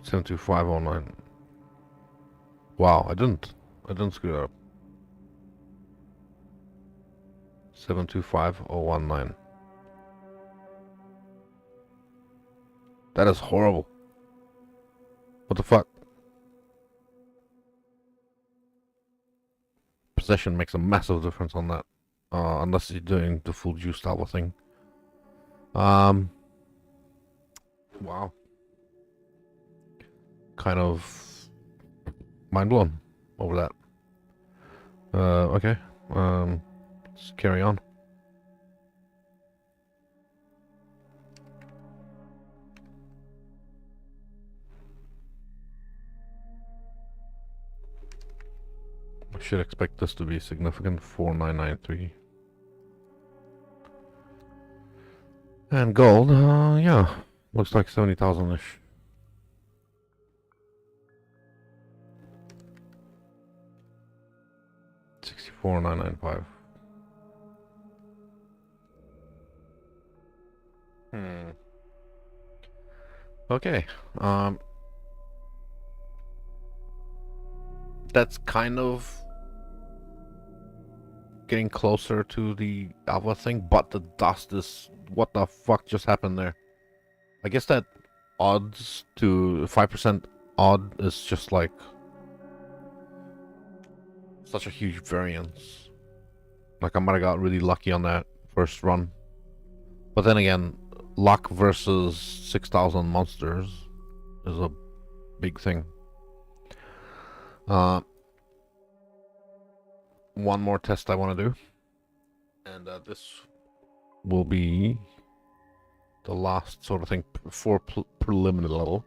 72509. Wow, I didn't screw that up. 725019. That is horrible. What the fuck? Possession makes a massive difference on that. Unless you're doing the full juice alpha thing. Wow. Kind of mind blown over that. Okay. Let's carry on. I should expect this to be significant. 4993. And gold, yeah. Looks like 70,000-ish. $64,995. Okay. That's kind of getting closer to the alpha thing, but the dust is... What the fuck just happened there? I guess that odds to 5% odd is just like such a huge variance. Like I might have got really lucky on that first run. But then again, luck versus 6,000 monsters is a big thing. One more test I want to do. And this will be the last sort of thing for preliminary.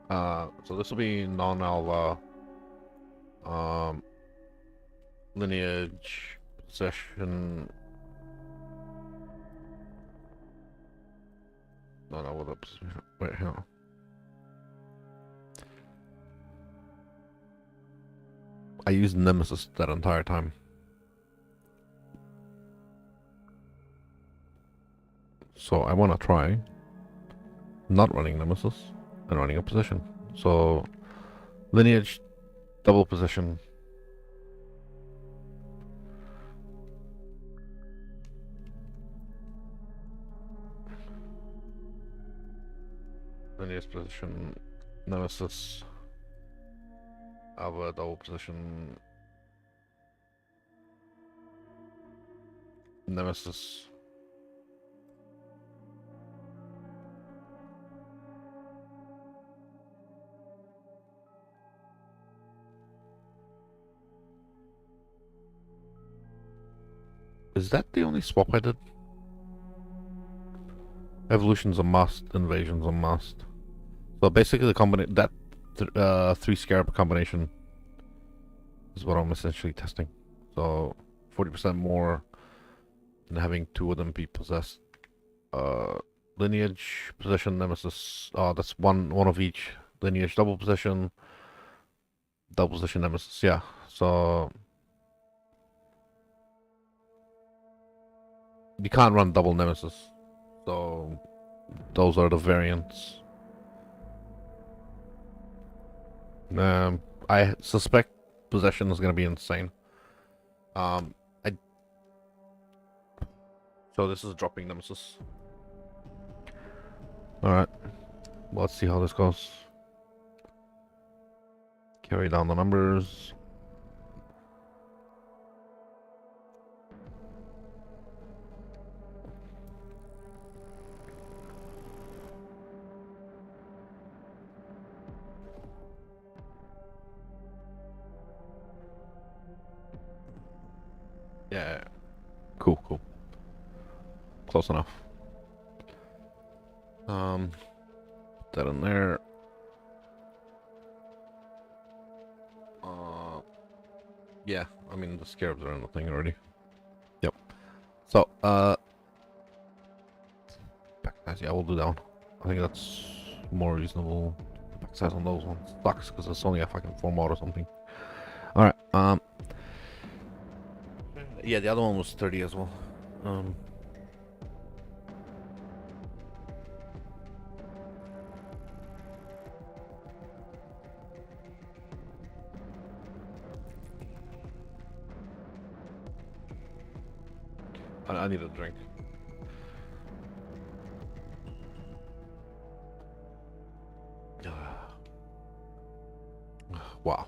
So this will be non-alpha lineage possession. No, what up? Wait, hang on. I used Nemesis that entire time. So I want to try not running Nemesis and running a position. So lineage, double position. Lineage position, Nemesis. Alpha, double position. Nemesis. Is that the only swap I did? Evolution's a must, invasion's a must. So basically the combination, that 3 scarab combination is what I'm essentially testing. So 40% more than having 2 of them be possessed. Lineage, possession, Nemesis. That's one of each. Lineage, double possession, Nemesis. Yeah. So you can't run double Nemesis. So those are the variants. I suspect possession is gonna be insane. So this is dropping Nemesis. Alright. Let's see how this goes. Carry down the numbers. Yeah. Cool. Close enough. Put that in there. Yeah, I mean the scarabs are in the thing already. Yep. So, back size, yeah, we'll do that one. I think that's more reasonable. Back size on those ones sucks because it's only a fucking 4 mod or something. Alright, yeah, the other one was 30 as well. I need a drink. Wow.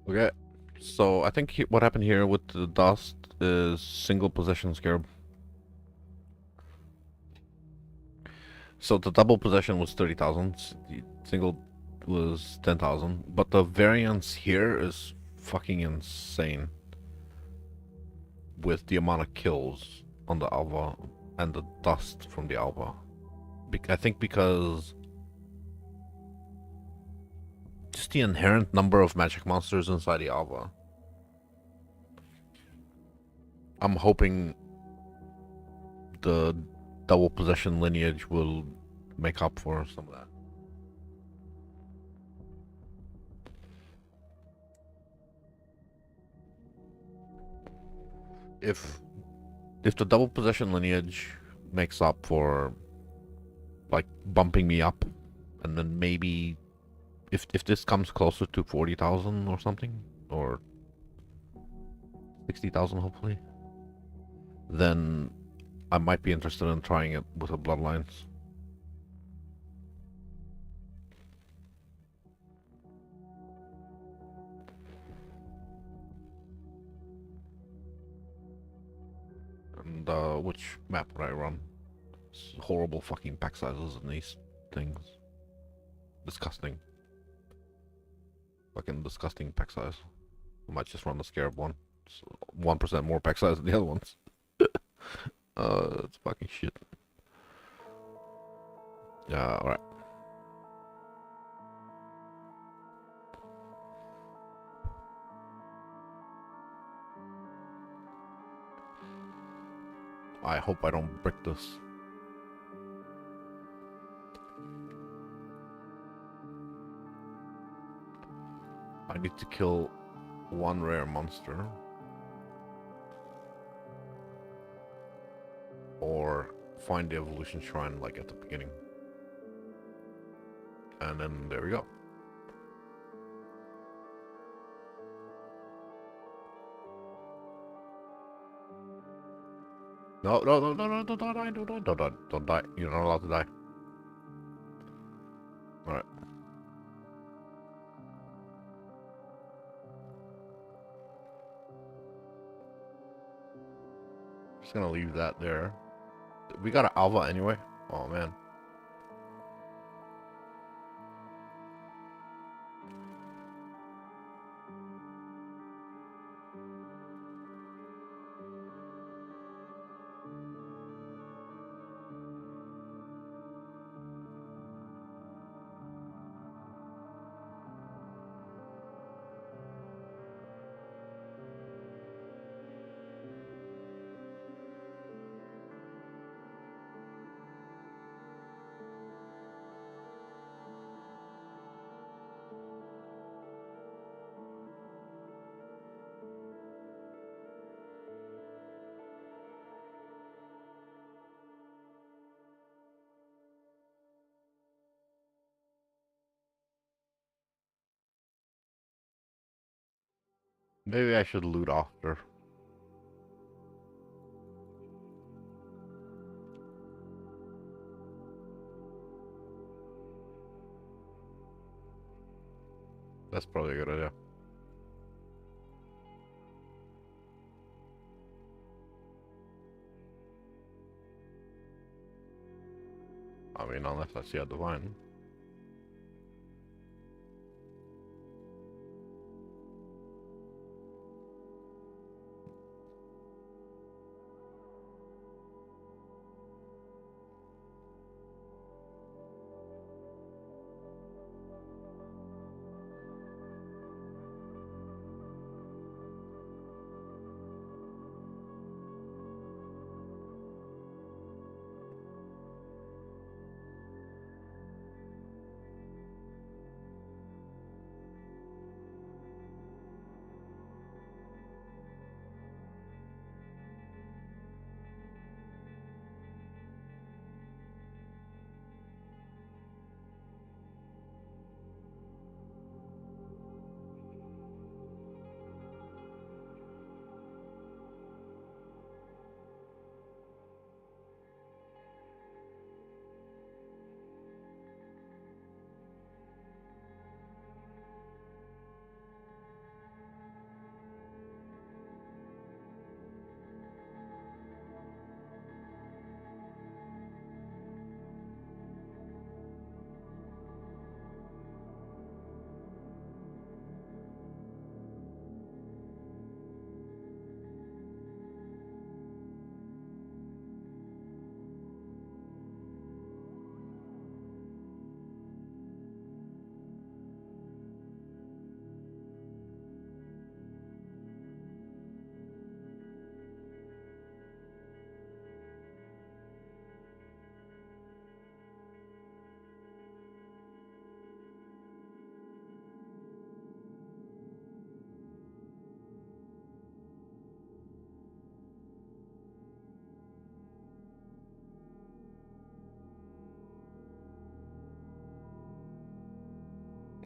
Okay, so I think what happened here with the dust is single possession scarab. So the double possession was 30,000, the single was 10,000, but the variance here is fucking insane with the amount of kills on the Alva and the dust from the Alva. I think because just the inherent number of magic monsters inside the Alva. I'm hoping the double possession lineage will make up for some of that. If the double possession lineage makes up for like bumping me up, and then maybe if this comes closer to 40,000 or something, or 60,000 hopefully, then I might be interested in trying it with the bloodlines. And which map would I run? It's horrible fucking pack sizes in these things. Disgusting. Fucking disgusting pack size. I might just run the Scarab one. It's 1% more pack size than the other ones. It's fucking shit. Yeah, alright. I hope I don't break this. I need to kill one rare monster. Or find the evolution shrine like at the beginning. And then there we go. No, no, no, no, no, don't die, don't die, don't die, don't die. You're not allowed to die. Alright. Just gonna leave that there. We got an Alva anyway. Oh man. Maybe I should loot after. That's probably a good idea. I mean, unless I see a divine.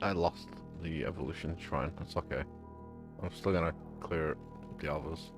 I lost the evolution shrine. That's okay. I'm still gonna clear the others.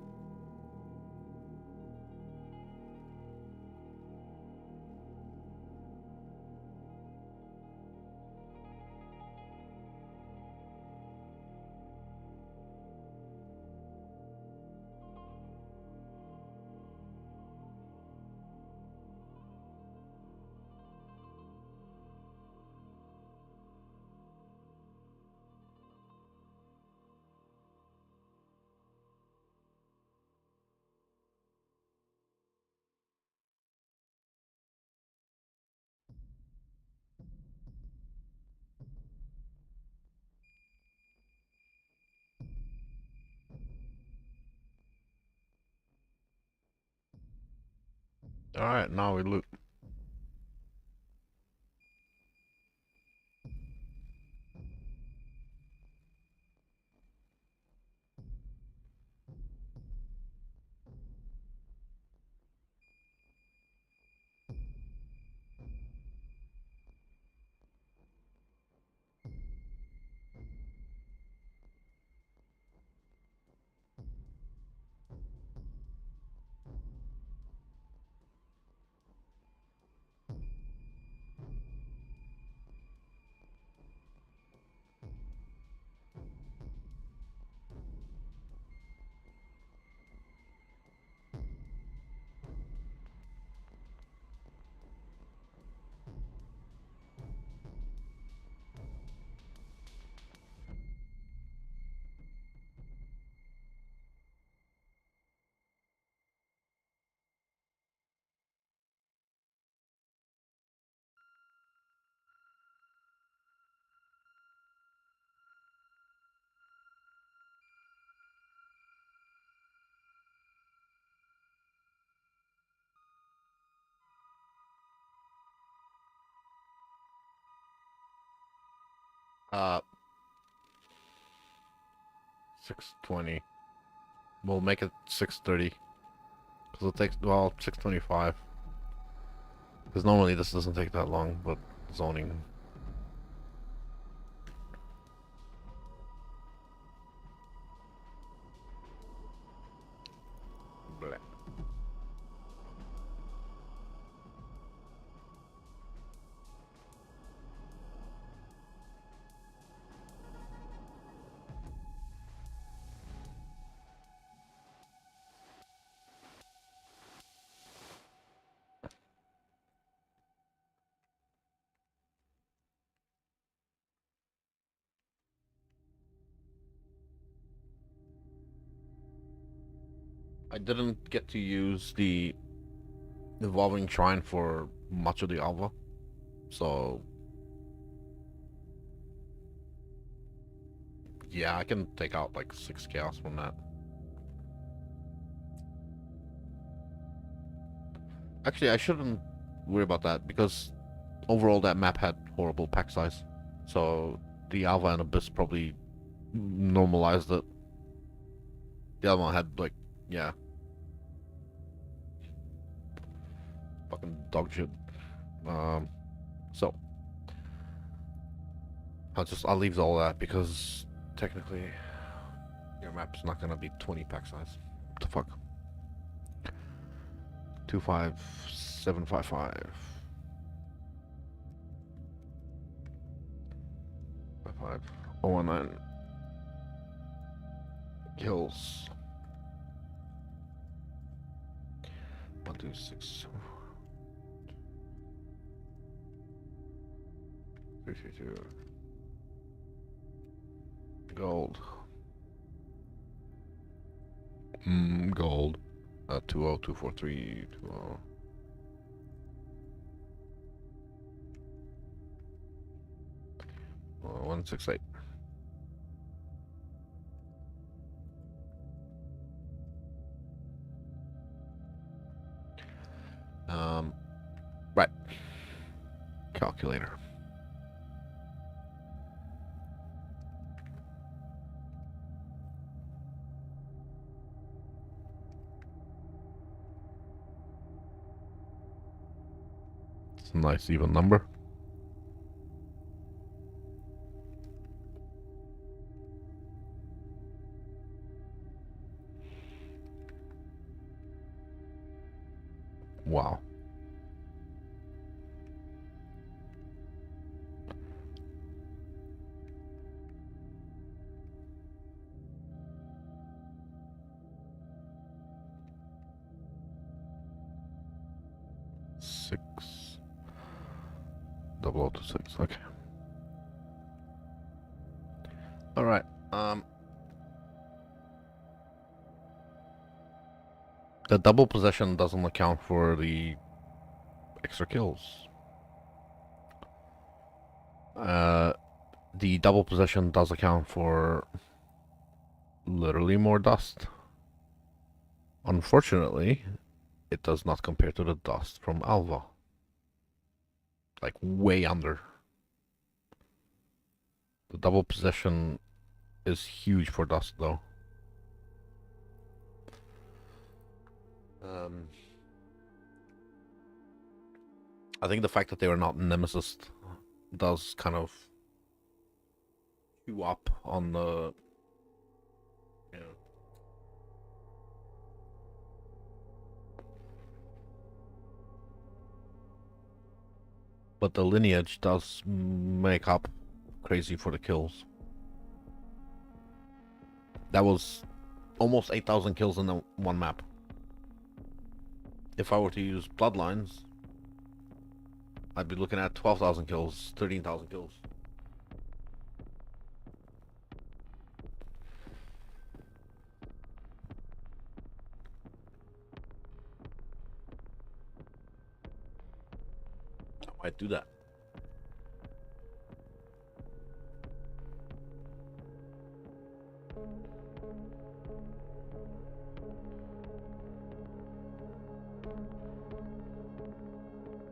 Alright, now we loot. Uh, 6:20. We'll make it 6:30. Because it takes, well, 6:25. Because normally this doesn't take that long, but zoning. Bleh. I didn't get to use the evolving shrine for much of the alpha, so yeah, I can take out like 6 chaos from that. Actually, I shouldn't worry about that because overall that map had horrible pack size, so the alpha and abyss probably normalized it. The other one had like, yeah, fucking dog shit. So I'll leave all that because technically your map's not gonna be 20 pack size. What the fuck? 25755. 55. 019 kills. 126. 332. Gold. Gold. 20243. 168. Right. Calculator. It's a nice even number. 0026. Okay. All right. The double possession doesn't account for the extra kills. The double possession does account for literally more dust. Unfortunately, it does not compare to the dust from Alva. Like, way under. The double possession is huge for dust, though. I think the fact that they are not Nemesis does kind of chew up on the, you know. But the lineage does make up crazy for the kills. That was almost 8,000 kills in the one map. If I were to use Bloodlines, I'd be looking at 12,000 kills, 13,000 kills. I might do that.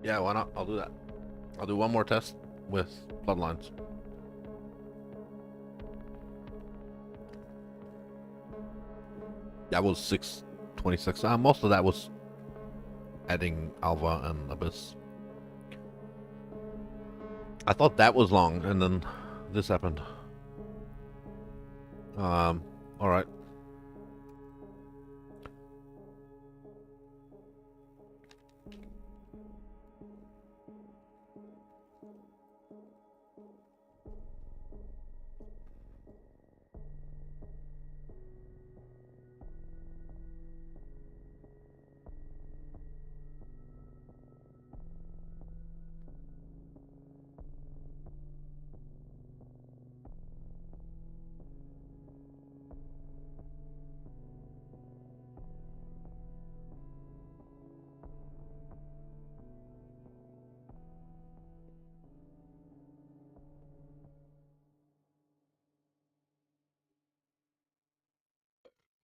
Yeah, why not? I'll do that. I'll do one more test with Bloodlines. That was 626. Most of that was adding Alva and Abyss. I thought that was long, and then this happened. Alright.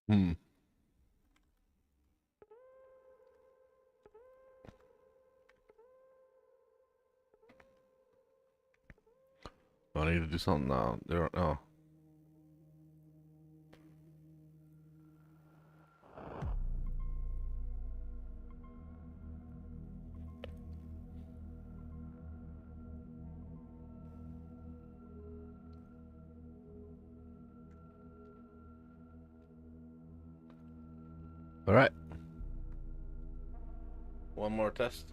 Hmm. I need to do something now. There. Oh. All right. One more test.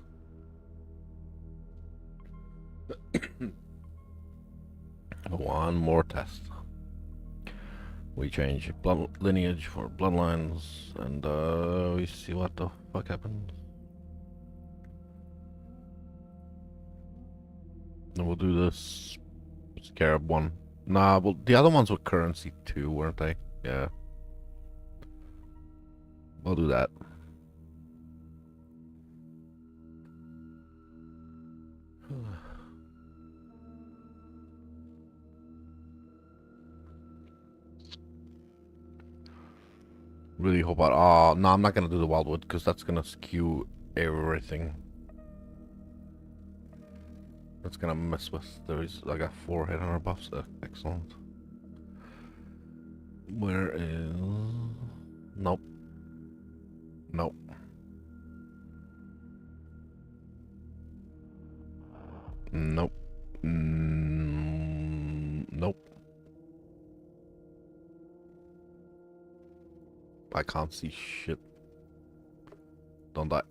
One more test. We change blood lineage for bloodlines, and we see what the fuck happens. And we'll do this Scarab one. Nah, well, the other ones were currency too, weren't they? Yeah. We'll do that. Really hope I... no, I'm not gonna do the Wildwood, because that's gonna skew everything. That's gonna mess with... I got 4 headhunter buffs. Excellent. Where is... Nope. Nope. Nope. Nope. I can't see shit. Don't die.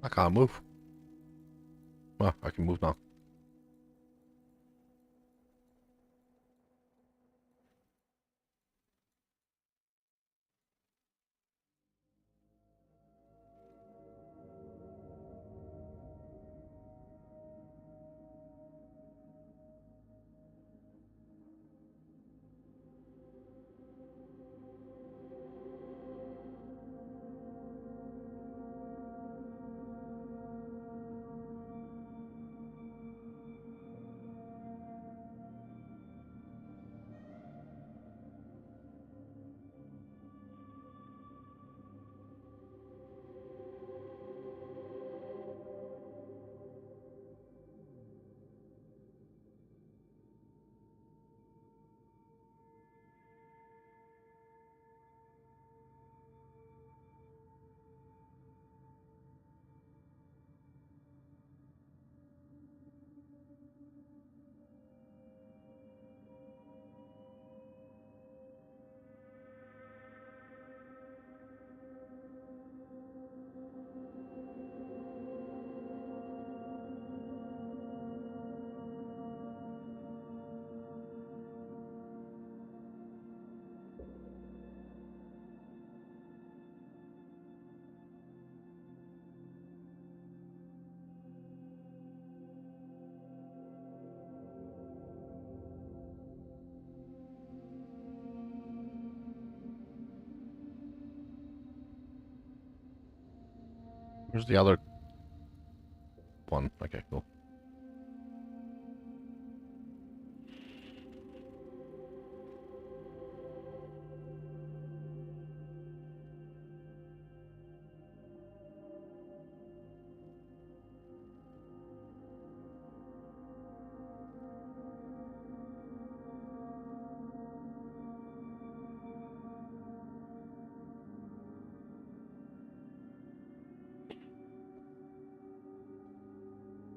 I can't move. Well, I can move now. Where's the other one? Okay, cool.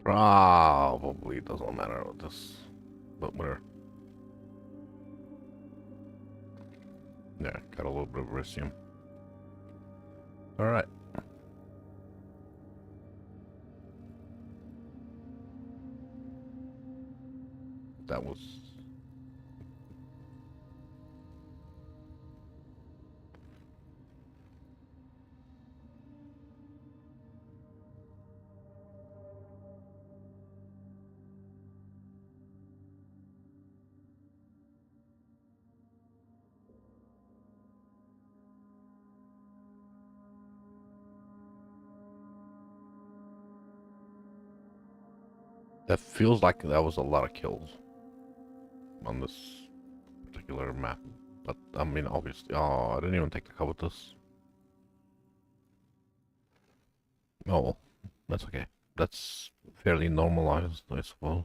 Probably doesn't matter with this, but whatever. Yeah, got a little bit of Elysium. Alright. That was... That feels like that was a lot of kills on this particular map. But, I mean, obviously... Oh, I didn't even take the covetous. Oh, well, that's okay. That's fairly normalized, I suppose.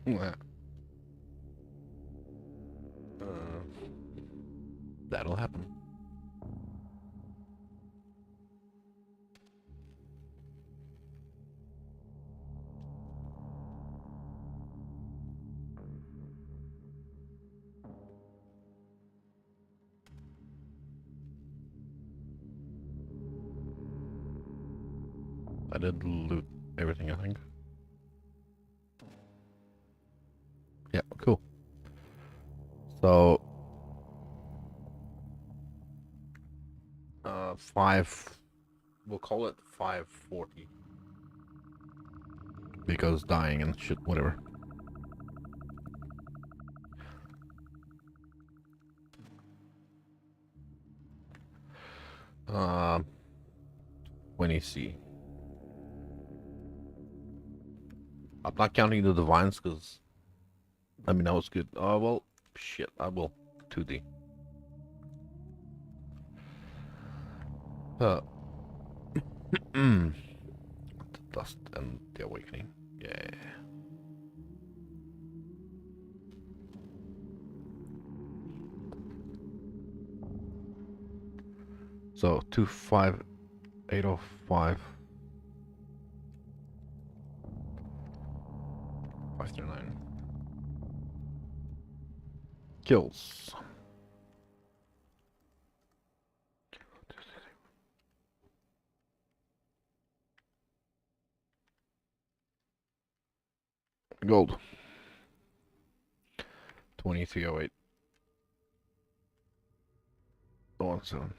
Yeah. That'll happen. I did loot everything, I think. Yeah, cool. So, 5, we'll call it 540. Because dying and shit, whatever. Um, 20C. I'm not counting the divines because, I mean, that was good. Well, shit, I will. 2D. The dust and the awakening. Yeah. So 25805. 539. Kills. Gold. 2308. 17.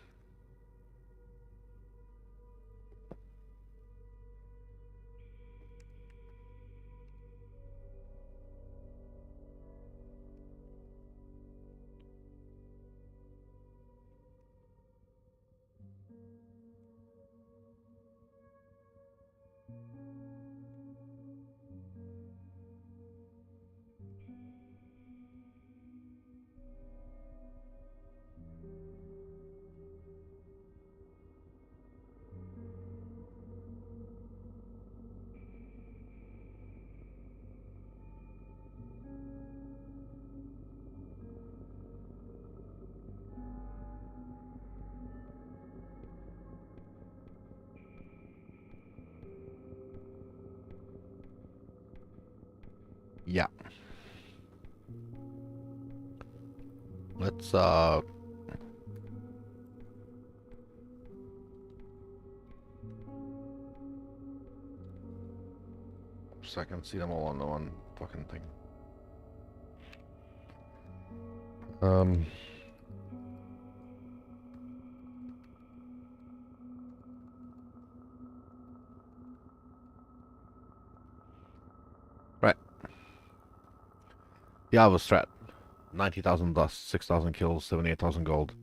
Yeah. Let's so I can see them all on the one fucking thing. Right. The Alva strat. 90,000 dust, 6,000 kills, 78,000 gold.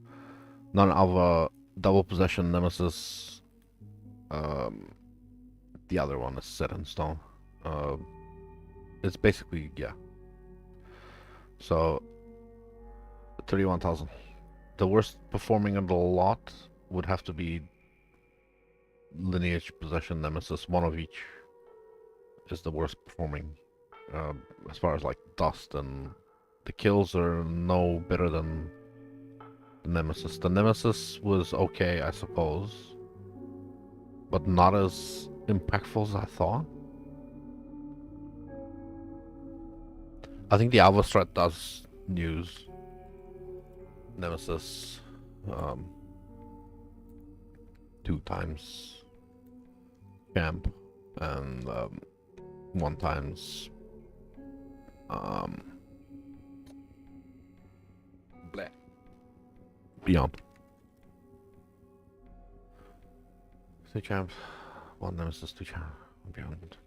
Non-Alva double possession nemesis. The other one is set in stone. It's basically, yeah. So 31,000. The worst performing of the lot would have to be lineage possession nemesis. One of each is the worst performing, as far as like dust, and the kills are no better than the nemesis. The nemesis was okay, I suppose, but not as impactful as I thought. I think the Alva strat does use nemesis 2 times camp and 1 times bleh, beyond. 2 champ, 1 nemesis, 2 champ, beyond.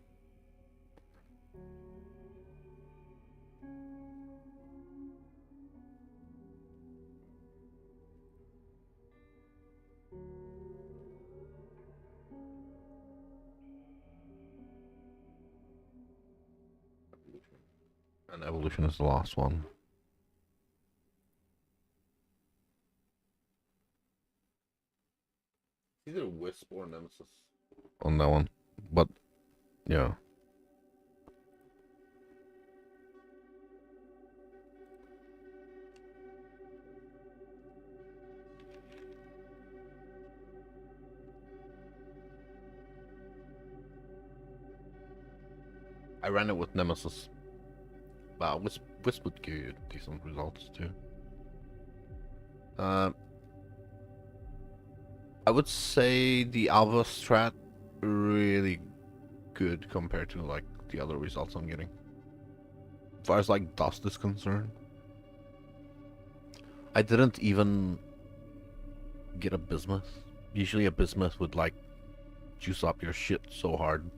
And evolution is the last one. Either Wisp or Nemesis on that one, but yeah. I ran it with Nemesis. Wow, Wisp would give you decent results too. I would say the Alva strat really good compared to like the other results I'm getting. As far as like dust is concerned, I didn't even get a bismuth. Usually a bismuth would like juice up your shit so hard.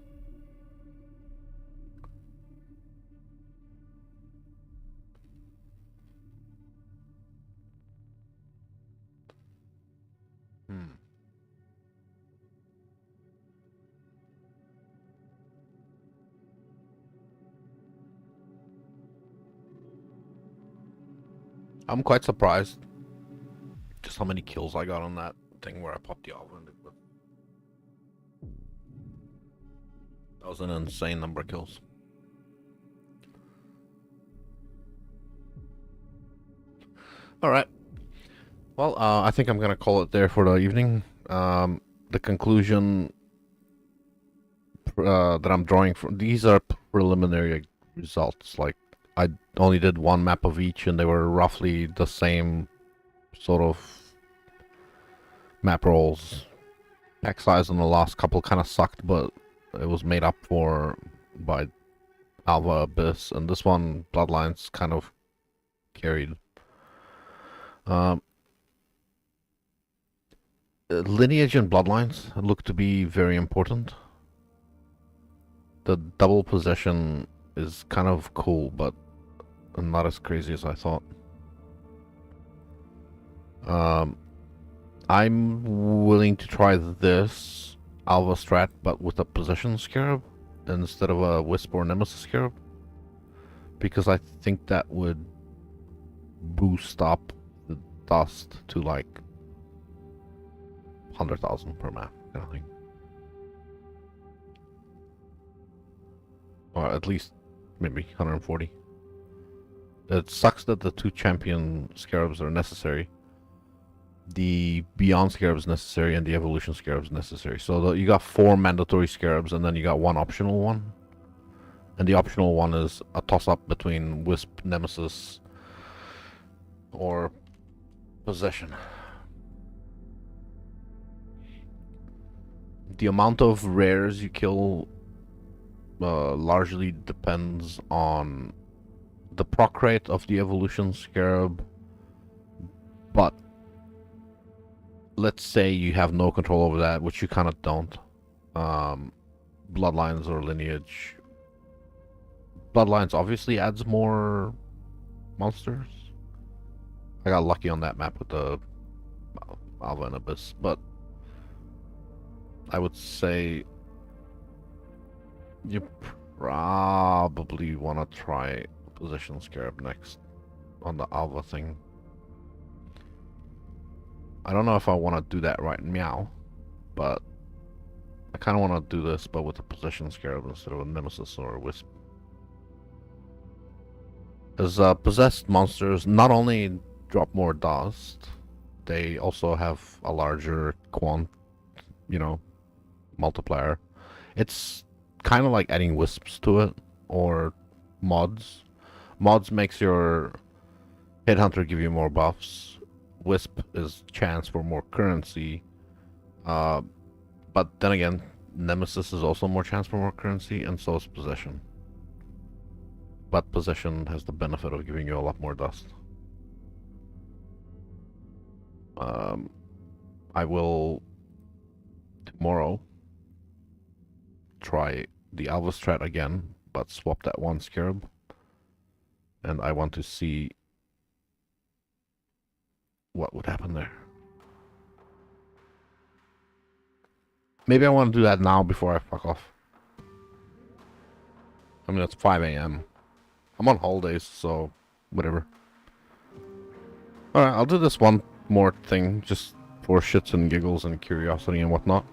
I'm quite surprised just how many kills I got on that thing where I popped the Alva in it. That was an insane number of kills. Alright. Well, I think I'm gonna call it there for the evening. The conclusion that I'm drawing from these are preliminary results. Like, I only did one map of each, and they were roughly the same sort of map rolls. Pack size in the last couple kind of sucked, but it was made up for by Alva Abyss, and this one Bloodlines kind of carried. Um, Lineage and Bloodlines look to be very important. The double possession is kind of cool, but not as crazy as I thought. Um, I'm willing to try this Alva strat, but with a possession scarab instead of a Wisp or Nemesis scarab, because I think that would boost up the dust to like 100,000 per map, kind of thing. Or at least maybe 140. It sucks that the 2 champion scarabs are necessary. The Beyond scarab is necessary, and the Evolution scarab is necessary. So you got 4 mandatory scarabs, and then you got 1 optional one. And the optional one is a toss-up between Wisp, Nemesis, or Possession. The amount of rares you kill largely depends on the proc rate of the Evolution scarab, but let's say you have no control over that, which you kind of don't. Bloodlines or Lineage. Bloodlines obviously adds more monsters. I got lucky on that map with the Alva and Abyss, but I would say you probably want to try Possession Scarab next on the Alva thing. I don't know if I want to do that right now, but I kind of want to do this, but with a Possession Scarab instead of a Nemesis or a Wisp. As possessed monsters not only drop more dust, they also have a larger multiplier. It's kind of like adding wisps to it, or mods. Mods makes your Headhunter give you more buffs. Wisp is chance for more currency. But then again, Nemesis is also more chance for more currency, and so is Possession. But Possession has the benefit of giving you a lot more dust. I will tomorrow try the Alva strat again, but swap that one scarab. And I want to see what would happen there. Maybe I want to do that now before I fuck off. I mean, it's 5 a.m. I'm on holidays, so whatever. Alright, I'll do this one more thing, just for shits and giggles and curiosity and whatnot.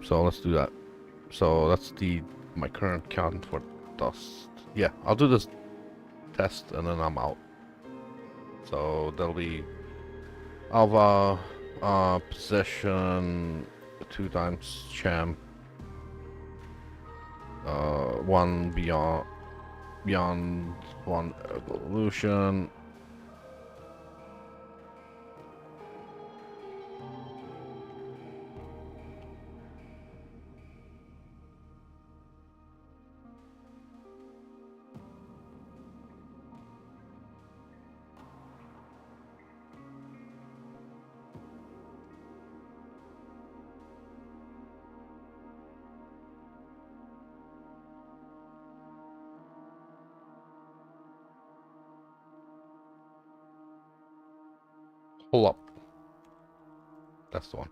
So let's do that. So that's my current count for dust. Yeah, I'll do this test and then I'm out. So that'll be Alva, Possession, 2 times Champ, 1 Beyond, 1 Evolution. Hold up. That's the one.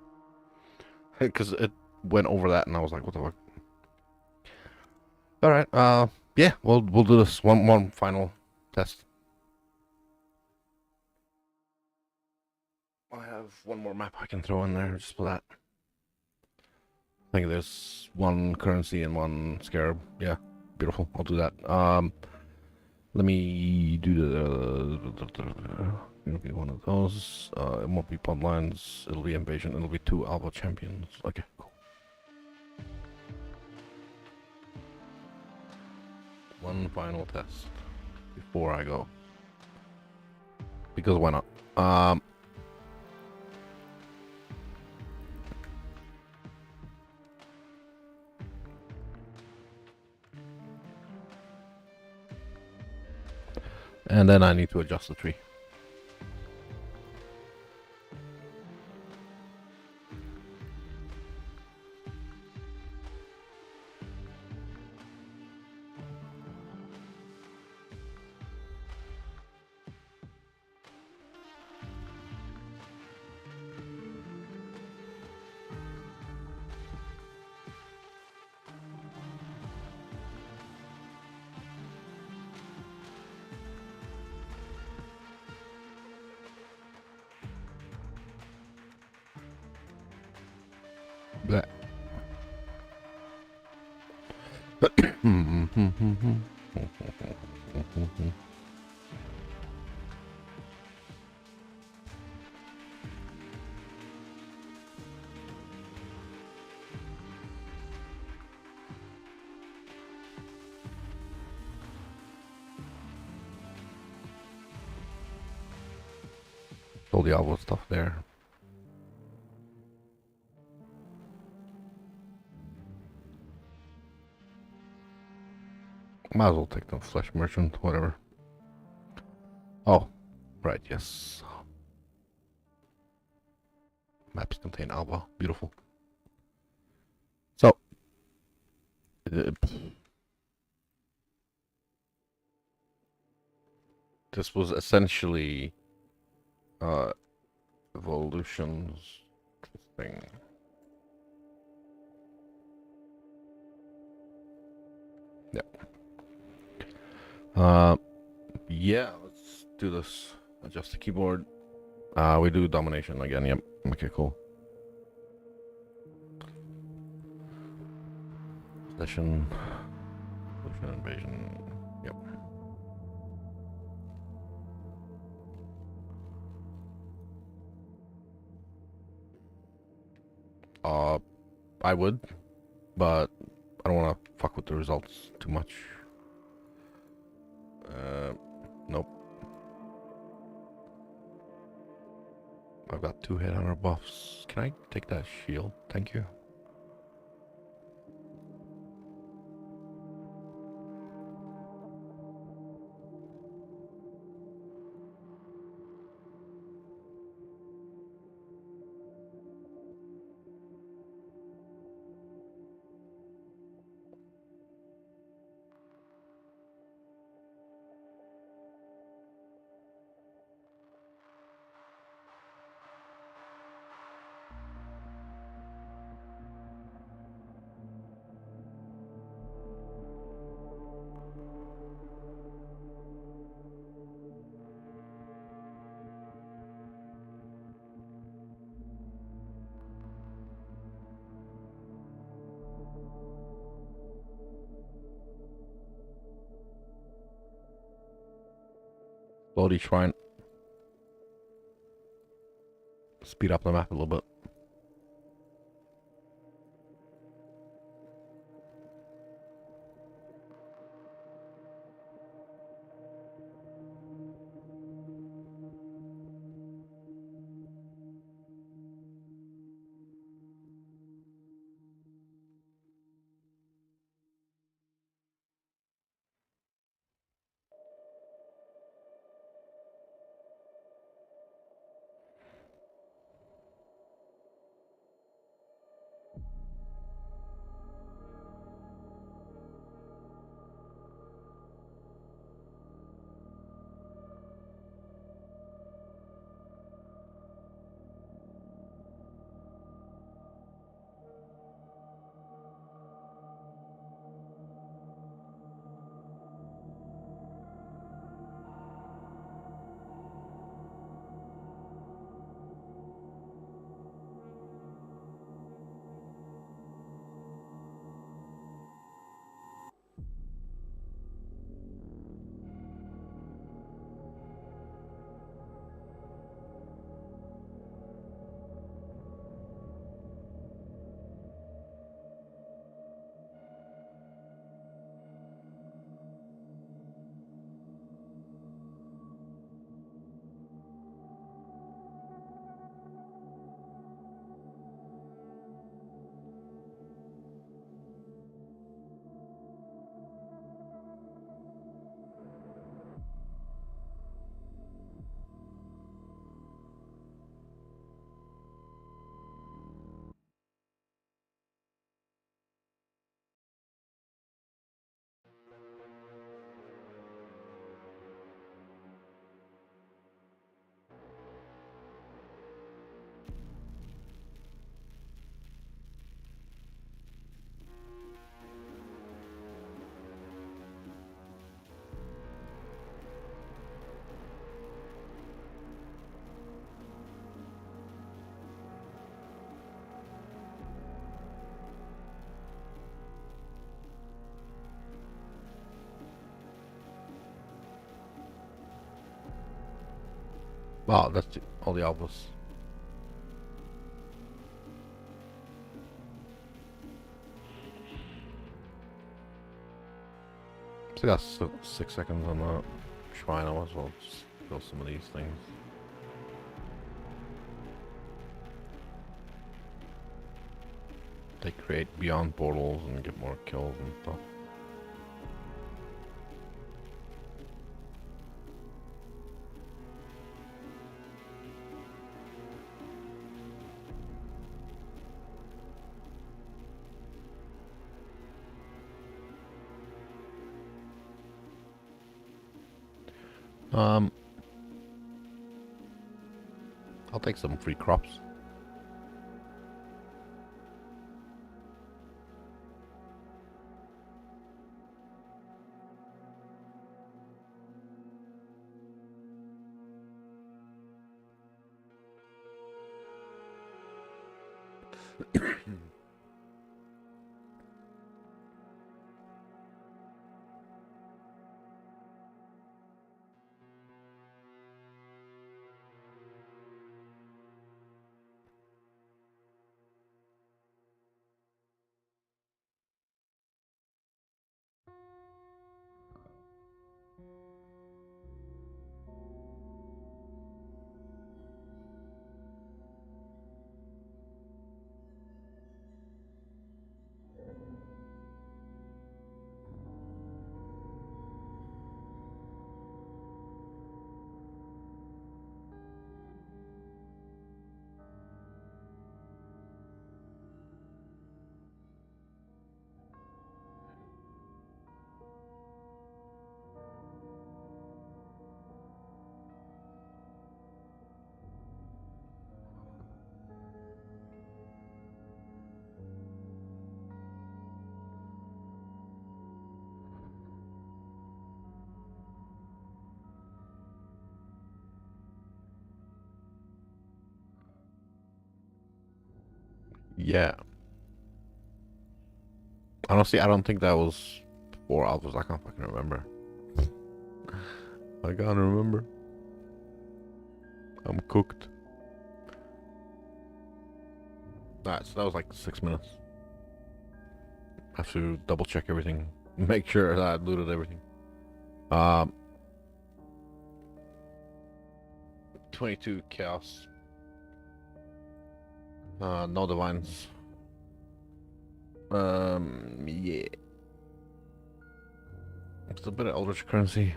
Because it went over that and I was like, what the fuck? Alright, yeah, we'll do this one final test. I have one more map I can throw in there just for that. I think there's 1 currency and 1 scarab. Yeah, beautiful. I'll do that. Let me do it'll be one of those. It won't be pod lines. It'll be invasion. It'll be 2 alpha champions. Okay, cool. One final test before I go. Because why not? And then I need to adjust the tree. Blech. All the alpha stuff there. Might as well take the flesh merchant, whatever. Oh, right, yes. Maps contain alpha. Beautiful. So, this was essentially evolutions thing. Yep. Yeah, let's do this. Adjust the keyboard. We do domination again. Yep. Okay, cool. Session. Invasion. Yep. I would, but I don't want to fuck with the results too much. Nope. I've got 2 headhunter buffs. Can I take that shield? Thank you. Slowly try and speed up the map a little bit. Wow, that's all the alphas. So that's 6 seconds on the shrine. I might as well just kill some of these things. They create beyond portals and get more kills and stuff. I'll take some free crops. Yeah. Honestly, I don't think that was 4 alphas. I can't fucking remember. I can't remember. I'm cooked. Alright, so that was like 6 minutes. Have to double check everything. Make sure that I looted everything. 22 chaos. No divines. Yeah. It's a bit of eldritch currency.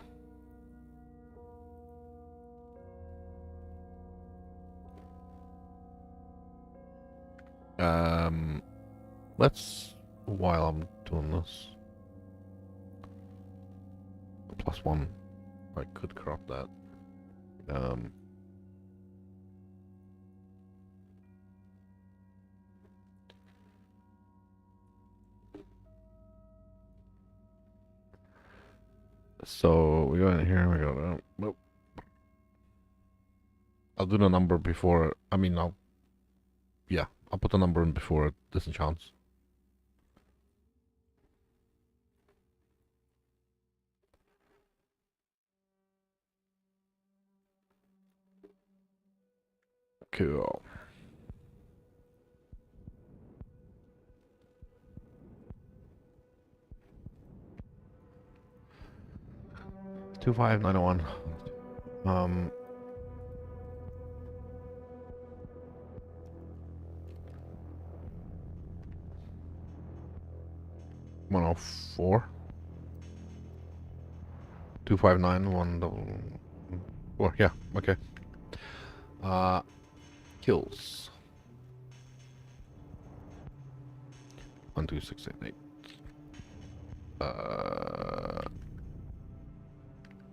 Let's, while I'm doing this, +1. I could crop that. So we go in here, we go, nope. I'll do the number before, I'll put the number in before it disenchants. Cool. Two five 901. 104. 259 144. Yeah, okay. Kills. 1 2 6 8 8.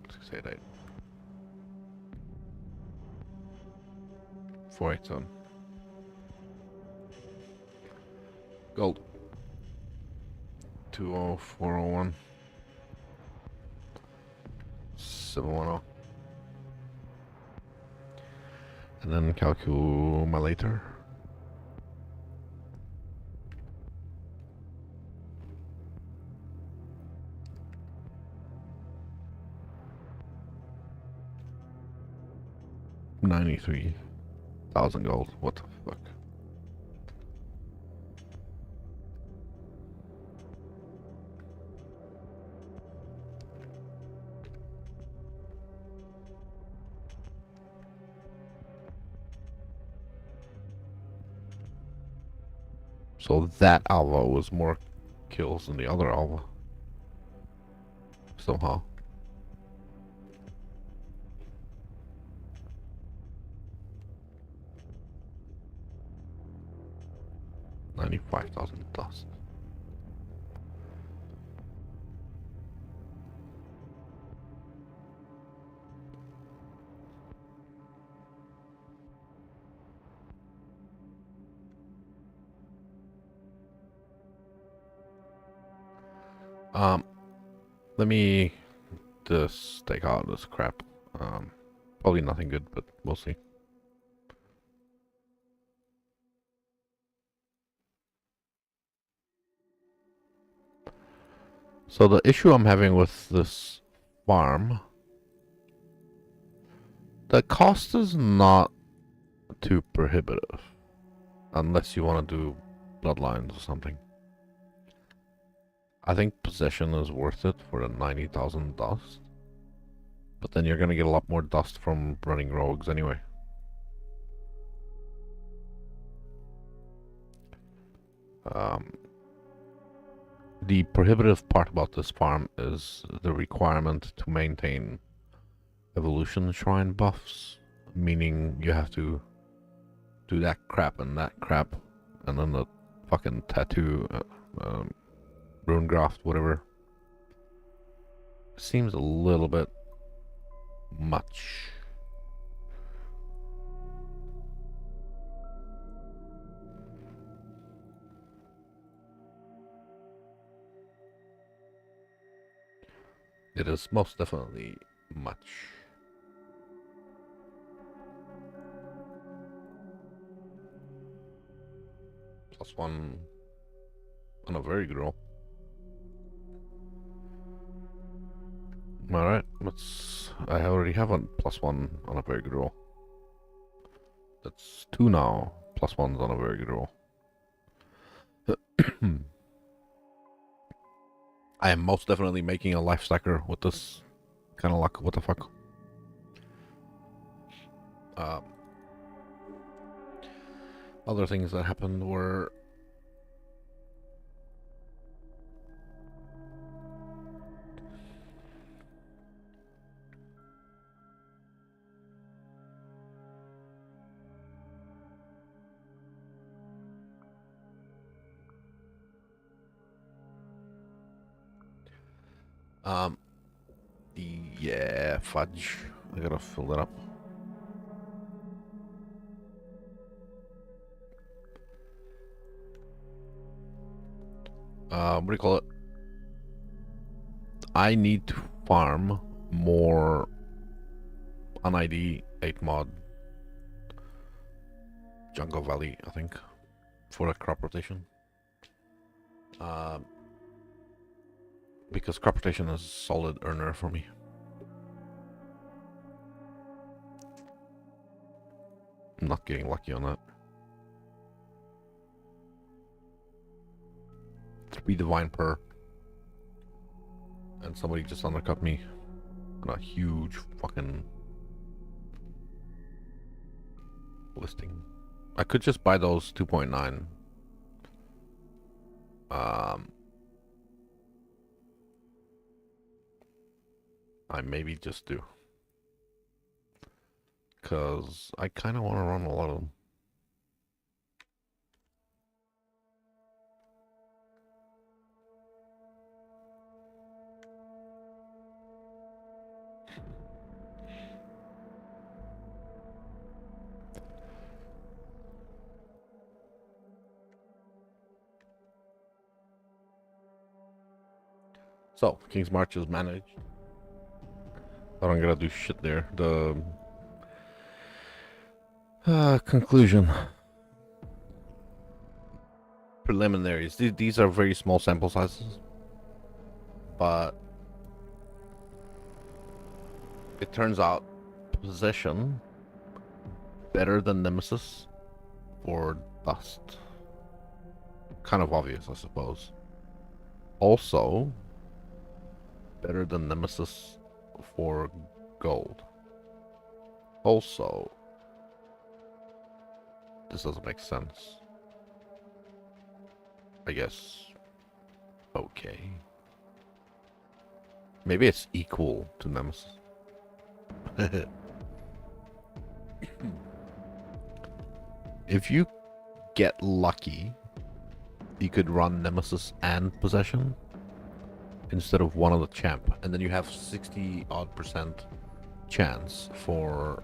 6 8 8. 4 8 7. Gold. 20401. 710. And then calculator. 93,000 gold. What the fuck? So that alva was more kills than the other alva. Somehow. $95,000 dust. Let me just take out this crap. Probably nothing good, but we'll see. So the issue I'm having with this farm, the cost is not too prohibitive, unless you want to do bloodlines or something. I think possession is worth it for the 90,000 dust, but then you're gonna get a lot more dust from running rogues anyway. The prohibitive part about this farm is the requirement to maintain evolution shrine buffs, meaning you have to do that crap, and then the fucking tattoo, rune graft, whatever. Seems a little bit much. It is most definitely much. +1 on a very good roll. Alright, I already have a +1 on a very good roll. That's 2 now, +1s on a very good roll. I am most definitely making a life stacker with this kind of luck. What the fuck? Other things that happened were yeah, fudge. I gotta fill that up. What do you call it? I need to farm more on ID 8 mod Jungle Valley, I think, for a crop rotation. Because crop rotation is a solid earner for me. I'm not getting lucky on that. 3 divine per. And somebody just undercut me on a huge fucking listing. I could just buy those 2.9. I maybe just do. Because I kind of want to run a lot of them. So, King's March is managed. I don't gotta do shit there. The conclusion. Preliminaries. These are very small sample sizes. But it turns out possession better than Nemesis for dust. Kind of obvious, I suppose. Also, better than Nemesis for gold. Also, this doesn't make sense. I guess. Okay. Maybe it's equal to Nemesis. If you get lucky, you could run Nemesis and Possession instead of one of the champ, and then you have 60-odd% chance for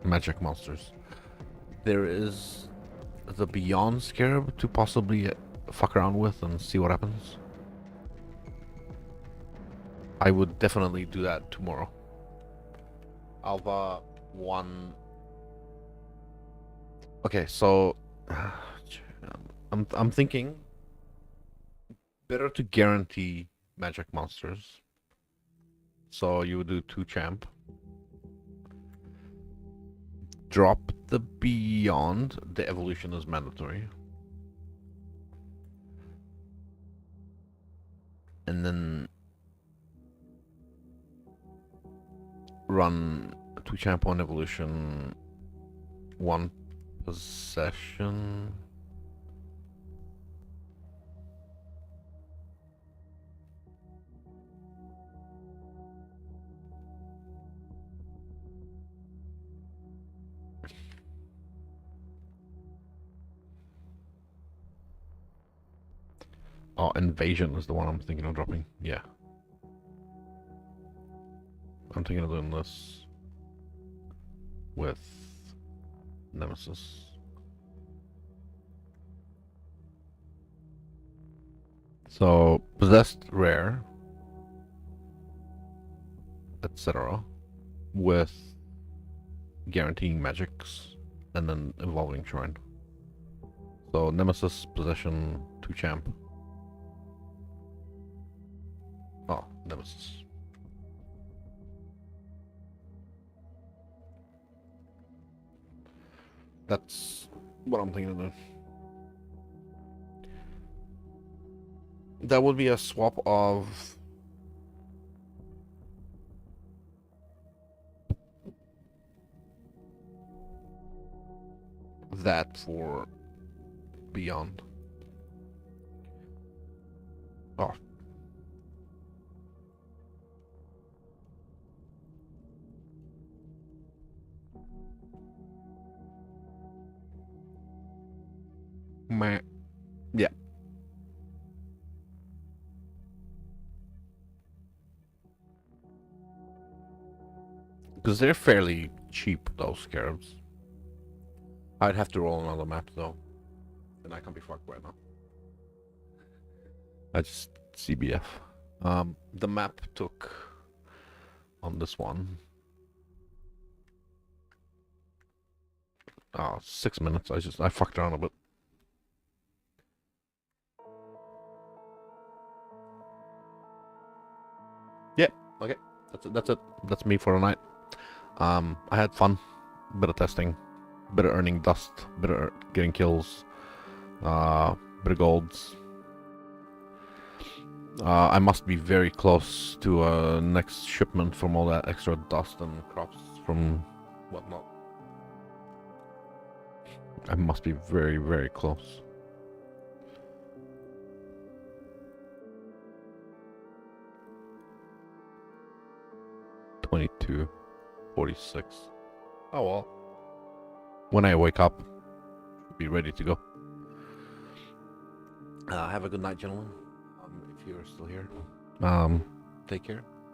magic monsters. There is the Beyond Scarab to possibly fuck around with and see what happens. I would definitely do that tomorrow. Alva 1. Okay, so I'm thinking better to guarantee magic monsters. So you would do 2 champ. Drop the Beyond. The evolution is mandatory. And then run 2 champ, 1 evolution, 1 possession. Oh, Invasion is the one I'm thinking of dropping. Yeah. I'm thinking of doing this with Nemesis. So, Possessed Rare, etc. with guaranteeing magics, and then Evolving Shrine. So, Nemesis, Possession, 2 champ. Oh, Nemesis. That's what I'm thinking of doing. That would be a swap of that for Beyond. Oh. Meh. Yeah. Because they're fairly cheap, those scarabs. I'd have to roll another map, though. And I can't be fucked right now. I just CBF. The map took on this one 6 minutes. I fucked around a bit. Yeah, okay. That's it. That's me for tonight. I had fun. Bit of testing. Bit of earning dust. Bit of getting kills. Bit of golds. I must be very close to next shipment from all that extra dust and crops from whatnot. I must be very, very close. $22.46. Oh well. When I wake up, be ready to go. Have a good night, gentlemen. If you're still here. Take care.